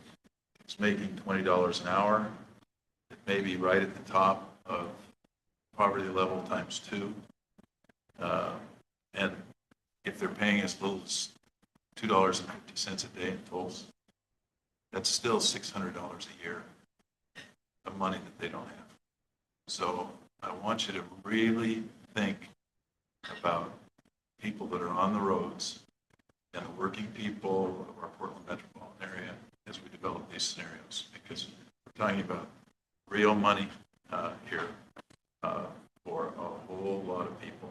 is making $20 an hour, it may be right at the top of poverty level times 2. And if they're paying as little as $2.50 a day in tolls, that's still $600 a year of money that they don't have. So I want you to really think about people that are on the roads and the working people of our Portland metropolitan area as we develop these scenarios, because we're talking about real money here for a whole lot of people.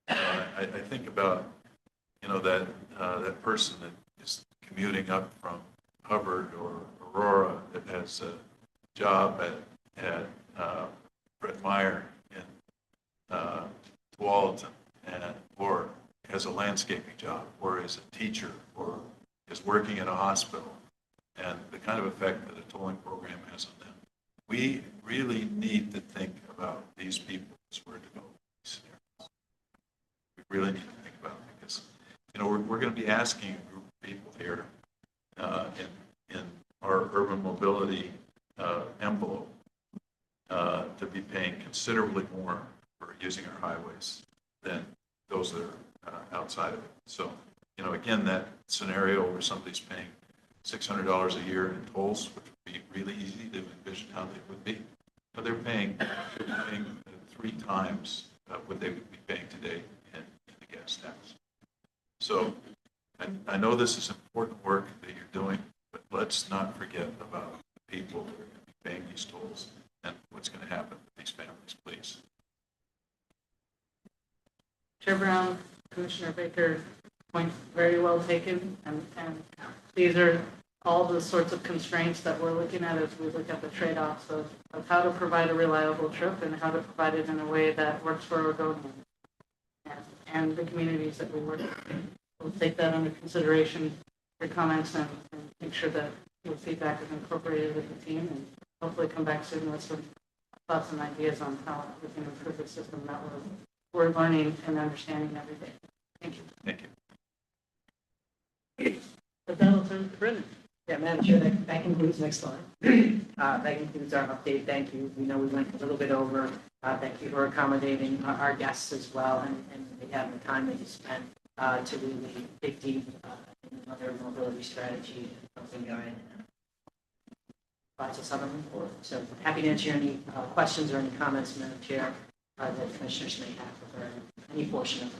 I think about, you know, that person that is commuting up from Hubbard or Aurora that has a job at Brett Meyer in Tualatin, or has a landscaping job, or is a teacher, or is working at a hospital, and the kind of effect that a tolling program has on them. We really need to think about these people as we're developing these scenarios. We really need to think about it because, you know, we're going to be asking a group of people here in our urban mobility envelope to be paying considerably more for using our highways than those that are outside of it. So, you know, again, that scenario where somebody's paying $600 a year in tolls, which would be really easy to envision how they would be, but they're paying 3 times what they would be paying today in the gas tax. So I know this is important work that you're doing, but let's not forget about the people that are going to be paying these tolls and what's going to happen with these families, please. Chair Brown, Commissioner Baker, point very well taken. And these are all the sorts of constraints that we're looking at as we look at the trade-offs of how to provide a reliable trip and how to provide it in a way that works for Oregonians and the communities that we work with. We'll take that under consideration, your comments, and make sure that your feedback is incorporated with the team, and hopefully come back soon with some thoughts and ideas on how we can improve the system that we're learning and understanding every day. Thank you. Thank you. With that, I'll turn to Brendan. Yeah, Madam Chair, that concludes next slide. That concludes our update. Thank you. We know we went a little bit over. Thank you for accommodating our guests as well, and having the time that you spent to really dig deep in another mobility strategy and something guide process on moving forward. So happy to answer any questions or any comments, Madam Chair, that commissioners may have regarding any portion of the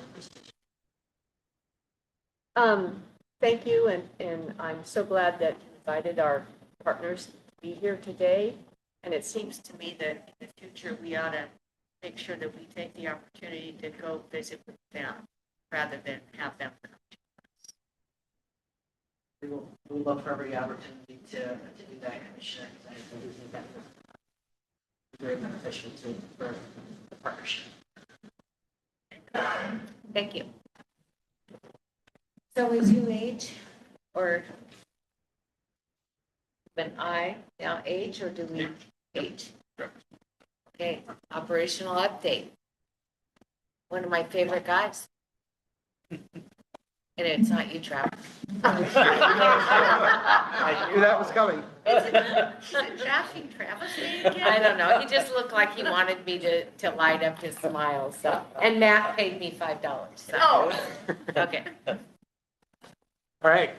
presentation. Thank you, and I'm so glad that you invited our partners to be here today. And it seems to me that in the future, we ought to make sure that we take the opportunity to go visit with them rather than have them come to us. We will look for every opportunity to do that, Commissioner, because I do think that is very beneficial for the partnership. Thank you. So is UH or an I now H, or do we H? Okay, operational update. One of my favorite guys. And it's not you, Travis. I knew that was coming. Is it trashing Travis again? I don't know. He just looked like he wanted me to light up his smile. So, and Matt paid me $5. So. Oh. Okay. All right.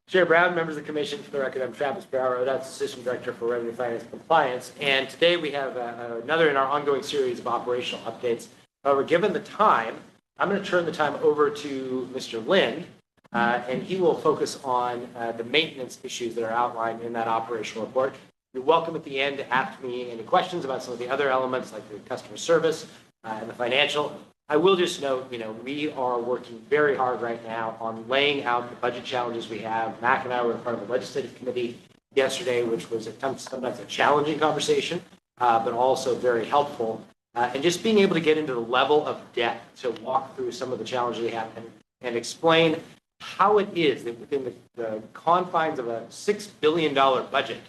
Chair Brown, members of the commission, for the record, I'm Travis Brower, that's Assistant Director for Revenue Finance Compliance. And today we have another in our ongoing series of operational updates. However, given the time, I'm going to turn the time over to Mr. Lind, and he will focus on the maintenance issues that are outlined in that operational report. You're welcome at the end to ask me any questions about some of the other elements like the customer service and the financial. I will just note, we are working very hard right now on laying out the budget challenges we have. Mac and I were in front of the legislative committee yesterday, which was sometimes a challenging conversation, but also very helpful. And just being able to get into the level of depth to walk through some of the challenges we have and explain how it is that within the confines of a $6 billion budget,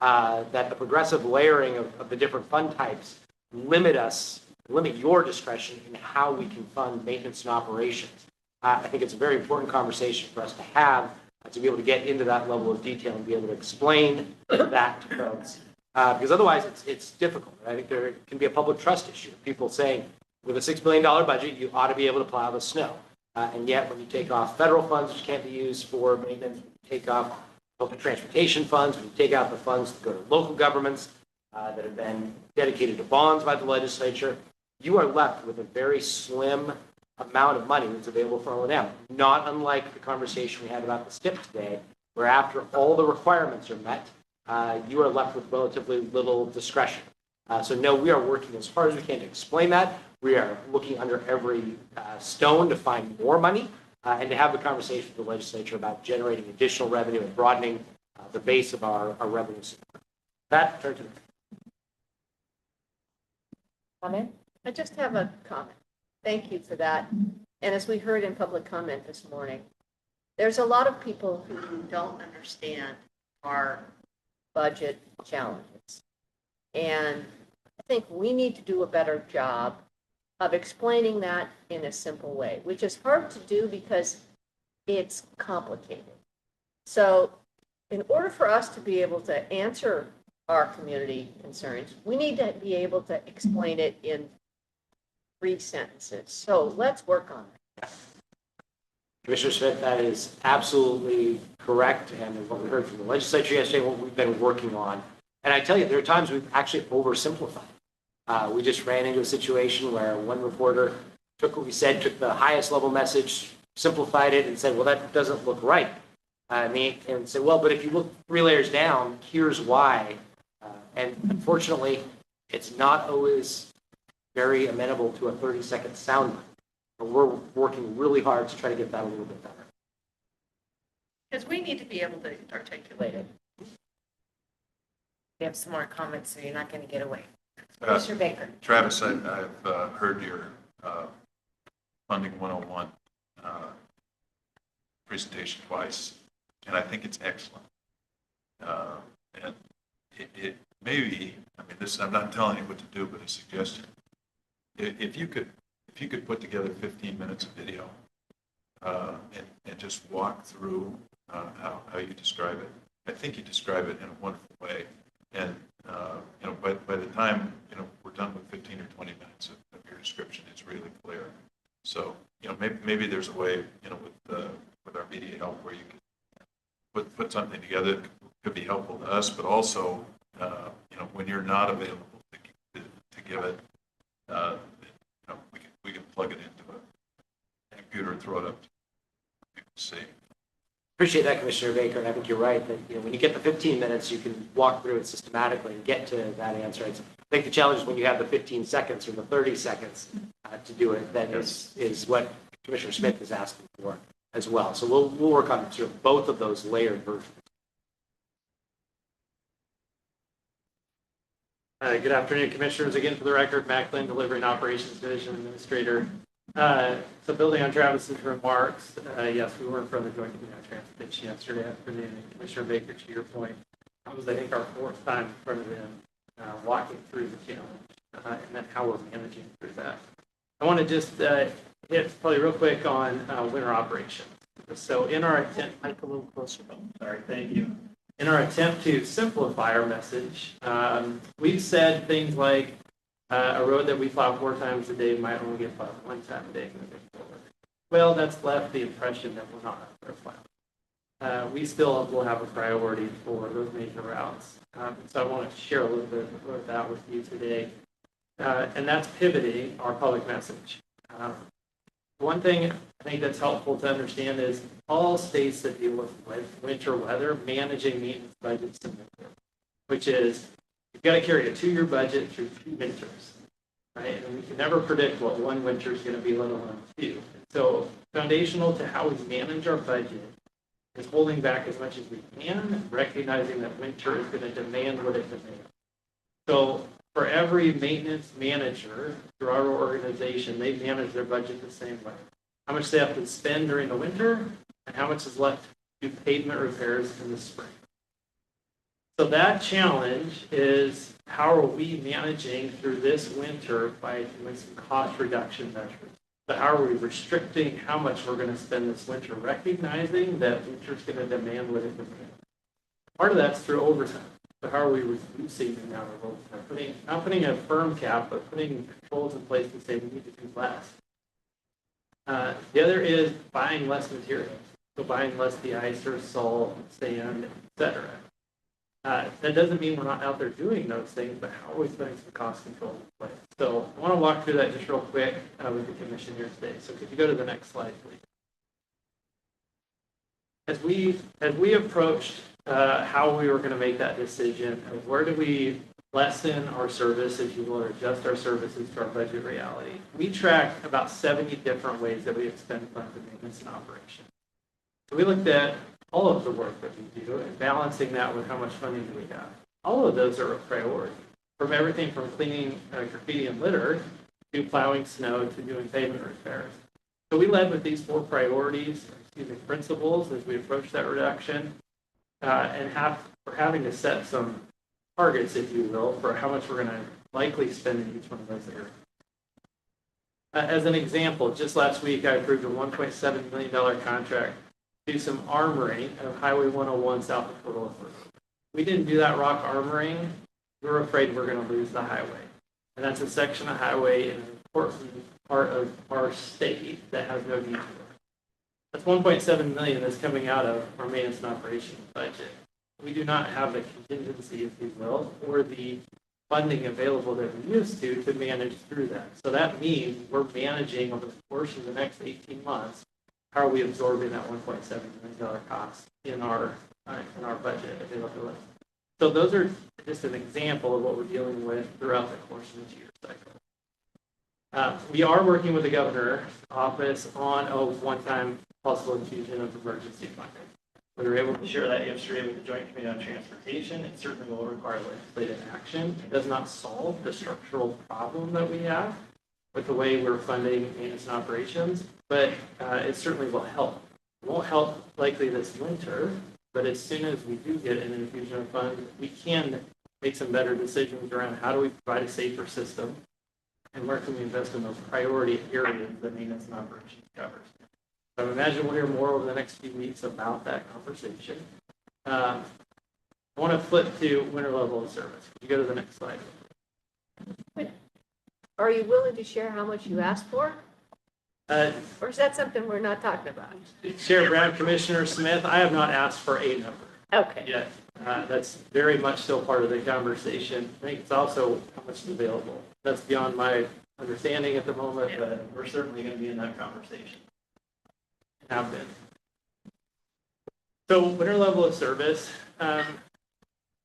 that the progressive layering of the different fund types limit your discretion in how we can fund maintenance and operations. I think it's a very important conversation for us to have, to be able to get into that level of detail and be able to explain that to folks. Because otherwise it's difficult. I think there can be a public trust issue. People saying, with a $6 billion budget, you ought to be able to plow the snow. And yet when you take off federal funds, which can't be used for maintenance, take off public transportation funds, when you take out the funds that go to local governments that have been dedicated to bonds by the legislature, you are left with a very slim amount of money that's available for O&M. Not unlike the conversation we had about the STIP today, where after all the requirements are met, you are left with relatively little discretion. So no, we are working as hard as we can to explain that. We are looking under every stone to find more money and to have the conversation with the legislature about generating additional revenue and broadening the base of our revenue support. That, turn to the comment. I just have a comment. Thank you for that. And as we heard in public comment this morning, there's a lot of people who don't understand our budget challenges. And I think we need to do a better job of explaining that in a simple way, which is hard to do because it's complicated. So in order for us to be able to answer our community concerns, we need to be able to explain it in 3 sentences. So let's work on that. Commissioner Smith, that is absolutely correct, and what we heard from the legislature yesterday, what we've been working on. And I tell you, there are times we've actually oversimplified. We just ran into a situation where one reporter took what we said, took the highest level message, simplified it, and said, well, that doesn't look right. And said, well, but if you look 3 layers down, here's why. And unfortunately, it's not always very amenable to a 30-second soundbite. But we're working really hard to try to get that a little bit better. Because we need to be able to articulate it. We have some more comments, so you're not going to get away. Mr. Baker. Travis, I've heard your Funding 101 presentation twice, and I think it's excellent. And it maybe, I'm not telling you what to do, but a suggestion. If you could put together 15 minutes of video and just walk through how you describe it. I think you describe it in a wonderful way. And, by the time, we're done with 15 or 20 minutes of your description, it's really clear. So, maybe there's a way, with our media help where you can put something together that could be helpful to us, but also, when you're not available to give it, we can plug it into a computer and throw it up to people to see. Appreciate that, Commissioner Baker, and I think you're right that when you get the 15 minutes, you can walk through it systematically and get to that answer. I think the challenge is when you have the 15 seconds or the 30 seconds to do it. That is what Commissioner Smith is asking for as well. So we'll work on sort of both of those layered versions. Good afternoon, Commissioners. Again, for the record, Mac Lynn, Delivery and Operations Division Administrator. So building on Travis's remarks, yes, we were in front of the Joint Committee on Transportation yesterday afternoon. And Commissioner Baker, to your point, that was, I think, our 4th time in front of them walking through the challenge and then how we're managing through that. I want to just hit probably real quick on winter operations. So in our attempt, Mike, a little closer, sorry, thank you. In our attempt to simplify our message, we've said things like a road that we plow 4 times a day might only get plowed 1 time a day moving forward. Well, that's left the impression that we're not going to plow. We still will have a priority for those major routes. So I want to share a little bit of that with you today. And that's pivoting our public message. One thing I think that's helpful to understand is all states that deal with winter weather managing maintenance budgets in winter, which is you've got to carry a 2-year budget through 2 winters. right? And we can never predict what one winter is going to be, let alone two. So foundational to how we manage our budget is holding back as much as we can, recognizing that winter is going to demand what it demands. So for every maintenance manager through our organization, they manage their budget the same way. How much they have to spend during the winter and how much is left to do pavement repairs in the spring. So that challenge is how are we managing through this winter by doing some cost reduction measures? But how are we restricting how much we're going to spend this winter, recognizing that winter is going to demand what it demands? Part of that's through overtime. So how are we reducing the amount of overtime? Not putting a firm cap, but putting controls in place to say we need to do less. The other is buying less materials. So buying less de-icer, salt, sand, etc. That doesn't mean we're not out there doing those things, but how are we putting some cost control in place? So I want to walk through that just real quick with the commission here today. So could you go to the next slide, please? As we approached how we were going to make that decision, of where do we lessen our service, if you will, or adjust our services to our budget reality, we track about 70 different ways that we expend funds in maintenance and operation. So we looked at all of the work that we do and balancing that with how much funding do we have. All of those are a priority, from everything from cleaning graffiti and litter to plowing snow to doing pavement repairs. So we led with these four priorities, principles as we approach that reduction, and we're having to set some targets, if you will, for how much we're going to likely spend in each one of those areas. As an example, just last week I approved a $1.7 million contract to do some armoring of Highway 101 south of Fort Worth. We didn't do that rock armoring. We were afraid we're going to lose the highway. And that's a section of highway in an important part of our state that has no detour. That's $1.7 million that's coming out of our maintenance and operations budget. We do not have the contingency, if you will, or the funding available that we used to manage through that. So that means we're managing over the course of the next 18 months, how are we absorbing that $1.7 million cost in our budget availability. So those are just an example of what we're dealing with throughout the course of this year cycle. We are working with the governor's office on a one-time possible infusion of emergency funding. We were able to share that yesterday with the Joint Committee on Transportation. It certainly will require legislative action. It does not solve the structural problem that we have with the way we're funding maintenance and operations, but it certainly will help. It won't help likely this winter, but as soon as we do get an infusion of funds, we can make some better decisions around how do we provide a safer system and where can we invest in those priority areas that maintenance and operations covers. So I imagine we'll hear more over the next few weeks about that conversation. I want to flip to winter level of service. Could you go to the next slide? Are you willing to share how much you asked for? Or is that something we're not talking about? Chair Brown, Commissioner Smith, I have not asked for a number yet. That's very much still part of the conversation. I think it's also how much is available. That's beyond my understanding at the moment, but we're certainly going to be in that conversation. Have been. So winter level of service,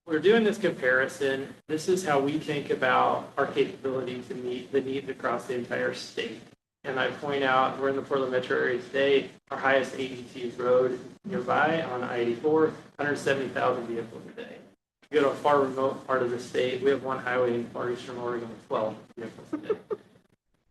we're doing this comparison. This is how we think about our capability to meet the needs across the entire state. And I point out we're in the Portland metro area today. Our highest ADT road nearby on I-84, 170,000 vehicles a day. If you go to a far remote part of the state, we have one highway in far eastern Oregon with 12 vehicles a day.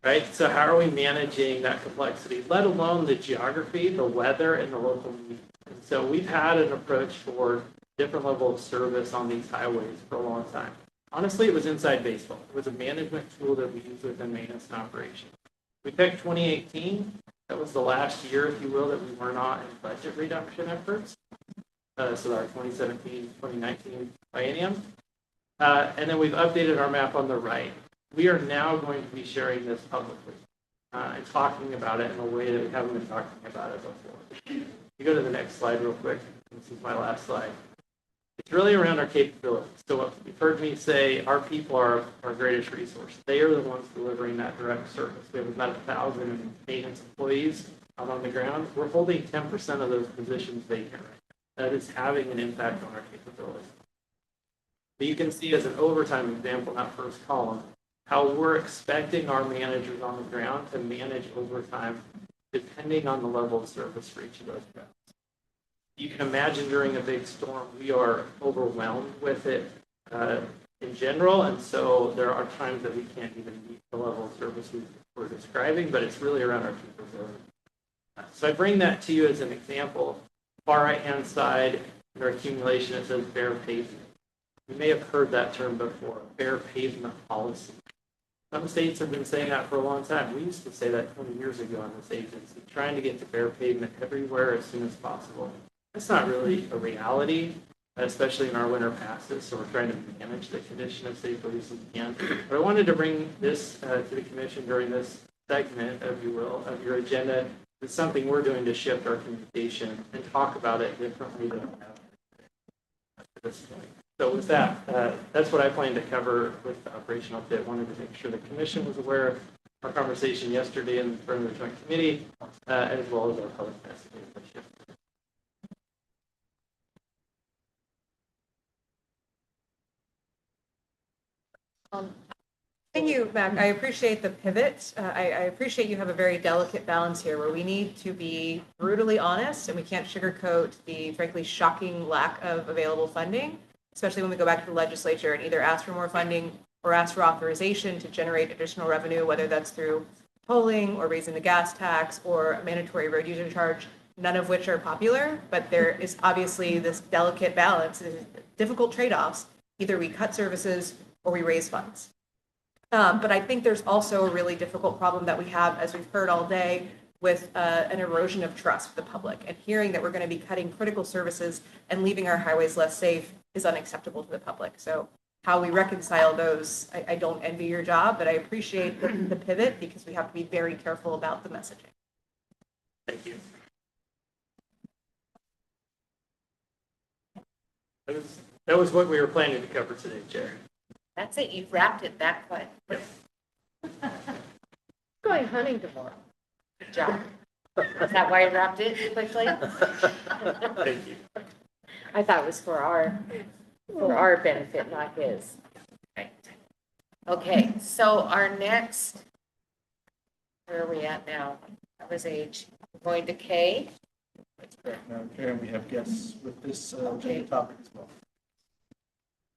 Right? So how are we managing that complexity, let alone the geography, the weather, and the local needs? And so we've had an approach for different level of service on these highways for a long time. Honestly, it was inside baseball. It was a management tool that we used within maintenance and operations. We picked 2018. That was the last year, if you will, that we were not in budget reduction efforts. So our 2017, 2019 biennium. And then we've updated our map on the right. We are now going to be sharing this publicly and talking about it in a way that we haven't been talking about it before. You go to the next slide real quick. This is my last slide. It's really around our capabilities. So you've heard me say our people are our greatest resource. They are the ones delivering that direct service. We have about 1,000 maintenance employees out on the ground. We're holding 10% of those positions vacant. That is having an impact on our capabilities. But you can see as an overtime example, that first column, how we're expecting our managers on the ground to manage overtime depending on the level of service for each of those routes. You can imagine during a big storm, we are overwhelmed with it in general, and so there are times that we can't even meet the level of service we're describing, but it's really around our capability. So I bring that to you as an example. Far right-hand side, under accumulation, it says bare pavement. You may have heard that term before, bare pavement policy. Some states have been saying that for a long time. We used to say that 20 years ago in this agency, trying to get to bare pavement everywhere as soon as possible. That's not really a reality, especially in our winter passes, so we're trying to manage the condition as safely as we can. But I wanted to bring this to the commission during this segment, if you will, of your agenda. It's something we're doing to shift our communication and talk about it differently than we have at this point. So with that, that's what I plan to cover with the operational update. I wanted to make sure the commission was aware of our conversation yesterday in front of the joint committee, as well as our public messaging. Thank you, Mac. I appreciate the pivot. I appreciate you have a very delicate balance here where we need to be brutally honest and we can't sugarcoat the frankly shocking lack of available funding, especially when we go back to the legislature and either ask for more funding or ask for authorization to generate additional revenue, whether that's through tolling or raising the gas tax or a mandatory road user charge, none of which are popular, but there is obviously this delicate balance, difficult trade-offs. Either we cut services or we raise funds. But I think there's also a really difficult problem that we have, as we've heard all day, with an erosion of trust with the public. And hearing that we're going to be cutting critical services and leaving our highways less safe is unacceptable to the public. So how we reconcile those, I don't envy your job, but I appreciate the pivot because we have to be very careful about the messaging. Thank you. That was what we were planning to cover today, Chair. That's it, you've wrapped it that quick. Going hunting tomorrow. Good job. Is that why you wrapped it quickly? Thank you. I thought it was for our benefit, not his. Right. Okay, so our next, where are we at now? That was H. We're going to K. That's correct, Madam Chair, and we have guests with this agenda topic as well.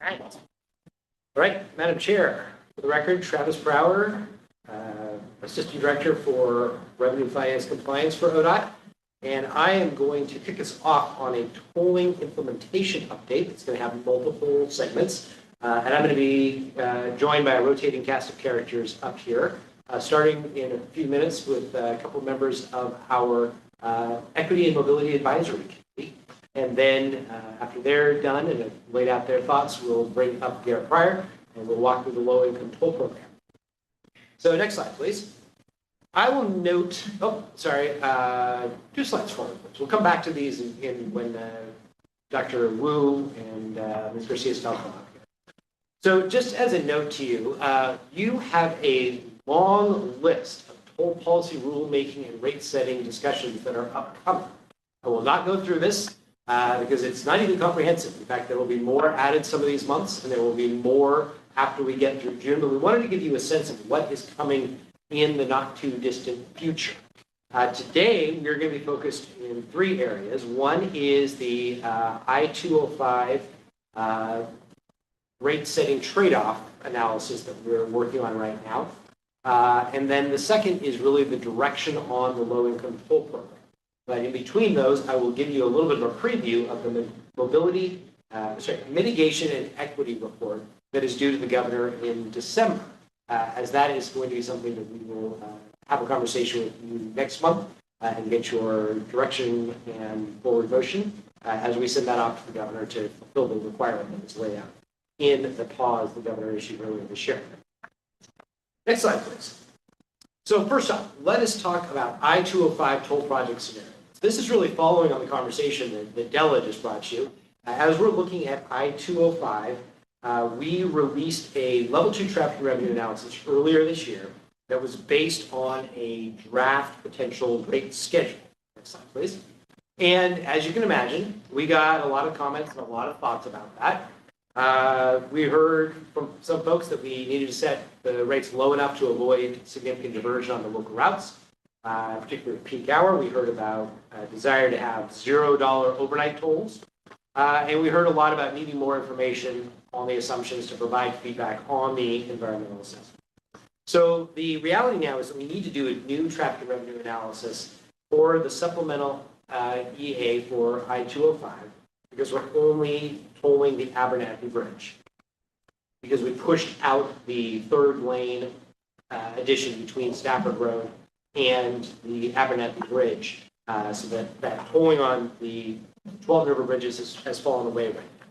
Right. All right, Madam Chair, for the record, Travis Brower, Assistant Director for Revenue Finance Compliance for ODOT, and I am going to kick us off on a tolling implementation update. It's going to have multiple segments, and I'm going to be joined by a rotating cast of characters up here, starting in a few minutes with a couple members of our Equity and Mobility Advisory Committee. And then after they're done and have laid out their thoughts, we'll bring up Garrett Pryor and we'll walk through the low-income toll program. So next slide, please. I will note, 2 slides forward. We'll come back to these when Dr. Wu and Ms. Garcia talk about it. So just as a note to you, you have a long list of toll policy rulemaking and rate setting discussions that are upcoming. I will not go through this. Because it's not even comprehensive. In fact, there will be more added some of these months, and there will be more after we get through June. But we wanted to give you a sense of what is coming in the not too distant future. Today, we're going to be focused in 3 areas. One is the I-205 rate setting trade-off analysis that we're working on right now. And then the second is really the direction on the low-income toll program. But in between those, I will give you a little bit of a preview of the mitigation and equity report that is due to the governor in December, as that is going to be something that we will have a conversation with you next month and get your direction and forward motion as we send that off to the governor to fulfill the requirement that was laid out in the pause the governor issued earlier this year. Next slide, please. So first off, let us talk about I-205 toll project scenarios. This is really following on the conversation that Della just brought you. As we're looking at I-205, we released a level 2 traffic revenue analysis earlier this year that was based on a draft potential rate schedule. Next slide, please. And as you can imagine, we got a lot of comments and a lot of thoughts about that. We heard from some folks that we needed to set the rates low enough to avoid significant diversion on the local routes, particularly peak hour. We heard about a desire to have $0 overnight tolls. And we heard a lot about needing more information on the assumptions to provide feedback on the environmental assessment. So the reality now is that we need to do a new traffic and revenue analysis for the supplemental EA for I-205 because we're only tolling the Abernathy Bridge because we pushed out the third lane addition between Stafford Road and the Abernathy Bridge so that tolling on the 12 River Bridges has fallen away right now.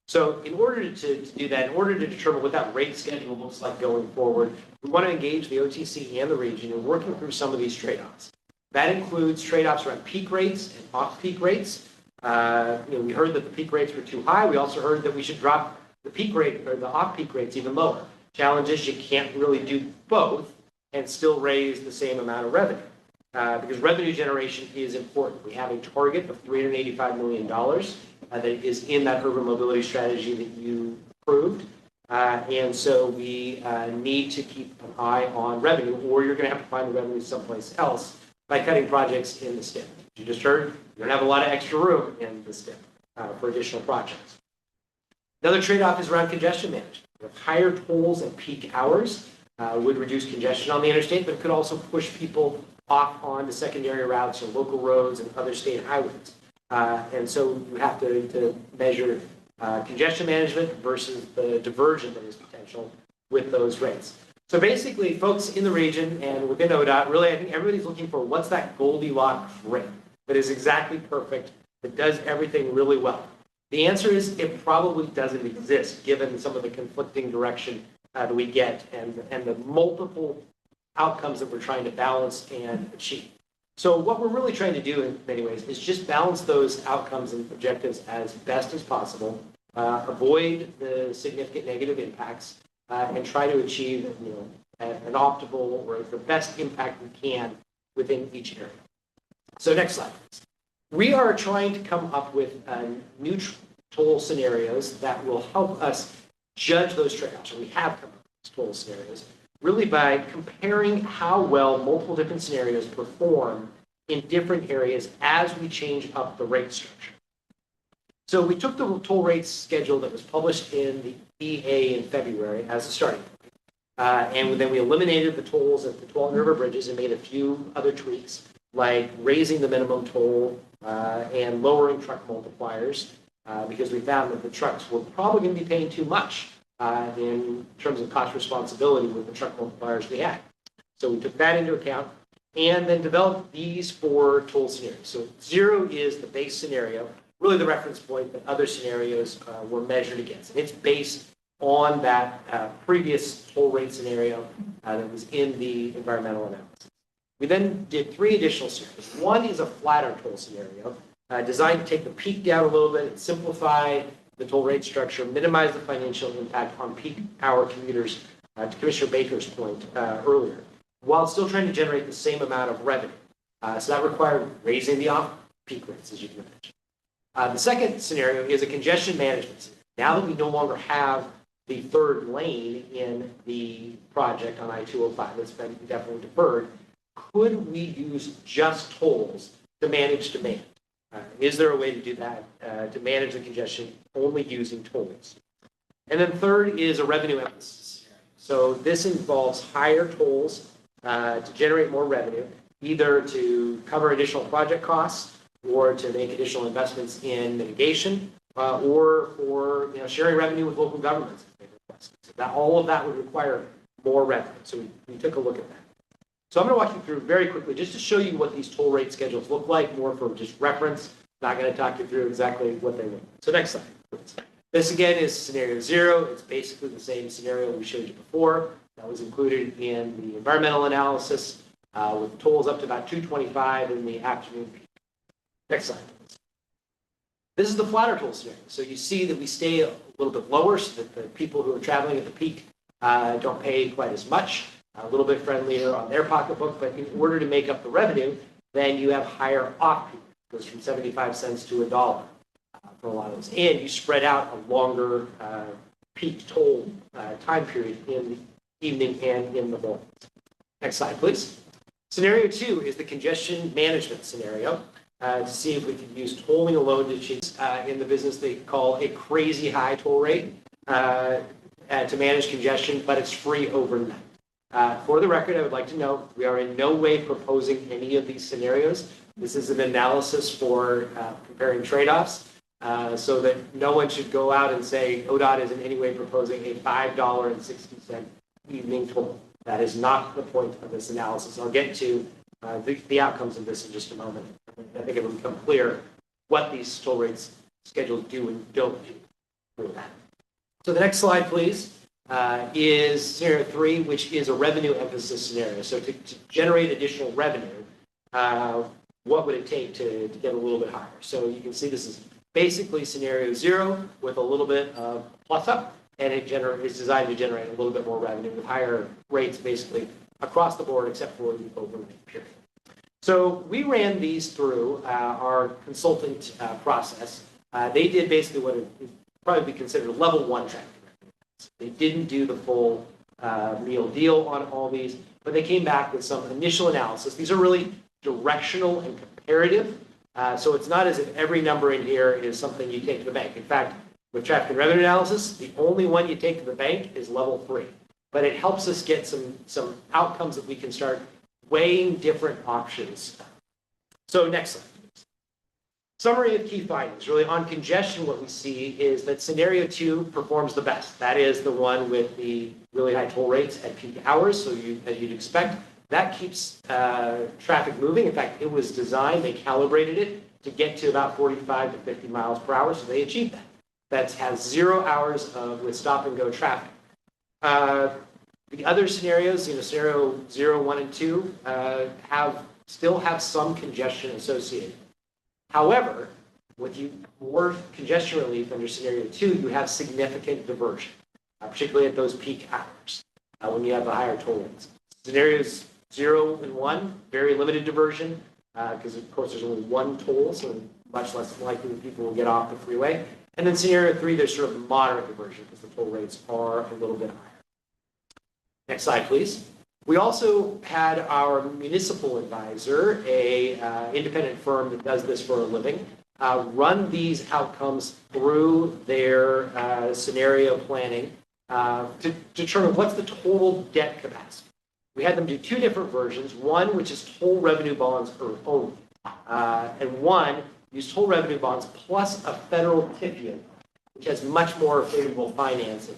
So in order to do that, in order to determine what that rate schedule looks like going forward, we want to engage the OTC and the region in working through some of these trade-offs. That includes trade-offs around peak rates and off-peak rates. We heard that the peak rates were too high. We also heard that we should drop the peak rate or the off-peak rates even lower. Challenge is you can't really do both and still raise the same amount of revenue because revenue generation is important. We have a target of $385 million that is in that urban mobility strategy that you approved. And so we need to keep an eye on revenue, or you're going to have to find the revenue someplace else by cutting projects in the STIP. You just heard, you don't have a lot of extra room in the STIP for additional projects. Another trade-off is around congestion management. With higher tolls and peak hours would reduce congestion on the interstate, but could also push people off onto secondary routes or local roads and other state highways. And so you have to measure congestion management versus the diversion that is potential with those rates. So basically, folks in the region and within ODOT, really, I think everybody's looking for what's that Goldilocks rate that is exactly perfect, that does everything really well. The answer is it probably doesn't exist, given some of the conflicting direction that we get and the multiple outcomes that we're trying to balance and achieve. So what we're really trying to do in many ways is just balance those outcomes and objectives as best as possible, avoid the significant negative impacts, and try to achieve an optimal or the best impact we can within each area. So next slide, please. We are trying to come up with new toll scenarios that will help us judge those trade-offs. We have come up with these toll scenarios really by comparing how well multiple different scenarios perform in different areas as we change up the rate structure. So we took the toll rate schedule that was published in the EA in February as a starting point. And then we eliminated the tolls at the 12 River Bridges and made a few other tweaks, like raising the minimum toll and lowering truck multipliers, because we found that the trucks were probably going to be paying too much in terms of cost responsibility with the truck multipliers we had. So we took that into account and then developed these 4 toll scenarios. So 0 is the base scenario, really the reference point that other scenarios were measured against. And it's based on that previous toll rate scenario that was in the environmental analysis. We then did 3 additional scenarios. One is a flatter toll scenario designed to take the peak down a little bit and simplify the toll rate structure, minimize the financial impact on peak hour commuters, to Commissioner Baker's point earlier, while still trying to generate the same amount of revenue. So that required raising the off-peak rates, as you can imagine. The second scenario is a congestion management scenario. Now that we no longer have the third lane in the project on I-205 that's been definitely deferred, could we use just tolls to manage demand? Is there a way to do that, to manage the congestion only using tolls? And then third is a revenue emphasis. So this involves higher tolls to generate more revenue, either to cover additional project costs or to make additional investments in mitigation or for sharing revenue with local governments. So that, all of that would require more revenue. So we took a look at that. So I'm going to walk you through very quickly just to show you what these toll rate schedules look like, more for just reference. Not going to talk you through exactly what they look like. So next slide, please. This again is scenario 0. It's basically the same scenario we showed you before. That was included in the environmental analysis with tolls up to about 225 in the afternoon peak. Next slide, please. This is the flatter toll scenario. So you see that we stay a little bit lower so that the people who are traveling at the peak don't pay quite as much. A little bit friendlier on their pocketbook, but in order to make up the revenue, then you have higher off-peak. It goes from 75 cents to $1. for a lot of those. And you spread out a longer peak toll time period in the evening and in the morning. Next slide, please. Scenario 2 is the congestion management scenario to see if we can use tolling alone to achieve in the business they call a crazy high toll rate to manage congestion, but it's free overnight. For the record, I would like to note we are in no way proposing any of these scenarios. This is an analysis for comparing trade-offs so that no one should go out and say ODOT is in any way proposing a $5.60 evening toll. That is not the point of this analysis. I'll get to the outcomes of this in just a moment. I think it will become clear what these toll rates schedules do and don't do for that. So the next slide, please, is scenario 3, which is a revenue emphasis scenario. So to generate additional revenue, what would it take to get a little bit higher? So you can see this is basically scenario 0 with a little bit of plus up, and it's designed to generate a little bit more revenue with higher rates basically across the board except for the overnight period. So we ran these through our consultant process. They did basically what would probably be considered a level 1 traffic. They didn't do the full meal deal on all these, but they came back with some initial analysis. These are really directional and comparative. So it's not as if every number in here is something you take to the bank. In fact, with traffic and revenue analysis, the only one you take to the bank is level 3. But it helps us get some outcomes that we can start weighing different options. So next slide. Summary of key findings. Really on congestion, what we see is that scenario 2 performs the best. That is the one with the really high toll rates at peak hours. So as you'd expect, that keeps traffic moving. In fact, it was designed, they calibrated it to get to about 45 to 50 miles per hour. So they achieved that. That has 0 hours with stop and go traffic. The other scenarios, scenario 0, 1, and 2 still have some congestion associated. However, with more congestion relief under scenario 2, you have significant diversion, particularly at those peak hours when you have the higher toll rates. Scenarios 0 and 1, very limited diversion because, of course, there's only one toll, so much less likely that people will get off the freeway. And then scenario 3, there's sort of moderate diversion because the toll rates are a little bit higher. Next slide, please. We also had our municipal advisor, a independent firm that does this for a living, run these outcomes through their scenario planning to determine what's the total debt capacity. We had them do 2 different versions, one which is toll revenue bonds only, and one use toll revenue bonds plus a federal TIFIA, which has much more favorable financing.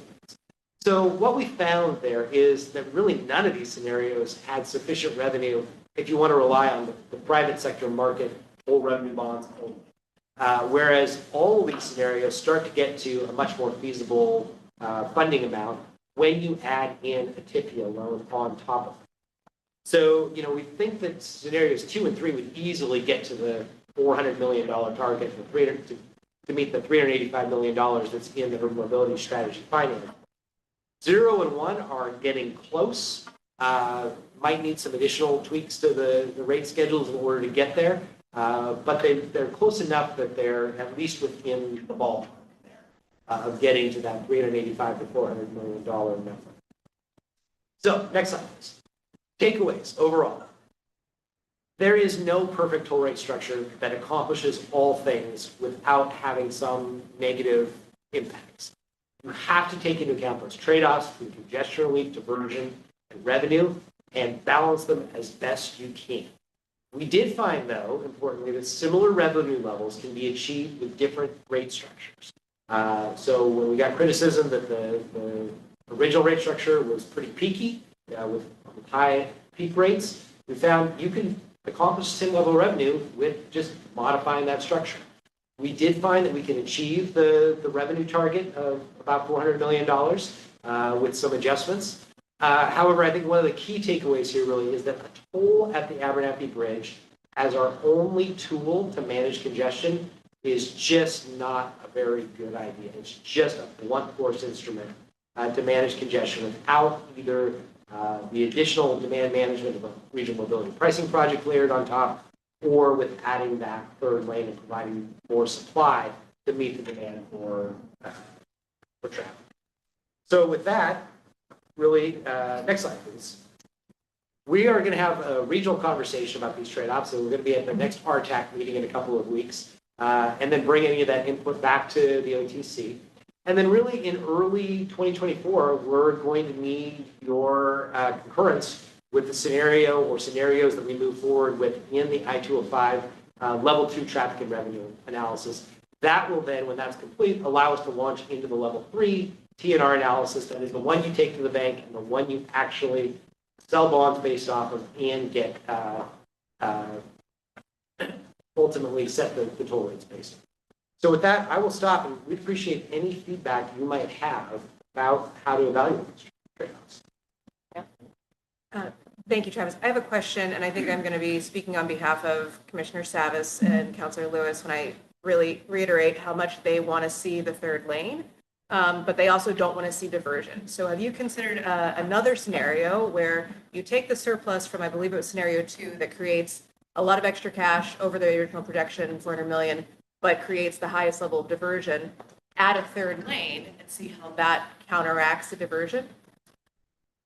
So what we found there is that really none of these scenarios had sufficient revenue if you want to rely on the private sector market toll revenue bonds only. Whereas all of these scenarios start to get to a much more feasible funding amount when you add in a TIFIA loan on top of it. So, we think that scenarios 2 and 3 would easily get to the $400 million target to meet the $385 million that's in the urban mobility strategy finance. 0 and 1 are getting close, might need some additional tweaks to the rate schedules in order to get there, but they're close enough that they're at least within the ballpark of getting to that $385 to $400 million number. So, next slide, please. Takeaways overall. There is no perfect toll rate structure that accomplishes all things without having some negative impacts. You have to take into account those trade-offs between congestion relief, diversion, and revenue, and balance them as best you can. We did find, though, importantly, that similar revenue levels can be achieved with different rate structures. So when we got criticism that the original rate structure was pretty peaky with high peak rates, we found you can accomplish the same level of revenue with just modifying that structure. We did find that we can achieve the revenue target of about $400 million with some adjustments. However, I think one of the key takeaways here really is that a toll at the Abernathy Bridge as our only tool to manage congestion is just not a very good idea. It's just a blunt force instrument to manage congestion without either the additional demand management of a regional mobility pricing project layered on top, or with adding that third lane and providing more supply to meet the demand for traffic. So with that, really, next slide, please. We are going to have a regional conversation about these trade-offs. So we're going to be at the next RTAC meeting in a couple of weeks, and then bring any of that input back to the OTC. And then really in early 2024, we're going to need your concurrence with the scenario or scenarios that we move forward with in the I-205 level 2 traffic and revenue analysis. That will then, when that's complete, allow us to launch into the level 3 TNR analysis. That is the one you take to the bank and the one you actually sell bonds based off of and get ultimately set the toll rates based on. So with that, I will stop, and we'd appreciate any feedback you might have about how to evaluate these trade-offs. Thank you, Travis. I have a question, and I think I'm going to be speaking on behalf of Commissioner Savas and Councilor Lewis when I really reiterate how much they want to see the third lane, but they also don't want to see diversion. So have you considered another scenario where you take the surplus from, I believe it was scenario 2, that creates a lot of extra cash over the original projection, 400 million, but creates the highest level of diversion, add a third lane and see how that counteracts the diversion?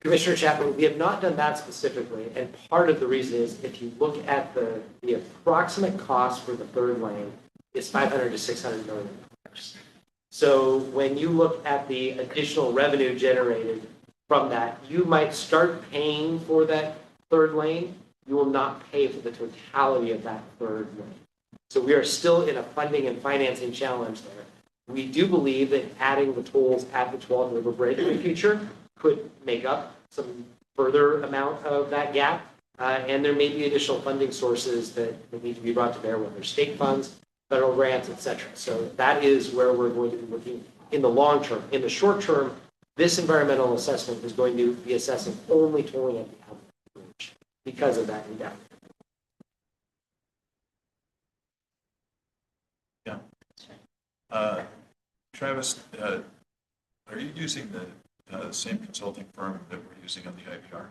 Commissioner Chapman, we have not done that specifically, and part of the reason is if you look at the approximate cost for the third lane is 500 to 600 million dollars. So when you look at the additional revenue generated from that, you might start paying for that third lane. You will not pay for the totality of that third lane. So we are still in a funding and financing challenge there. We do believe that adding the tolls at the 12th River Bridge in the future could make up some further amount of that gap. And there may be additional funding sources that need to be brought to bear, whether state funds, federal grants, et cetera. So that is where we're going to be looking in the long term. In the short term, this environmental assessment is going to be assessing only tolling at the outlet bridge because of that endowment. Yeah. Travis, are you using the same consulting firm that we're using on the IBR?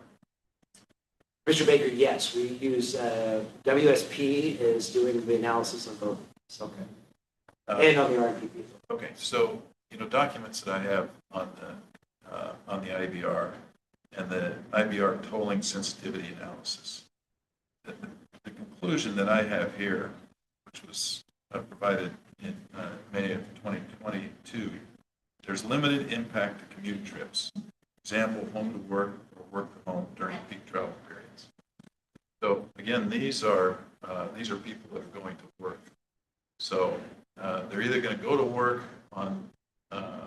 Mr. Baker, yes, we use WSP is doing the analysis on both. Okay. And on the RPP. Okay, so documents that I have on the IBR and the IBR tolling sensitivity analysis. The conclusion that I have here, which was provided in May of 2022, there's limited impact to commute trips. Example, home to work or work to home during peak travel periods. So again, these are people that are going to work. So they're either going to go to work on the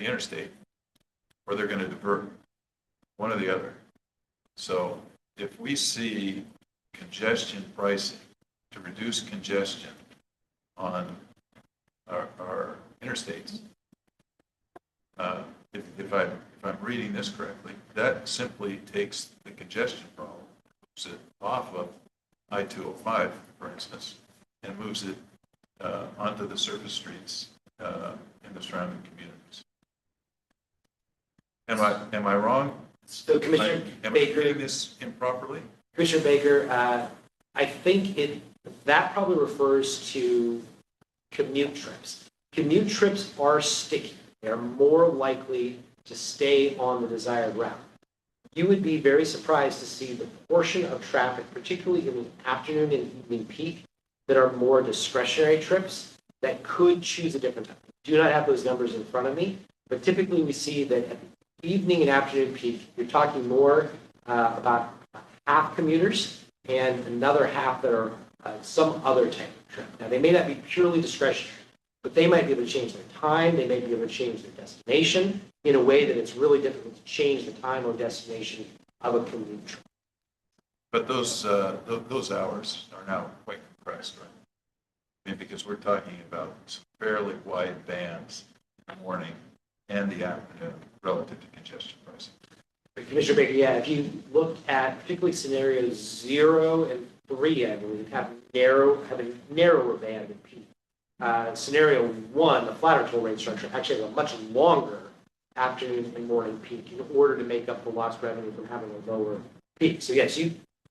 interstate, or they're going to divert, one or the other. So if we see congestion pricing to reduce congestion on our interstates, if I'm reading this correctly, that simply takes the congestion problem, moves it off of I-205, for instance, and moves it onto the surface streets in the surrounding communities. Am I wrong? So Commissioner am Baker, I reading this improperly? Commissioner Baker, I think that probably refers to commute trips. Commute trips are sticky. They're more likely to stay on the desired route. You would be very surprised to see the portion of traffic, particularly in the afternoon and evening peak, that are more discretionary trips that could choose a different time. I do not have those numbers in front of me, but typically we see that at the evening and afternoon peak, you're talking more about half commuters and another half that are some other type of trip. Now, they may not be purely discretionary, but they might be able to change their time. They may be able to change their destination in a way that it's really difficult to change the time or destination of a commute trip. But those hours are now quite compressed, right? I mean, because we're talking about some fairly wide bands in the morning and the afternoon relative to congestion pricing. Commissioner Baker, yeah, if you look at particularly scenarios 0 and 3, I believe, have a narrower band in peak. Scenario 1, the flatter toll rate structure, actually has a much longer afternoon and morning peak in order to make up the lost revenue from having a lower peak. So yes,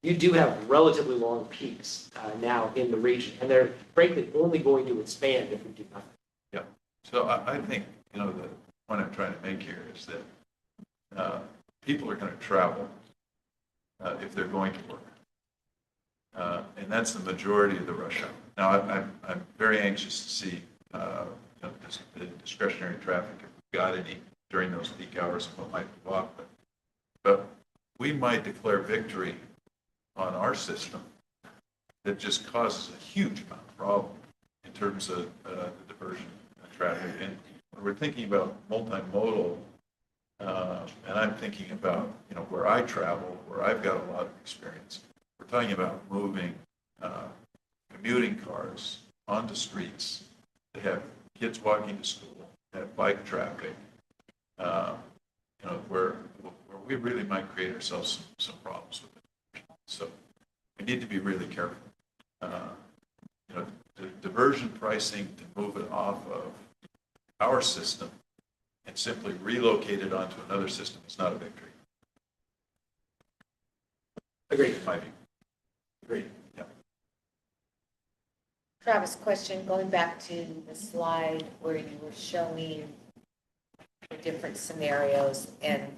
you do have relatively long peaks now in the region, and they're frankly only going to expand if we do nothing. Yeah. So I think, the point I'm trying to make here is that people are going to travel if they're going to work. And that's the majority of the rush hour. Now, I'm very anxious to see the discretionary traffic, if we've got any during those peak hours, and what might go up. But we might declare victory on our system that just causes a huge amount of problem in terms of the diversion of traffic. And when we're thinking about multimodal, and I'm thinking about, where I travel, where I've got a lot of experience, we're talking about moving commuting cars onto streets that have kids walking to school, have bike traffic, where we really might create ourselves some problems with it. So we need to be really careful. The diversion pricing to move it off of our system and simply relocate it onto another system is not a victory. Agreed. In my view. Agreed. Yeah. Travis, question, going back to the slide where you were showing the different scenarios and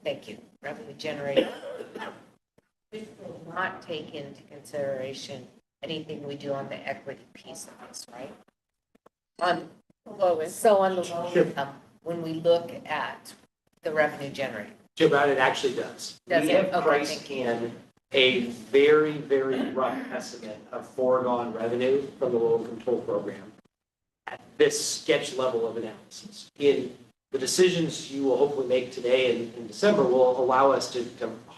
thank you, revenue generated. This will not take into consideration anything we do on the equity piece of this, right? On so on the low income, when we look at the revenue generated. Chair Brown, it actually does. Does We it? have Okay, priced thank you. in a very, very rough estimate of foregone revenue from the loan control program at this sketch level of analysis. In the decisions you will hopefully make today and in December will allow us to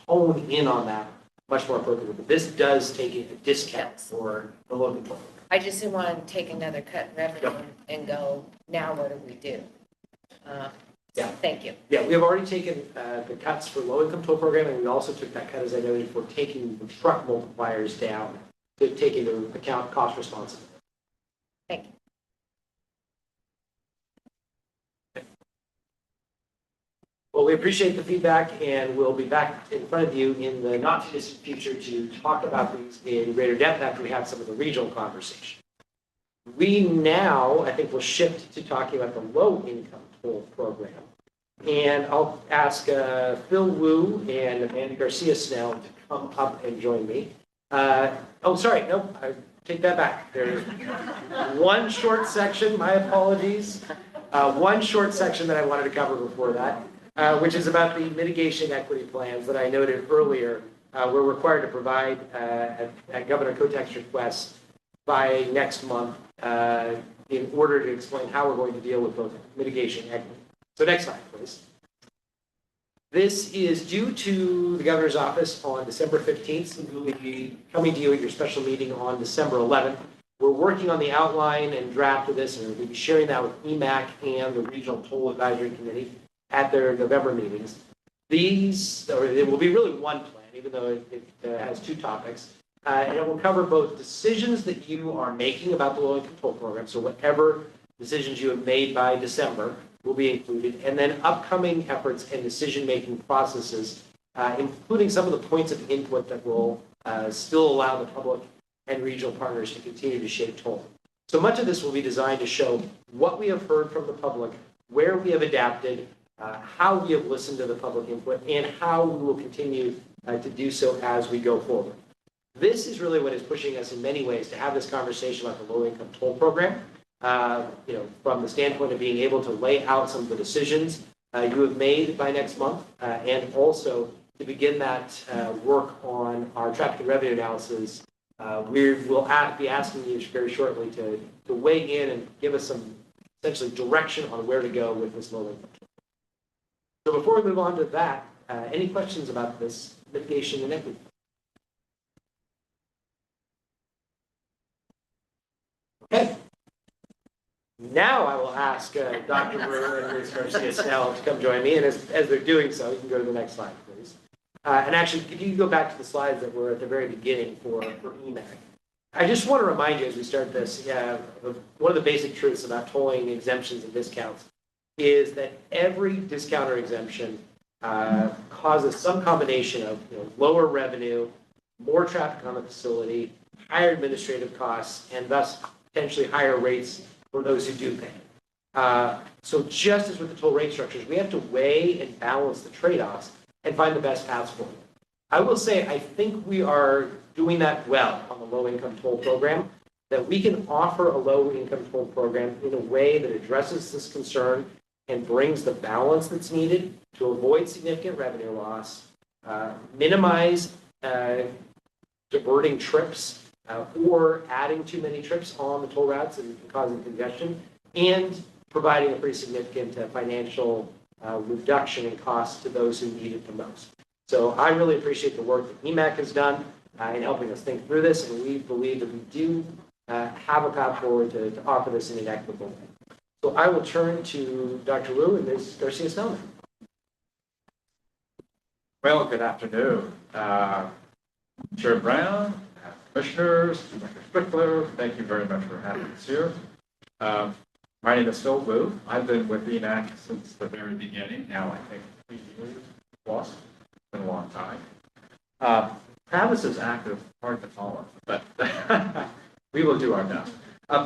hone in on that much more appropriately. But this does take a discount for the loan control program. I just didn't want to take another cut in revenue and go, now what do we do? Yeah. Thank you. Yeah, we have already taken the cuts for low-income toll program, and we also took that cut, as I noted, for taking the truck multipliers down to take into account cost responsibility. Thank you. Well, we appreciate the feedback, and we'll be back in front of you in the not-too-distant future to talk about these in greater depth after we have some of the regional conversation. We now, I think, will shift to talking about the low-income toll program. And I'll ask Phil Wu and Amanda Garcia Snell to come up and join me. I take that back. There's one short section, my apologies, one short section that I wanted to cover before that, which is about the mitigation equity plans that I noted earlier. We're required to provide at Governor Kotek's request by next month in order to explain how we're going to deal with both mitigation equity. So next slide, please. This is due to the governor's office on December 15th, and we'll be coming to you at your special meeting on December 11th. We're working on the outline and draft of this, and we'll be sharing that with EMAC and the Regional Toll Advisory Committee at their November meetings. It will be really one plan, even though it has two topics. And it will cover both decisions that you are making about the low-income toll program, so whatever decisions you have made by December will be included, and then upcoming efforts and decision-making processes, including some of the points of input that will still allow the public and regional partners to continue to shape tolling. So much of this will be designed to show what we have heard from the public, where we have adapted, how we have listened to the public input, and how we will continue to do so as we go forward. This is really what is pushing us in many ways to have this conversation about the low-income toll program. From the standpoint of being able to lay out some of the decisions you have made by next month, and also to begin that work on our traffic and revenue analysis. We will be asking you very shortly to weigh in and give us some essentially direction on where to go with this low-income. So before we move on to that, any questions about this mitigation and equity? Okay. Now I will ask Dr. Brewer and Ms. Garcia Snell to come join me, and as they're doing so, you can go to the next slide, please. And actually, if you can go back to the slides that were at the very beginning for EMAC. I just want to remind you as we start this, one of the basic truths about tolling exemptions and discounts is that every discount or exemption causes some combination of lower revenue more traffic on the facility, higher administrative costs, and thus potentially higher rates for those who do pay. So just as with the toll rate structures, we have to weigh and balance the trade-offs and find the best paths forward. I will say, I think we are doing that well on the low-income toll program, that we can offer a low-income toll program in a way that addresses this concern and brings the balance that's needed to avoid significant revenue loss, minimize diverting trips or adding too many trips on the toll routes and causing congestion, and providing a pretty significant financial reduction in costs to those who need it the most. So I really appreciate the work that EMAC has done in helping us think through this, and we believe that we do have a path forward to offer this in an equitable way. So I will turn to Dr. Wu and Ms. Garcia-Snellman. Well, good afternoon. Chair Brown, commissioners, Director Strickler, thank you very much for having us here. My name is Phil Wu. I've been with EMAC since the very beginning, now I think 3 years plus. It's been a long time. Travis's act is hard to follow, but we will do our best.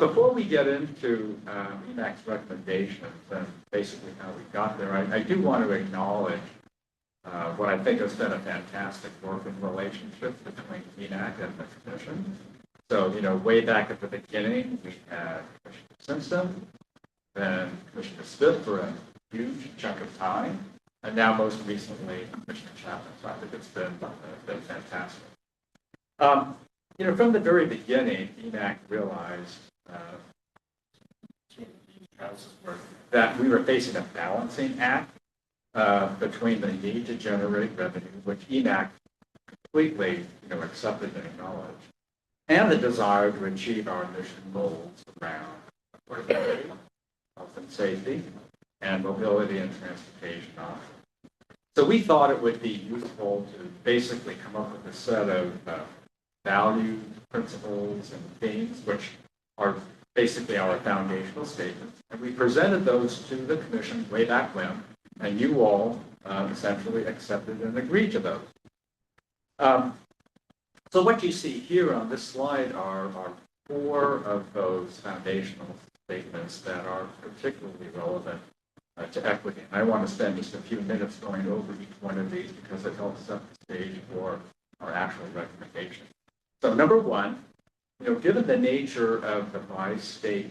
Before we get into EMAC's recommendations and basically how we got there, I do want to acknowledge what I think has been a fantastic working relationship between EMAC and the Commission. So, way back at the beginning, we had Commissioner Simpson, then Commissioner Smith for a huge chunk of time, and now most recently, Commissioner Chapman. So I think it's been fantastic. From the very beginning, EMAC realized that we were facing a balancing act between the need to generate revenue, which EMAC completely, accepted and acknowledged, and the desire to achieve our mission goals around affordability, health and safety, and mobility and transportation options. So we thought it would be useful to basically come up with a set of values, principles, and themes, which are basically our foundational statements. And we presented those to the Commission way back when, and you all essentially accepted and agreed to those. So what you see here on this slide are 4 of those foundational statements that are particularly relevant to equity. And I want to spend just a few minutes going over each one of these because it helps set the stage for our actual recommendation. So number 1, given the nature of the bi-state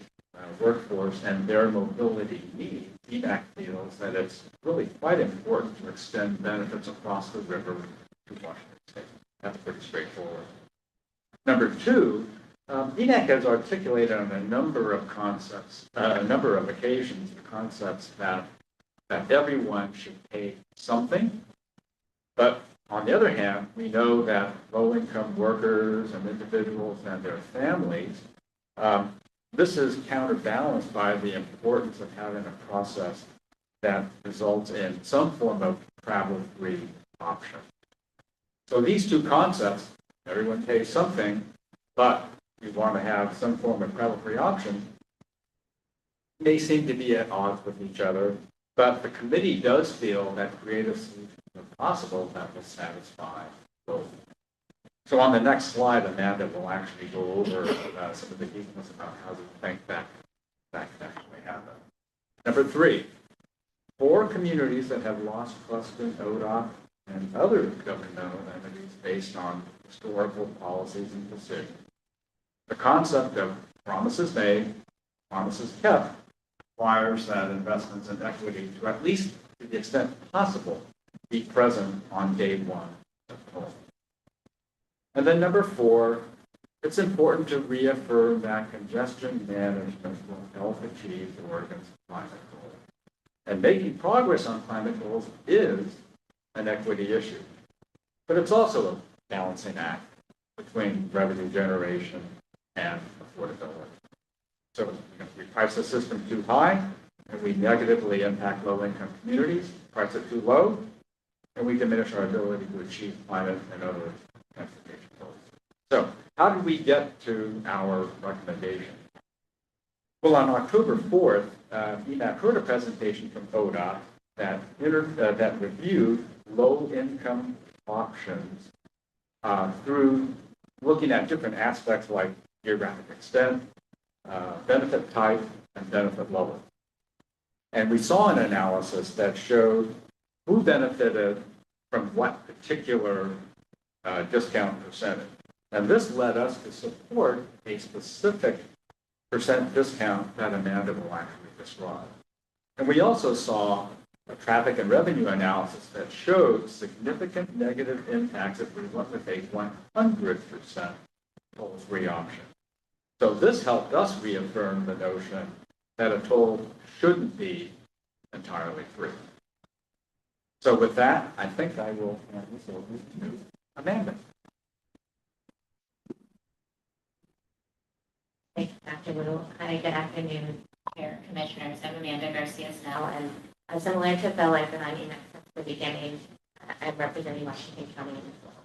workforce and their mobility needs, EMAC feels that it's really quite important to extend benefits across the river to Washington State. That's pretty straightforward. Number 2, EMAC has articulated on a number of occasions, the concepts that everyone should pay something, but on the other hand, we know that low-income workers and individuals and their families, this is counterbalanced by the importance of having a process that results in some form of travel-free option. So these 2 concepts, everyone pays something, but we want to have some form of travel-free option, may seem to be at odds with each other, but the committee does feel that creative solutions are possible that will satisfy both. So on the next slide, Amanda will actually go over some of the details about how we think that can actually happen. Number 3, for communities that have lost trust in ODOT and other governmental entities based on historical policies and decisions, the concept of promises made, promises kept requires that investments in equity, to at least to the extent possible, be present on day 1 of the whole. And then number 4, it's important to reaffirm that congestion management will help achieve Oregon's climate goals. And making progress on climate goals is an equity issue. But it's also a balancing act between revenue generation and affordability. So if we price the system too high, and we negatively impact low-income communities, price it too low, and we diminish our ability to achieve climate and other transportation goals. So how did we get to our recommendation? Well, on October 4th, EMAC heard a presentation from ODOT that reviewed low-income options through looking at different aspects like geographic extent, benefit type, and benefit level. And we saw an analysis that showed who benefited from what particular discount percentage. And this led us to support a specific percent discount that Amanda will actually describe. And we also saw a traffic and revenue analysis that showed significant negative impacts if we went with a 100% toll-free option. So this helped us reaffirm the notion that a toll shouldn't be entirely free. So with that, I think I will hand this over to Amanda. Thanks, Dr. Wu. Hi, good afternoon, Chair, Commissioners. I'm Amanda Garcia Snell, and similar to Phil, I've been on EMAX since the beginning. I'm representing Washington County as well.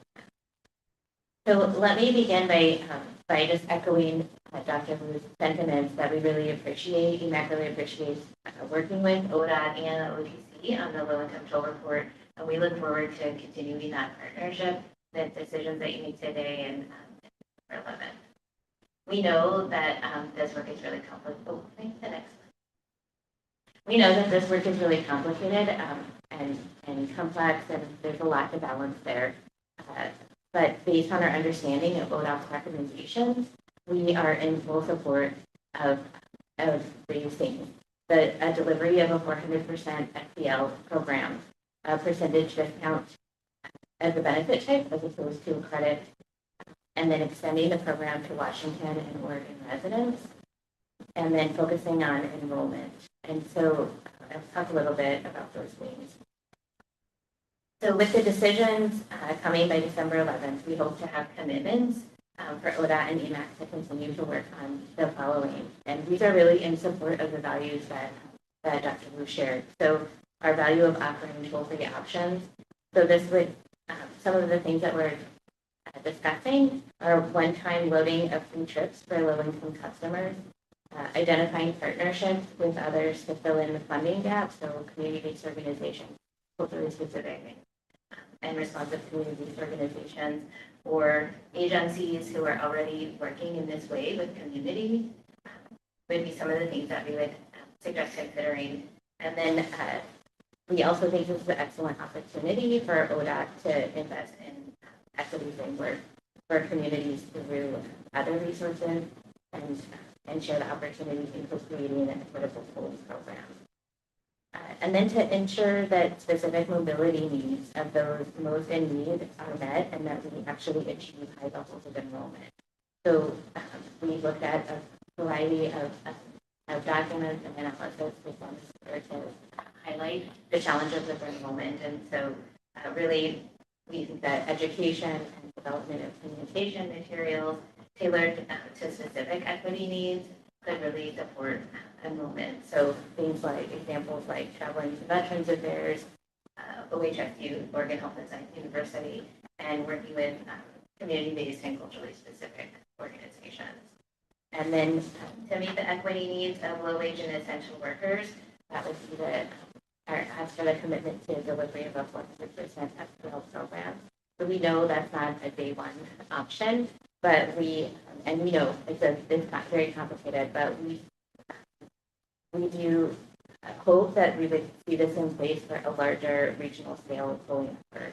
So let me begin by just echoing Dr. Wu's sentiments that we really appreciate. EMAC really appreciates working with ODOT and OTC on the low-income toll report, and we look forward to continuing that partnership, the decisions that you make today and November 11th. We know that this work is really complicated. Oh, thanks, the next one. We know that this work is really complicated and complex, and there's a lot to balance there. But based on our understanding of ODOT's recommendations, we are in full support of these things. A delivery of a 400% FPL program, a percentage discount as a benefit type as opposed to a credit, and then extending the program to Washington and Oregon residents, and then focusing on enrollment. And so I'll talk a little bit about those things. So with the decisions coming by December 11th, we hope to have commitments for ODOT and EMAC to continue to work on the following. And these are really in support of the values that Dr. Wu shared. So our value of offering toll-free options. So this would, some of the things that we're discussing are one-time loading of free trips for low-income customers, identifying partnerships with others to fill in the funding gap, so community-based organizations, culturally specific and responsive community-based organizations, or agencies who are already working in this way with community would be some of the things that we would suggest considering. And then we also think this is an excellent opportunity for ODOT to invest in equity framework for communities through other resources and share the opportunities in co-creating an equitable tolling program. And then to ensure that specific mobility needs of those most in need are met and that we actually achieve high levels of enrollment. So we looked at a variety of documents and analysis to highlight the challenges of enrollment. And so really we think that education and development of communication materials tailored to specific equity needs could really support enrollment. So things like examples like traveling to Veterans Affairs, OHSU, Oregon Health and Science University, and working with community-based and culturally specific organizations. And then to meet the equity needs of low-wage and essential workers, that would be the commitment to delivery of a 100% FPL program. So we know that's not a day one option, but we know it's not very complicated, but we do hope that we would see this in place for a larger regional scale tolling effort.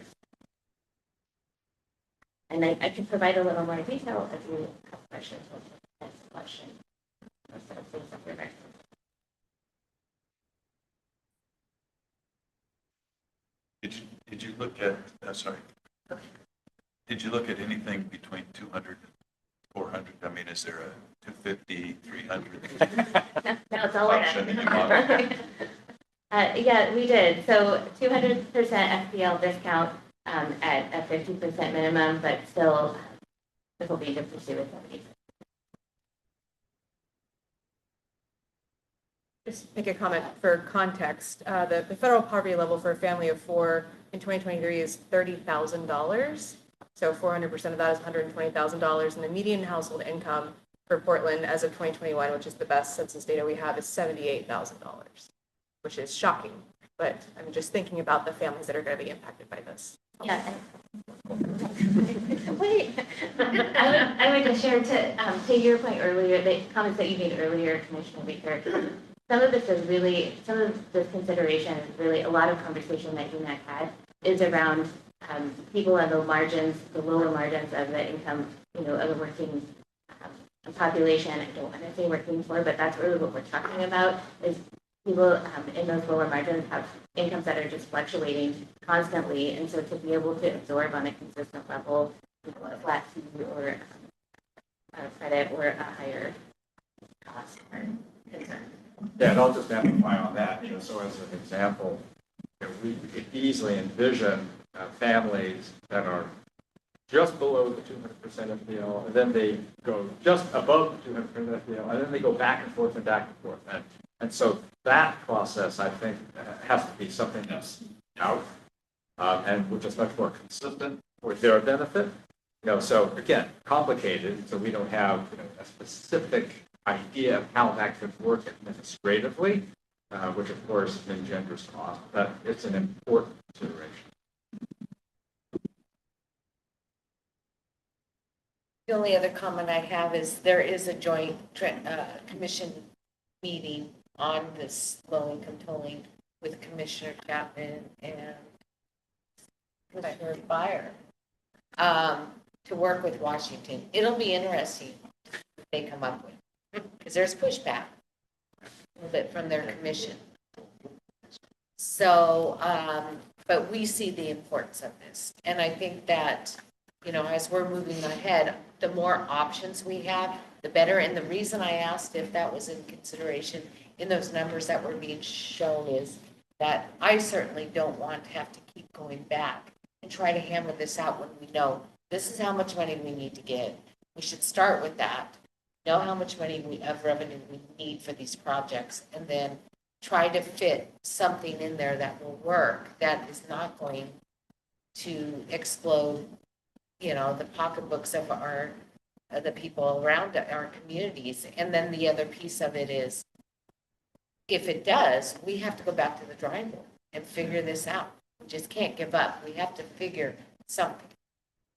And I could provide a little more detail if you have questions. Next question. Did you look at, did you look at anything between 200 and 400? I mean, is there a 250, 300? No, it's all yeah, we did. So 200% FPL discount at a 50% minimum, but still hoping to pursue a 70%. Just make a comment for context. The federal poverty level for a family of four in 2023 is $30,000. So 400% of that is $120,000. And the median household income for Portland as of 2021, which is the best census data we have, is $78,000, which is shocking. But I'm just thinking about the families that are going to be impacted by this. Yeah, Wait, I would just share to your point earlier, the comments that you made earlier, Commissioner Baker. Some of this consideration is really a lot of conversation that UNAC had is around people on the margins, the lower margins of the income, of the working population. I don't want to say working poor, but that's really what we're talking about is people in those lower margins have incomes that are just fluctuating constantly. And so to be able to absorb on a consistent level, a flat fee or a credit or a higher cost are concerned. Yeah, and I'll just amplify on that, so as an example, we could easily envision families that are just below the 200% FPL, and then they go just above the 200% FPL, and then they go back and forth and back and forth. And so that process, I think, has to be something that's out and which is much more consistent for their benefit. So again, complicated, so we don't have a specific idea of how that could work administratively, which of course engenders cost, but it's an important consideration. The only other comment I have is there is a joint commission meeting on this low-income tolling with Commissioner Chapman and Commissioner Byer to work with Washington. It'll be interesting what they come up with because there's pushback a little bit from their commission. So, but we see the importance of this. And I think that, as we're moving ahead, the more options we have, the better. And the reason I asked if that was in consideration in those numbers that were being shown is that I certainly don't want to have to keep going back and try to hammer this out when we know this is how much money we need to get. We should start with that, know how much money of revenue we need for these projects, and then try to fit something in there that will work, that is not going to explode, the pocketbooks of the people around our communities. And then the other piece of it is, if it does, we have to go back to the drawing board and figure this out. We just can't give up. We have to figure something.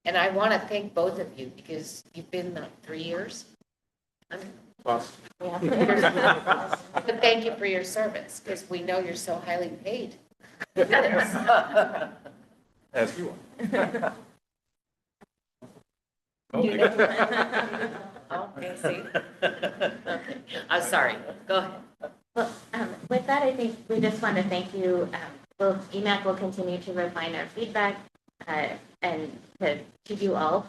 And I want to thank both of you because you've been 3 years. Plus. Yeah. But thank you for your service because we know you're so highly paid. As you are. Okay, see? Okay. I'm sorry. Go ahead. Well, with that, I think we just want to thank you. EMAC will continue to refine our feedback and to you all.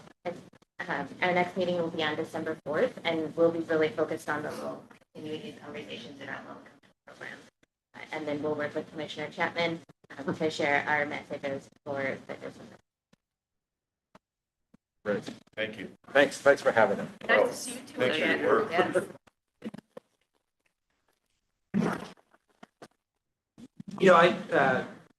Our next meeting will be on December 4th, and we'll be really focused on continuing these conversations in our low-income program. And then we'll work with Commissioner Chapman to share our messages for the December. Great. Thank you. Thanks for having him. Nice to see you too. Thank you for your work.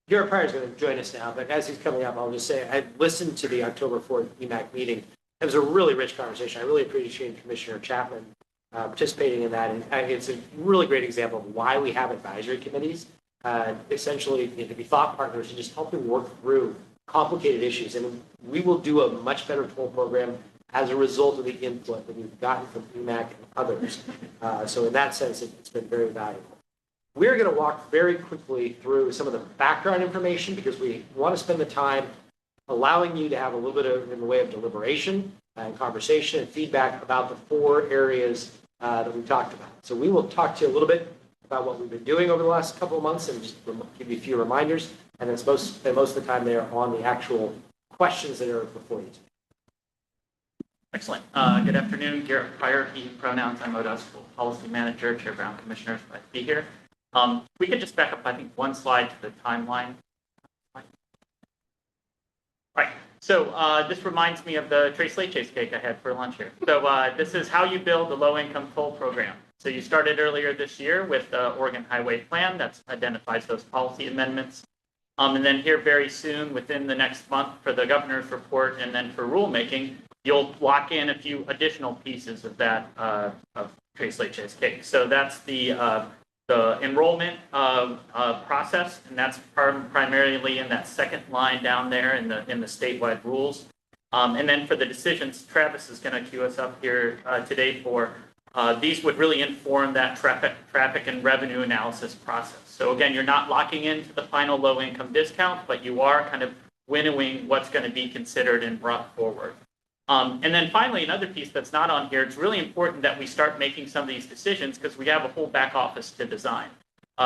Garrett Pryor is going to join us now, but as he's coming up, I'll just say I listened to the October 4th EMAC meeting. It was a really rich conversation. I really appreciate Commissioner Chapman participating in that, and it's a really great example of why we have advisory committees, essentially to be thought partners and just helping work through complicated issues. And we will do a much better toll program as a result of the input that we've gotten from EMAC and others. So in that sense, it's been very valuable. We're going to walk very quickly through some of the background information because we want to spend the time allowing you to have a little bit in the way of deliberation and conversation and feedback about the 4 areas that we talked about. So we will talk to you a little bit about what we've been doing over the last couple of months and just give you a few reminders. And then most of the time there on the actual questions that are before you. Excellent. Good afternoon. Garrett Pryor, he pronouns. I'm ODOT School Policy Manager. Chair Brown, Commissioners, glad to be here. We could just back up, I think, one slide to the timeline. Right. So this reminds me of the Trace Late Chase cake I had for lunch here. So this is how you build a low-income toll program. So you started earlier this year with the Oregon Highway Plan that identifies those policy amendments. And then here very soon, within the next month for the governor's report and then for rulemaking, you'll lock in a few additional pieces of that of Trace Late Chase cake. So that's the the enrollment process, and that's primarily in that second line down there in the statewide rules. And then for the decisions, Travis is going to queue us up here today for. These would really inform that traffic and revenue analysis process. So again, you're not locking into the final low income discount, but you are kind of winnowing what's going to be considered and brought forward. And then finally, another piece that's not on here, it's really important that we start making some of these decisions because we have a whole back office to design.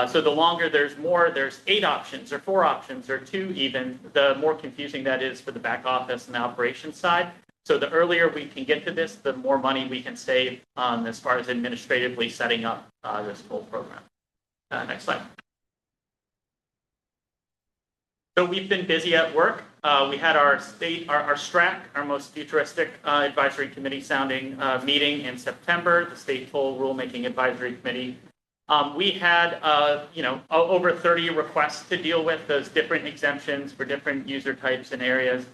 So the longer there's 8 options or 4 options or 2 even, the more confusing that is for the back office and the operations side. So the earlier we can get to this, the more money we can save as far as administratively setting up this whole program. Next slide. So we've been busy at work. We had our STRAC, our most futuristic advisory committee sounding meeting in September, the State Toll Rulemaking Advisory Committee. We had, over 30 requests to deal with those different exemptions for different user types and areas.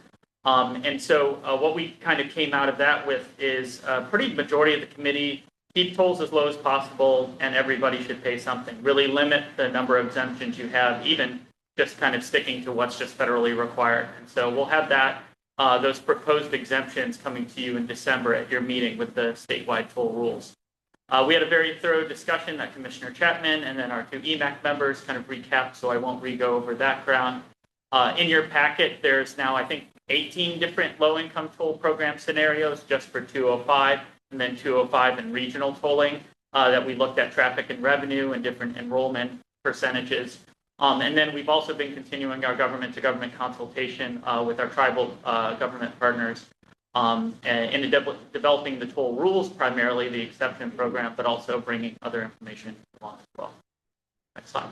And so what we kind of came out of that with is a pretty majority of the committee keep tolls as low as possible and everybody should pay something. Really limit the number of exemptions you have, even just kind of sticking to what's just federally required. And so we'll have those proposed exemptions coming to you in December at your meeting with the statewide toll rules. We had a very thorough discussion that Commissioner Chapman and then our 2 EMAC members kind of recapped, so I won't re-go over that ground. In your packet, there's now, I think, 18 different low-income toll program scenarios just for 205, and then 205 and regional tolling that we looked at traffic and revenue and different enrollment percentages. And then we've also been continuing our government-to-government consultation with our tribal government partners in developing the toll rules, primarily the exception program, but also bringing other information along as well. Next slide.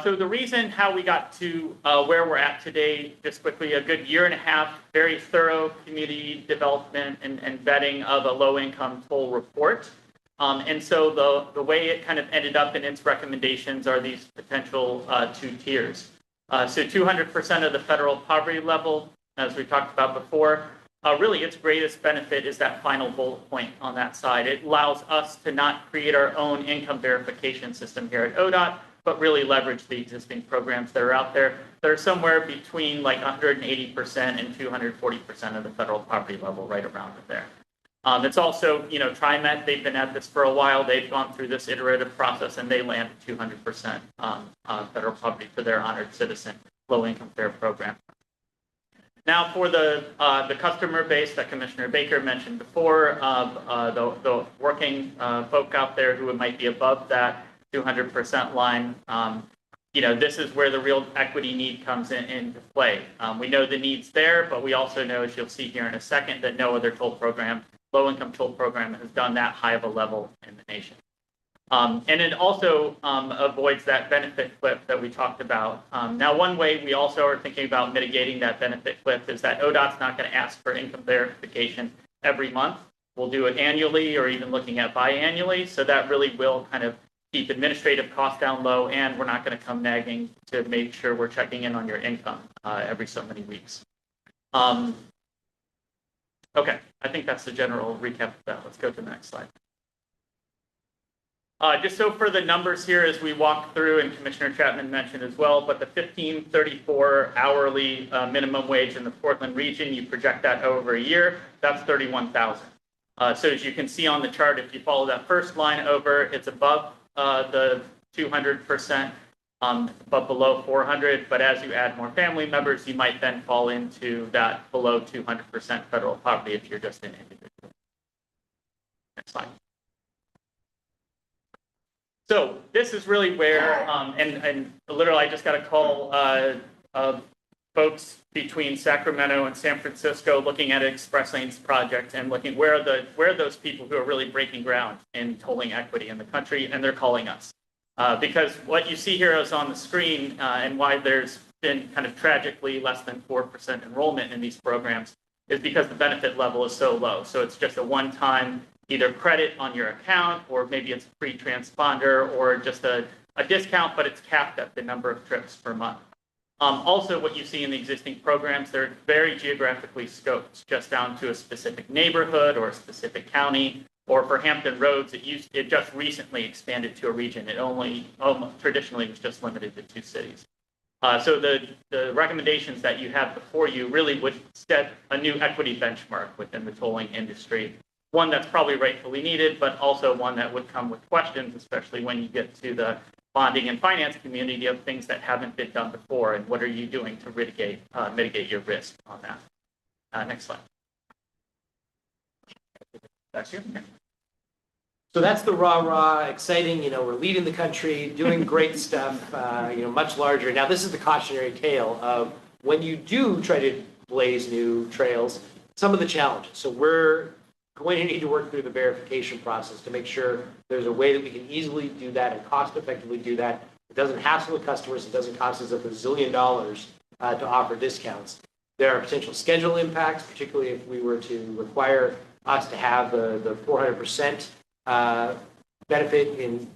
So the reason how we got to where we're at today, just quickly, a good year and a half, very thorough community development and vetting of a low-income toll report. And so the way it kind of ended up in its recommendations are these potential 2 tiers. So 200% of the federal poverty level, as we talked about before, really its greatest benefit is that final bullet point on that side. It allows us to not create our own income verification system here at ODOT, but really leverage the existing programs that are out there that are somewhere between like 180% and 240% of the federal poverty level, right around it there. It's also, TriMet, they've been at this for a while. They've gone through this iterative process and they landed 200% federal poverty for their honored citizen low-income fare program. Now for the customer base that Commissioner Baker mentioned before, the working folk out there who might be above that 200% line, this is where the real equity need comes into play. We know the need's there, but we also know, as you'll see here in a second, that no other toll program, low-income toll program, has done that high of a level in the nation. And it also avoids that benefit cliff that we talked about. Now, one way we also are thinking about mitigating that benefit cliff is that ODOT's not going to ask for income verification every month. We'll do it annually or even looking at biannually. So that really will kind of keep administrative costs down low, and we're not going to come nagging to make sure we're checking in on your income every so many weeks. Okay, I think that's the general recap of that. Let's go to the next slide. Just so for the numbers here as we walk through, and Commissioner Chapman mentioned as well, but the $15.34 hourly minimum wage in the Portland region, you project that over a year, that's $31,000. So as you can see on the chart, if you follow that first line over, it's above the 200%, but below 400. But as you add more family members, you might then fall into that below 200% federal poverty if you're just an individual. Next slide. So this is really where, and literally I just got a call of folks between Sacramento and San Francisco looking at an express lanes project and looking where are those people who are really breaking ground in tolling equity in the country, and they're calling us. Because what you see here is on the screen and why there's been kind of tragically less than 4% enrollment in these programs is because the benefit level is so low. So it's just a one-time either credit on your account, or maybe it's a free transponder, or just a discount, but it's capped at the number of trips per month. Also, what you see in the existing programs, they're very geographically scoped, just down to a specific neighborhood or a specific county Or for Hampton Roads, it just recently expanded to a region. It traditionally was just limited to 2 cities. So the recommendations that you have before you really would set a new equity benchmark within the tolling industry. One that's probably rightfully needed, but also one that would come with questions, especially when you get to the bonding and finance community of things that haven't been done before, and what are you doing to mitigate your risk on that. Next slide. That's you. So that's the rah-rah, exciting, we're leading the country, doing great stuff, much larger. Now, this is the cautionary tale of when you do try to blaze new trails, some of the challenges. So we're going to need to work through the verification process to make sure there's a way that we can easily do that and cost effectively do that. It doesn't hassle the customers. It doesn't cost us $1 bazillion to offer discounts. There are potential schedule impacts, particularly if we were to require us to have the 400% benefit in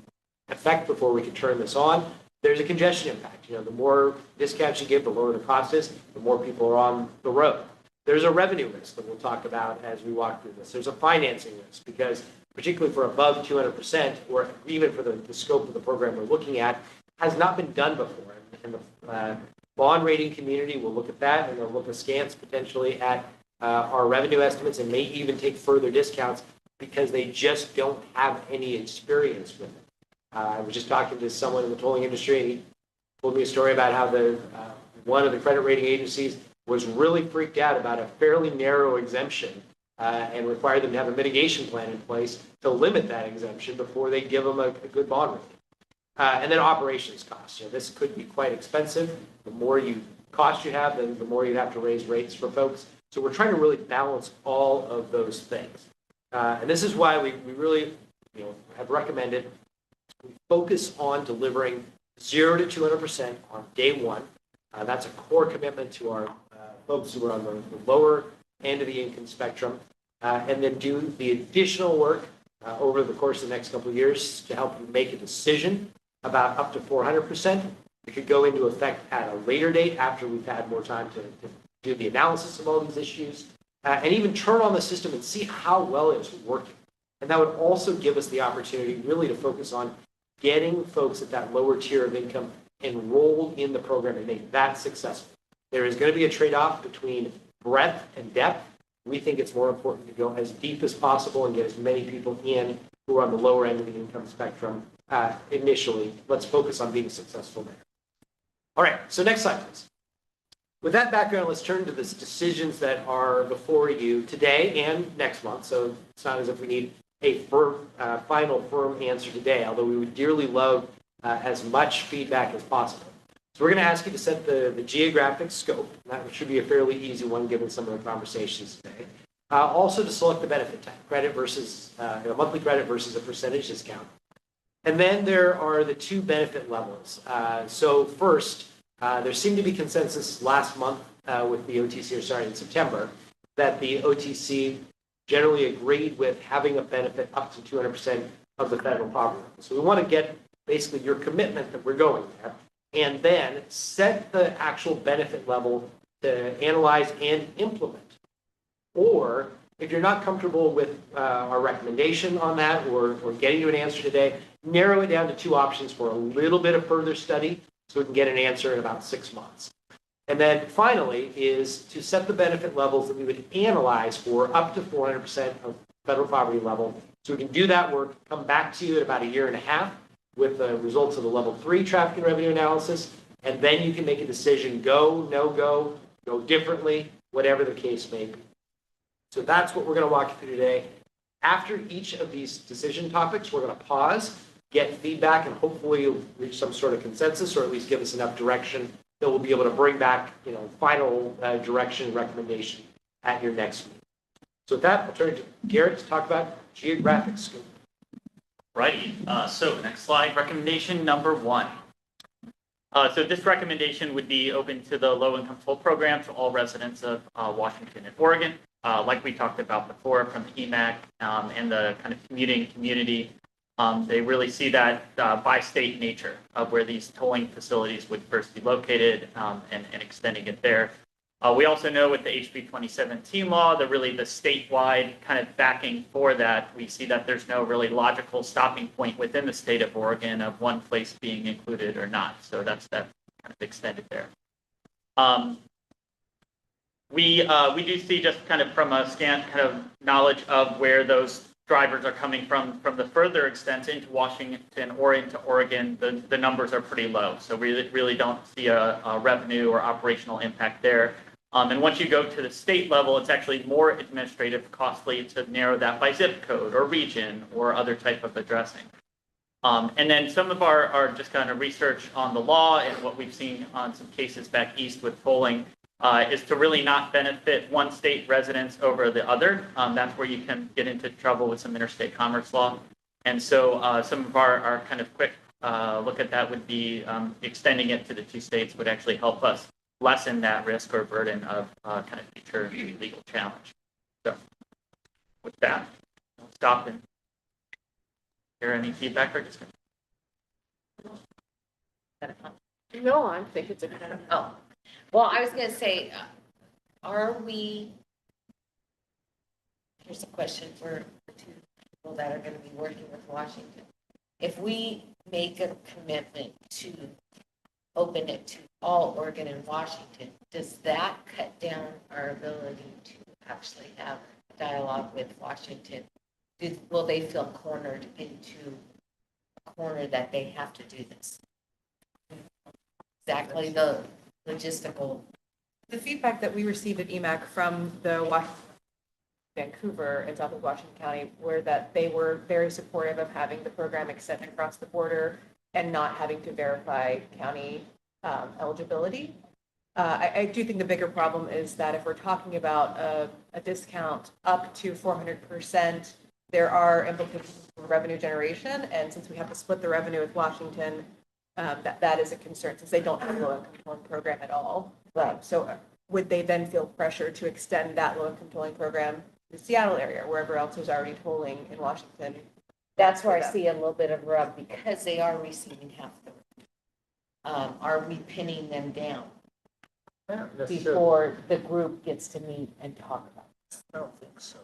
effect before we can turn this on. There's a congestion impact. The more discounts you give, the lower the cost is, the more people are on the road. There's a revenue risk that we'll talk about as we walk through this. There's a financing risk because particularly for above 200%, or even for the scope of the program we're looking at, has not been done before. And the bond rating community will look at that, and they'll look askance potentially at our revenue estimates and may even take further discounts because they just don't have any experience with it. I was just talking to someone in the tolling industry, and he told me a story about how one of the credit rating agencies was really freaked out about a fairly narrow exemption and required them to have a mitigation plan in place to limit that exemption before they give them a good bond rating. And then operations costs. This could be quite expensive. The more cost you have, then the more you have to raise rates for folks. So we're trying to really balance all of those things. And this is why we really have recommended we focus on delivering 0 to 200% on day one. That's a core commitment to our folks who are on the lower end of the income spectrum, and then do the additional work over the course of the next couple of years to help you make a decision about up to 400%. It could go into effect at a later date after we've had more time to do the analysis of all these issues, and even turn on the system and see how well it's working. And that would also give us the opportunity really to focus on getting folks at that lower tier of income enrolled in the program and make that successful. There is going to be a trade-off between breadth and depth. We think it's more important to go as deep as possible and get as many people in who are on the lower end of the income spectrum initially. Let's focus on being successful there. All right, so next slide, please. With that background, let's turn to the decisions that are before you today and next month. So it's not as if we need a final firm answer today, although we would dearly love as much feedback as possible. So we're going to ask you to set the geographic scope. That should be a fairly easy one given some of the conversations today. Also to select the benefit type, credit versus a monthly credit versus a percentage discount. And then there are the 2 benefit levels. So first, there seemed to be consensus last month with the OTC, in September, that the OTC generally agreed with having a benefit up to 200% of the federal poverty. So we want to get basically your commitment that we're going there, and then set the actual benefit level to analyze and implement. Or if you're not comfortable with our recommendation on that or getting to an answer today, narrow it down to 2 options for a little bit of further study so we can get an answer in about 6 months. And then finally is to set the benefit levels that we would analyze for up to 400% of federal poverty level. So we can do that work, come back to you in about 1.5 years with the results of the level 3 traffic and revenue analysis, and then you can make a decision, go, no go, go differently, whatever the case may be. So that's what we're going to walk you through today. After each of these decision topics, we're going to pause, get feedback, and hopefully you'll reach some sort of consensus or at least give us enough direction that we'll be able to bring back, final direction and recommendation at your next meeting. So with that, I'll turn to Garrett to talk about geographic scope. Righty. So next slide, recommendation number 1. So this recommendation would be open to the low-income toll program to all residents of Washington and Oregon. Like we talked about before from the EMAC and the kind of commuting community, they really see that by state nature of where these tolling facilities would first be located and extending it there. We also know with the HB 2017 law, the statewide kind of backing for that, we see that there's no really logical stopping point within the state of Oregon of one place being included or not. So that's that kind of extended there. We do see just kind of from a scant kind of knowledge of where those drivers are coming from the further extent into Washington or into Oregon, the numbers are pretty low. So we really don't see a revenue or operational impact there. And once you go to the state level, it's actually more administrative costly to narrow that by zip code or region or other type of addressing. And then some of our just kind of research on the law and what we've seen on some cases back east with tolling is to really not benefit one state residents over the other. That's where you can get into trouble with some interstate commerce law. And so some of our kind of quick look at that would be extending it to the two states would actually help us lessen that risk or burden of kind of future legal challenge. So with that, I'll stop and hear any feedback or discussion. No, I think it's a kind of. Oh, well, I was going to say, are we, here's a question for the two people that are going to be working with Washington. If we make a commitment to open it to all Oregon and Washington, does that cut down our ability to actually have a dialogue with Washington? Will they feel cornered into a corner that they have to do this? Exactly the logistical. The feedback that we received at EMAC from the Vancouver and Southwest Washington County were that they were very supportive of having the program extend across the border and not having to verify county eligibility. I do think the bigger problem is that if we're talking about a discount up to 400%, there are implications for revenue generation. And since we have to split the revenue with Washington, that is a concern since they don't have a low-income tolling program at all. So would they then feel pressure to extend that low-income tolling program to the Seattle area, wherever else there's already tolling in Washington? That's where I see a little bit of rub because they are receiving half the. Are we pinning them down? Before the group gets to meet and talk about it. I don't think so.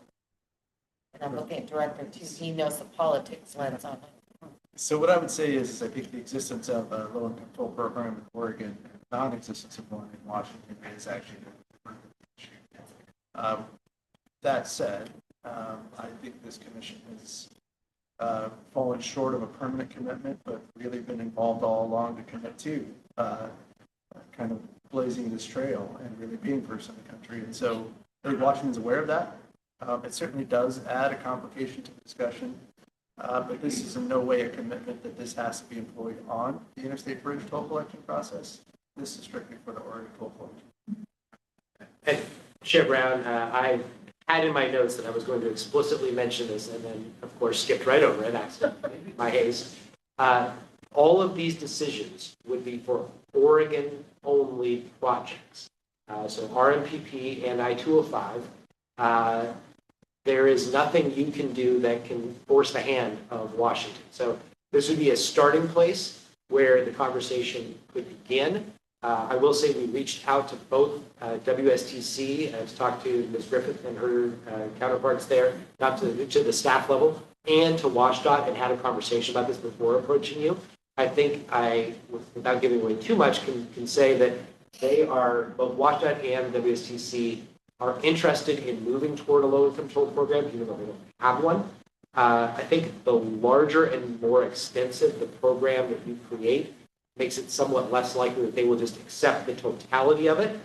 And I'm looking at Director too. He knows the politics lens on it. So what I would say is I think the existence of a low-income toll program in Oregon and non-existence of one in Washington is actually the issue. That said, I think this commission has fallen short of a permanent commitment, but really been involved all along to commit to kind of blazing this trail and really being first in the country. And so I think Washington's aware of that. It certainly does add a complication to the discussion. But this is in no way a commitment that this has to be employed on the interstate bridge toll collection process. This is strictly for the Oregon toll collection. And Chair Brown, I had in my notes that I was going to explicitly mention this and then, of course, skipped right over it, accidentally, my haste. All of these decisions would be for Oregon-only projects. So RMPP and I-205, there is nothing you can do that can force the hand of Washington. So this would be a starting place where the conversation could begin. I will say we reached out to both WSTC, I've talked to Ms. Griffith and her counterparts there, not to the staff level, and to WashDOT and had a conversation about this before approaching you. I think without giving away too much, can say that they are, both WashDOT and WSTC are interested in moving toward a low-income toll program, even though they don't have one. I think the larger and more extensive the program that you create makes it somewhat less likely that they will just accept the totality of it.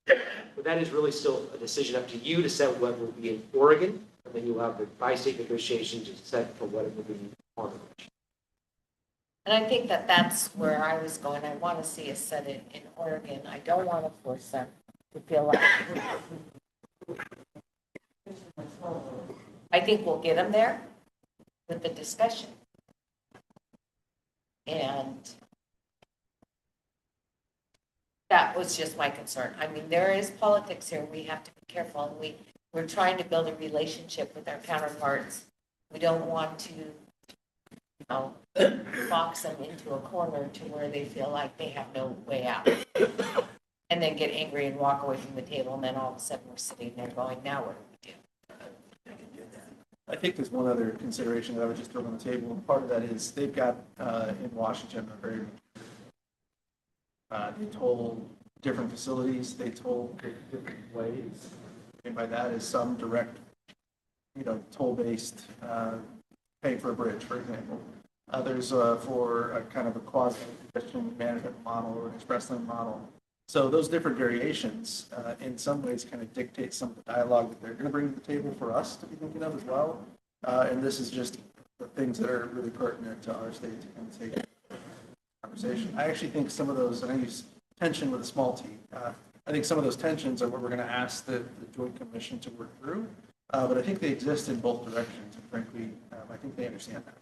But that is really still a decision up to you to set what will be in Oregon, and then you'll have the bi-state negotiations to set for what it will be on the bridge. And I think that that's where I was going. I want to see us set it in Oregon. I don't want to force them to feel like. I think we'll get them there with the discussion. And that was just my concern. I mean, there is politics here. We have to be careful. And we're trying to build a relationship with our counterparts. We don't want to, box them into a corner to where they feel like they have no way out. And then get angry and walk away from the table, and then all of a sudden we're sitting there going, now what do we do? I think there's one other consideration that I would just throw on the table, and part of that is they've got in Washington a very they toll different facilities, they toll different ways. And by that is some direct, toll-based pay for a bridge, for example. Others for a kind of a quasi-congestion management model or an express lane model. So those different variations in some ways kind of dictate some of the dialogue that they're going to bring to the table for us to be thinking of as well. And this is just the things that are really pertinent to our state to kind of take conversation. I actually think some of those, and I use tension with a small t, I think some of those tensions are what we're going to ask the Joint Commission to work through. But I think they exist in both directions, and frankly, I think they understand that.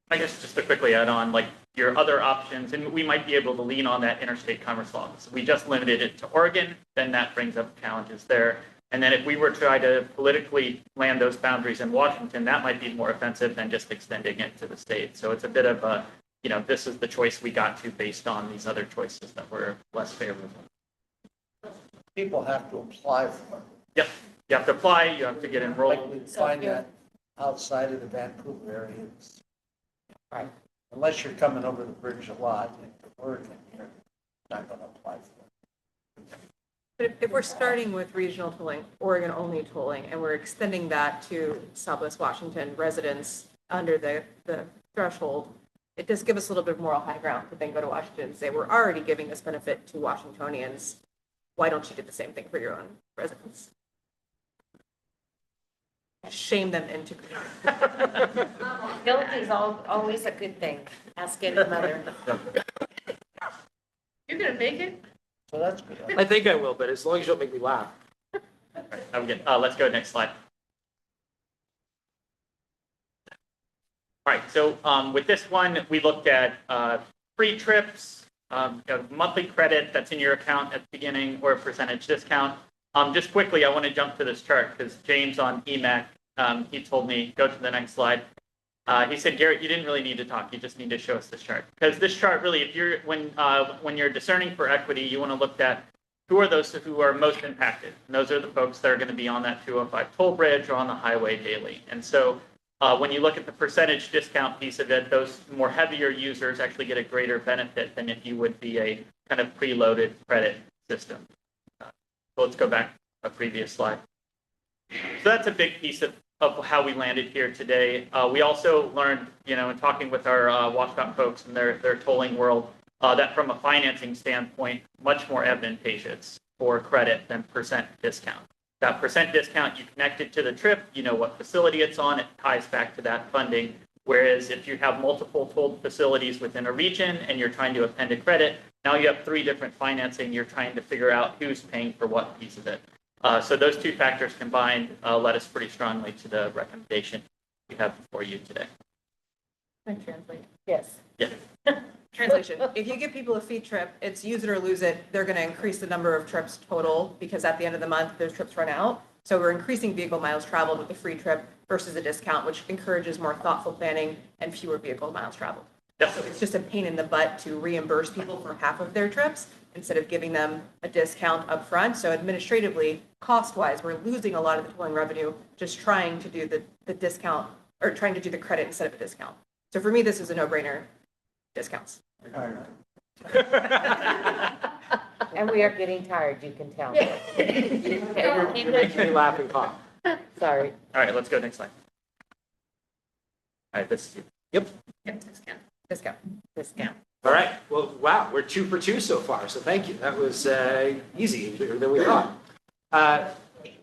I guess just to quickly add on, like your other options, and we might be able to lean on that interstate commerce law. So we just limited it to Oregon, then that brings up challenges there. And then if we were to try to politically land those boundaries in Washington, that might be more offensive than just extending it to the state. So it's a bit of a, this is the choice we got to based on these other choices that were less favorable. People have to apply for it. Yep, you have to apply, you have to get enrolled. Like we find that outside of the Vancouver area. Right. Unless you're coming over the bridge a lot and Oregon, you're not going to apply for it. But if we're starting with regional tolling, Oregon-only tolling, and we're extending that to Southwest Washington residents under the threshold, it does give us a little bit more high ground to then go to Washington and say, we're already giving this benefit to Washingtonians. Why don't you do the same thing for your own residents? Shame them into. Guilt is always a good thing. Ask any mother. You're going to make it? So that's good. I think I will, but as long as you don't make me laugh. I'm good. Let's go next slide. All right, so with this one, we looked at free trips, monthly credit that's in your account at the beginning, or a percentage discount. Just quickly, I want to jump to this chart because James on EMAC, he told me, go to the next slide. He said, Garrett, you didn't really need to talk. You just need to show us this chart. Because this chart really, if you're, when you're discerning for equity, you want to look at who are those who are most impacted. And those are the folks that are going to be on that 205 toll bridge or on the highway daily. And so when you look at the percentage discount piece of it, those more heavier users actually get a greater benefit than if you would be a kind of preloaded credit system. So let's go back a previous slide. So that's a big piece of how we landed here today. We also learned, in talking with our WashDOT folks and their tolling world, that from a financing standpoint, much more advantageous for credit than percent discount. That percent discount, you connect it to the trip, you know what facility it's on, it ties back to that funding. Whereas if you have multiple tolled facilities within a region and you're trying to append a credit, now you have 3 different financing, you're trying to figure out who's paying for what piece of it. So those 2 factors combined led us pretty strongly to the recommendation we have before you today. Can I translate? Yes. Yeah. Translation. If you give people a fee trip, it's use it or lose it. They're going to increase the number of trips total because at the end of the month, those trips run out. So we're increasing vehicle miles traveled with a free trip versus a discount, which encourages more thoughtful planning and fewer vehicle miles traveled. Yep. So it's just a pain in the butt to reimburse people for half of their trips instead of giving them a discount up front. So administratively, cost-wise, we're losing a lot of the tolling revenue just trying to do the discount or trying to do the credit instead of a discount. So for me, this is a no-brainer. Discounts. And we are getting tired, you can tell. You're making me laugh and cough. Sorry. All right, let's go next slide. All right, this. Yep. Discount. All right. Well, wow, we're 2 for 2 so far. So thank you. That was easier than we thought.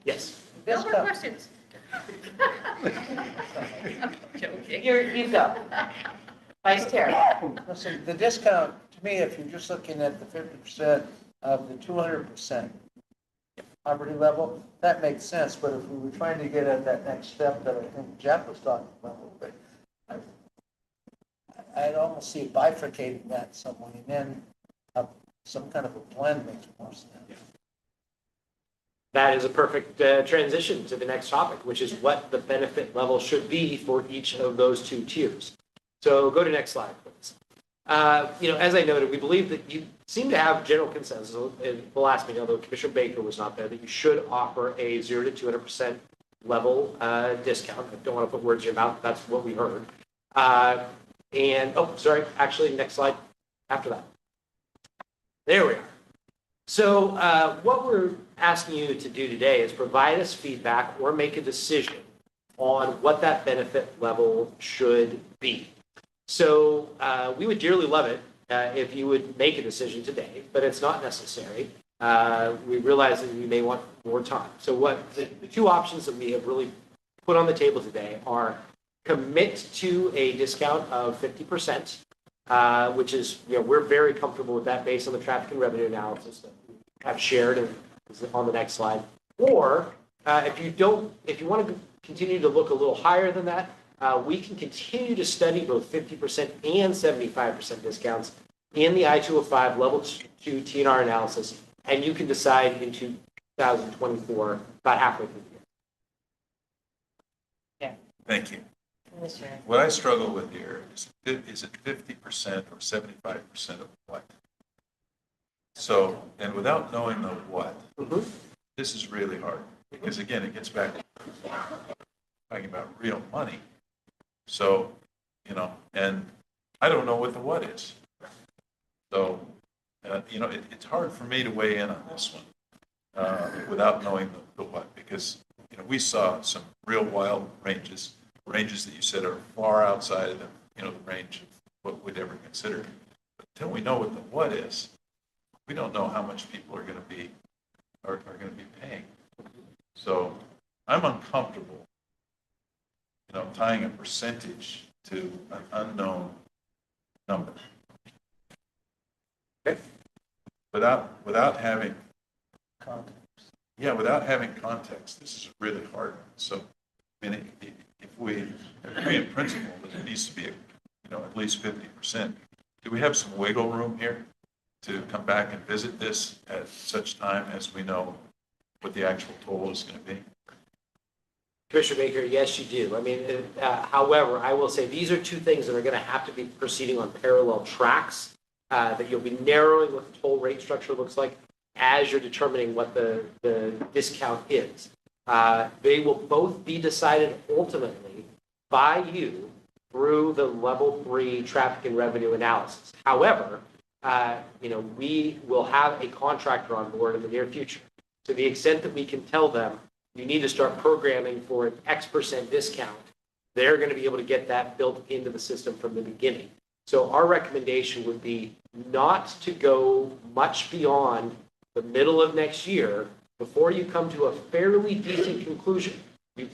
Yes. No more questions. You go. Vice Chair. Listen, the discount, to me, if you're just looking at the 50% of the 200% poverty level, that makes sense. But if we were trying to get at that next step that I think Jeff was talking about a little bit, I'd almost see bifurcating that some way, and then some kind of a blend makes more sense. That is a perfect transition to the next topic, which is what the benefit level should be for each of those 2 tiers. So go to next slide, please. As I noted, we believe that seem to have general consensus in the last meeting, although Commissioner Baker was not there, that you should offer a 0 to 200% level discount. I don't want to put words in your mouth, that's what we heard. Actually, next slide after that. There we are. So what we're asking you to do today is provide us feedback or make a decision on what that benefit level should be. So we would dearly love it if you would make a decision today, but it's not necessary. We realize that you may want more time. So what the two options that we have really put on the table today are commit to a discount of 50%, which is, we're very comfortable with that based on the traffic and revenue analysis that we have shared and is on the next slide. Or if you want to continue to look a little higher than that, we can continue to study both 50% and 75% discounts in the I-205 level 2 TNR analysis, and you can decide in 2024, about halfway through the year. Thank you. What I struggle with here is it 50% or 75% of what? So, and without knowing the what, this is really hard. Because again, it gets back to talking about real money. So, and I don't know what the what is. So, it's hard for me to weigh in on this one without knowing the what, because, we saw some real wild ranges that you said are far outside of the range of what we'd ever consider. But until we know what the what is, we don't know how much people are going to be paying. So I'm uncomfortable, tying a percentage to an unknown number. Okay. Without having context. Yeah, without having context, this is really hard. So, I mean, if we agree in principle that it needs to be, at least 50%, do we have some wiggle room here to come back and visit this at such time as we know what the actual total is going to be? Commissioner Baker, yes, you do. I mean, however, I will say these are two things that are going to have to be proceeding on parallel tracks, that you'll be narrowing what the toll rate structure looks like as you're determining what the discount is. They will both be decided ultimately by you through the level 3 traffic and revenue analysis. However, we will have a contractor on board in the near future. To the extent that we can tell them, you need to start programming for an X% discount, they're going to be able to get that built into the system from the beginning. So our recommendation would be not to go much beyond the middle of next year before you come to a fairly decent conclusion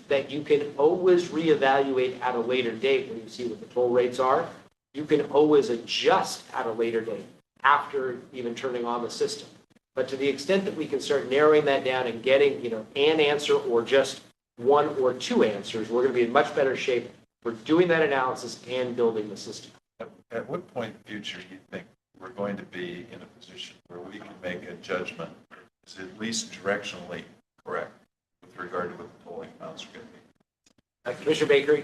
that you can always reevaluate at a later date when you see what the toll rates are. You can always adjust at a later date after even turning on the system. But to the extent that we can start narrowing that down and getting, an answer or just one or two answers, we're going to be in much better shape for doing that analysis and building the system. At what point in the future do you think we're going to be in a position where we can make a judgment is at least directionally correct with regard to what the tolling amounts are going to be? Commissioner Baker,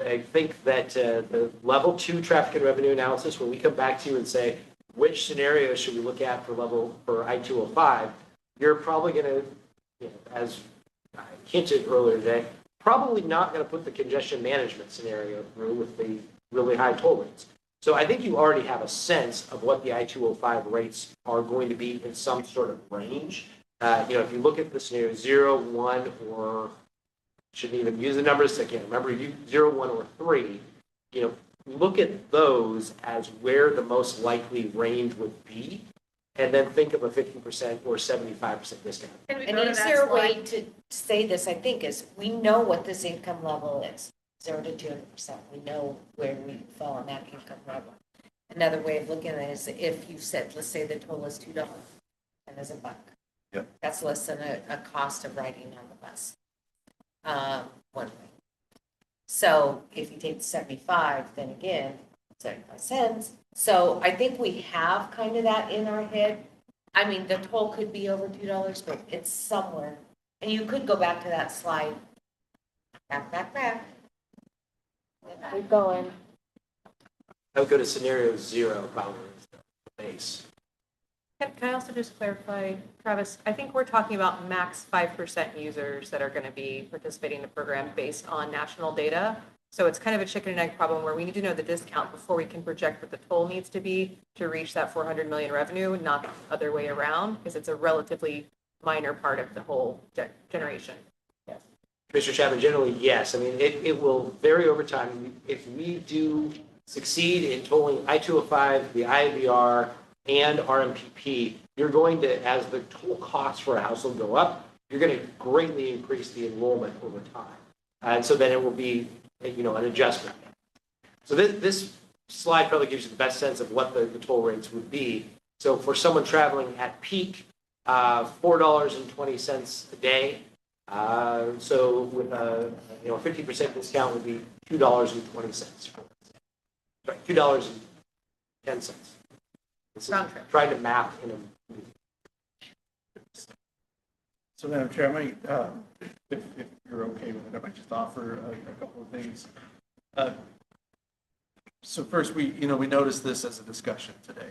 I think that the level 2 traffic and revenue analysis, when we come back to you and say, which scenarios should we look at for I-205, you're probably going to, as I hinted earlier today, probably not going to put the congestion management scenario through with the really high toll rates. So I think you already have a sense of what the I-205 rates are going to be in some sort of range. If you look at the scenario 0, 1, or shouldn't even use the numbers, I can't remember, 0, 1, or 3, look at those as where the most likely range would be, and then think of a 50% or 75% discount. An easier way to say this, I think, is we know what this income level is, 0 to 200%. We know where we fall on that income level. Another way of looking at it is if you said, let's say the toll is $2 and there's $1. Yep. That's less than a cost of riding on the bus, one way. So if you take the 75, then again, 75 cents. So I think we have kind of that in our head. I mean, the toll could be over $2, but it's somewhere. And you could go back to that slide. Back. Keep going. I would go to scenario 0 if I were the base. Can I also just clarify, Travis, I think we're talking about max 5% users that are going to be participating in the program based on national data. So it's kind of a chicken and egg problem where we need to know the discount before we can project what the toll needs to be to reach that 400 million revenue, not the other way around, because it's a relatively minor part of the whole generation. Yes. Commissioner Chapman, generally, yes. I mean, it will vary over time. If we do succeed in tolling I-205, the IVR, and RMPP, you're going to, as the total costs for a household go up, you're going to greatly increase the enrollment over time. And so then it will be, an adjustment. So this slide probably gives you the best sense of what the toll rates would be. So for someone traveling at peak, $4.20 a day. So with a 50% discount would be $2.20. Sorry, $2.10. This is trying to map in a. So, Madam Chair, I might, if you're okay with it, I might just offer a couple of things. So first, we noticed this as a discussion today.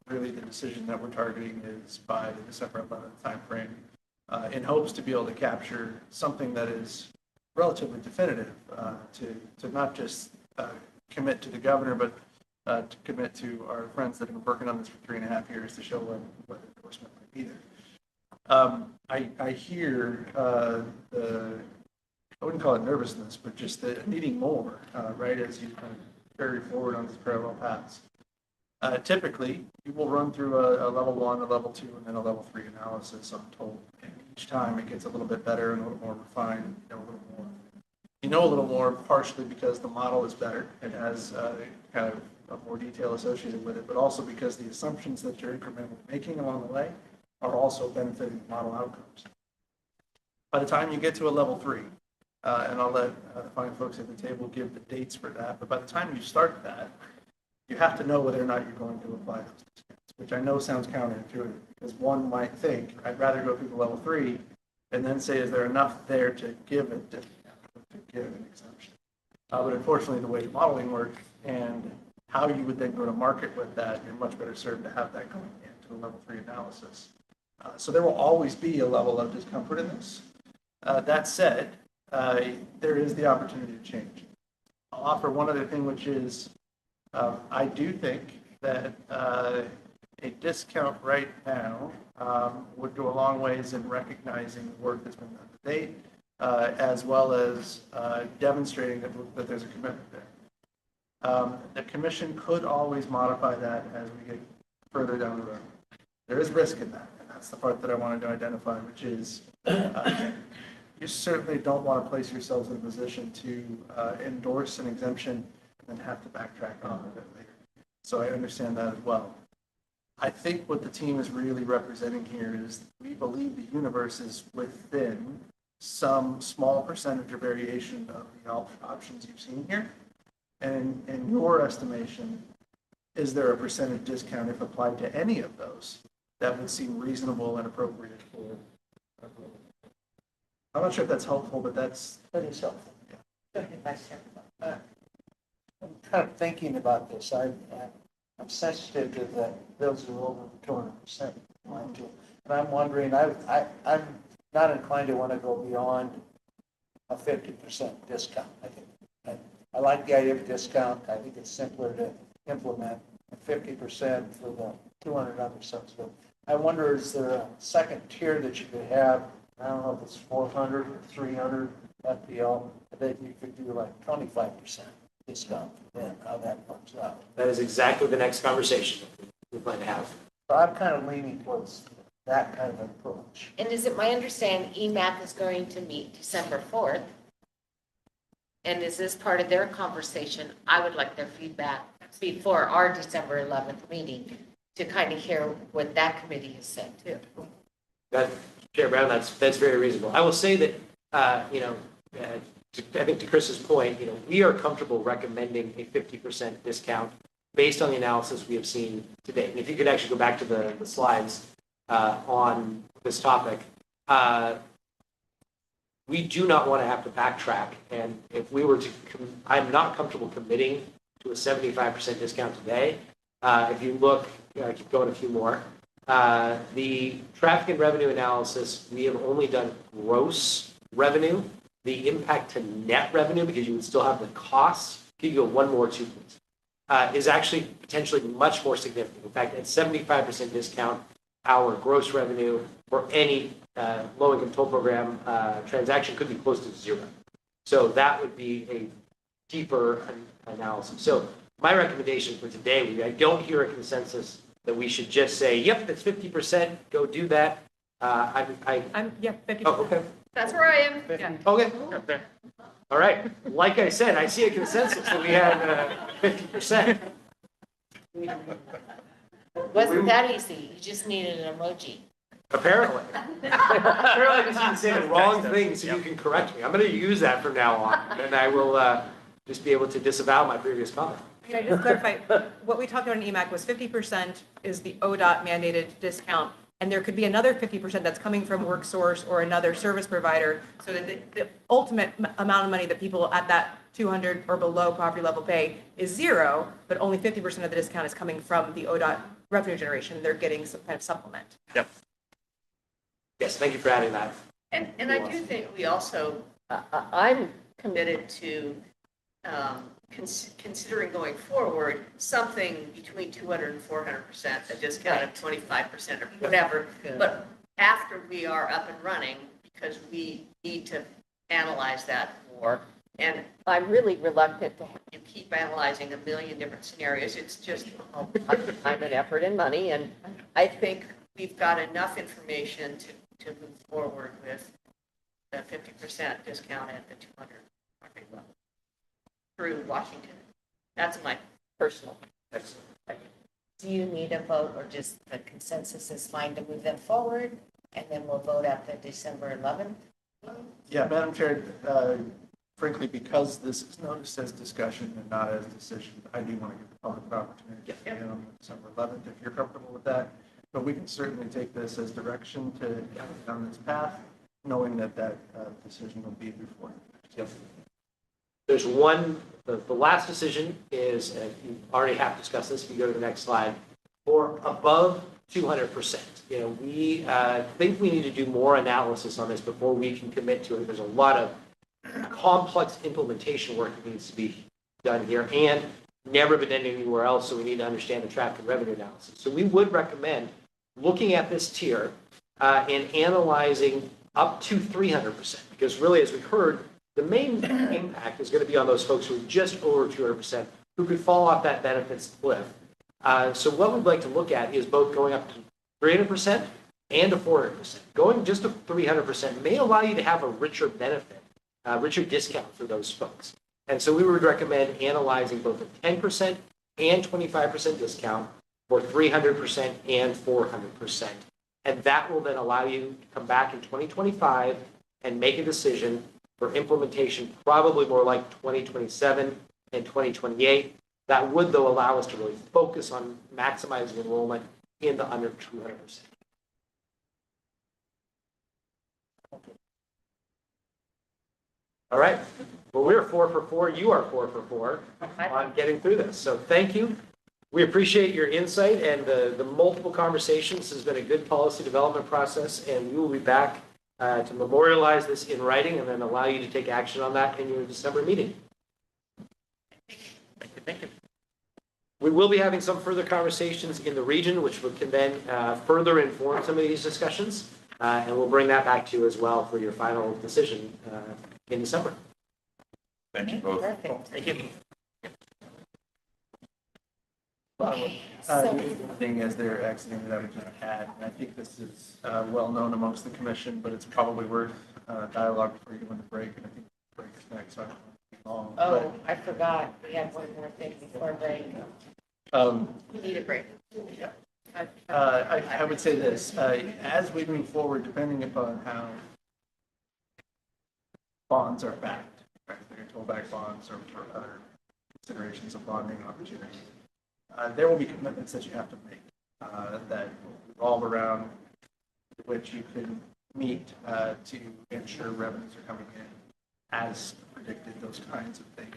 Really, the decision that we're targeting is by the December 11th timeframe, in hopes to be able to capture something that is relatively definitive, to not just commit to the governor, but to commit to our friends that have been working on this for 3.5 years to show what enforcement might be there. I hear I wouldn't call it nervousness, but just the needing more, right, as you kind of carry forward on these parallel paths. Typically, you will run through a level 1, a level 2, and then a level 3 analysis, I'm told. And each time it gets a little bit better and a little more refined, a little more. You know a little more partially because the model is better. It has kind of a more detail associated with it, but also because the assumptions that you're incrementally making along the way are also benefiting the model outcomes. By the time you get to a level 3, and I'll let the fine folks at the table give the dates for that, but by the time you start that, you have to know whether or not you're going to apply those discounts, which I know sounds counterintuitive, because one might think, I'd rather go through the level 3 and then say, is there enough there to give a discount, to give an exemption? But unfortunately, the way the modeling works and how you would then go to market with that, you're much better served to have that going into a level 3 analysis. So there will always be a level of discomfort in this. That said, there is the opportunity to change. I'll offer one other thing, which is I do think that a discount right now would go a long ways in recognizing the work that's been done to date, as well as demonstrating that there's a commitment there. The commission could always modify that as we get further down the road. There is risk in that, and that's the part that I wanted to identify, which is you certainly don't want to place yourselves in a position to endorse an exemption and then have to backtrack on it later. So I understand that as well. I think what the team is really representing here is we believe the universe is within some small percentage of variation of the options you've seen here. And in your estimation, is there a percentage discount if applied to any of those that would seem reasonable and appropriate for? I'm not sure if that's helpful, but that's. That is helpful. I'm kind of thinking about this. I'm sensitive to the bills are over 200%. And I'm wondering, I'm not inclined to want to go beyond a 50% discount. I like the idea of a discount. I think it's simpler to implement. 50% for the 200 other subs. But I wonder, is there a second tier that you could have? I don't know if it's 400 or 300 FPL, that you could do like 25% discount, and how that works out. That is exactly the next conversation we plan to have. So I'm kind of leaning towards that kind of approach. And is it my understanding EMAP is going to meet December 4th? And is this part of their conversation? I would like their feedback before our December 11th meeting to kind of hear what that committee has said too. Chair Brown, that's very reasonable. I will say that, I think to Chris's point, we are comfortable recommending a 50% discount based on the analysis we have seen to date. And if you could actually go back to the slides on this topic, we do not want to have to backtrack. And if we were to, I'm not comfortable committing to a 75% discount today. If you look, keep going a few more. The traffic and revenue analysis, we have only done gross revenue. The impact to net revenue, because you would still have the costs, give you a one more 2 points, is actually potentially much more significant. In fact, at 75% discount, our gross revenue for any low-income toll program transaction could be close to zero. So that would be a deeper analysis. So my recommendation for today, I don't hear a consensus that we should just say, yep, that's 50%, go do that. I'm, yeah, 50%. Oh, okay. That's where I am. Yeah. Okay. All right. Like I said, I see a consensus that we had 50%. Wasn't that easy? You just needed an emoji. Apparently. Apparently, because you can say the wrong thing, so you can correct me. I'm going to use that from now on, and I will just be able to disavow my previous comment. Can I just clarify? What we talked about in EMAC was 50% is the ODOT mandated discount, and there could be another 50% that's coming from WorkSource or another service provider, so that the ultimate amount of money that people at that 200 or below property level pay is zero, but only 50% of the discount is coming from the ODOT revenue generation. They're getting some kind of supplement. Yep. Yes, thank you for adding that. And I do think we also, I'm committed to considering going forward, something between 200 and 400%, a discount of 25% or whatever. But after we are up and running, because we need to analyze that more. And I'm really reluctant to have you keep analyzing a million different scenarios. It's just a lot of time and effort and money. And I think we've got enough information to move forward with the 50% discount at the 200 level through Washington. That's my personal. Excellent. Do you need a vote, or just the consensus is fine to move them forward, and then we'll vote at the December 11th? Yeah, Madam Chair, frankly, because this is noticed as discussion and not as decision, I do want to give the public the opportunity to get on December 11th, if you're comfortable with that. But we can certainly take this as direction to get down this path, knowing that that decision will be before. Yep. There's one, the last decision is, and you already have discussed this, if you go to the next slide, for above 200%. You know, we think we need to do more analysis on this before we can commit to it. There's a lot of complex implementation work that needs to be done here and never been done anywhere else, so we need to understand the traffic and revenue analysis. So we would recommend looking at this tier and analyzing up to 300%, because really, as we heard, the main impact is going to be on those folks who are just over 200%, who could fall off that benefits cliff. So what we'd like to look at is both going up to 300% and to 400%. Going just to 300% may allow you to have a richer benefit, richer discount for those folks. And so we would recommend analyzing both a 10% and 25% discount for 300% and 400%. And that will then allow you to come back in 2025 and make a decision for implementation, probably more like 2027 and 2028. That would, though, allow us to really focus on maximizing enrollment in the under 200%. All right. Well, we're 4 for 4. You are 4 for 4 on getting through this. So thank you. We appreciate your insight and the multiple conversations. This has been a good policy development process, and we will be back to memorialize this in writing and then allow you to take action on that in your December meeting. Thank you. We will be having some further conversations in the region, which can then further inform some of these discussions, and we'll bring that back to you as well for your final decision in December. Thank you both. Perfect. Thank you. Okay, One thing as they're exiting that I would just add, and I think this is well known amongst the commission, but it's probably worth dialogue before you go into break, and I think the break is next, so I don't want to be long. Oh, I forgot. We have one more thing before break. We need a break. I would say this, as we move forward, depending upon how bonds are backed, right, if they're toll-back bonds or other considerations of bonding opportunities, there will be commitments that you have to make that revolve around which you can meet to ensure revenues are coming in as predicted, those kinds of things.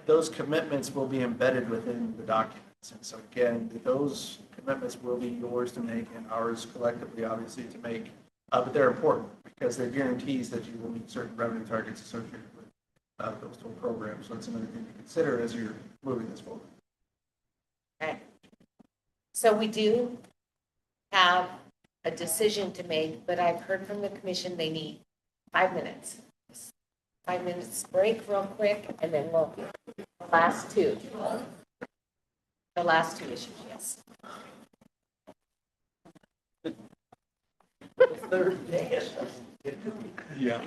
Those commitments will be embedded within the documents. commitments. And so again, those commitments will be yours to make and ours collectively, obviously, to make. But they're important because they're guarantees that you will meet certain revenue targets associated with those tool programs. So it's another thing to consider as you're moving this forward. Okay. So we do have a decision to make, but I've heard from the commission they need 5 minutes. 5 minutes break real quick, and then we'll, last two. The last two issues, yes. Third day. Yeah.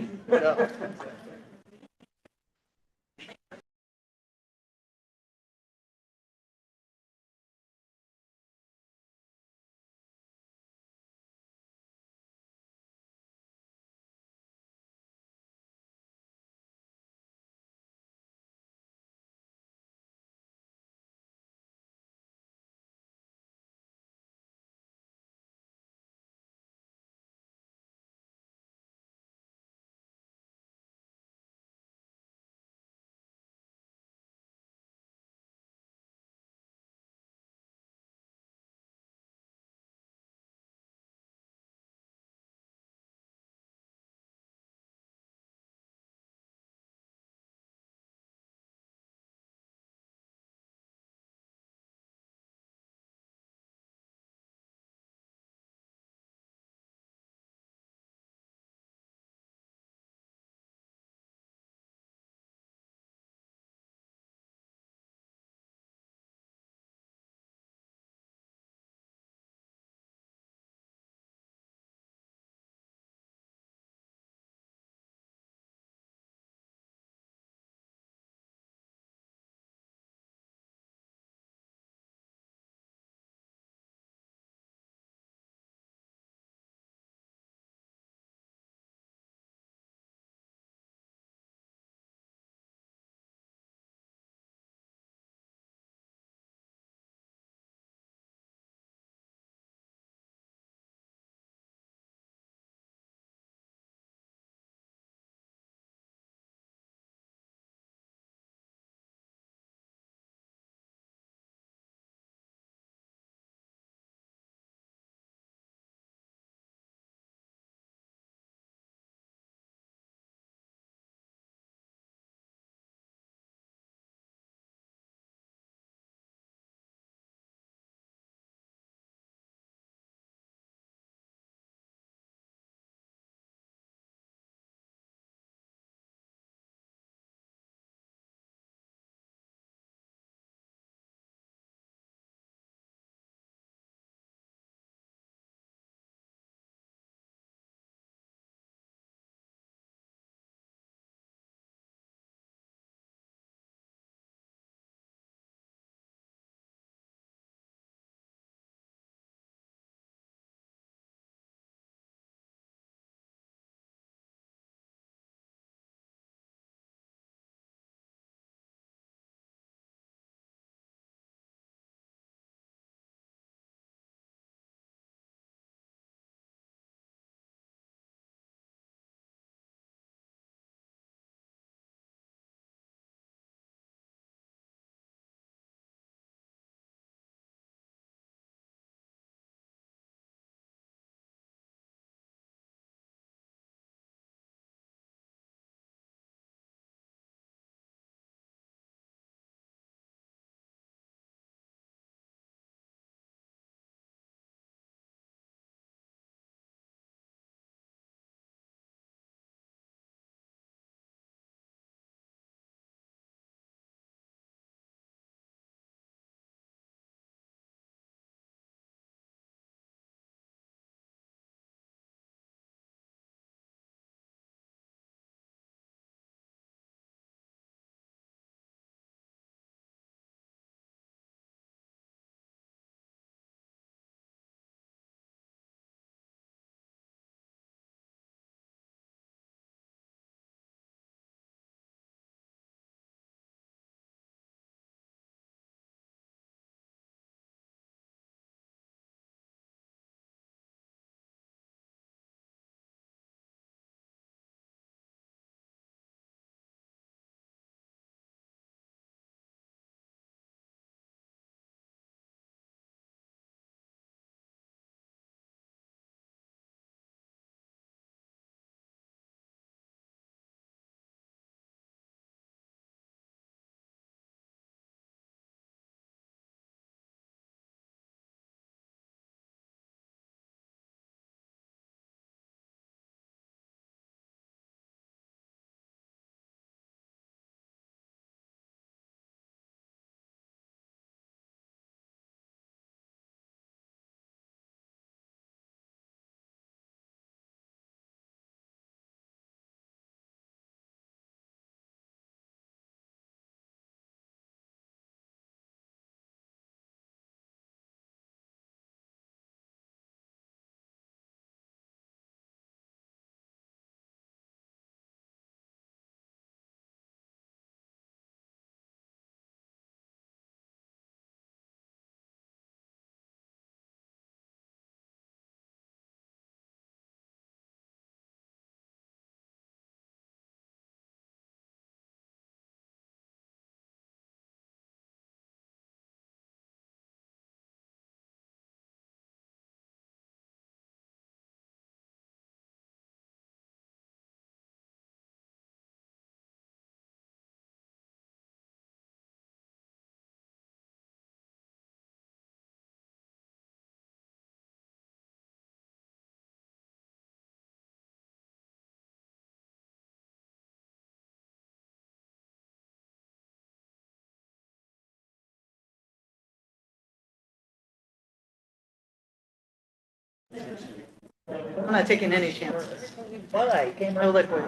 I'm not taking any chances. No liquid.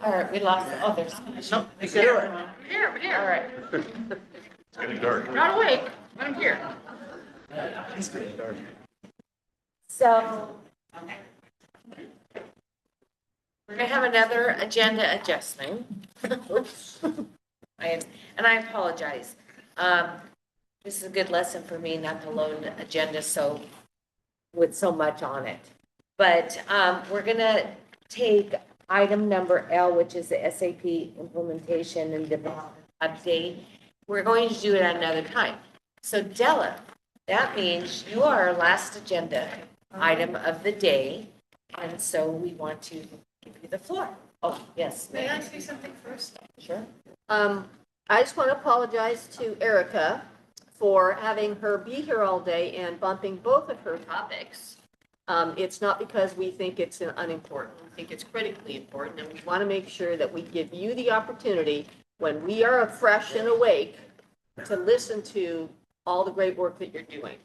All right, we lost, oh, there's. Nope. Here. All right. It's getting dark. Not awake, but I'm here. It's getting dark. So, we're gonna have another agenda adjustment. Oops. And I apologize. This is a good lesson for me not to load an agenda with so much on it. But we're gonna take item number L, which is the SAP implementation and development update. We're going to do it at another time. So Della, that means you are our last agenda item of the day. And so we want to give you the floor. Oh, yes. May I say something first? Sure. I just want to apologize to Erica for having her be here all day and bumping both of her topics. It's not because we think it's unimportant. We think it's critically important, and we want to make sure that we give you the opportunity when we are fresh and awake to listen to all the great work that you're doing.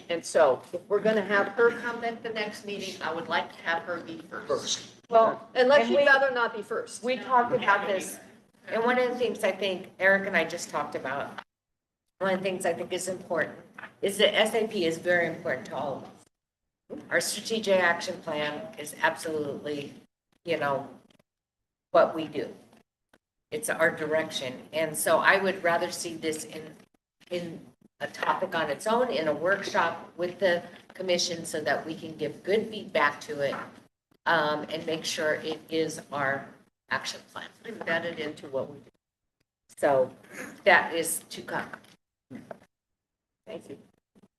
And so if we're going to have her come at the next meeting, I would like to have her be first. Well, Unless and you'd rather not be first. we talked about this, and one of the things I think Eric and I just talked about, one of the things I think is important is that SAP is very important to all of us. Our strategic action plan is absolutely, what we do. It's our direction. And so I would rather see this in a topic on its own, in a workshop with the commission so that we can give good feedback to it and make sure it is our action plan. Embedded into what we do. So that is to come. Thank you.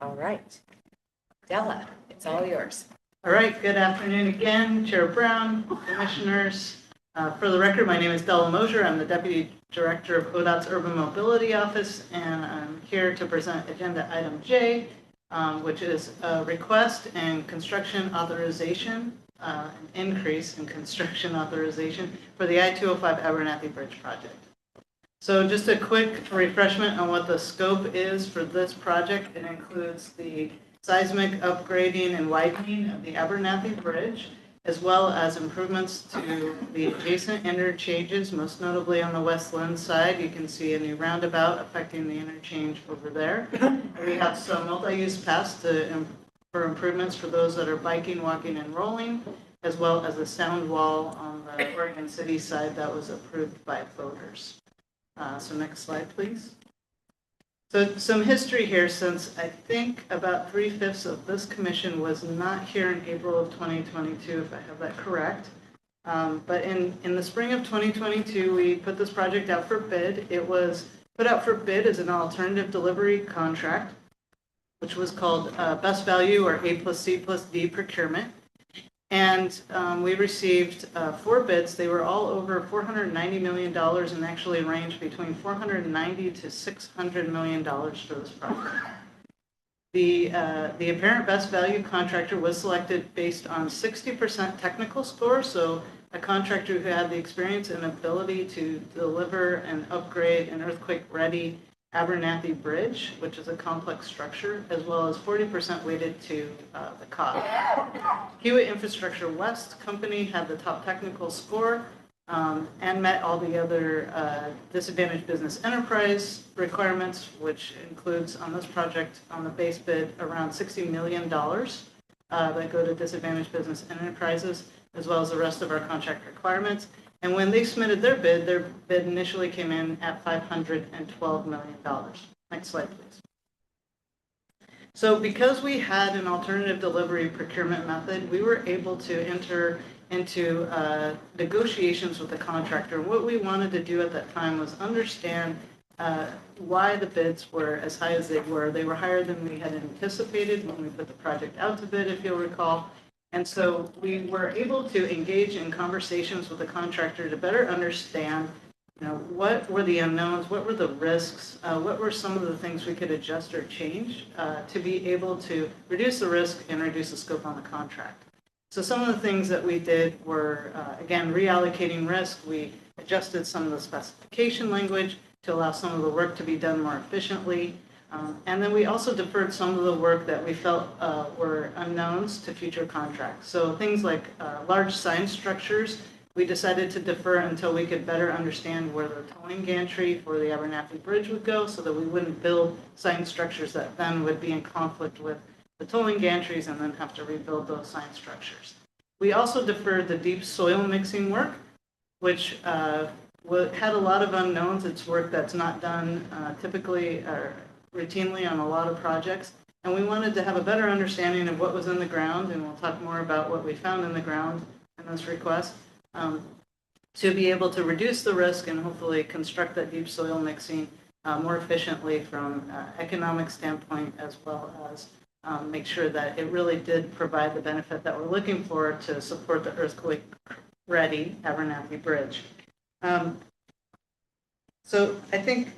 All right. Della, it's all yours. All right, good afternoon again, Chair Brown, Commissioners. For the record, my name is Della Mosier. I'm the Deputy Director of ODOT's Urban Mobility Office, and I'm here to present Agenda Item J, which is a request and construction authorization, an increase in construction authorization for the I-205 Abernathy Bridge project. So just a quick refreshment on what the scope is for this project. It includes the seismic upgrading and widening of the Abernathy Bridge, as well as improvements to the adjacent interchanges, most notably on the West Lynn side. You can see a new roundabout affecting the interchange over there. We have some multi-use paths for improvements for those that are biking, walking, and rolling, as well as a sound wall on the Oregon City side that was approved by voters. So next slide, please. So some history here, since I think about 3/5 of this commission was not here in April of 2022, if I have that correct. But in the spring of 2022, we put this project out for bid. It was put out for bid as an alternative delivery contract, which was called Best Value or A+C+D procurement. And we received 4 bids. They were all over $490 million and actually ranged between $490 to $600 million for this project. The apparent best value contractor was selected based on 60% technical score, so a contractor who had the experience and ability to deliver and upgrade an earthquake-ready Abernathy Bridge, which is a complex structure, as well as 40% weighted to the cost. Hewitt Infrastructure West Company had the top technical score and met all the other disadvantaged business enterprise requirements, which includes on this project on the base bid around $60 million that go to disadvantaged business enterprises, as well as the rest of our contract requirements. And when they submitted their bid initially came in at $512 million. Next slide, please. So because we had an alternative delivery procurement method, we were able to enter into negotiations with the contractor. What we wanted to do at that time was understand why the bids were as high as they were. They were higher than we had anticipated when we put the project out to bid, if you'll recall. And so we were able to engage in conversations with the contractor to better understand, what were the unknowns, what were the risks, what were some of the things we could adjust or change to be able to reduce the risk and reduce the scope on the contract. So some of the things that we did were, again, reallocating risk. We adjusted some of the specification language to allow some of the work to be done more efficiently. And then we also deferred some of the work that we felt were unknowns to future contracts. So things like large sign structures, we decided to defer until we could better understand where the towing gantry for the Abernathy Bridge would go so that we wouldn't build sign structures that then would be in conflict with the towing gantries and then have to rebuild those sign structures. We also deferred the deep soil mixing work, which had a lot of unknowns. It's work that's not done typically or routinely on a lot of projects. And we wanted to have a better understanding of what was in the ground, and we'll talk more about what we found in the ground in this request, to be able to reduce the risk and hopefully construct that deep soil mixing more efficiently from an economic standpoint, as well as make sure that it really did provide the benefit that we're looking for to support the earthquake-ready Abernathy Bridge. So I think,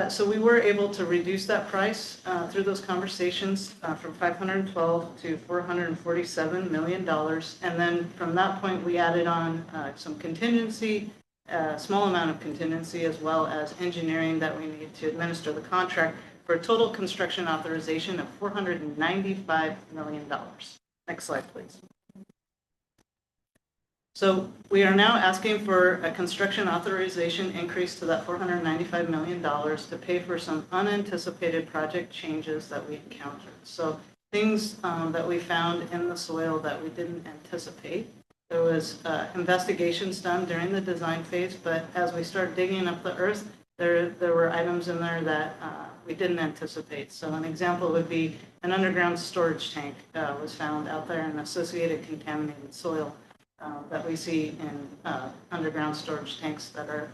so we were able to reduce that price through those conversations from $512 to $447 million. And then from that point, we added on some contingency, a small amount of contingency, as well as engineering that we need to administer the contract for a total construction authorization of $495 million. Next slide, please. So we are now asking for a construction authorization increase to that $495 million to pay for some unanticipated project changes that we encountered. So things that we found in the soil that we didn't anticipate. There was investigations done during the design phase, but as we start digging up the earth, there were items in there that we didn't anticipate. So an example would be an underground storage tank was found out there in associated contaminated soil that we see in underground storage tanks that are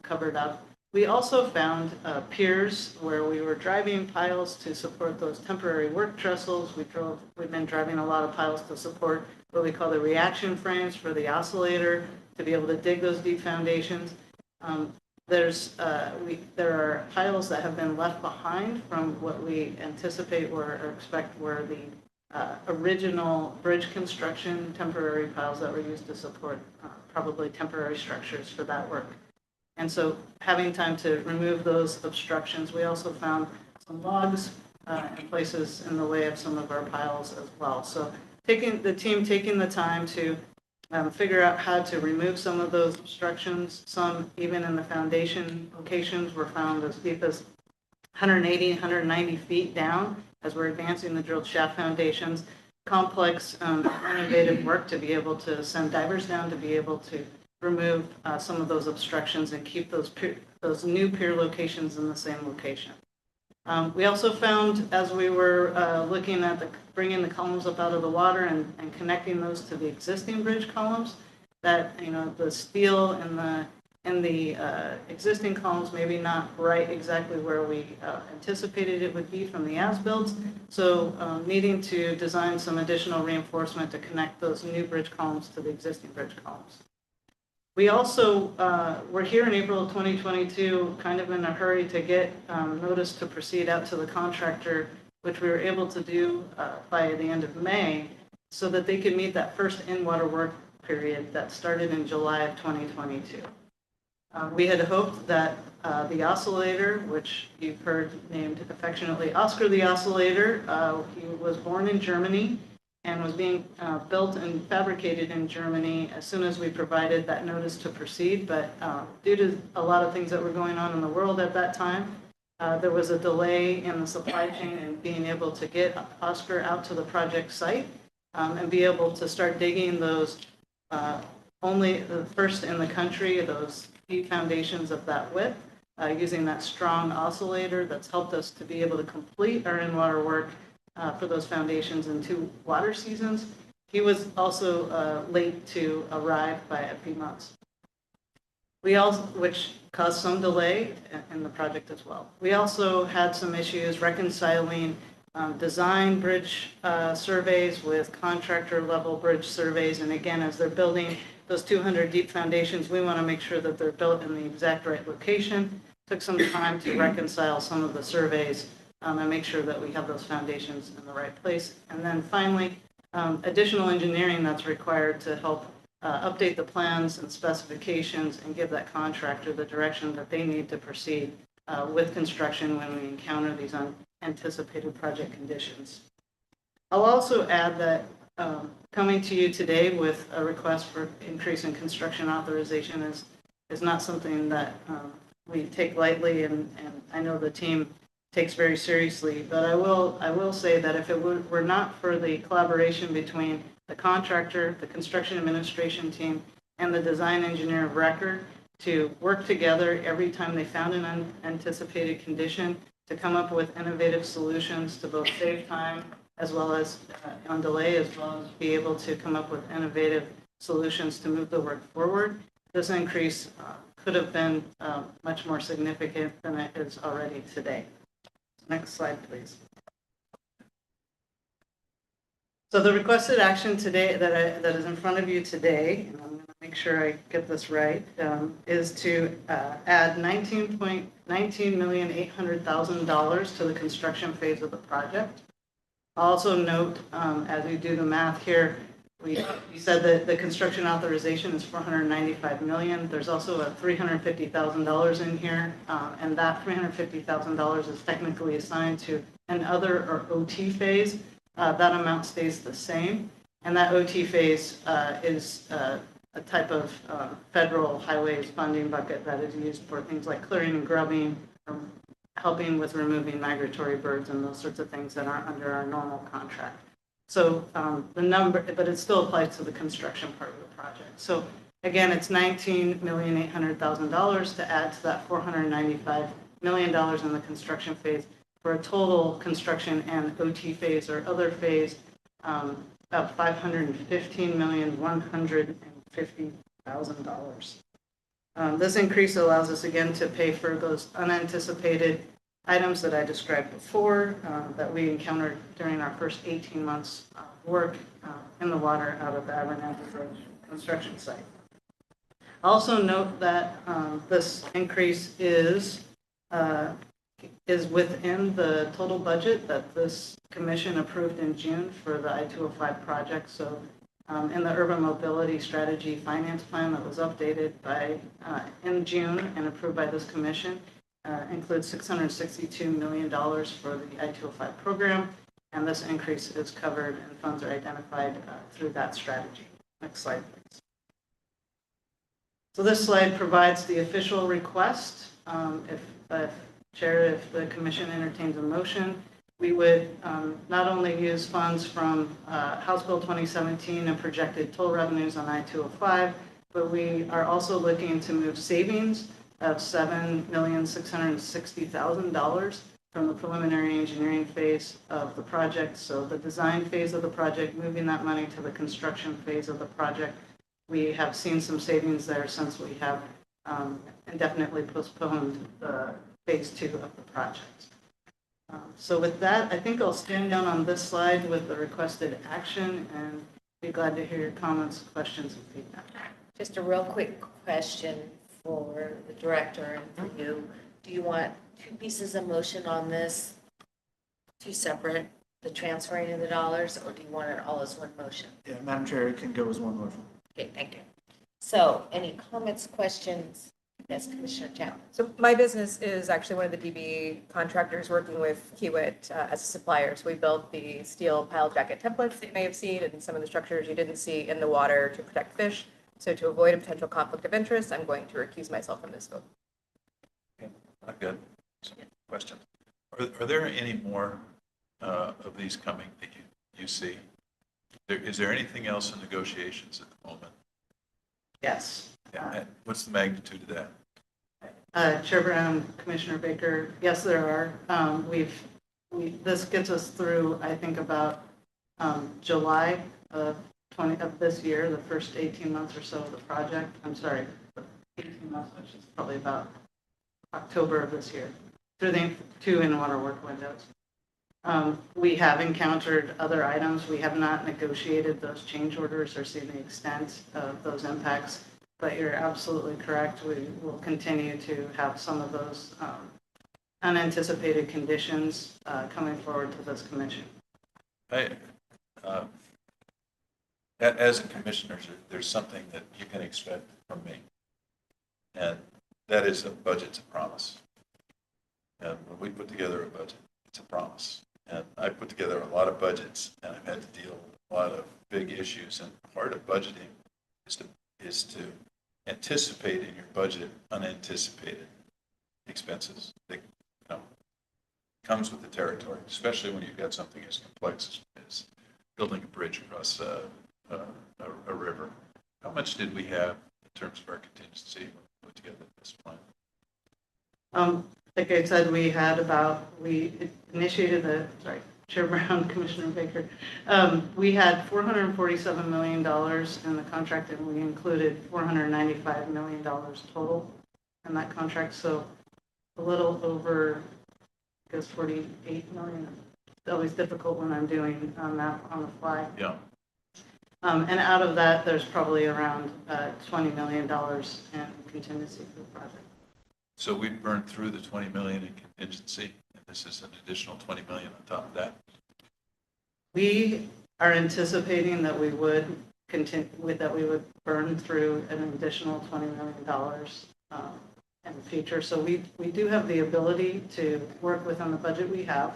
covered up. We also found piers where we were driving piles to support those temporary work trestles. We've been driving a lot of piles to support what we call the reaction frames for the oscillator to be able to dig those deep foundations. There are piles that have been left behind from what we anticipate or expect were the original bridge construction temporary piles that were used to support probably temporary structures for that work. And so having time to remove those obstructions, we also found some logs in places in the way of some of our piles as well. So taking the time to figure out how to remove some of those obstructions, some even in the foundation locations were found as deep as 180, 190 feet down as we're advancing the drilled shaft foundations. Complex innovative work to be able to send divers down to be able to remove some of those obstructions and keep those new pier locations in the same location. We also found, as we were looking at bringing the columns up out of the water and connecting those to the existing bridge columns, that the steel in the existing columns maybe not right exactly where we anticipated it would be from the as-builds. So needing to design some additional reinforcement to connect those new bridge columns to the existing bridge columns. We also were here in April of 2022, kind of in a hurry to get notice to proceed out to the contractor, which we were able to do by the end of May, so that they could meet that first in-water work period that started in July of 2022. We had hoped that the oscillator, which you've heard named affectionately Oscar the Oscillator, he was born in Germany and was being built and fabricated in Germany as soon as we provided that notice to proceed. But due to a lot of things that were going on in the world at that time, there was a delay in the supply chain and being able to get Oscar out to the project site and be able to start digging those only the first in the country, those deep foundations of that width, using that strong oscillator that's helped us to be able to complete our in-water work for those foundations in 2 water seasons. He was also late to arrive by a few months. Which caused some delay in the project as well. We also had some issues reconciling design bridge surveys with contractor level bridge surveys. And again, as they're building those 200 deep foundations, we want to make sure that they're built in the exact right location. Took some time to reconcile some of the surveys and make sure that we have those foundations in the right place. And then finally, additional engineering that's required to help update the plans and specifications and give that contractor the direction that they need to proceed with construction when we encounter these unanticipated project conditions. I'll also add that coming to you today with a request for increase in construction authorization is not something that we take lightly, and I know the team takes very seriously. But I will say that if it were not for the collaboration between the contractor, the construction administration team, and the design engineer of record to work together every time they found an unanticipated condition to come up with innovative solutions to both save time as well as on delay, as well as be able to come up with innovative solutions to move the work forward. This increase could have been much more significant than it is already today. Next slide, please. So the requested action today that is in front of you today, and I'm going to make sure I get this right, is to add $19,800,000 to the construction phase of the project. I'll also note, as we do the math here, you said that the construction authorization is $495 million. There's also a $350,000 in here, and that $350,000 is technically assigned to an other or OT phase. That amount stays the same, and that OT phase is a type of federal highways funding bucket that is used for things like clearing and grubbing, helping with removing migratory birds and those sorts of things that aren't under our normal contract. So the number, but it still applies to the construction part of the project. So again, it's $19,800,000 to add to that $495 million in the construction phase for a total construction and OT phase or other phase of $515,150,000. This increase allows us again to pay for those unanticipated items that I described before that we encountered during our first 18 months of work in the water out of the Abernathy Bridge construction site. Also note that this increase is within the total budget that this commission approved in June for the I-205 project. So in the urban mobility strategy finance plan that was updated in June and approved by this commission, includes $662 million for the I-205 program, and this increase is covered and funds are identified through that strategy. Next slide, please. So this slide provides the official request. If the commission entertains a motion, we would not only use funds from House Bill 2017 and projected toll revenues on I-205, but we are also looking to move savings of $7,660,000 from the preliminary engineering phase of the project. So the design phase of the project, moving that money to the construction phase of the project. We have seen some savings there since we have indefinitely postponed the phase 2 of the project. So with that, I think I'll stand down on this slide with the requested action and be glad to hear your comments, questions, and feedback. Just a real quick question for the director and for you. Do you want two pieces of motion on this, two separate, the transferring of the dollars, or do you want it all as one motion? Yeah, Madam Chair, it can go as one motion. Okay, thank you. So any comments, questions? Yes, Commissioner Chapman. So my business is actually one of the DB contractors working with Kiewit as a supplier. So we built the steel pile jacket templates that you may have seen and some of the structures you didn't see in the water to protect fish. So to avoid a potential conflict of interest, I'm going to recuse myself from this vote. I've got some questions. Are there any more of these coming that you see? Is there anything else in negotiations at the moment? Yes. And what's the magnitude of that? Chair Brown, Commissioner Baker, yes, there are. This gets us through, I think, about July of this year, the first 18 months or so of the project. I'm sorry, 18 months, which is probably about October of this year, through the 2 in-water work windows. We have encountered other items. We have not negotiated those change orders or seen the extent of those impacts, but you're absolutely correct. We will continue to have some of those unanticipated conditions coming forward to this commission. As a commissioner, there's something that you can expect from me, and that is a budget's a promise. And when we put together a budget, it's a promise. And I put together a lot of budgets, and I've had to deal with a lot of big issues. And part of budgeting is to anticipate in your budget unanticipated expenses that comes with the territory, especially when you've got something as complex as building a bridge across a river. How much did we have in terms of our contingency when we put together this plan? Like I said, we initiated Chair Brown, Commissioner Baker, we had $447 million in the contract, and we included $495 million total in that contract. So a little over, I guess, 48 million. It's always difficult when I'm doing math on the fly. Yeah. And out of that, there's probably around $20 million in contingency for the project. So we burned through the 20 million in contingency, and this is an additional 20 million on top of that. We are anticipating that we would burn through an additional $20 million in the future. So we do have the ability to work within the budget we have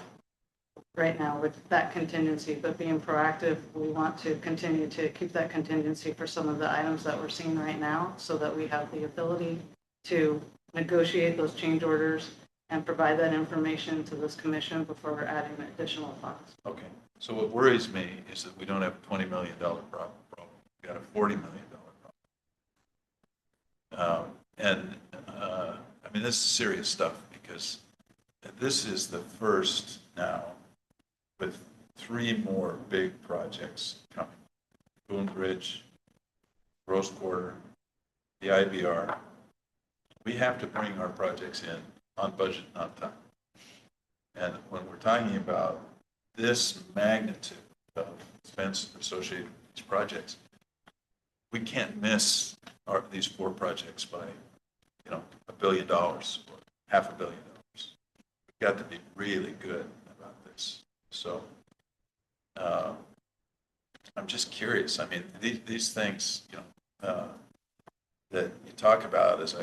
right now with that contingency, but being proactive, we want to continue to keep that contingency for some of the items that we're seeing right now so that we have the ability to negotiate those change orders and provide that information to this commission before we're adding additional funds. Okay. So what worries me is that we don't have a $20 million problem. We've got a $40 million problem. I mean, this is serious stuff because this is the first now with 3 more big projects coming. Boone Bridge, Rose Quarter, the IBR. We have to bring our projects in on budget and on time. And when we're talking about this magnitude of expense associated with these projects, we can't miss these 4 projects by, $1 billion or $500 million. We've got to be really good about this. So I'm just curious. I mean, these things, that you talk about as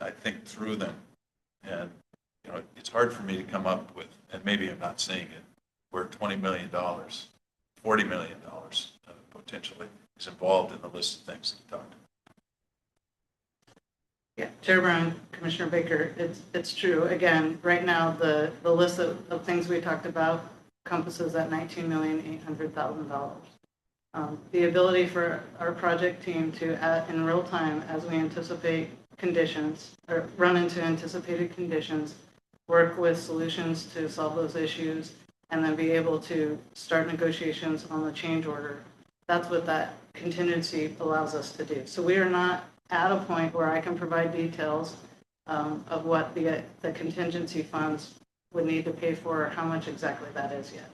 I think through them, and it's hard for me to come up with, and maybe I'm not seeing it, where $20 million, $40 million potentially is involved in the list of things that you talked about. Yeah, Chair Brown, Commissioner Baker, it's true. Again, right now, the list of things we talked about encompasses that $19,800,000. The ability for our project team to, in real time, as we anticipate conditions, or run into anticipated conditions, work with solutions to solve those issues, and then be able to start negotiations on the change order. That's what that contingency allows us to do. So we are not at a point where I can provide details of what the contingency funds would need to pay for, or how much exactly that is yet.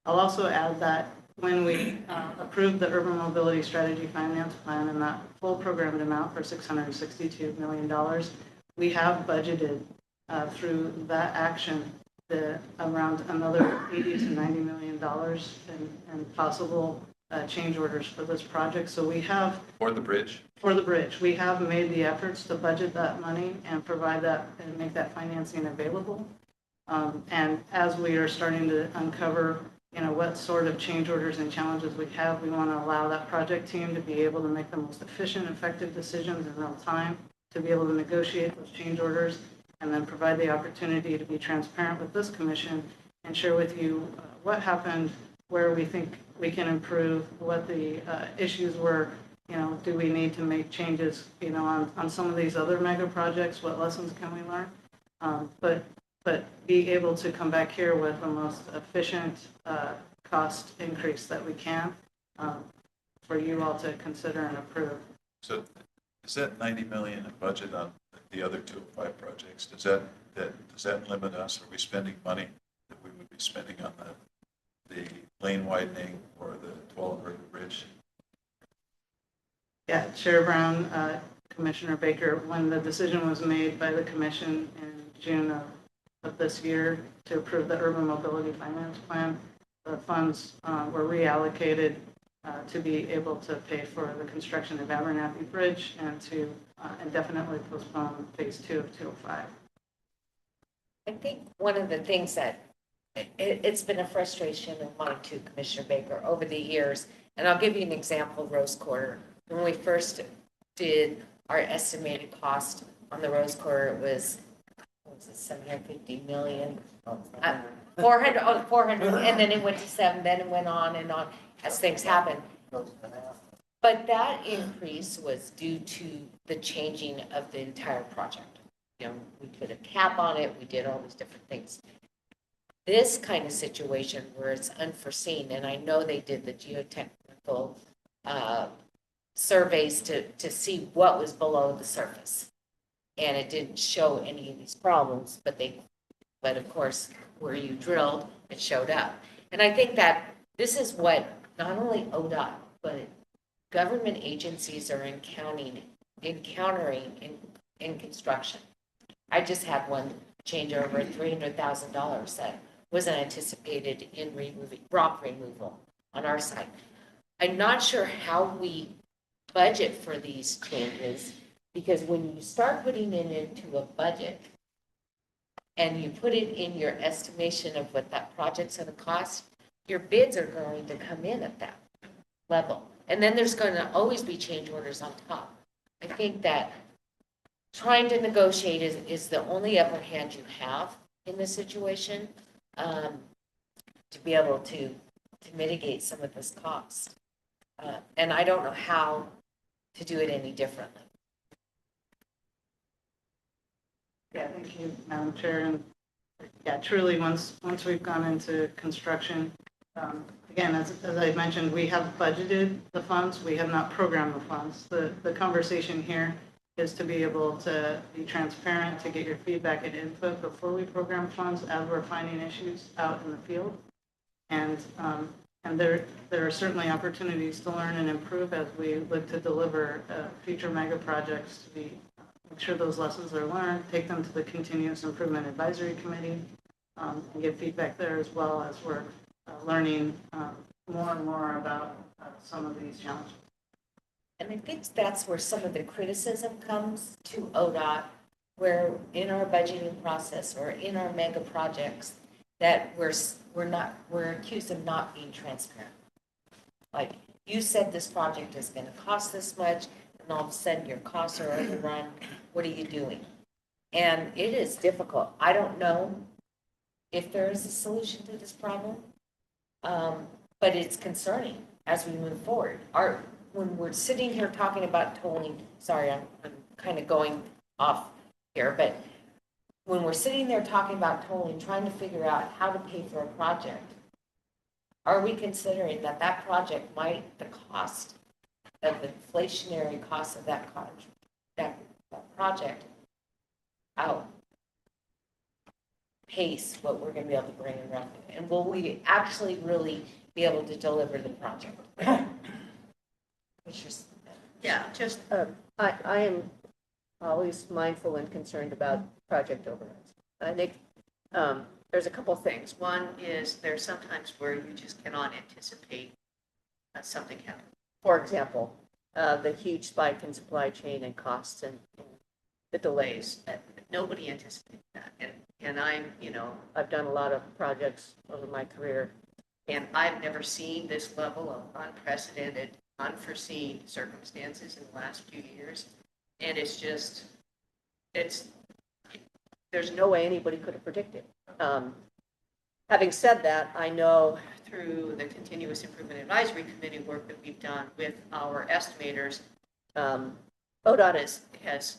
I'll also add that when we approved the Urban Mobility Strategy Finance Plan and that full programmed amount for $662 million, we have budgeted through that action around another $80 to $90 million in possible change orders for this project. So we have... For the bridge? For the bridge. We have made the efforts to budget that money and provide that and make that financing available. And as we are starting to uncover, what sort of change orders and challenges we have, we want to allow that project team to be able to make the most efficient, effective decisions in real time, to be able to negotiate those change orders, and then provide the opportunity to be transparent with this commission and share with you what happened, where we think we can improve, what the issues were, do we need to make changes, on some of these other mega projects, what lessons can we learn? But be able to come back here with the most efficient cost increase that we can for you all to consider and approve. So is that 90 million in budget on the other 205 projects? Does that limit us? Are we spending money that we would be spending on the lane widening or the 12 River Bridge? Yeah, Chair Brown, Commissioner Baker, when the decision was made by the commission in June of this year to approve the Urban Mobility Finance Plan, the funds were reallocated to be able to pay for the construction of Abernathy Bridge and to indefinitely postpone phase 2 of 205. I think one of the things that, it's been a frustration of mine too, Commissioner Baker, over the years, and I'll give you an example, Rose Quarter. When we first did our estimated cost on the Rose Quarter, it was, what was it, 750 million? 400, 400, and then it went to 7, then it went on and on as things happened. But that increase was due to the changing of the entire project. You know, we put a cap on it, we did all these different things. This kind of situation where it's unforeseen, and I know they did the geotechnical surveys to see what was below the surface. And it didn't show any of these problems, but of course, where you drilled, it showed up. And I think that this is what not only ODOT, but government agencies are encountering in construction. I just had one change over $300,000 that wasn't anticipated in rock removal on our site. I'm not sure how we budget for these changes, because when you start putting it into a budget and you put it in your estimation of what that project's going to cost, your bids are going to come in at that level. And then there's going to always be change orders on top. I think that trying to negotiate is the only upper hand you have in this situation, to be able to mitigate some of this cost. And I don't know how to do it any differently. Yeah, thank you, Madam Chair. And yeah, truly, once we've gone into construction, again, as I mentioned, we have budgeted the funds. We have not programmed the funds. The conversation here is to be able to be transparent, to get your feedback and input before we program funds as we're finding issues out in the field. And there are certainly opportunities to learn and improve as we look to deliver future mega projects, to make sure those lessons are learned, take them to the Continuous Improvement Advisory Committee, and get feedback there, as well as we're learning more and more about some of these challenges. And I think that's where some of the criticism comes to ODOT, where in our budgeting process or in our mega projects, that we're accused of not being transparent. Like, you said this project is going to cost this much, and all of a sudden your costs are overrun. What are you doing? And it is difficult. I don't know if there is a solution to this problem, but it's concerning as we move forward. When we're sitting here talking about tolling, sorry, I'm kind of going off here, but when we're sitting there talking about tolling, trying to figure out how to pay for a project, are we considering that project might, the cost of the inflationary cost of that project outpace what we're going to be able to bring in revenue? And will we actually really be able to deliver the project? Yeah, just, I am always mindful and concerned about project overruns. I think there's a couple things. One is there's sometimes where you just cannot anticipate something happening. For example, the huge spike in supply chain and costs and the delays. Nobody anticipated that. And I've done a lot of projects over my career, and I've never seen this level of unprecedented, unforeseen circumstances in the last few years. And there's no way anybody could have predicted. Having said that, I know through the Continuous Improvement Advisory Committee work that we've done with our estimators, ODOT has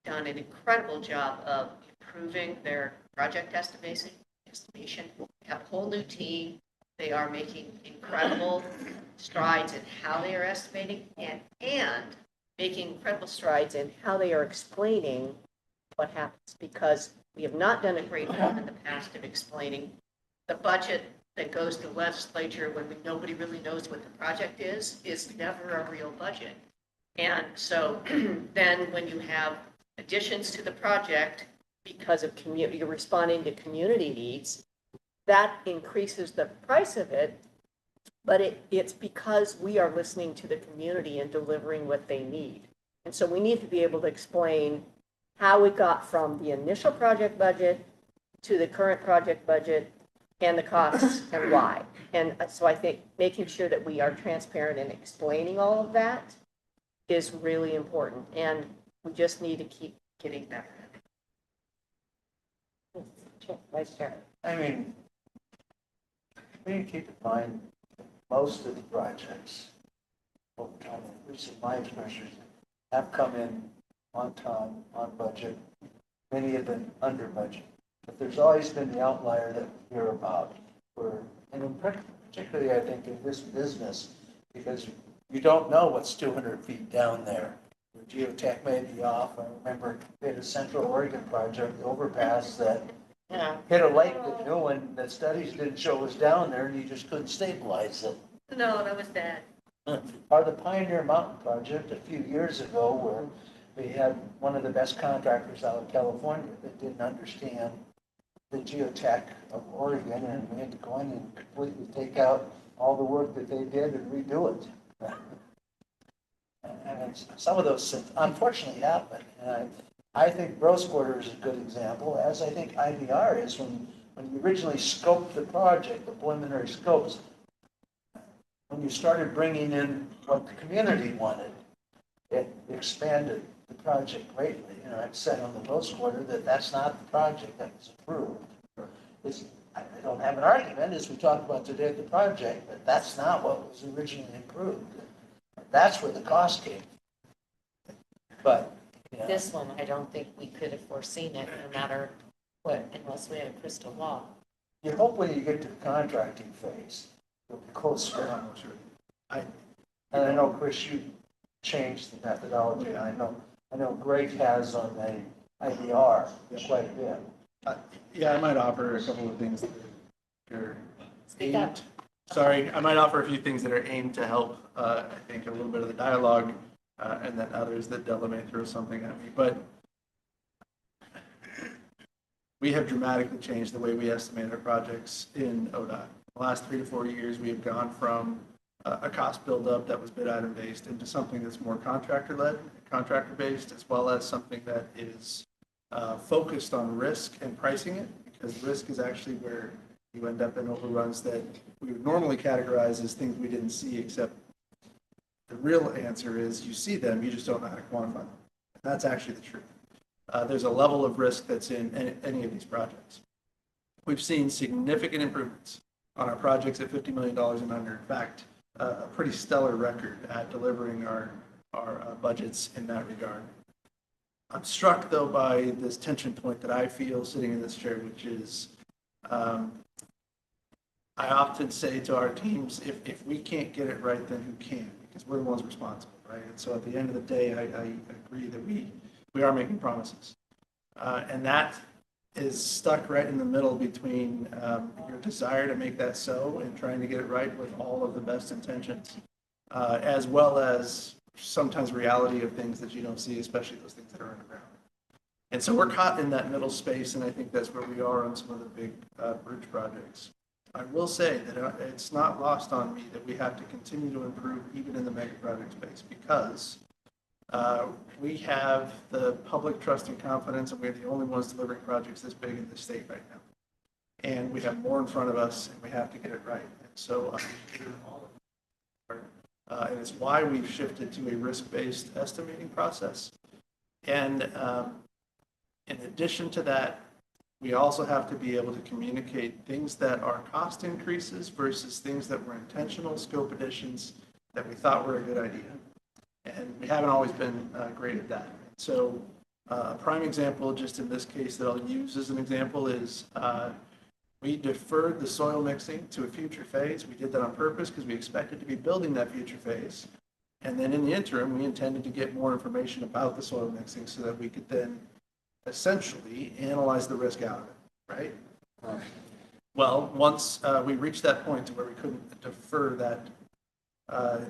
done an incredible job of improving their project estimation. They have a whole new team. They are making incredible strides in how they are estimating and making incredible strides in how they are explaining what happens, because we have not done a great job in the past of explaining the budget that goes to the legislature when nobody really knows what the project is never a real budget. And so then when you have additions to the project because of you're responding to community needs, that increases the price of it, but it's because we are listening to the community and delivering what they need. And so we need to be able to explain how we got from the initial project budget to the current project budget and the costs and why. And so I think making sure that we are transparent in explaining all of that is really important, and we just need to keep getting better. Vice Chair. I mean, we need to keep in mind, most of the projects, over time, at least in my experience, have come in on time, on budget. Many have been under budget. But there's always been the outlier that we hear about, particularly, I think, in this business, because you don't know what's 200 feet down there. The geotech may be off. I remember we had a Central Oregon project, the overpass that hit a lake that no one, that studies didn't show was down there, and you just couldn't stabilize it. No, that was bad. Or the Pioneer Mountain project a few years ago, where we had one of the best contractors out of California that didn't understand the geotech of Oregon, and we had to go in and completely take out all the work that they did and redo it. And some of those things unfortunately happen. And I think Gross Quarter is a good example, as I think IBR is. When you originally scoped the project, the preliminary scopes, when you started bringing in what the community wanted, it expanded the project greatly. You know, I've said on the Gross Quarter that that's not the project that was approved. I don't have an argument, as we talked about today, the project, but that's not what was originally approved. That's where the cost came. But This one, I don't think we could have foreseen it, no matter what, unless we had a crystal ball. you hope when you get to the contracting phase, you'll be closer. And I know, Chris, you changed the methodology. I know Greg has on the IBR quite a bit. Yeah, I might offer a couple of things that are Speak up. aimed. Sorry, I might offer a few things that are aimed to help, I think, a little bit of the dialogue, and then others that Della may throw something at me. But we have dramatically changed the way we estimate our projects in ODOT. The last 3 to 4 years, we have gone from a cost buildup that was bid item based into something that's more contractor-led, contractor-based, as well as something that is focused on risk and pricing it, because risk is actually where you end up in overruns that we would normally categorize as things we didn't see, except the real answer is you see them, you just don't know how to quantify them. That's actually the truth. There's a level of risk that's in any of these projects. We've seen significant improvements on our projects at $50 million and under. In fact, a pretty stellar record at delivering our budgets in that regard. I'm struck, though, by this tension point that I feel sitting in this chair, which is I often say to our teams, if we can't get it right, then who can? Because we're the ones responsible, right? And so at the end of the day, I agree that we are making promises. And that is stuck right in the middle between your desire to make that so and trying to get it right with all of the best intentions, as well as sometimes reality of things that you don't see, especially those things that are underground. And so we're caught in that middle space, and I think that's where we are on some of the big bridge projects. I will say that it's not lost on me that we have to continue to improve even in the mega project space, because we have the public trust and confidence, and we're the only ones delivering projects this big in the state right now. And we have more in front of us, and we have to get it right. And so and it's why we've shifted to a risk-based estimating process. And in addition to that, we also have to be able to communicate things that are cost increases versus things that were intentional scope additions that we thought were a good idea. And we haven't always been great at that. So a prime example, just in this case that I'll use as an example, is we deferred the soil mixing to a future phase. We did that on purpose because we expected to be building that future phase. And then in the interim, we intended to get more information about the soil mixing so that we could then essentially analyze the risk out of it, right? Well, once we reached that point to where we couldn't defer that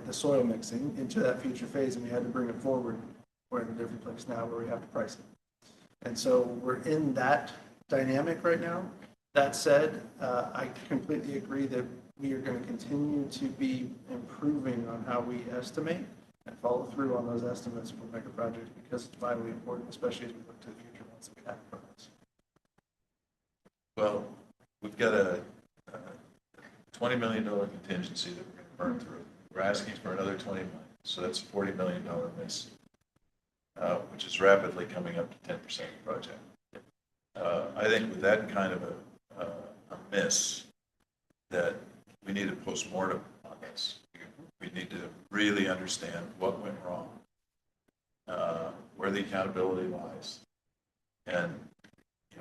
the soil mixing into that future phase and we had to bring it forward, we're in a different place now where we have to price it. And so we're in that dynamic right now. That said, I completely agree that we are going to continue to be improving on how we estimate and follow through on those estimates for mega projects, because it's vitally important, especially as we look to the future ones that we have in front of us. Well, we've got a $20 million contingency that we're going to burn through. We're asking for another 20 million, so that's a $40 million miss, which is rapidly coming up to 10% of the project. I think with that kind of a miss, that we need a postmortem on this. We need to really understand what went wrong, where the accountability lies, and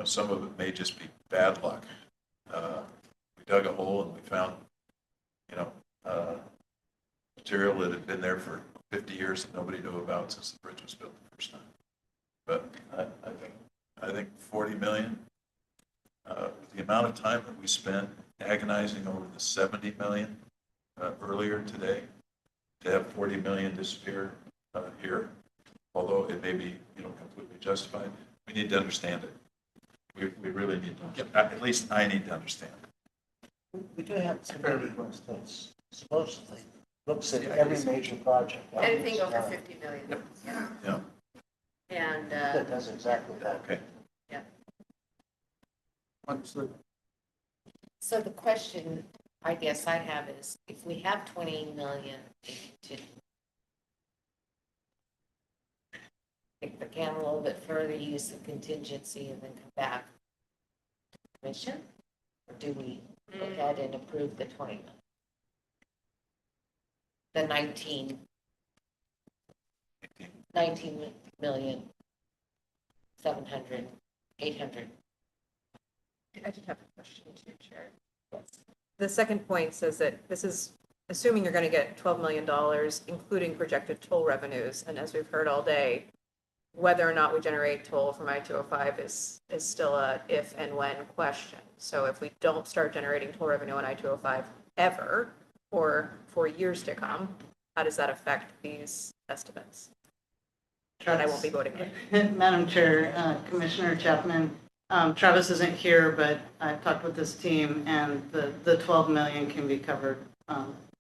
some of it may just be bad luck. We dug a hole and we found, material that had been there for 50 years that nobody knew about since the bridge was built the first time. But I think 40 million, the amount of time that we spent agonizing over the 70 million earlier today, to have 40 million disappear here, although it may be, completely justified, we need to understand it. We really need to, at least I need to understand it. We do have some very close things. Supposedly, looks at every major project. Anything over 50 million. Yeah. Yeah. And, That does exactly that. Okay. yeah. Understood. So the question I guess I have is, if we have 20 million to kick the can a little bit further, use the contingency and then come back to the commission? Or do we go ahead and approve the 20 million? The 19 million, 700, 800. I just have a question too, Chair. Yes. The second point says that this is assuming you're going to get $12 million, including projected toll revenues. And as we've heard all day, whether or not we generate toll from I-205 is still a if and when question. So if we don't start generating toll revenue on I-205 ever, or for years to come, how does that affect these estimates? And I won't be voting for. Madam Chair, Commissioner Chapman, Travis isn't here, but I've talked with this team, and the 12 million can be covered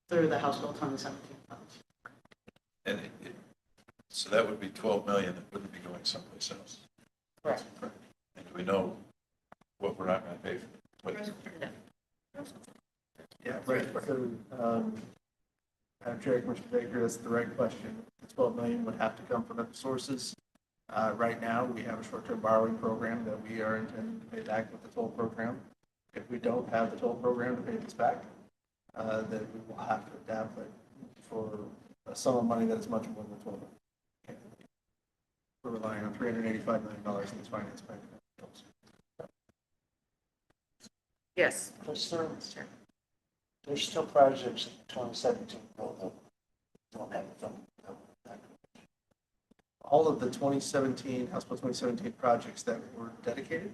through the House Bill 2017 funds. And so that would be 12 million that wouldn't be going someplace else. Correct. And do we know what we're not going to pay for? Yeah, right. So, Madam Chair, Commissioner Baker, that's the right question. The 12 million would have to come from other sources. Right now, we have a short-term borrowing program that we are intending to pay back with the toll program. If we don't have the toll program to pay this back, then we will have to adapt it for a sum of money that is much more than 12 million. We're relying on $385 million in this finance bank. Yes. There's still projects in 2017 bill that don't have the funding. All of the 2017, House Bill 2017 projects that were dedicated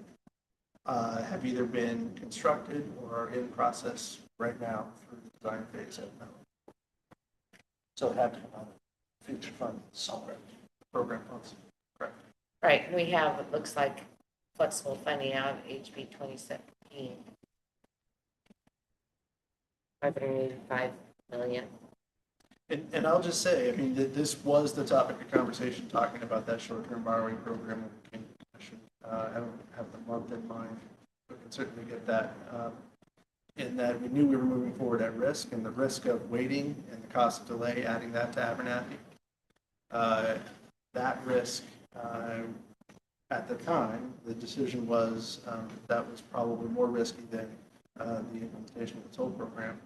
have either been constructed or are in process right now through the design phase of the So it had to come out of future funding somewhere. program funds. Correct. Right, and we have, it looks like, flexible funding out of HB 2017. 585 million. And I'll just say, I mean, that this was the topic of conversation, talking about that short-term borrowing program. I don't have the month in mind, but can certainly get that. In that we knew we were moving forward at risk, and the risk of waiting and the cost of delay, adding that to Abernathy. That risk, at the time, the decision was that was probably more risky than the implementation of the toll program.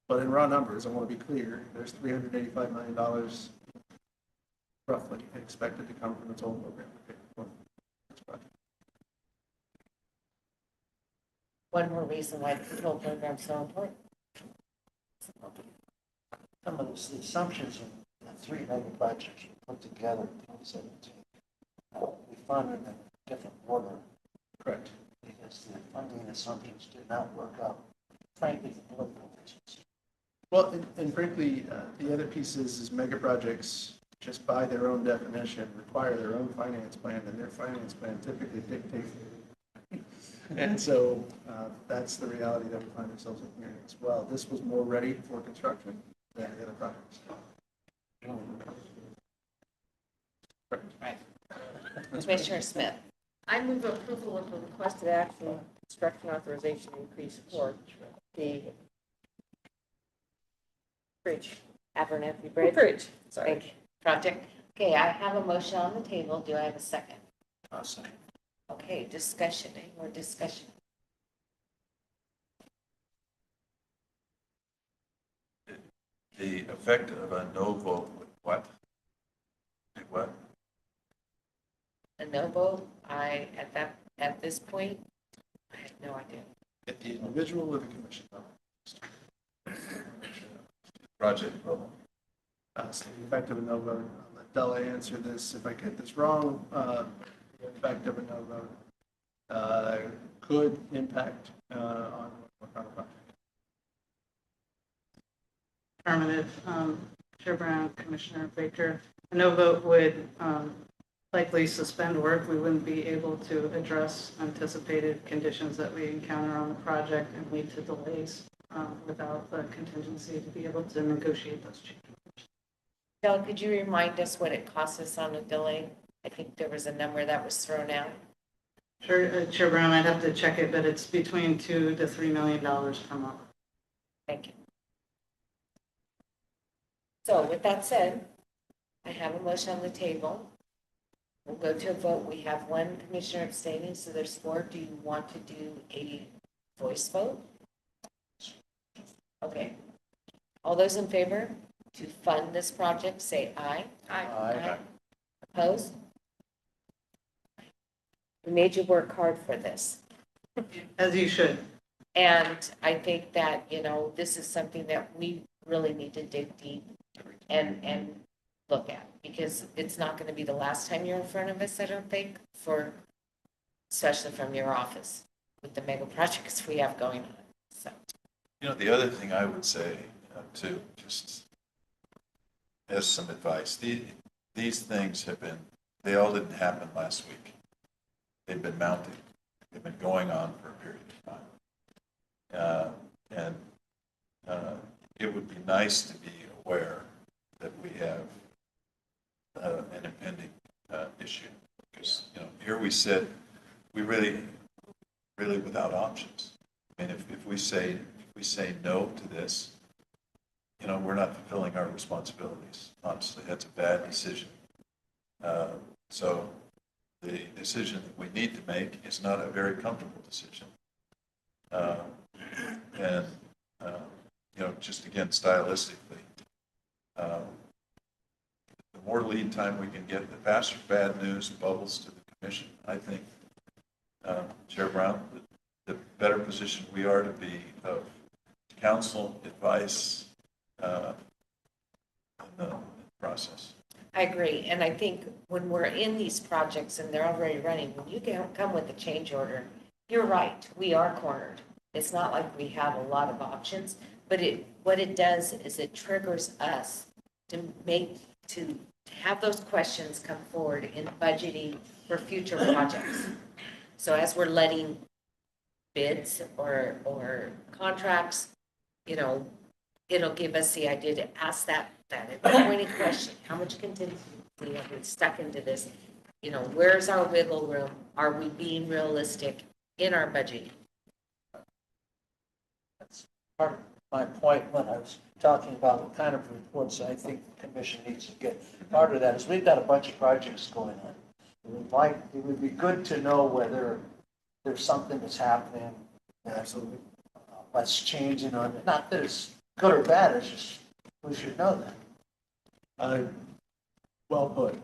But in raw numbers, I want to be clear, there's $385 million roughly expected to come from the toll program. One more reason why the toll program is so important. Some of the assumptions in the three mega projects were put together in 2017. We funded in a different order. Correct. Because the funding assumptions did not work out, frankly, for political reasons. Well, and frankly, the other piece is mega projects, just by their own definition, require their own finance plan, and their finance plan typically dictates. And so that's the reality that we find ourselves in here as well. This was more ready for construction than the other projects. Right. Commissioner Smith. I move approval of the requested action construction authorization increase for the bridge. Abernathy Bridge. Bridge, sorry. Thank you. Project. Okay, I have a motion on the table. Do I have a second? I'll say. Okay, discussion, any more discussion? The effect of a no vote with what? What? A no vote, at this point, I have no idea. At the individual or the commission level? Project level. So the effect of a no vote, I'll let Della answer this if I get this wrong. The effect of a no vote could impact on a project. Affirmative. Chair Brown, Commissioner Baker. A no vote would likely suspend work. We wouldn't be able to address anticipated conditions that we encounter on the project and lead to delays without the contingency to be able to negotiate those changes. Del, could you remind us what it costs us on a delay? I think there was a number that was thrown out. Sure, Chair Brown, I'd have to check it, but it's between $2 to $3 million per month. Thank you. So with that said, I have a motion on the table. We'll go to a vote. We have one commissioner abstaining, so there's 4. Do you want to do a voice vote? Okay. All those in favor to fund this project, say aye. Aye. Opposed? We made you work hard for this. As you should. And I think that, this is something that we really need to dig deep and look at, because it's not going to be the last time you're in front of us, I don't think, especially from your office with the mega projects we have going on. So, The other thing I would say, too, just as some advice, these things they all didn't happen last week. They've been mounting. They've been going on for a period of time. And it would be nice to be aware that we have an impending issue. Because, here we sit, we really without options. I mean, if we say no to this, we're not fulfilling our responsibilities. Honestly, that's a bad decision. So the decision that we need to make is not a very comfortable decision. And just again, stylistically, the more lead time we can get, the faster bad news bubbles to the commission. I think, Chair Brown, the better position we are to be of counsel, advice, in the process. I agree. And I think when we're in these projects and they're already running, when you come with a change order, you're right, we are cornered. It's not like we have a lot of options, but what it does is it triggers us to have those questions come forward in budgeting for future projects. So as we're letting bids or contracts, it'll give us the idea to ask that pointed question. How much contingency have we stuck into this? Where's our wiggle room? Are we being realistic in our budgeting? That's part of my point when I was talking about what kind of reports I think the commission needs to get. Part of that is we've got a bunch of projects going on. It would be good to know whether there's something that's happening. Absolutely. What's changing on it. Not that it's good or bad, it's just we should know that. Well put.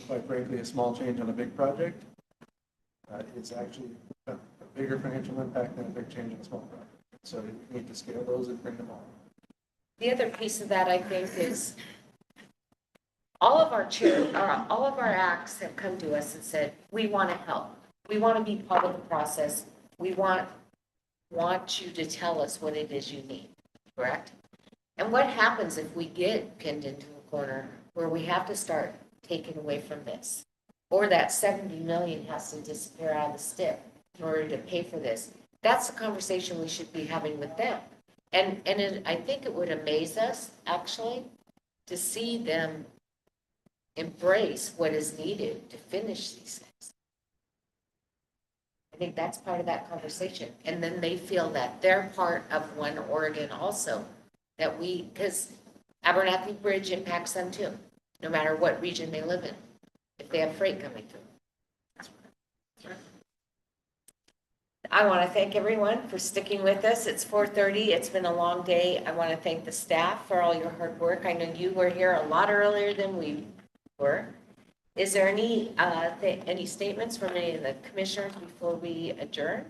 Quite frankly, a small change on a big project is actually a bigger financial impact than a big change on a small project. So you need to scale those and bring them all. The other piece of that, I think, is all of our acts have come to us and said, we want to help. We want to be part of the process. We want you to tell us what it is you need, correct? And what happens if we get pinned into a corner where we have to start taking away from this? Or that $70 million has to disappear out of the STIP in order to pay for this? That's the conversation we should be having with them. And I think it would amaze us, actually, to see them embrace what is needed to finish these things. I think that's part of that conversation. And then they feel that they're part of one Oregon also, that we, because Abernathy Bridge impacts them too, no matter what region they live in, if they have freight coming through. I want to thank everyone for sticking with us. It's 4:30. It's been a long day. I want to thank the staff for all your hard work. I know you were here a lot earlier than we were. Is there any statements from any of the commissioners before we adjourn?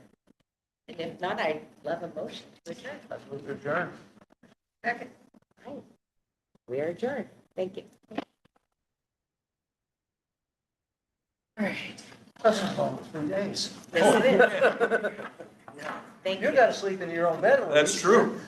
And if not, I'd love a motion to adjourn. Let's adjourn. Second. We are adjourned. Thank you. All right. That's a long 3 days. Yes, it is. Thank you. You got to sleep in your own bed. That's true.